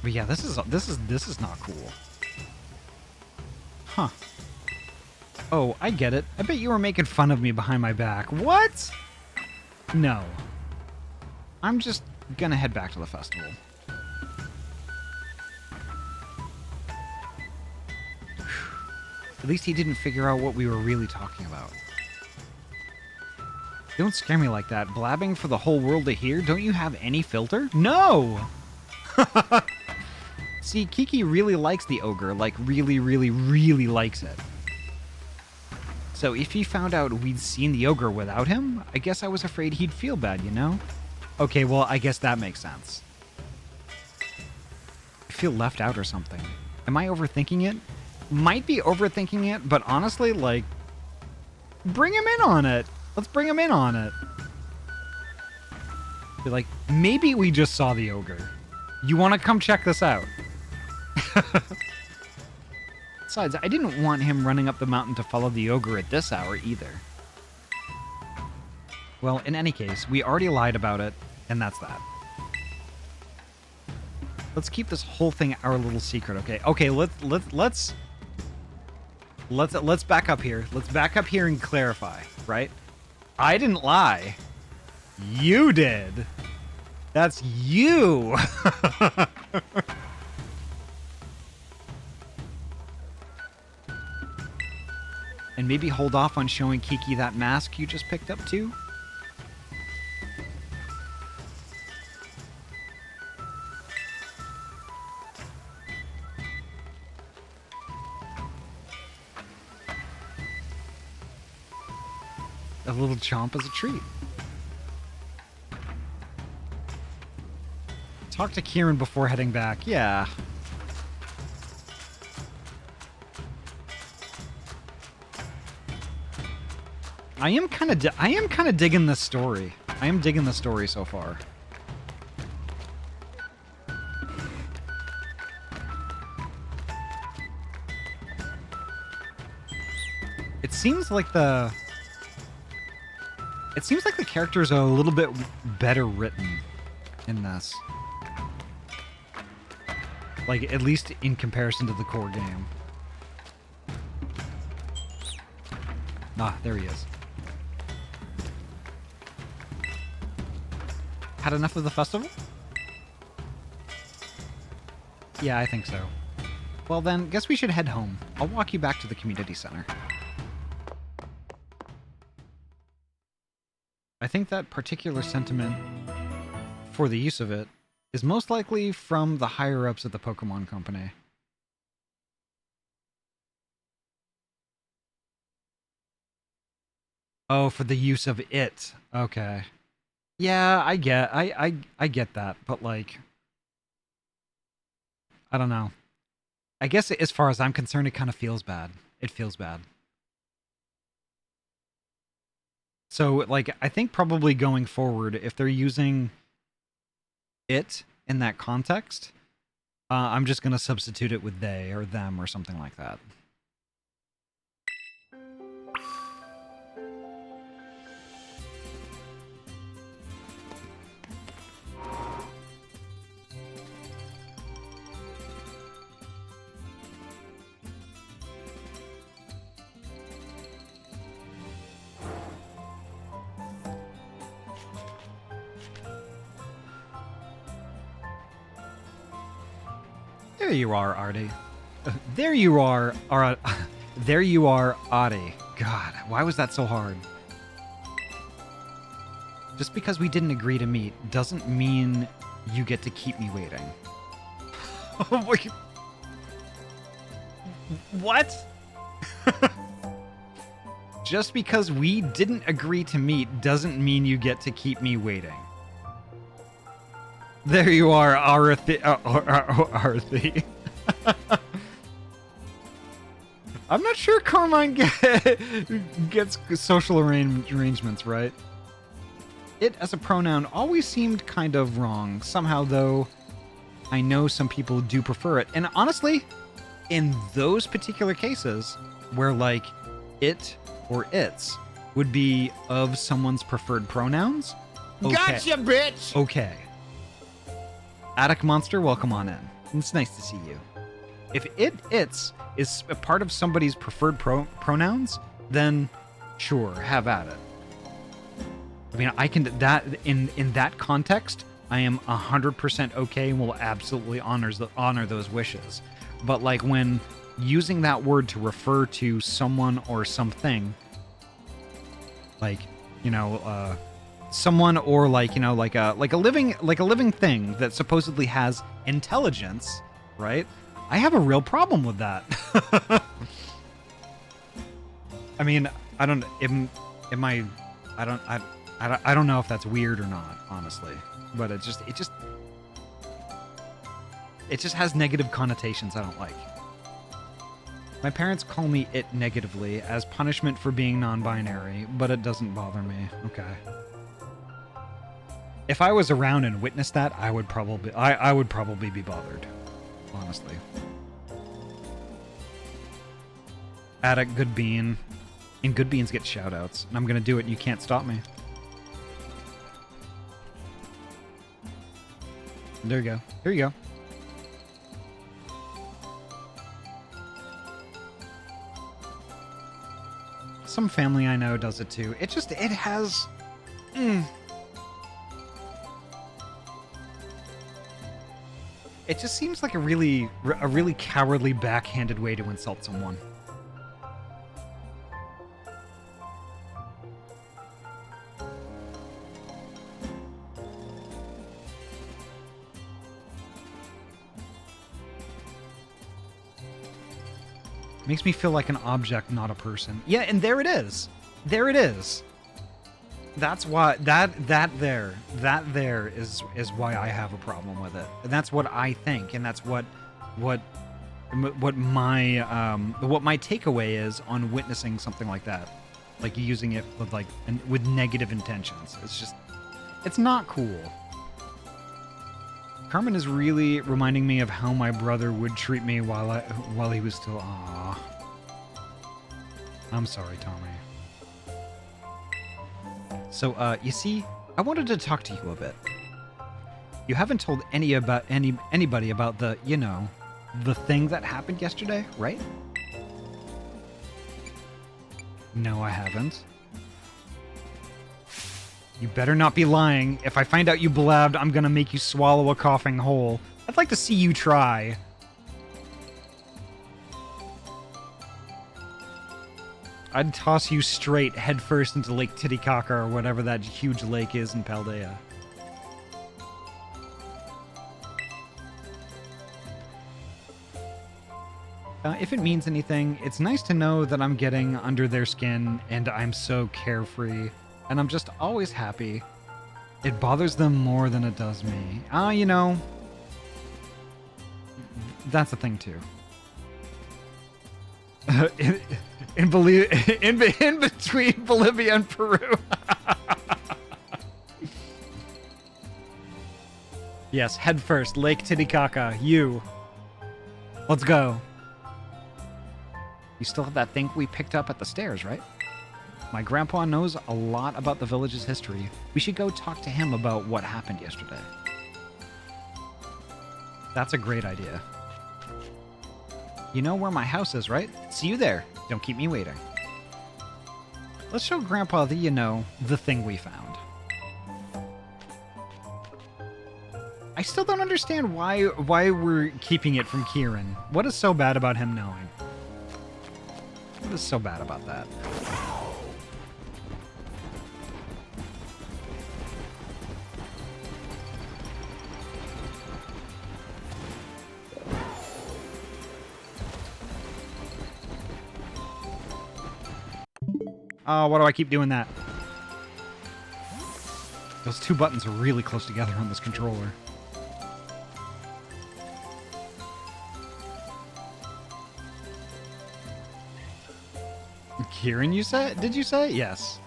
But yeah, this is not cool. Huh. Oh, I get it. I bet you were making fun of me behind my back. What? No. I'm just gonna head back to the festival. At least he didn't figure out what we were really talking about. Don't scare me like that. Blabbing for the whole world to hear? Don't you have any filter? No! See, Kiki really likes the ogre. Like, really, really, really likes it. So if he found out we'd seen the ogre without him, I guess I was afraid he'd feel bad, you know? Okay, well, I guess that makes sense. I feel left out or something. Am I overthinking it? Might be overthinking it, but honestly, like, bring him in on it. Let's bring him in on it. Be like, maybe we just saw the ogre. You want to come check this out? Besides, I didn't want him running up the mountain to follow the ogre at this hour either. Well, in any case, we already lied about it, and that's that. Let's keep this whole thing our little secret, okay? Okay, let's back up here. Let's back up here and clarify, right? I didn't lie. You did. That's you. And maybe hold off on showing Kiki that mask you just picked up too? A little chomp as a treat. Talk to Kieran before heading back. Yeah. I am kind of digging this story. I am digging the story so far. It seems like the characters are a little bit better written in this. Like, at least in comparison to the core game. Ah, there he is. Had enough of the festival? Yeah, I think so. Well then, guess we should head home. I'll walk you back to the community center. I think that particular sentiment for the use of it is most likely from the higher-ups at the Pokemon Company. Oh, for the use of it. Okay. Yeah, I get that, but like, I don't know. I guess as far as I'm concerned, it kind of feels bad. It feels bad. So, like, I think probably going forward, if they're using it in that context, I'm just going to substitute it with they or them or something like that. There you are, Ahty. There you are, there you are, Ahty. God, why was that so hard? Just because we didn't agree to meet doesn't mean you get to keep me waiting. Oh my... What? Just because we didn't agree to meet doesn't mean you get to keep me waiting. There you are, Ahty. I'm not sure Carmine gets social arrangements, right? It as a pronoun always seemed kind of wrong. Somehow, though, I know some people do prefer it. And honestly, in those particular cases, where, like, it or its would be of someone's preferred pronouns... Okay. Gotcha, bitch! Okay. Attic Monster, welcome on in. It's nice to see you. If its is a part of somebody's preferred pronouns, then sure, have at it. I mean, I can that in that context, I am 100% okay and will absolutely honor those wishes. But like when using that word to refer to someone or something, like, you know, someone or like, you know, like a living thing that supposedly has intelligence, right? I have a real problem with that. I mean, I don't know if that's weird or not, honestly. But it just has negative connotations I don't like. My parents call me it negatively as punishment for being non-binary, but it doesn't bother me. Okay. If I was around and witnessed that, I would probably be bothered, honestly. Attic, Good Bean. And Good Beans get shoutouts, and I'm gonna do it. You can't stop me. There you go. Here you go. Some family I know does it too. It has... It just seems like a really cowardly, backhanded way to insult someone. Makes me feel like an object, not a person. Yeah, and there it is. There it is. That's why that there is why I have a problem with it. And that's what I think, and that's what my takeaway is on witnessing something like that. Like using it with negative intentions. It's not cool. Carmen is really reminding me of how my brother would treat me while he was still... Aww. I'm sorry, Tommy. So, you see, I wanted to talk to you a bit. You haven't told anybody about the, you know, the thing that happened yesterday, right? No, I haven't. You better not be lying. If I find out you blabbed, I'm gonna make you swallow a coughing whole. I'd like to see you try. I'd toss you straight headfirst into Lake Titicaca or whatever that huge lake is in Paldea. If it means anything, it's nice to know that I'm getting under their skin and I'm so carefree. And I'm just always happy. It bothers them more than it does me. You know, that's a thing too. in between Bolivia and Peru. Yes, head first, Lake Titicaca. You. Let's go. You still have that thing we picked up at the stairs, right? My grandpa knows a lot about the village's history. We should go talk to him about what happened yesterday. That's a great idea. You know where my house is, right? See you there. Don't keep me waiting. Let's show Grandpa the, you know, the thing we found. I still don't understand why we're keeping it from Kieran. What is so bad about him knowing? What is so bad about that? Oh, why do I keep doing that? Those two buttons are really close together on this controller. Kieran, you said? Did you say? Yes.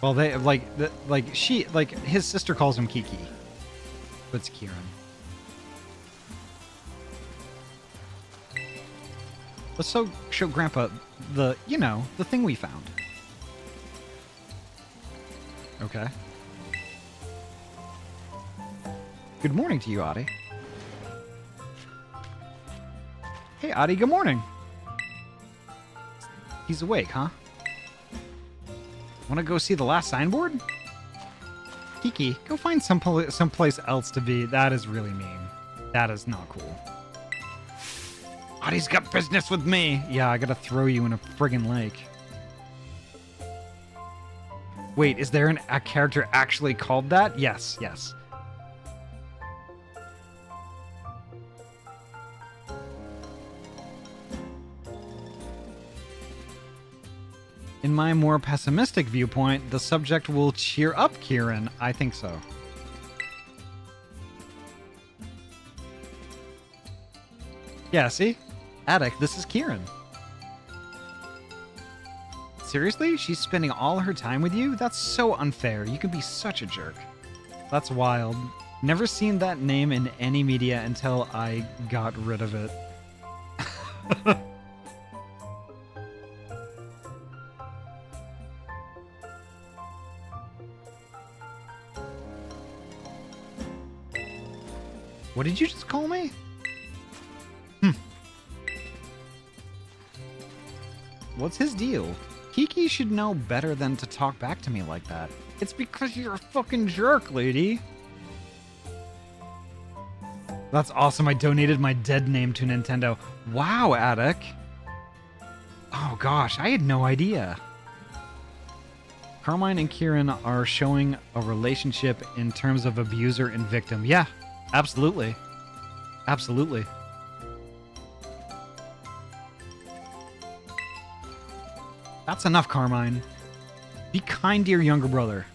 Well, they his sister calls him Kiki, but it's Kieran. Let's show Grandpa the, you know, the thing we found. Okay. Good morning to you, Ahty. Hey, Ahty, good morning. He's awake, huh? Want to go see the last signboard? Kiki, go find someplace else to be. That is really mean. That is not cool. Ahty's got business with me. Yeah, I gotta throw you in a friggin' lake. Wait, is there a character actually called that? Yes, yes. In my more pessimistic viewpoint, the subject will cheer up Kieran. I think so. Yeah, see? Attic, this is Kieran. Seriously? She's spending all her time with you? That's so unfair. You can be such a jerk. That's wild. Never seen that name in any media until I got rid of it. What did you just call me? What's his deal? Kiki should know better than to talk back to me like that. It's because you're a fucking jerk, lady. That's awesome. I donated my dead name to Nintendo. Wow, Attic. Oh gosh, I had no idea. Carmine and Kieran are showing a relationship in terms of abuser and victim. Yeah, absolutely. Absolutely. That's enough, Carmine. Be kind to your younger brother.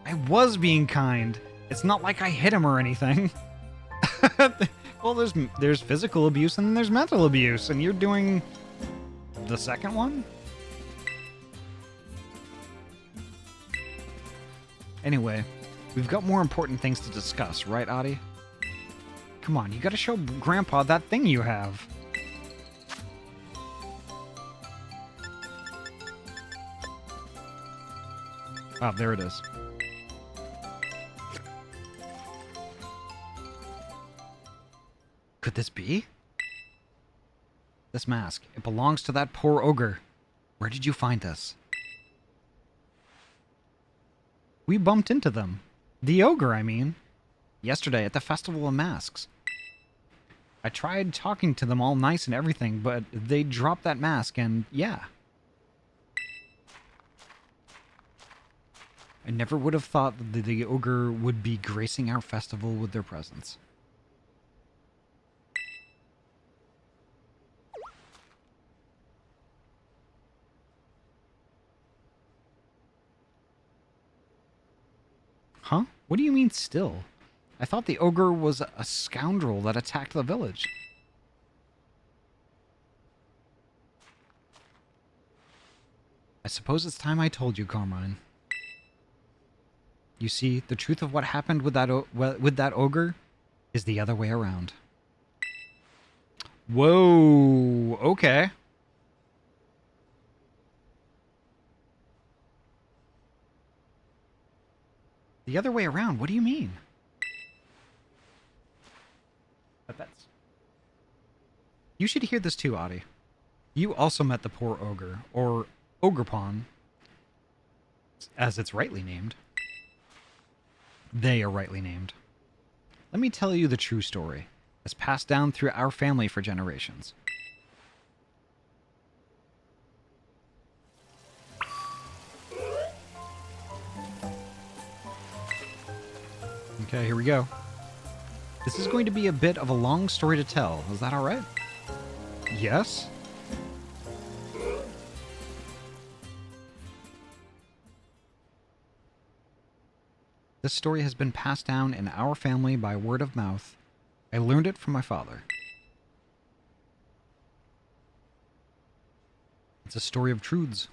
I was being kind. It's not like I hit him or anything. Well, there's physical abuse and then there's mental abuse, and you're doing the second one? Anyway, we've got more important things to discuss, right, Ahty? Come on, you gotta show Grandpa that thing you have. Ah, there it is. Could this be? This mask. It belongs to that poor ogre. Where did you find this? We bumped into them. The ogre, I mean. Yesterday at the Festival of Masks. I tried talking to them all nice and everything, but they dropped that mask and yeah. I never would have thought that the ogre would be gracing our festival with their presence. Huh? What do you mean still? I thought the ogre was a scoundrel that attacked the village. I suppose it's time I told you, Carmine. You see, the truth of what happened with that ogre is the other way around. Whoa, okay. The other way around? What do you mean? That's... You should hear this too, Ahty. You also met the poor ogre, or Ogrepon, as it's rightly named. They are rightly named. Let me tell you the true story, as passed down through our family for generations. Okay, here we go. This is going to be a bit of a long story to tell. Is that all right? Yes? This story has been passed down in our family by word of mouth. I learned it from my father. It's a story of truths.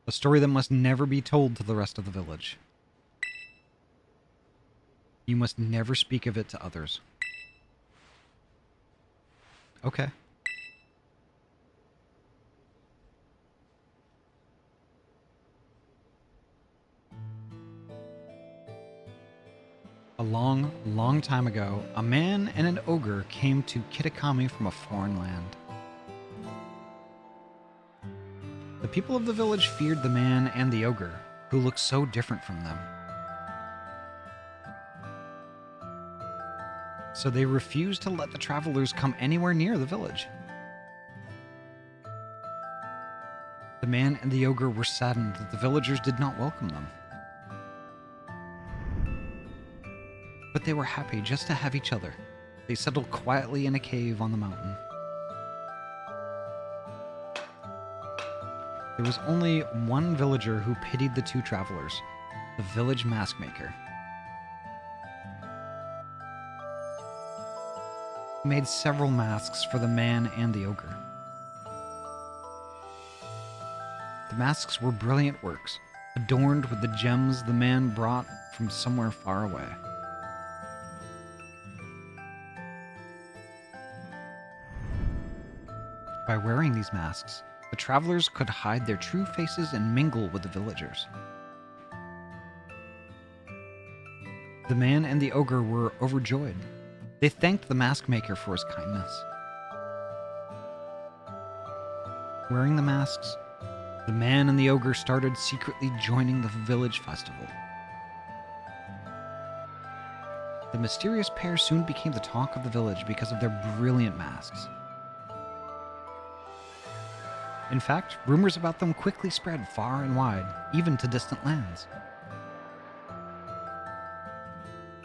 A story that must never be told to the rest of the village. You must never speak of it to others. Okay. A long, long time ago, a man and an ogre came to Kitakami from a foreign land. The people of the village feared the man and the ogre, who looked so different from them. So they refused to let the travelers come anywhere near the village. The man and the ogre were saddened that the villagers did not welcome them. But they were happy just to have each other. They settled quietly in a cave on the mountain. There was only one villager who pitied the two travelers, the village mask maker. He made several masks for the man and the ogre. The masks were brilliant works, adorned with the gems the man brought from somewhere far away. By wearing these masks, the travelers could hide their true faces and mingle with the villagers. The man and the ogre were overjoyed. They thanked the mask maker for his kindness. Wearing the masks, the man and the ogre started secretly joining the village festival. The mysterious pair soon became the talk of the village because of their brilliant masks. In fact, rumors about them quickly spread far and wide, even to distant lands.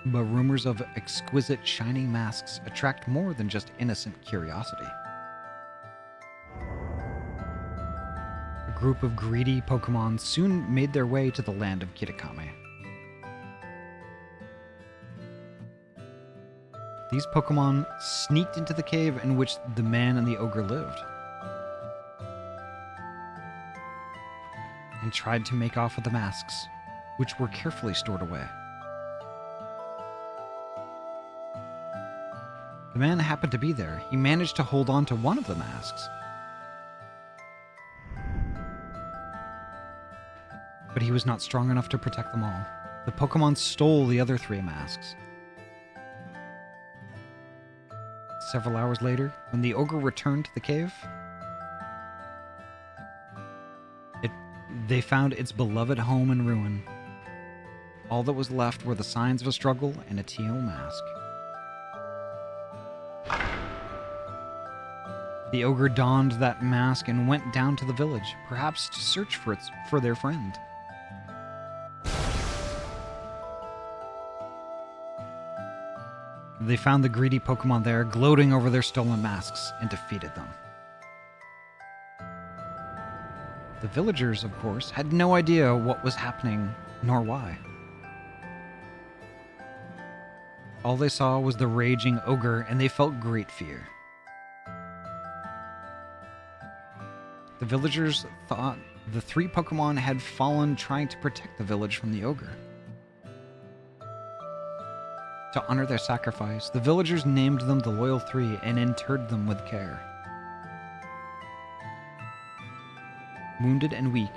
But rumors of exquisite, shining masks attract more than just innocent curiosity. A group of greedy Pokemon soon made their way to the land of Kitakami. These Pokemon sneaked into the cave in which the man and the ogre lived, and tried to make off with the masks, which were carefully stored away. The man happened to be there. He managed to hold on to one of the masks. But he was not strong enough to protect them all. The Pokemon stole the other 3 masks. Several hours later, when the ogre returned to the cave, they found its beloved home in ruin. All that was left were the signs of a struggle and a teal mask. The ogre donned that mask and went down to the village, perhaps to search for their friend. They found the greedy Pokemon there, gloating over their stolen masks, and defeated them. The villagers, of course, had no idea what was happening, nor why. All they saw was the raging ogre, and they felt great fear. The villagers thought the 3 Pokemon had fallen trying to protect the village from the ogre. To honor their sacrifice, the villagers named them the Loyal 3 and interred them with care. Wounded and weak,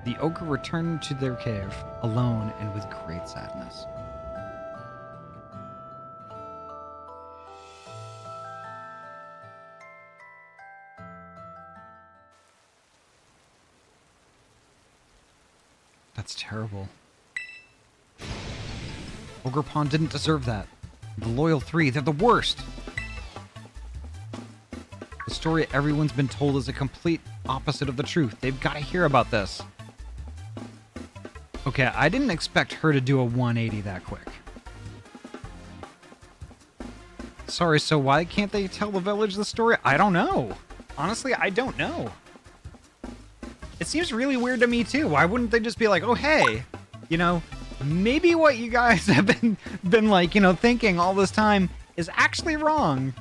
the ogre returned to their cave, alone and with great sadness. That's terrible. Ogre Pond didn't deserve that. The Loyal 3, they're the worst! The story everyone's been told is a complete opposite of the truth. They've got to hear about this. Okay, I didn't expect her to do a 180 that quick. Sorry, so why can't they tell the village the story? I don't know. Honestly, I don't know. It seems really weird to me too. Why wouldn't they just be like, oh hey, you know, maybe what you guys have been like, you know, thinking all this time is actually wrong.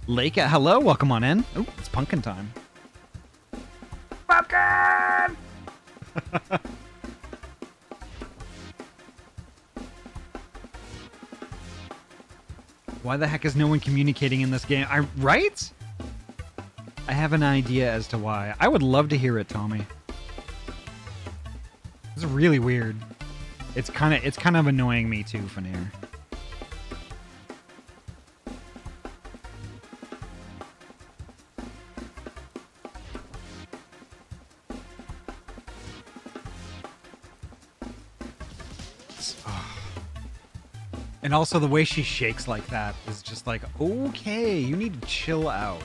Leica, hello, welcome on in. Oh, it's pumpkin time. Pumpkin! Why the heck is no one communicating in this game? Right? I have an idea as to why. I would love to hear it, Tommy. This is really weird. It's kind of annoying me too, Fanir. And also the way she shakes like that is just like, okay, you need to chill out.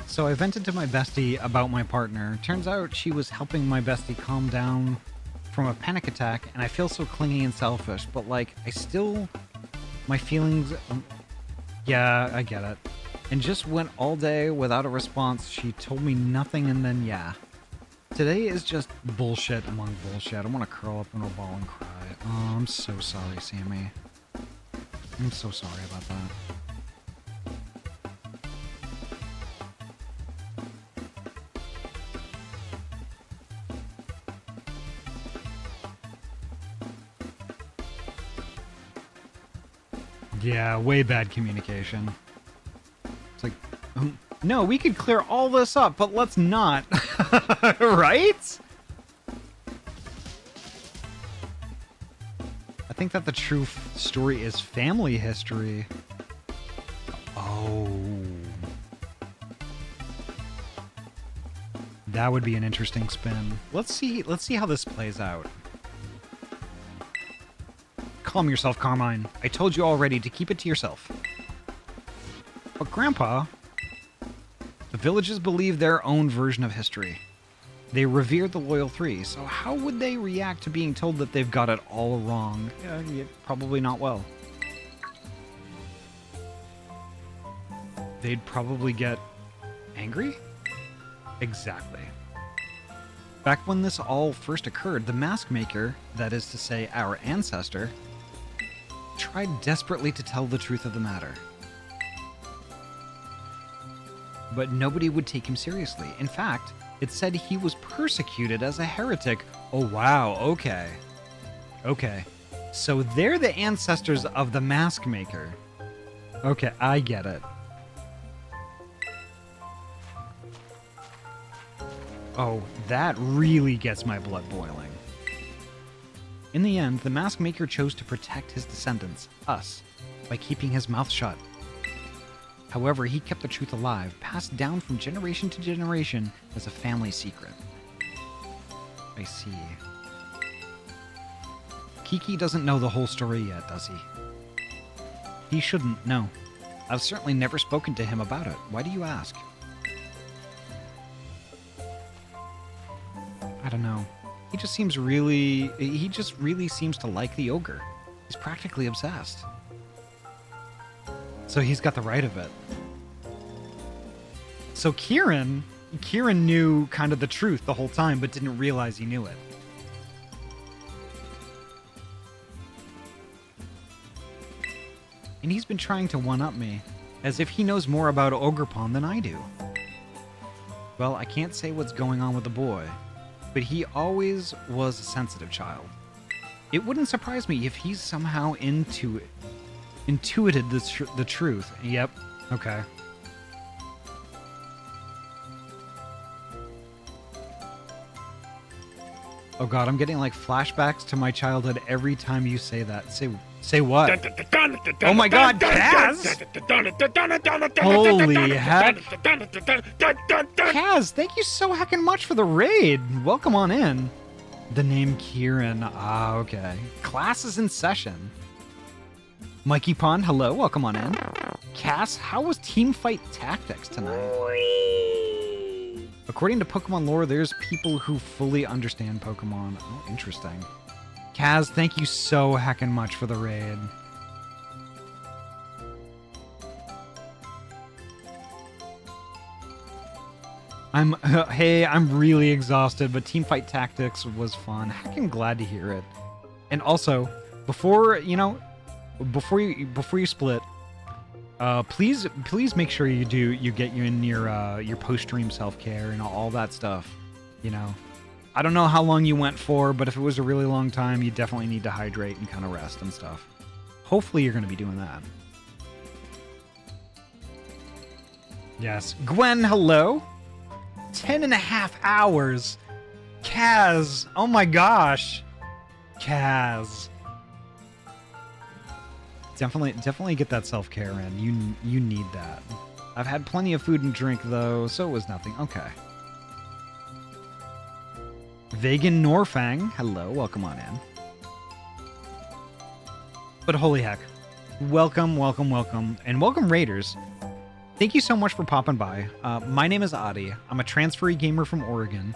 So I vented to my bestie about my partner. Turns out she was helping my bestie calm down from a panic attack, and I feel so clingy and selfish, but like, my feelings, yeah, I get it. And just went all day without a response. She told me nothing, and then yeah. Today is just bullshit among bullshit. I want to curl up in a ball and cry. Oh, I'm so sorry, Sammy. I'm so sorry about that. Yeah, way bad communication. It's like, no, we could clear all this up, but let's not. Right? I think that the true story is family history. Oh. That would be an interesting spin. Let's see how this plays out. Calm yourself, Carmine. I told you already to keep it to yourself. But Grandpa, the villagers believe their own version of history. They revere the Loyal Three, so how would they react to being told that they've got it all wrong? Probably not well. They'd probably get angry? Exactly. Back when this all first occurred, the mask maker, that is to say our ancestor, tried desperately to tell the truth of the matter. But nobody would take him seriously. In fact, it said he was persecuted as a heretic. Oh wow, okay. Okay. So they're the ancestors of the mask maker. Okay, I get it. Oh, that really gets my blood boiling. In the end, the mask maker chose to protect his descendants, us, by keeping his mouth shut. However, he kept the truth alive, passed down from generation to generation as a family secret. I see. Kiki doesn't know the whole story yet, does he? He shouldn't, no. I've certainly never spoken to him about it. Why do you ask? I don't know. He just really seems to like the ogre. He's practically obsessed. So he's got the right of it. So Kieran knew kind of the truth the whole time, but didn't realize he knew it. And he's been trying to one-up me, as if he knows more about Ogrepon than I do. Well, I can't say what's going on with the boy, but he always was a sensitive child. It wouldn't surprise me if he's somehow intuited the truth. Yep. Okay. Oh god, I'm getting like flashbacks to my childhood every time you say that. Say what? Oh my god, Kaz! Holy heck. Kaz, thank you so heckin' much for the raid. Welcome on in. The name Kieran. Ah, okay. Class is in session. Mikey Pond, hello, welcome on in. Cass, how was Teamfight Tactics tonight? According to Pokemon lore, there's people who fully understand Pokemon. Oh, interesting. Kaz, thank you so heckin' much for the raid. I'm really exhausted, but Teamfight Tactics was fun. Heckin' glad to hear it. And also, before you split, please make sure you get you in your post-stream self-care and all that stuff. You know, I don't know how long you went for, but if it was a really long time, you definitely need to hydrate and kind of rest and stuff. Hopefully you're going to be doing that. Yes. Gwen, hello. 10.5 hours. Kaz. Oh my gosh. Kaz. Definitely get that self-care in. You need that. I've had plenty of food and drink though, so it was nothing. Okay. Vegan Norfang, hello, welcome on in. But holy heck, welcome, and welcome Raiders. Thank you so much for popping by. My name is Ahty. I'm a transferee gamer from Oregon.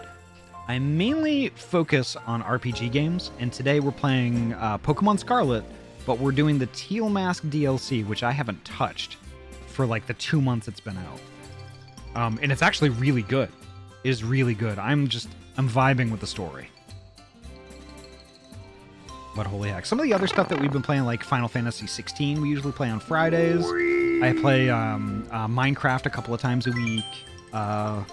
I mainly focus on RPG games, and today we're playing Pokemon Scarlet, but we're doing the Teal Mask DLC, which I haven't touched for like the 2 months it's been out. And it's actually really good. It is really good. I'm vibing with the story. But holy heck. Some of the other stuff that we've been playing, like Final Fantasy 16, we usually play on Fridays. I play Minecraft a couple of times a week. On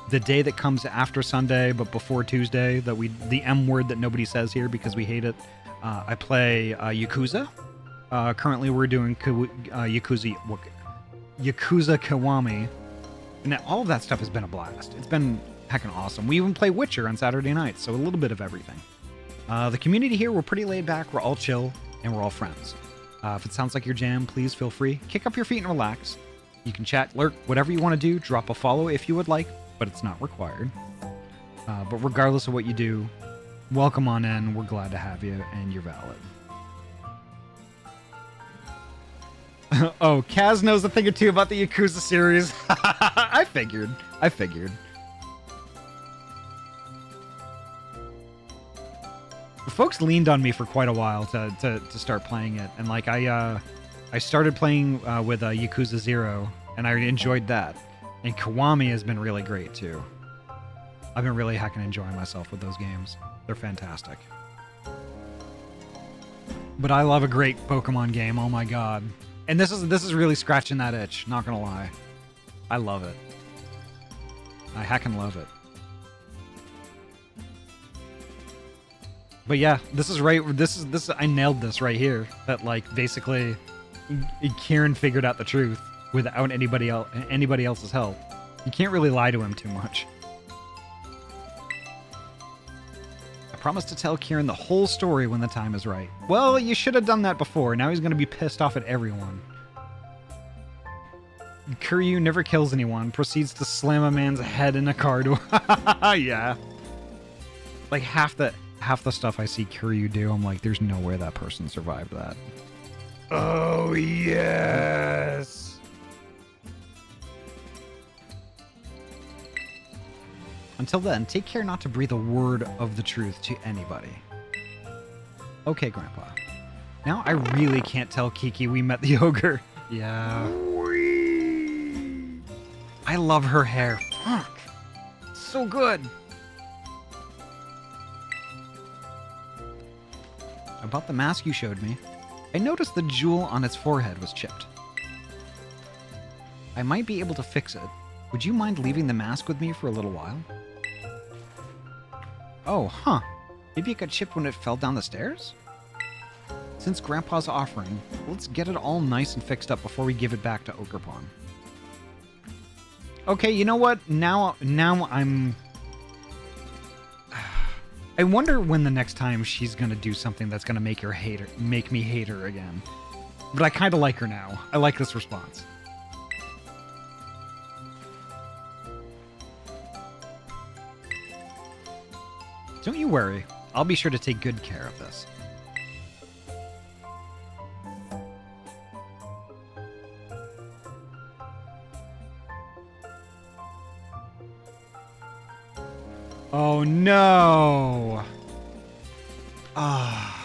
the day that comes after Sunday, but before Tuesday, the M word that nobody says here because we hate it. I play Yakuza. Currently we're doing Yakuza Kiwami. And all of that stuff has been a blast. It's been heckin' awesome. We even play Witcher on Saturday nights, so a little bit of everything. The community here, we're pretty laid back, we're all chill, and we're all friends. If it sounds like your jam, please feel free. Kick up your feet and relax. You can chat, lurk, whatever you want to do. Drop a follow if you would like, but it's not required. But regardless of what you do, welcome on in. We're glad to have you, and you're valid. Oh, Kaz knows a thing or two about the Yakuza series. I figured. Folks leaned on me for quite a while to start playing it, and like I started playing with Yakuza 0, and I enjoyed that. And Kiwami has been really great too. I've been really heckin' enjoying myself with those games. They're fantastic. But I love a great Pokemon game. Oh my god. And this is really scratching that itch, not gonna lie. I love it. I heckin' love it. But yeah, this is I nailed this right here. That like basically Kieran figured out the truth without anybody else's help. You can't really lie to him too much. I promise to tell Kieran the whole story when the time is right. Well, you should have done that before. Now he's going to be pissed off at everyone. Kuryu never kills anyone. Proceeds to slam a man's head in a car door. Yeah. Like half the stuff I see Kuryu do, I'm like, there's no way that person survived that. Oh, yes. Until then, take care not to breathe a word of the truth to anybody. Okay, Grandpa. Now I really can't tell Kiki we met the ogre. Yeah. I love her hair. Fuck. So good. About the mask you showed me, I noticed the jewel on its forehead was chipped. I might be able to fix it. Would you mind leaving the mask with me for a little while? Oh, huh. Maybe it got chipped when it fell down the stairs? Since Grandpa's offering, let's get it all nice and fixed up before we give it back to Ogrepon. Okay, you know what? Now I'm... I wonder when the next time she's gonna do something that's gonna make me hate her again. But I kinda like her now. I like this response. Don't you worry. I'll be sure to take good care of this. Oh no! Ah.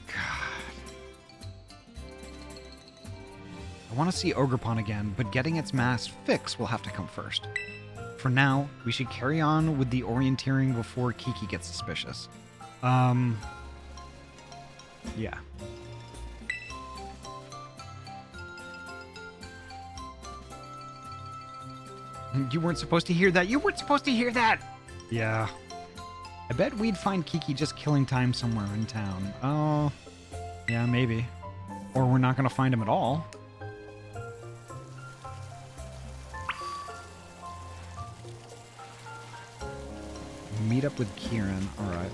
God. I want to see Ogrepon again, but getting its mask fixed will have to come first. For now, we should carry on with the orienteering before Kiki gets suspicious. Yeah. You weren't supposed to hear that. You weren't supposed to hear that. Yeah. I bet we'd find Kiki just killing time somewhere in town. Oh, yeah, maybe. Or we're not going to find him at all. Meet up with Kieran. All right.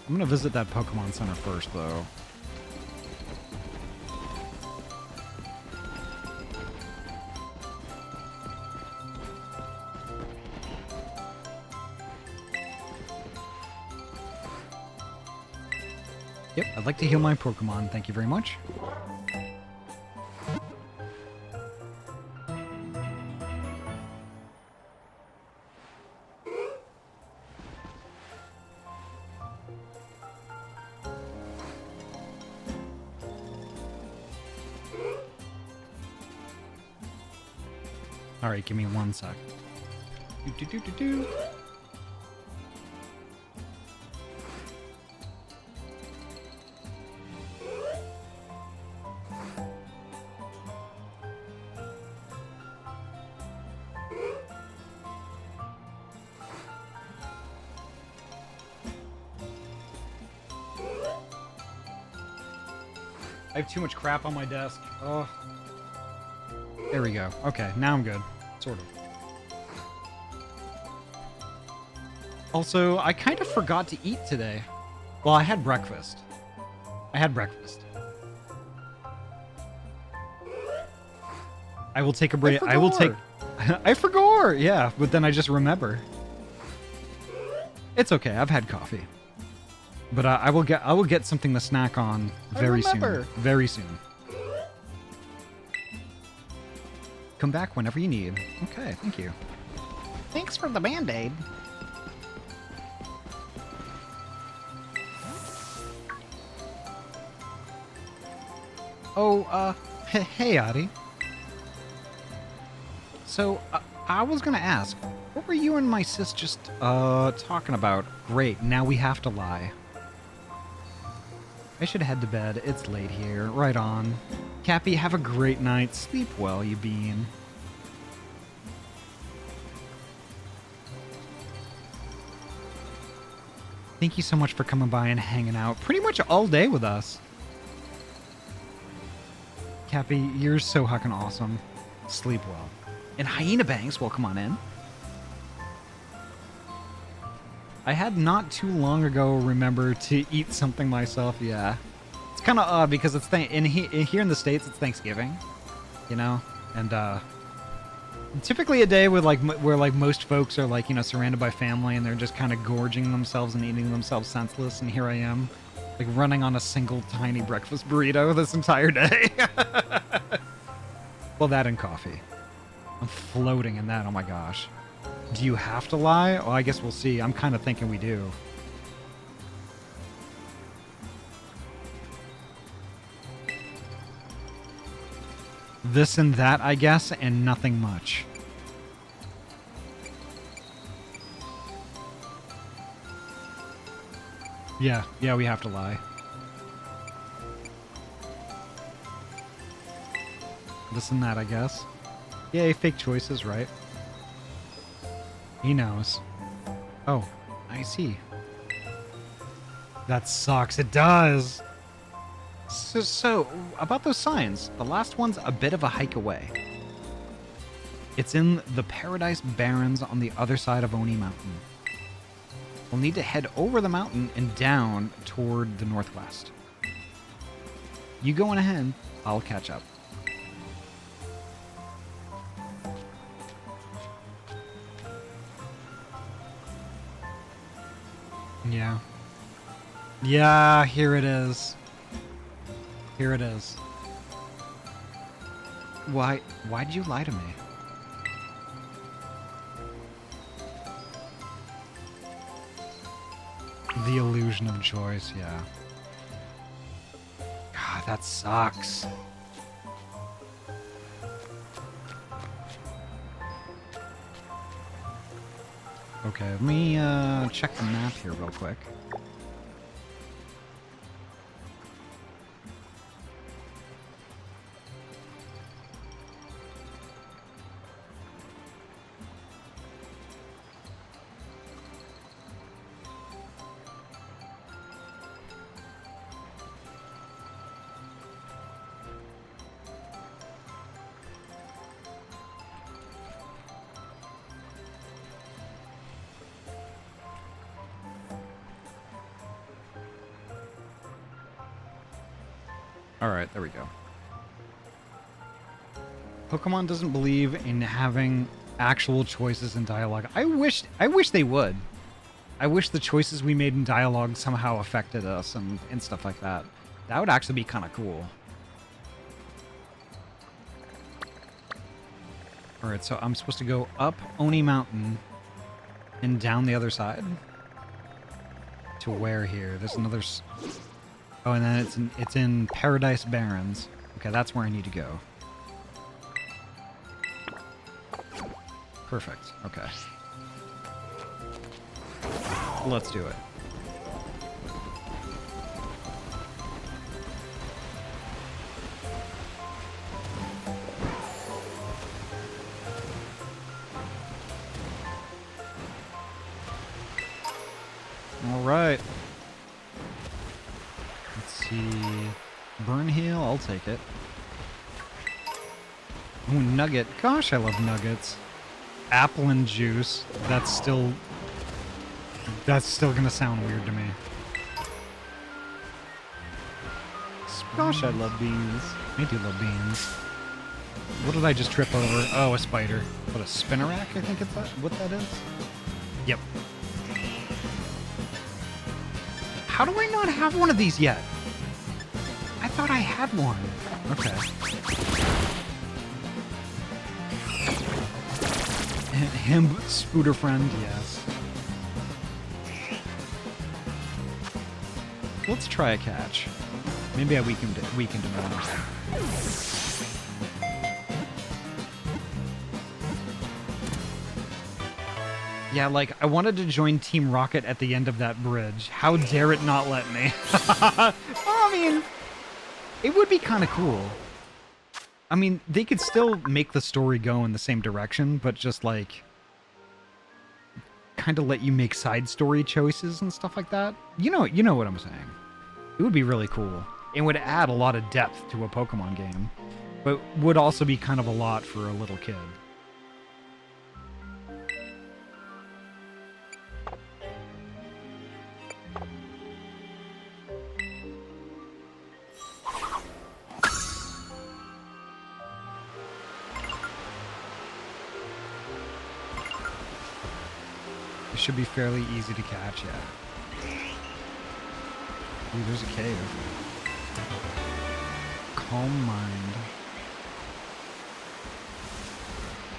I'm going to visit that Pokemon Center first, though. Yep, I'd like to heal my Pokemon. Thank you very much. Alright, give me 1 sec. Do. I have too much crap on my desk. Oh. There we go. Okay, now I'm good. Sort of. Also, I kind of forgot to eat today. Well, I had breakfast. I will take a break. I will take... I forgot! Yeah, but then I just remember. It's okay. I've had coffee. But I will get something to snack on very soon. Very soon. Come back whenever you need. Okay, thank you. Thanks for the Band-Aid. Oh, hey, Ahty. So, I was gonna ask, what were you and my sis just, talking about? Great, now we have to lie. I should head to bed. It's late here. Right on. Cappy, have a great night. Sleep well, you bean. Thank you so much for coming by and hanging out pretty much all day with us. Cappy, you're so fucking awesome. Sleep well. And Hyena Banks, welcome on in. I had not too long ago remembered to eat something myself, yeah. It's kind of odd because it's here in the States, it's Thanksgiving, you know? And, typically a day where most folks are, like, you know, surrounded by family and they're just kind of gorging themselves and eating themselves senseless, and here I am, like, running on a single tiny breakfast burrito this entire day. Well, that and coffee. I'm floating in that, oh my gosh. Do you have to lie? Oh, I guess we'll see. I'm kind of thinking we do. This and that, I guess, and nothing much. Yeah, we have to lie. This and that, I guess. Yay, fake choices, right? He knows. Oh, I see. That sucks. It does. So, about those signs, the last one's a bit of a hike away. It's in the Paradise Barrens on the other side of Oni Mountain. We'll need to head over the mountain and down toward the northwest. You going ahead, I'll catch up. Yeah. Yeah, here it is. Here it is. Why'd you lie to me? The illusion of choice, yeah. God, that sucks. Okay, let me check the map here real quick. Alright, there we go. Pokemon doesn't believe in having actual choices in dialogue. I wish they would. I wish the choices we made in dialogue somehow affected us and stuff like that. That would actually be kind of cool. Alright, so I'm supposed to go up Oni Mountain and down the other side? To where here? There's another... Oh, and then it's in Paradise Barrens. Okay, that's where I need to go. Perfect. Okay. Let's do it. All right. Let's see. Burnhill, I'll take it. Ooh, nugget. Gosh, I love nuggets. Apple and juice. That's still gonna sound weird to me. Gosh, I love beans. I do love beans. What did I just trip over? Oh, a spider. What, a spinnerack, I think it's what that is? Yep. How do I not have one of these yet? I thought I had one. Okay. Him, Spooter friend, yes. Let's try a catch. Maybe I weakened him enough. Yeah, like, I wanted to join Team Rocket at the end of that bridge. How dare it not let me? Well, I mean, it would be kind of cool. I mean, they could still make the story go in the same direction, but just, like, kind of let you make side story choices and stuff like that. You know what I'm saying. It would be really cool. It would add a lot of depth to a Pokemon game, but would also be kind of a lot for a little kid. It should be fairly easy to catch, yeah. Ooh, there's a cave. Calm mind.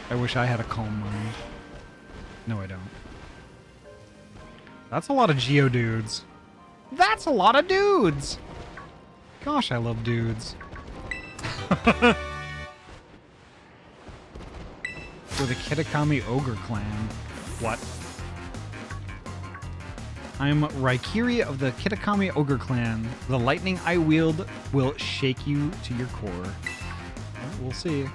I wish I had a calm mind. No, I don't. That's a lot of Geodudes. That's a lot of dudes! Gosh, I love dudes. For the Kitakami Ogre Clan. What? I'm Raikiri of the Kitakami Ogre Clan. The lightning I wield will shake you to your core. Well, we'll see.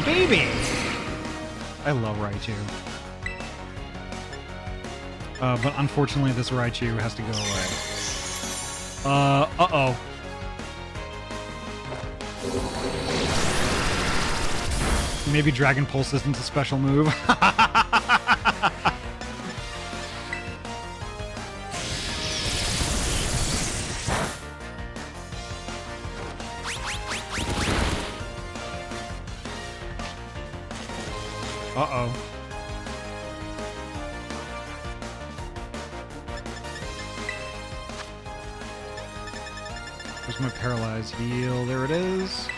Baby! I love Raichu. But unfortunately this Raichu has to go away. Uh-oh. Maybe Dragon Pulse isn't a special move. Uh-oh. Where's my paralyzed heal? There it is.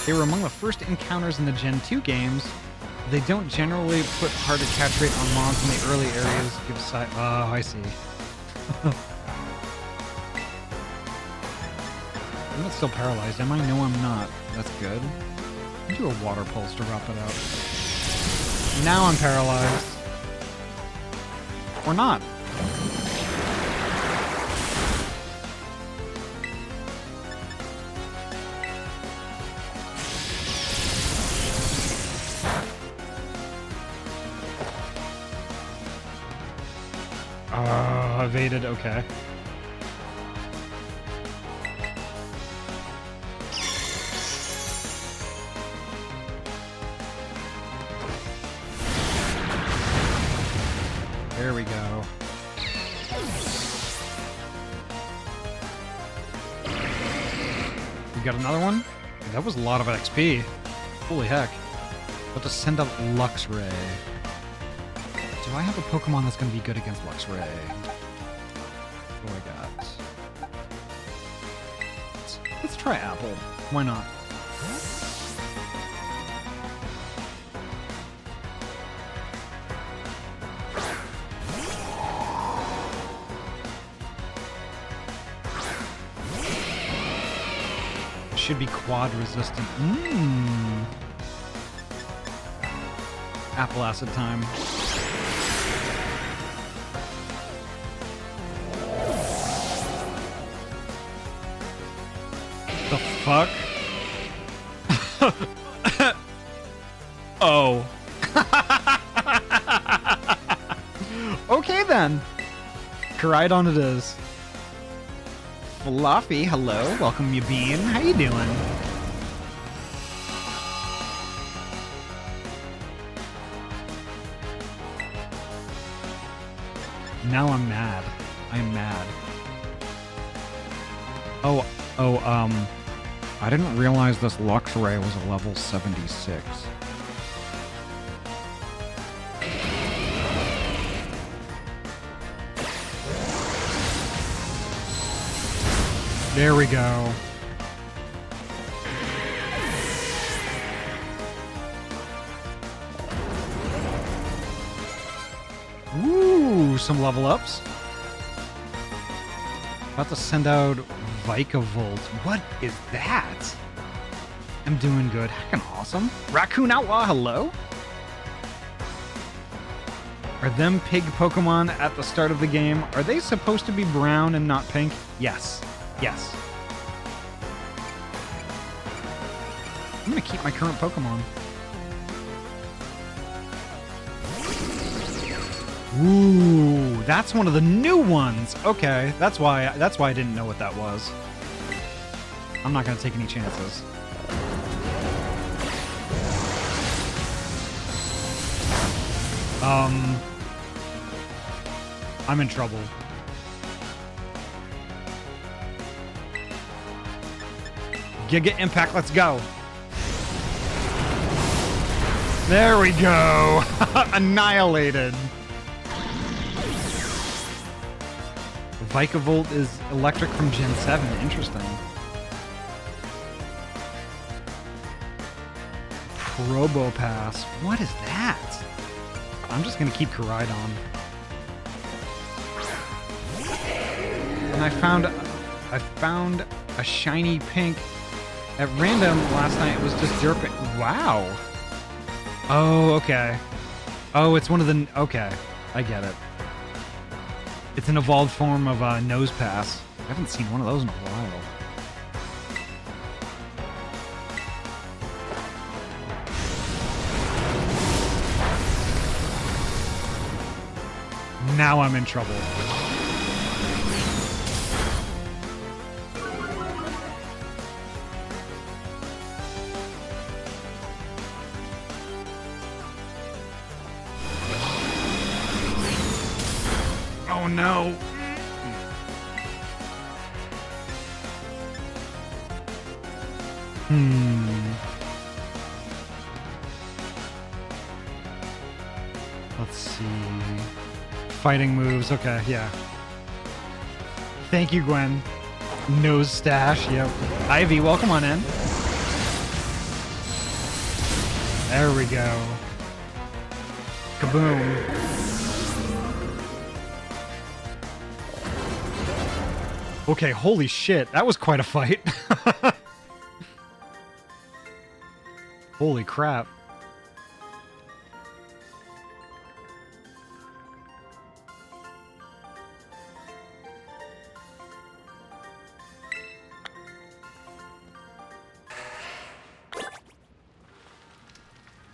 They were among the first encounters in the Gen 2 games. They don't generally put hard to catch rate on mobs in the early areas. Give side. Oh, I see. I'm not still paralyzed, am I? No, I'm not. That's good. I'll do a water pulse to wrap it out. Now I'm paralyzed. Or not. Evaded, okay. got another one? That was a lot of XP. Holy heck. About to send out Luxray. Do I have a Pokemon that's going to be good against Luxray? What do I got? Let's try Apple. Why not? Should be quad resistant. Apple acid time. The fuck? Oh. Okay then. Koraidon it is. Fluffy, hello. Welcome, you bean. How you doing? Now I'm mad. I'm mad. I didn't realize this Luxray was a level 76. There we go. Ooh, some level ups. About to send out Vikavolt. What is that? I'm doing good. Heckin' awesome. Raccoon Outlaw, hello? Are them pig Pokemon at the start of the game, are they supposed to be brown and not pink? Yes. Yes. I'm gonna keep my current Pokemon. Ooh, that's one of the new ones. Okay, that's why I didn't know what that was. I'm not gonna take any chances. I'm in trouble. Giga Impact, let's go. There we go. Annihilated. Vikavolt is electric from Gen 7. Interesting. Probopass. What is that? I'm just going to keep Koraidon. And I found a shiny pink at random last night. It was just derping. Wow. Oh, okay. Oh, it's one of the... Okay, I get it. It's an evolved form of Nose Pass. I haven't seen one of those in a while. Now I'm in trouble. Oh no. Let's see. Fighting moves. Okay, yeah. Thank you, Gwen. Nose stash. Yep. Ivy, welcome on in. There we go. Kaboom. Okay, holy shit. That was quite a fight. Holy crap.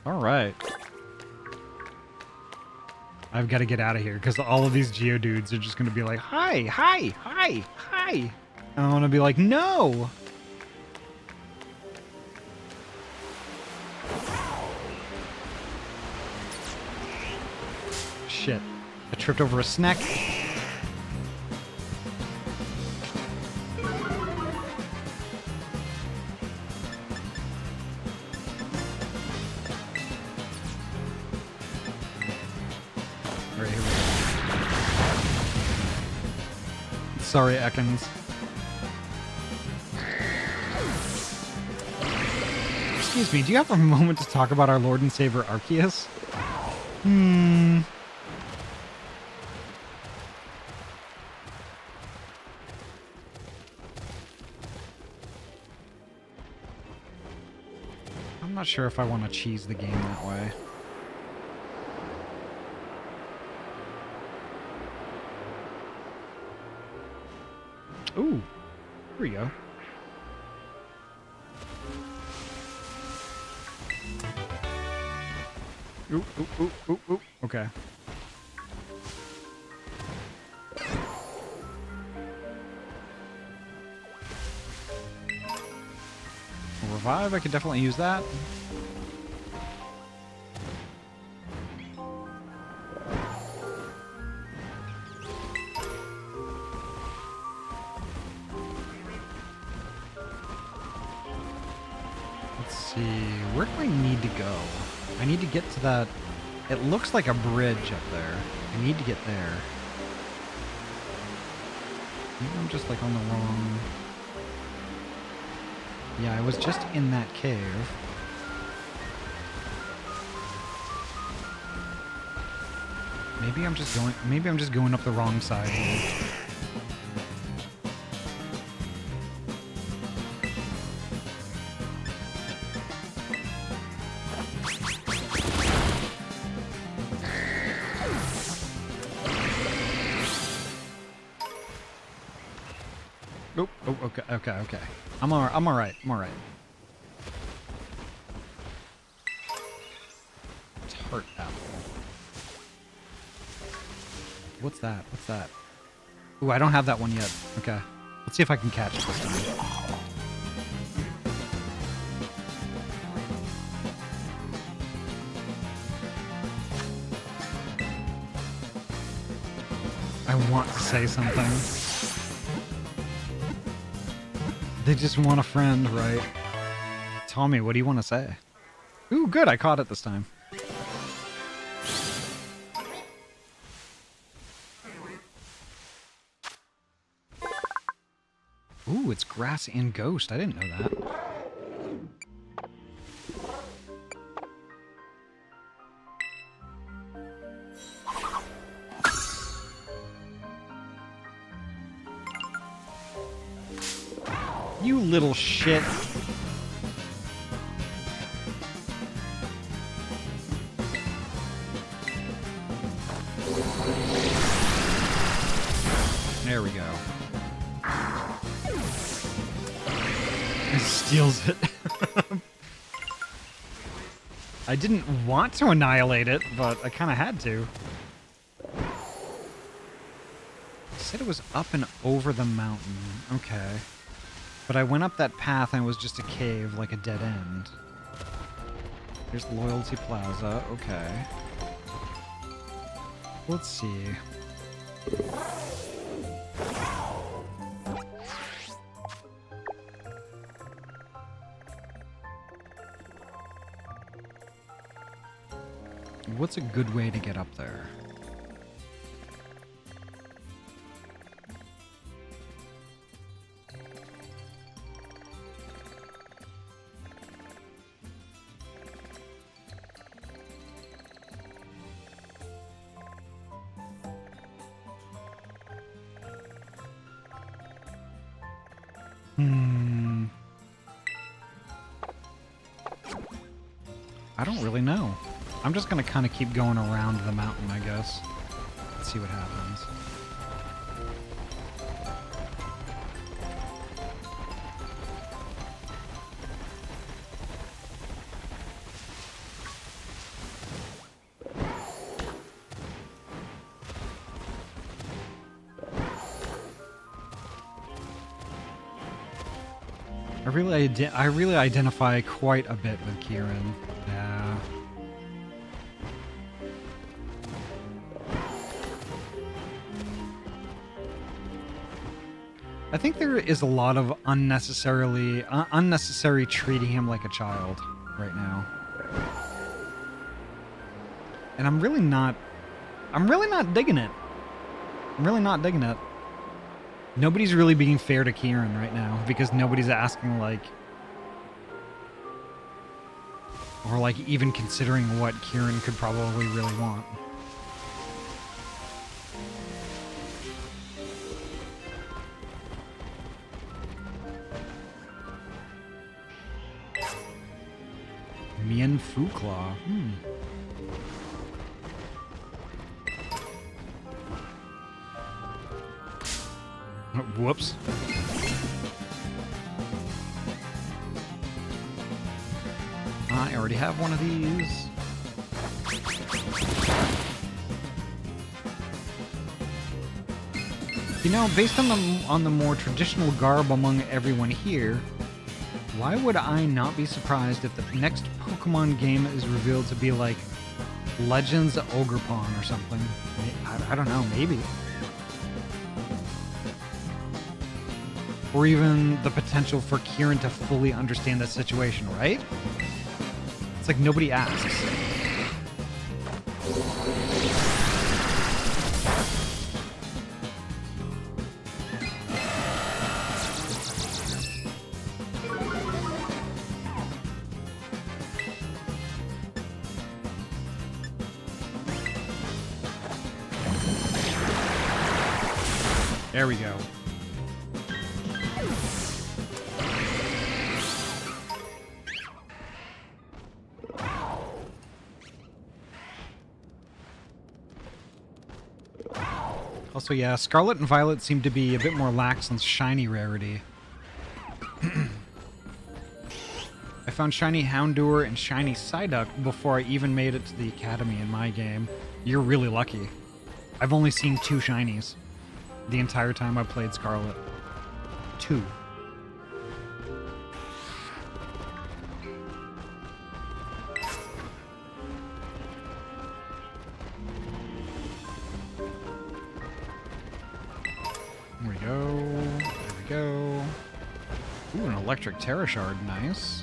All right. I've got to get out of here because all of these Geodudes are just going to be like, hi, hi, hi, hi. And I'm going to be like, no. Shit. I tripped over a snack. Sorry, Ekans. Excuse me, do you have a moment to talk about our Lord and Savior Arceus? I'm not sure if I want to cheese the game that way. Ooh, here we go. Ooh, ooh, ooh, ooh, ooh. Okay. Revive, I could definitely use that. Let's see, where do I need to go? I need to get to that. It looks like a bridge up there. I need to get there. Maybe I'm just like on the wrong... Yeah, I was just in that cave. Maybe I'm just going up the wrong side here. Oh, oh, okay. I'm alright. I'm alright. Tart apple. What's that? Ooh, I don't have that one yet. Okay. Let's see if I can catch it this time. I want to say something. They just want a friend, right? Tommy, what do you want to say? Ooh, good, I caught it this time. Ooh, it's grass and ghost. I didn't know that. You little shit. There we go. It steals it. I didn't want to annihilate it, but I kind of had to. It said it was up and over the mountain. Okay. But I went up that path and it was just a cave, like a dead end. Here's Loyalty Plaza. Okay. Let's see. What's a good way to get up there? I don't really know. I'm just gonna kind of keep going around the mountain, I guess. Let's see what happens. I really identify quite a bit with Kieran. Yeah. I think there is a lot of unnecessary treating him like a child right now. And I'm really not digging it. I'm really not digging it. Nobody's really being fair to Kieran right now because nobody's asking, like, or like even considering what Kieran could probably really want. Mien Fu Claw. Whoops. I already have one of these. You know, based on the more traditional garb among everyone here, why would I not be surprised if the next Pokemon game is revealed to be like Legends Ogerpon or something? I don't know, maybe. Or even the potential for Kieran to fully understand the situation, right? It's like nobody asks. There we go. Also, yeah, Scarlet and Violet seem to be a bit more lax on shiny rarity. I found shiny Houndour and shiny Psyduck before I even made it to the academy in my game. You're really lucky. I've only seen 2 shinies the entire time I played Scarlet. 2. There we go. There we go. Ooh, an electric Terra Shard. Nice.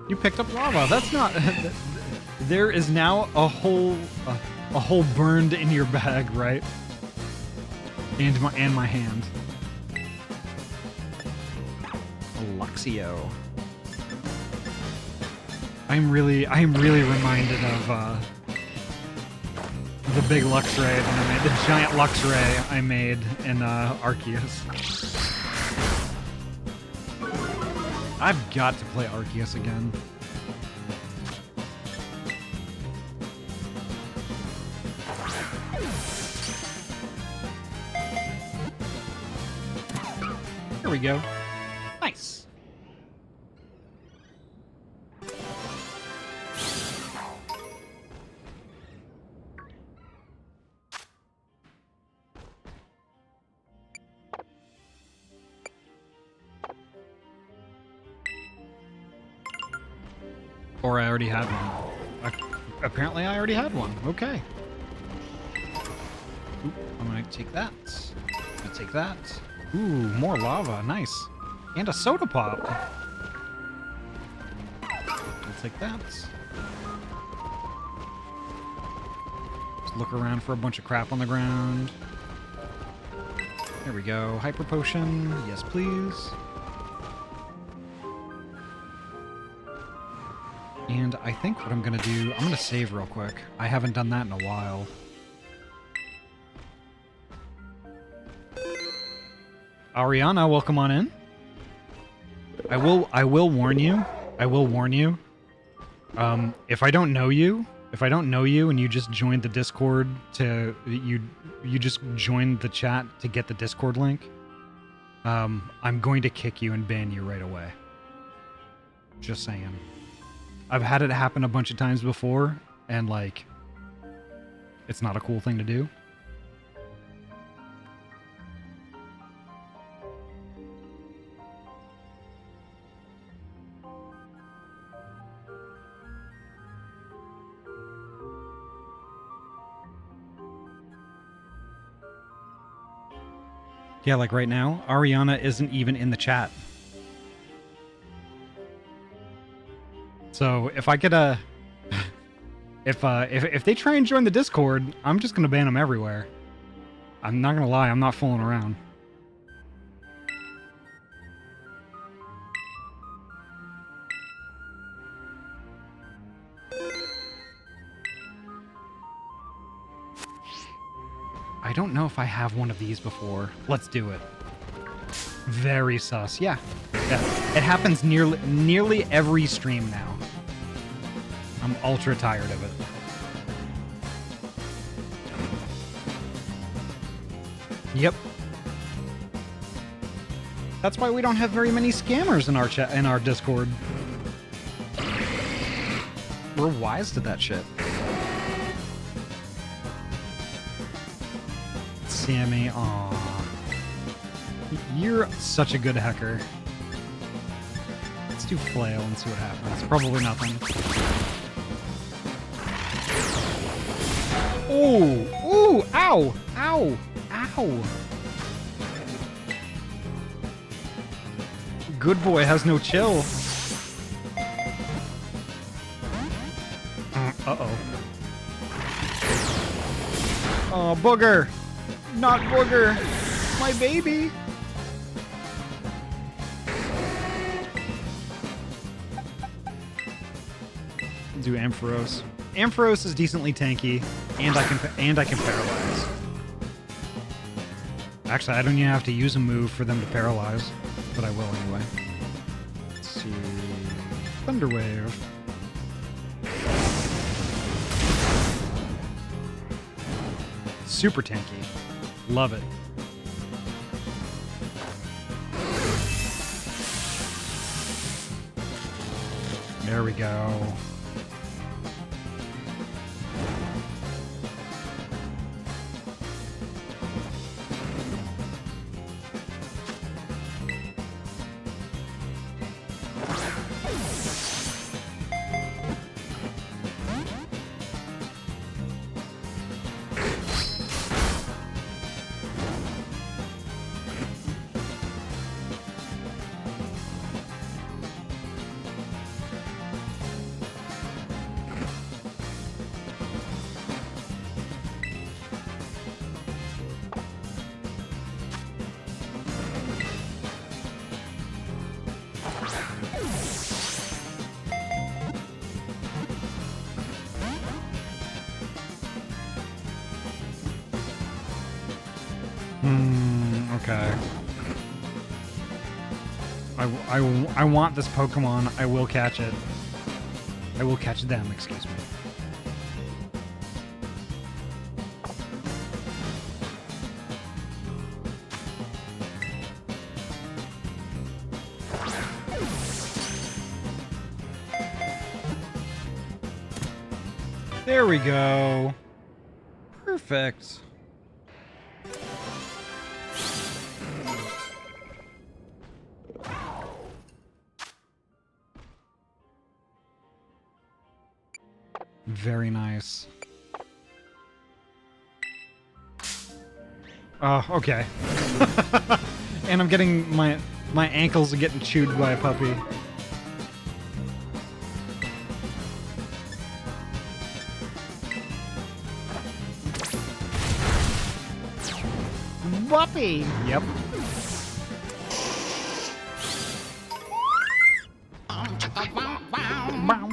You picked up lava. That's not... There is now a hole burned in your bag, right? And my hand. Luxio. I'm really reminded of the big Luxray that I made, the giant Luxray I made in Arceus. I've got to play Arceus again. Here we go. Nice. Or I already had one. Apparently I already had one. Okay. Oop, I'm gonna take that. I'm gonna take that. Ooh, more lava. Nice. And a soda pop. I'll take that. Just look around for a bunch of crap on the ground. There we go. Hyper potion. Yes, please. And I think what I'm going to do, I'm going to save real quick. I haven't done that in a while. Ariana, welcome on in. I will warn you. I will warn you. If I don't know you and you just joined the Discord you just joined the chat to get the Discord link, I'm going to kick you and ban you right away. Just saying. I've had it happen a bunch of times before, and, like, it's not a cool thing to do. Yeah, like right now, Ariana isn't even in the chat. So if I get a, if they try and join the Discord, I'm just gonna ban them everywhere. I'm not gonna lie, I'm not fooling around. I don't know if I have one of these before. Let's do it. Very sus. Yeah. It happens nearly every stream now. I'm ultra tired of it. Yep. That's why we don't have very many scammers in our chat in our Discord. We're wise to that shit. Sammy, aw. You're such a good hacker. Let's do flail and see what happens. Probably nothing. Ooh! Ooh! Ow! Ow! Ow! Good boy has no chill. Uh-oh. Oh, booger! Not booger! My baby! Do Ampharos. Ampharos is decently tanky, and I can paralyze. Actually, I don't even have to use a move for them to paralyze, but I will anyway. Let's see. Thunderwave. Super tanky. Love it. There we go. Okay. I want this Pokemon. I will catch it. I will catch them, excuse me. There we go. Perfect. Very nice. Oh, okay. And I'm getting my ankles are getting chewed by a puppy. Puppy. Yep. Wow.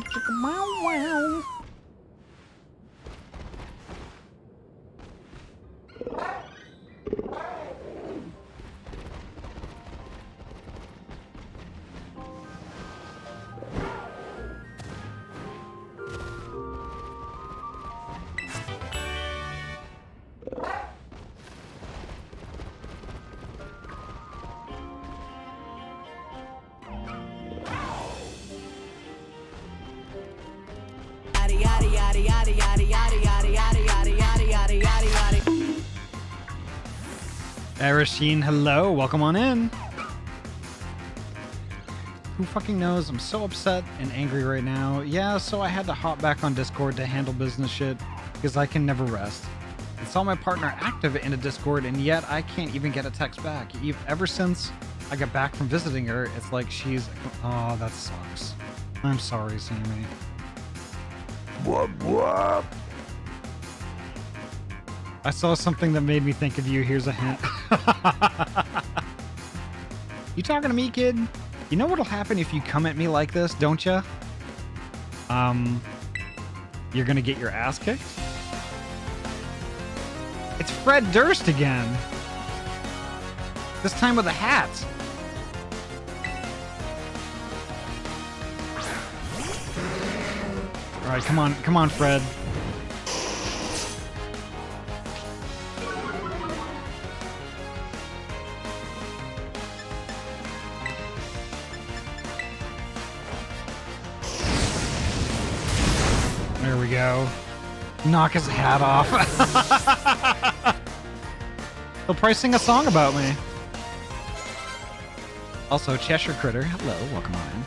Arasheen, hello, welcome on in. Who fucking knows? I'm so upset and angry right now. Yeah, so I had to hop back on Discord to handle business shit because I can never rest. I saw my partner active in a Discord and yet I can't even get a text back. Ever since I got back from visiting her, it's like she's... Oh, that sucks. I'm sorry, Sammy. I saw something that made me think of you. Here's a hint. You talking to me, kid? You know what'll happen if you come at me like this, don't you? You're gonna get your ass kicked? It's Fred Durst again. This time with a hat. All right, come on, Fred. There we go. Knock his hat off. He'll probably sing a song about me. Also, Cheshire Critter, hello, welcome on in.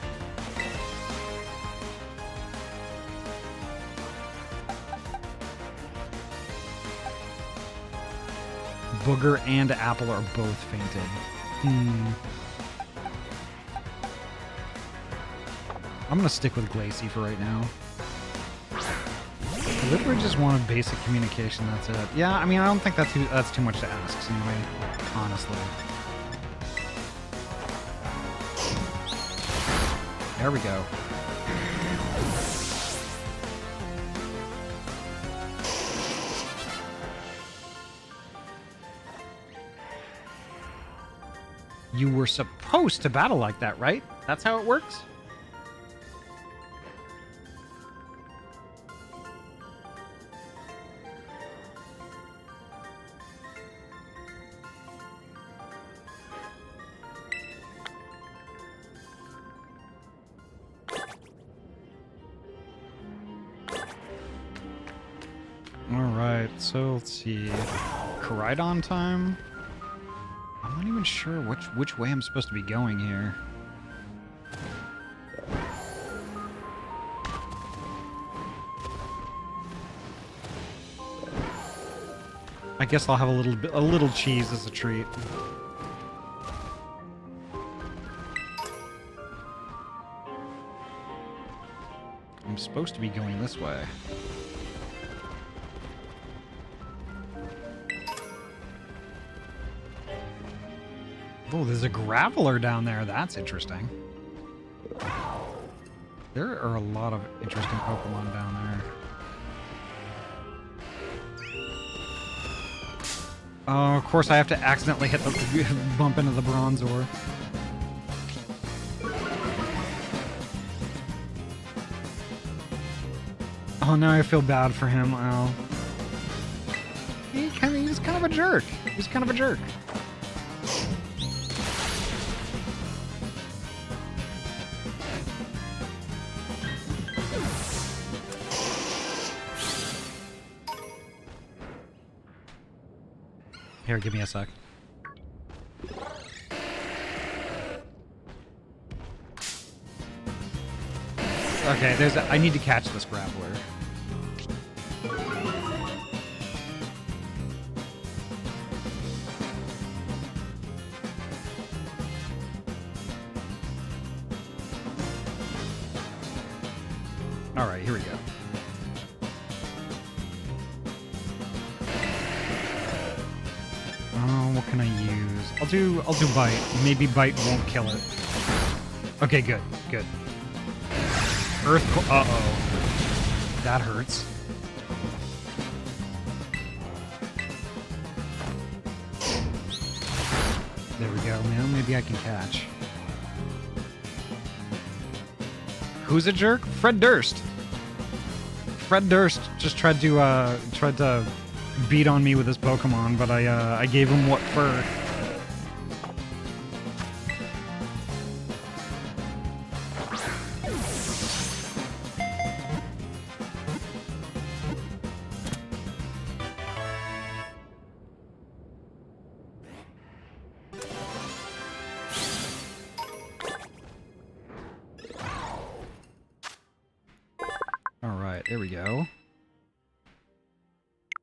Booger and Apple are both fainted. I'm gonna stick with Glacy for right now. Delivery just wanted basic communication, that's it. Yeah, I mean, I don't think that's too much to ask, anyway, honestly. There we go. You were supposed to battle like that, right? That's how it works? Alright, so let's see. Koridon time? I'm not even sure which way I'm supposed to be going here. I guess I'll have a little cheese as a treat. I'm supposed to be going this way. Oh, there's a Graveler down there. That's interesting. There are a lot of interesting Pokemon down there. Oh, of course I have to accidentally hit the bump into the Bronzor. Oh, now I feel bad for him. Oh. He's kind of a jerk. He's kind of a jerk. Here, give me a sec. Okay, I need to catch this Graveler. Alright, here we go. What can I use? I'll do Bite. Maybe Bite won't kill it. Okay, good. Uh-oh. That hurts. There we go. Now maybe I can catch. Who's a jerk? Fred Durst. Fred Durst just tried to beat on me with his Pokemon, but I gave him what for? Alright, there we go.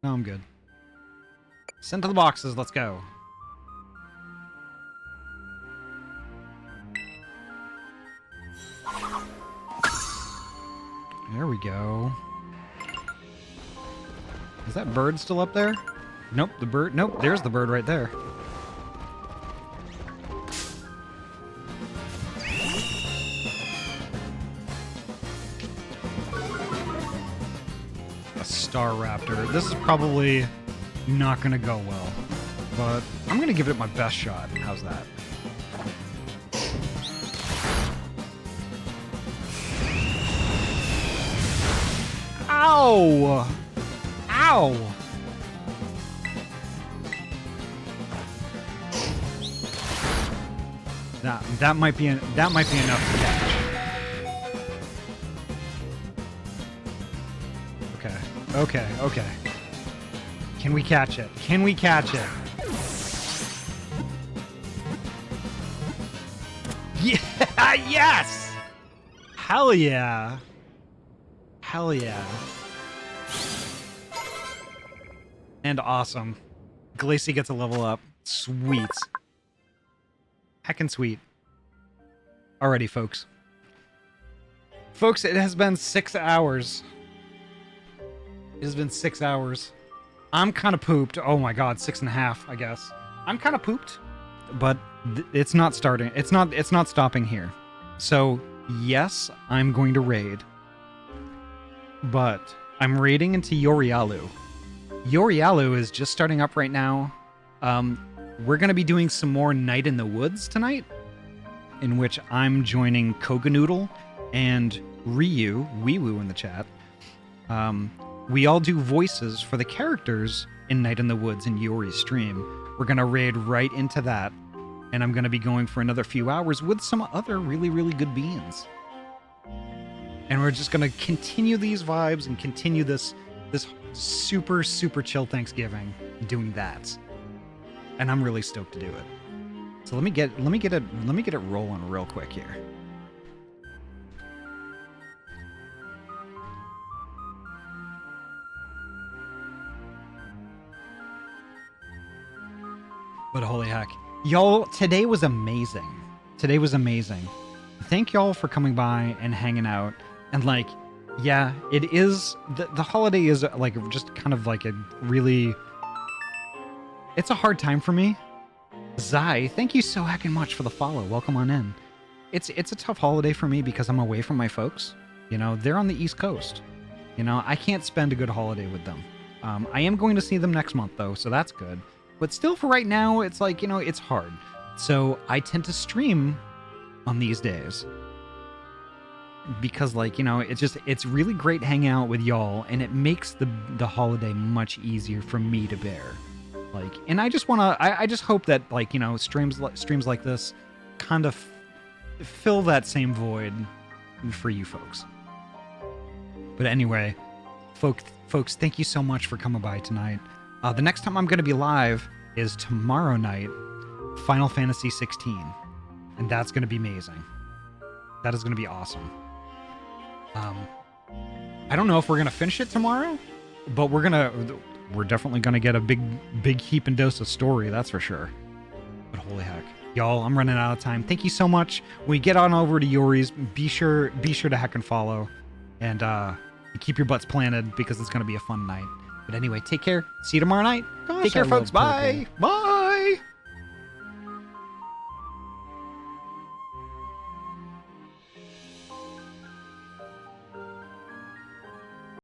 No, I'm good. Send to the boxes, let's go. There we go. Is that bird still up there? Nope, the bird. Nope, there's the bird right there. A star raptor. This is probably not gonna go well, but I'm gonna give it my best shot. How's that? Ow! Ow! That might be enough to catch. Okay. Can we catch it? Can we catch it? Yeah! Yes! Hell yeah! Hell yeah. And awesome. Glacy gets a level up. Sweet. Heckin' sweet. Alrighty, folks. Folks, it has been 6 hours. It has been 6 hours. I'm kind of pooped. Oh my god, 6.5, I guess. I'm kind of pooped, but it's not starting. It's not stopping here. So, yes, I'm going to raid. But I'm raiding into Yorialu. Yorialu is just starting up right now. We're going to be doing some more Night in the Woods tonight, in which I'm joining Koganoodle and Ryu, Wee-Woo in the chat. We all do voices for the characters in Night in the Woods in Yori's stream. We're going to raid right into that, and I'm going to be going for another few hours with some other really, really good beans. And we're just going to continue these vibes and continue this super, super chill Thanksgiving doing that. And I'm really stoked to do it. So let me get it rolling real quick here. But holy heck. Y'all, today was amazing. Today was amazing. Thank y'all for coming by and hanging out. And like, yeah, it is, the holiday is like just kind of like a really, it's a hard time for me. Zai, thank you so heckin' much for the follow. Welcome on in. It's a tough holiday for me because I'm away from my folks. You know, they're on the East Coast. You know, I can't spend a good holiday with them. I am going to see them next month though, so that's good. But still for right now, it's like, you know, it's hard. So I tend to stream on these days. Because like, you know, it's really great hanging out with y'all, and it makes the holiday much easier for me to bear. Like, and I just hope that, like, you know, streams like this kind of fill that same void for you folks. But anyway, folks, thank you so much for coming by tonight. The next time I'm going to be live is tomorrow night, Final Fantasy 16. And that's going to be amazing. That is going to be awesome. I don't know if we're going to finish it tomorrow, but we're definitely going to get a big heap and dose of story, that's for sure. But holy heck. Y'all, I'm running out of time. Thank you so much. When we get on over to Yori's, be sure to heck and follow. And keep your butts planted because it's going to be a fun night. But anyway, take care. See you tomorrow night. Take care, folks. Bye. Bye.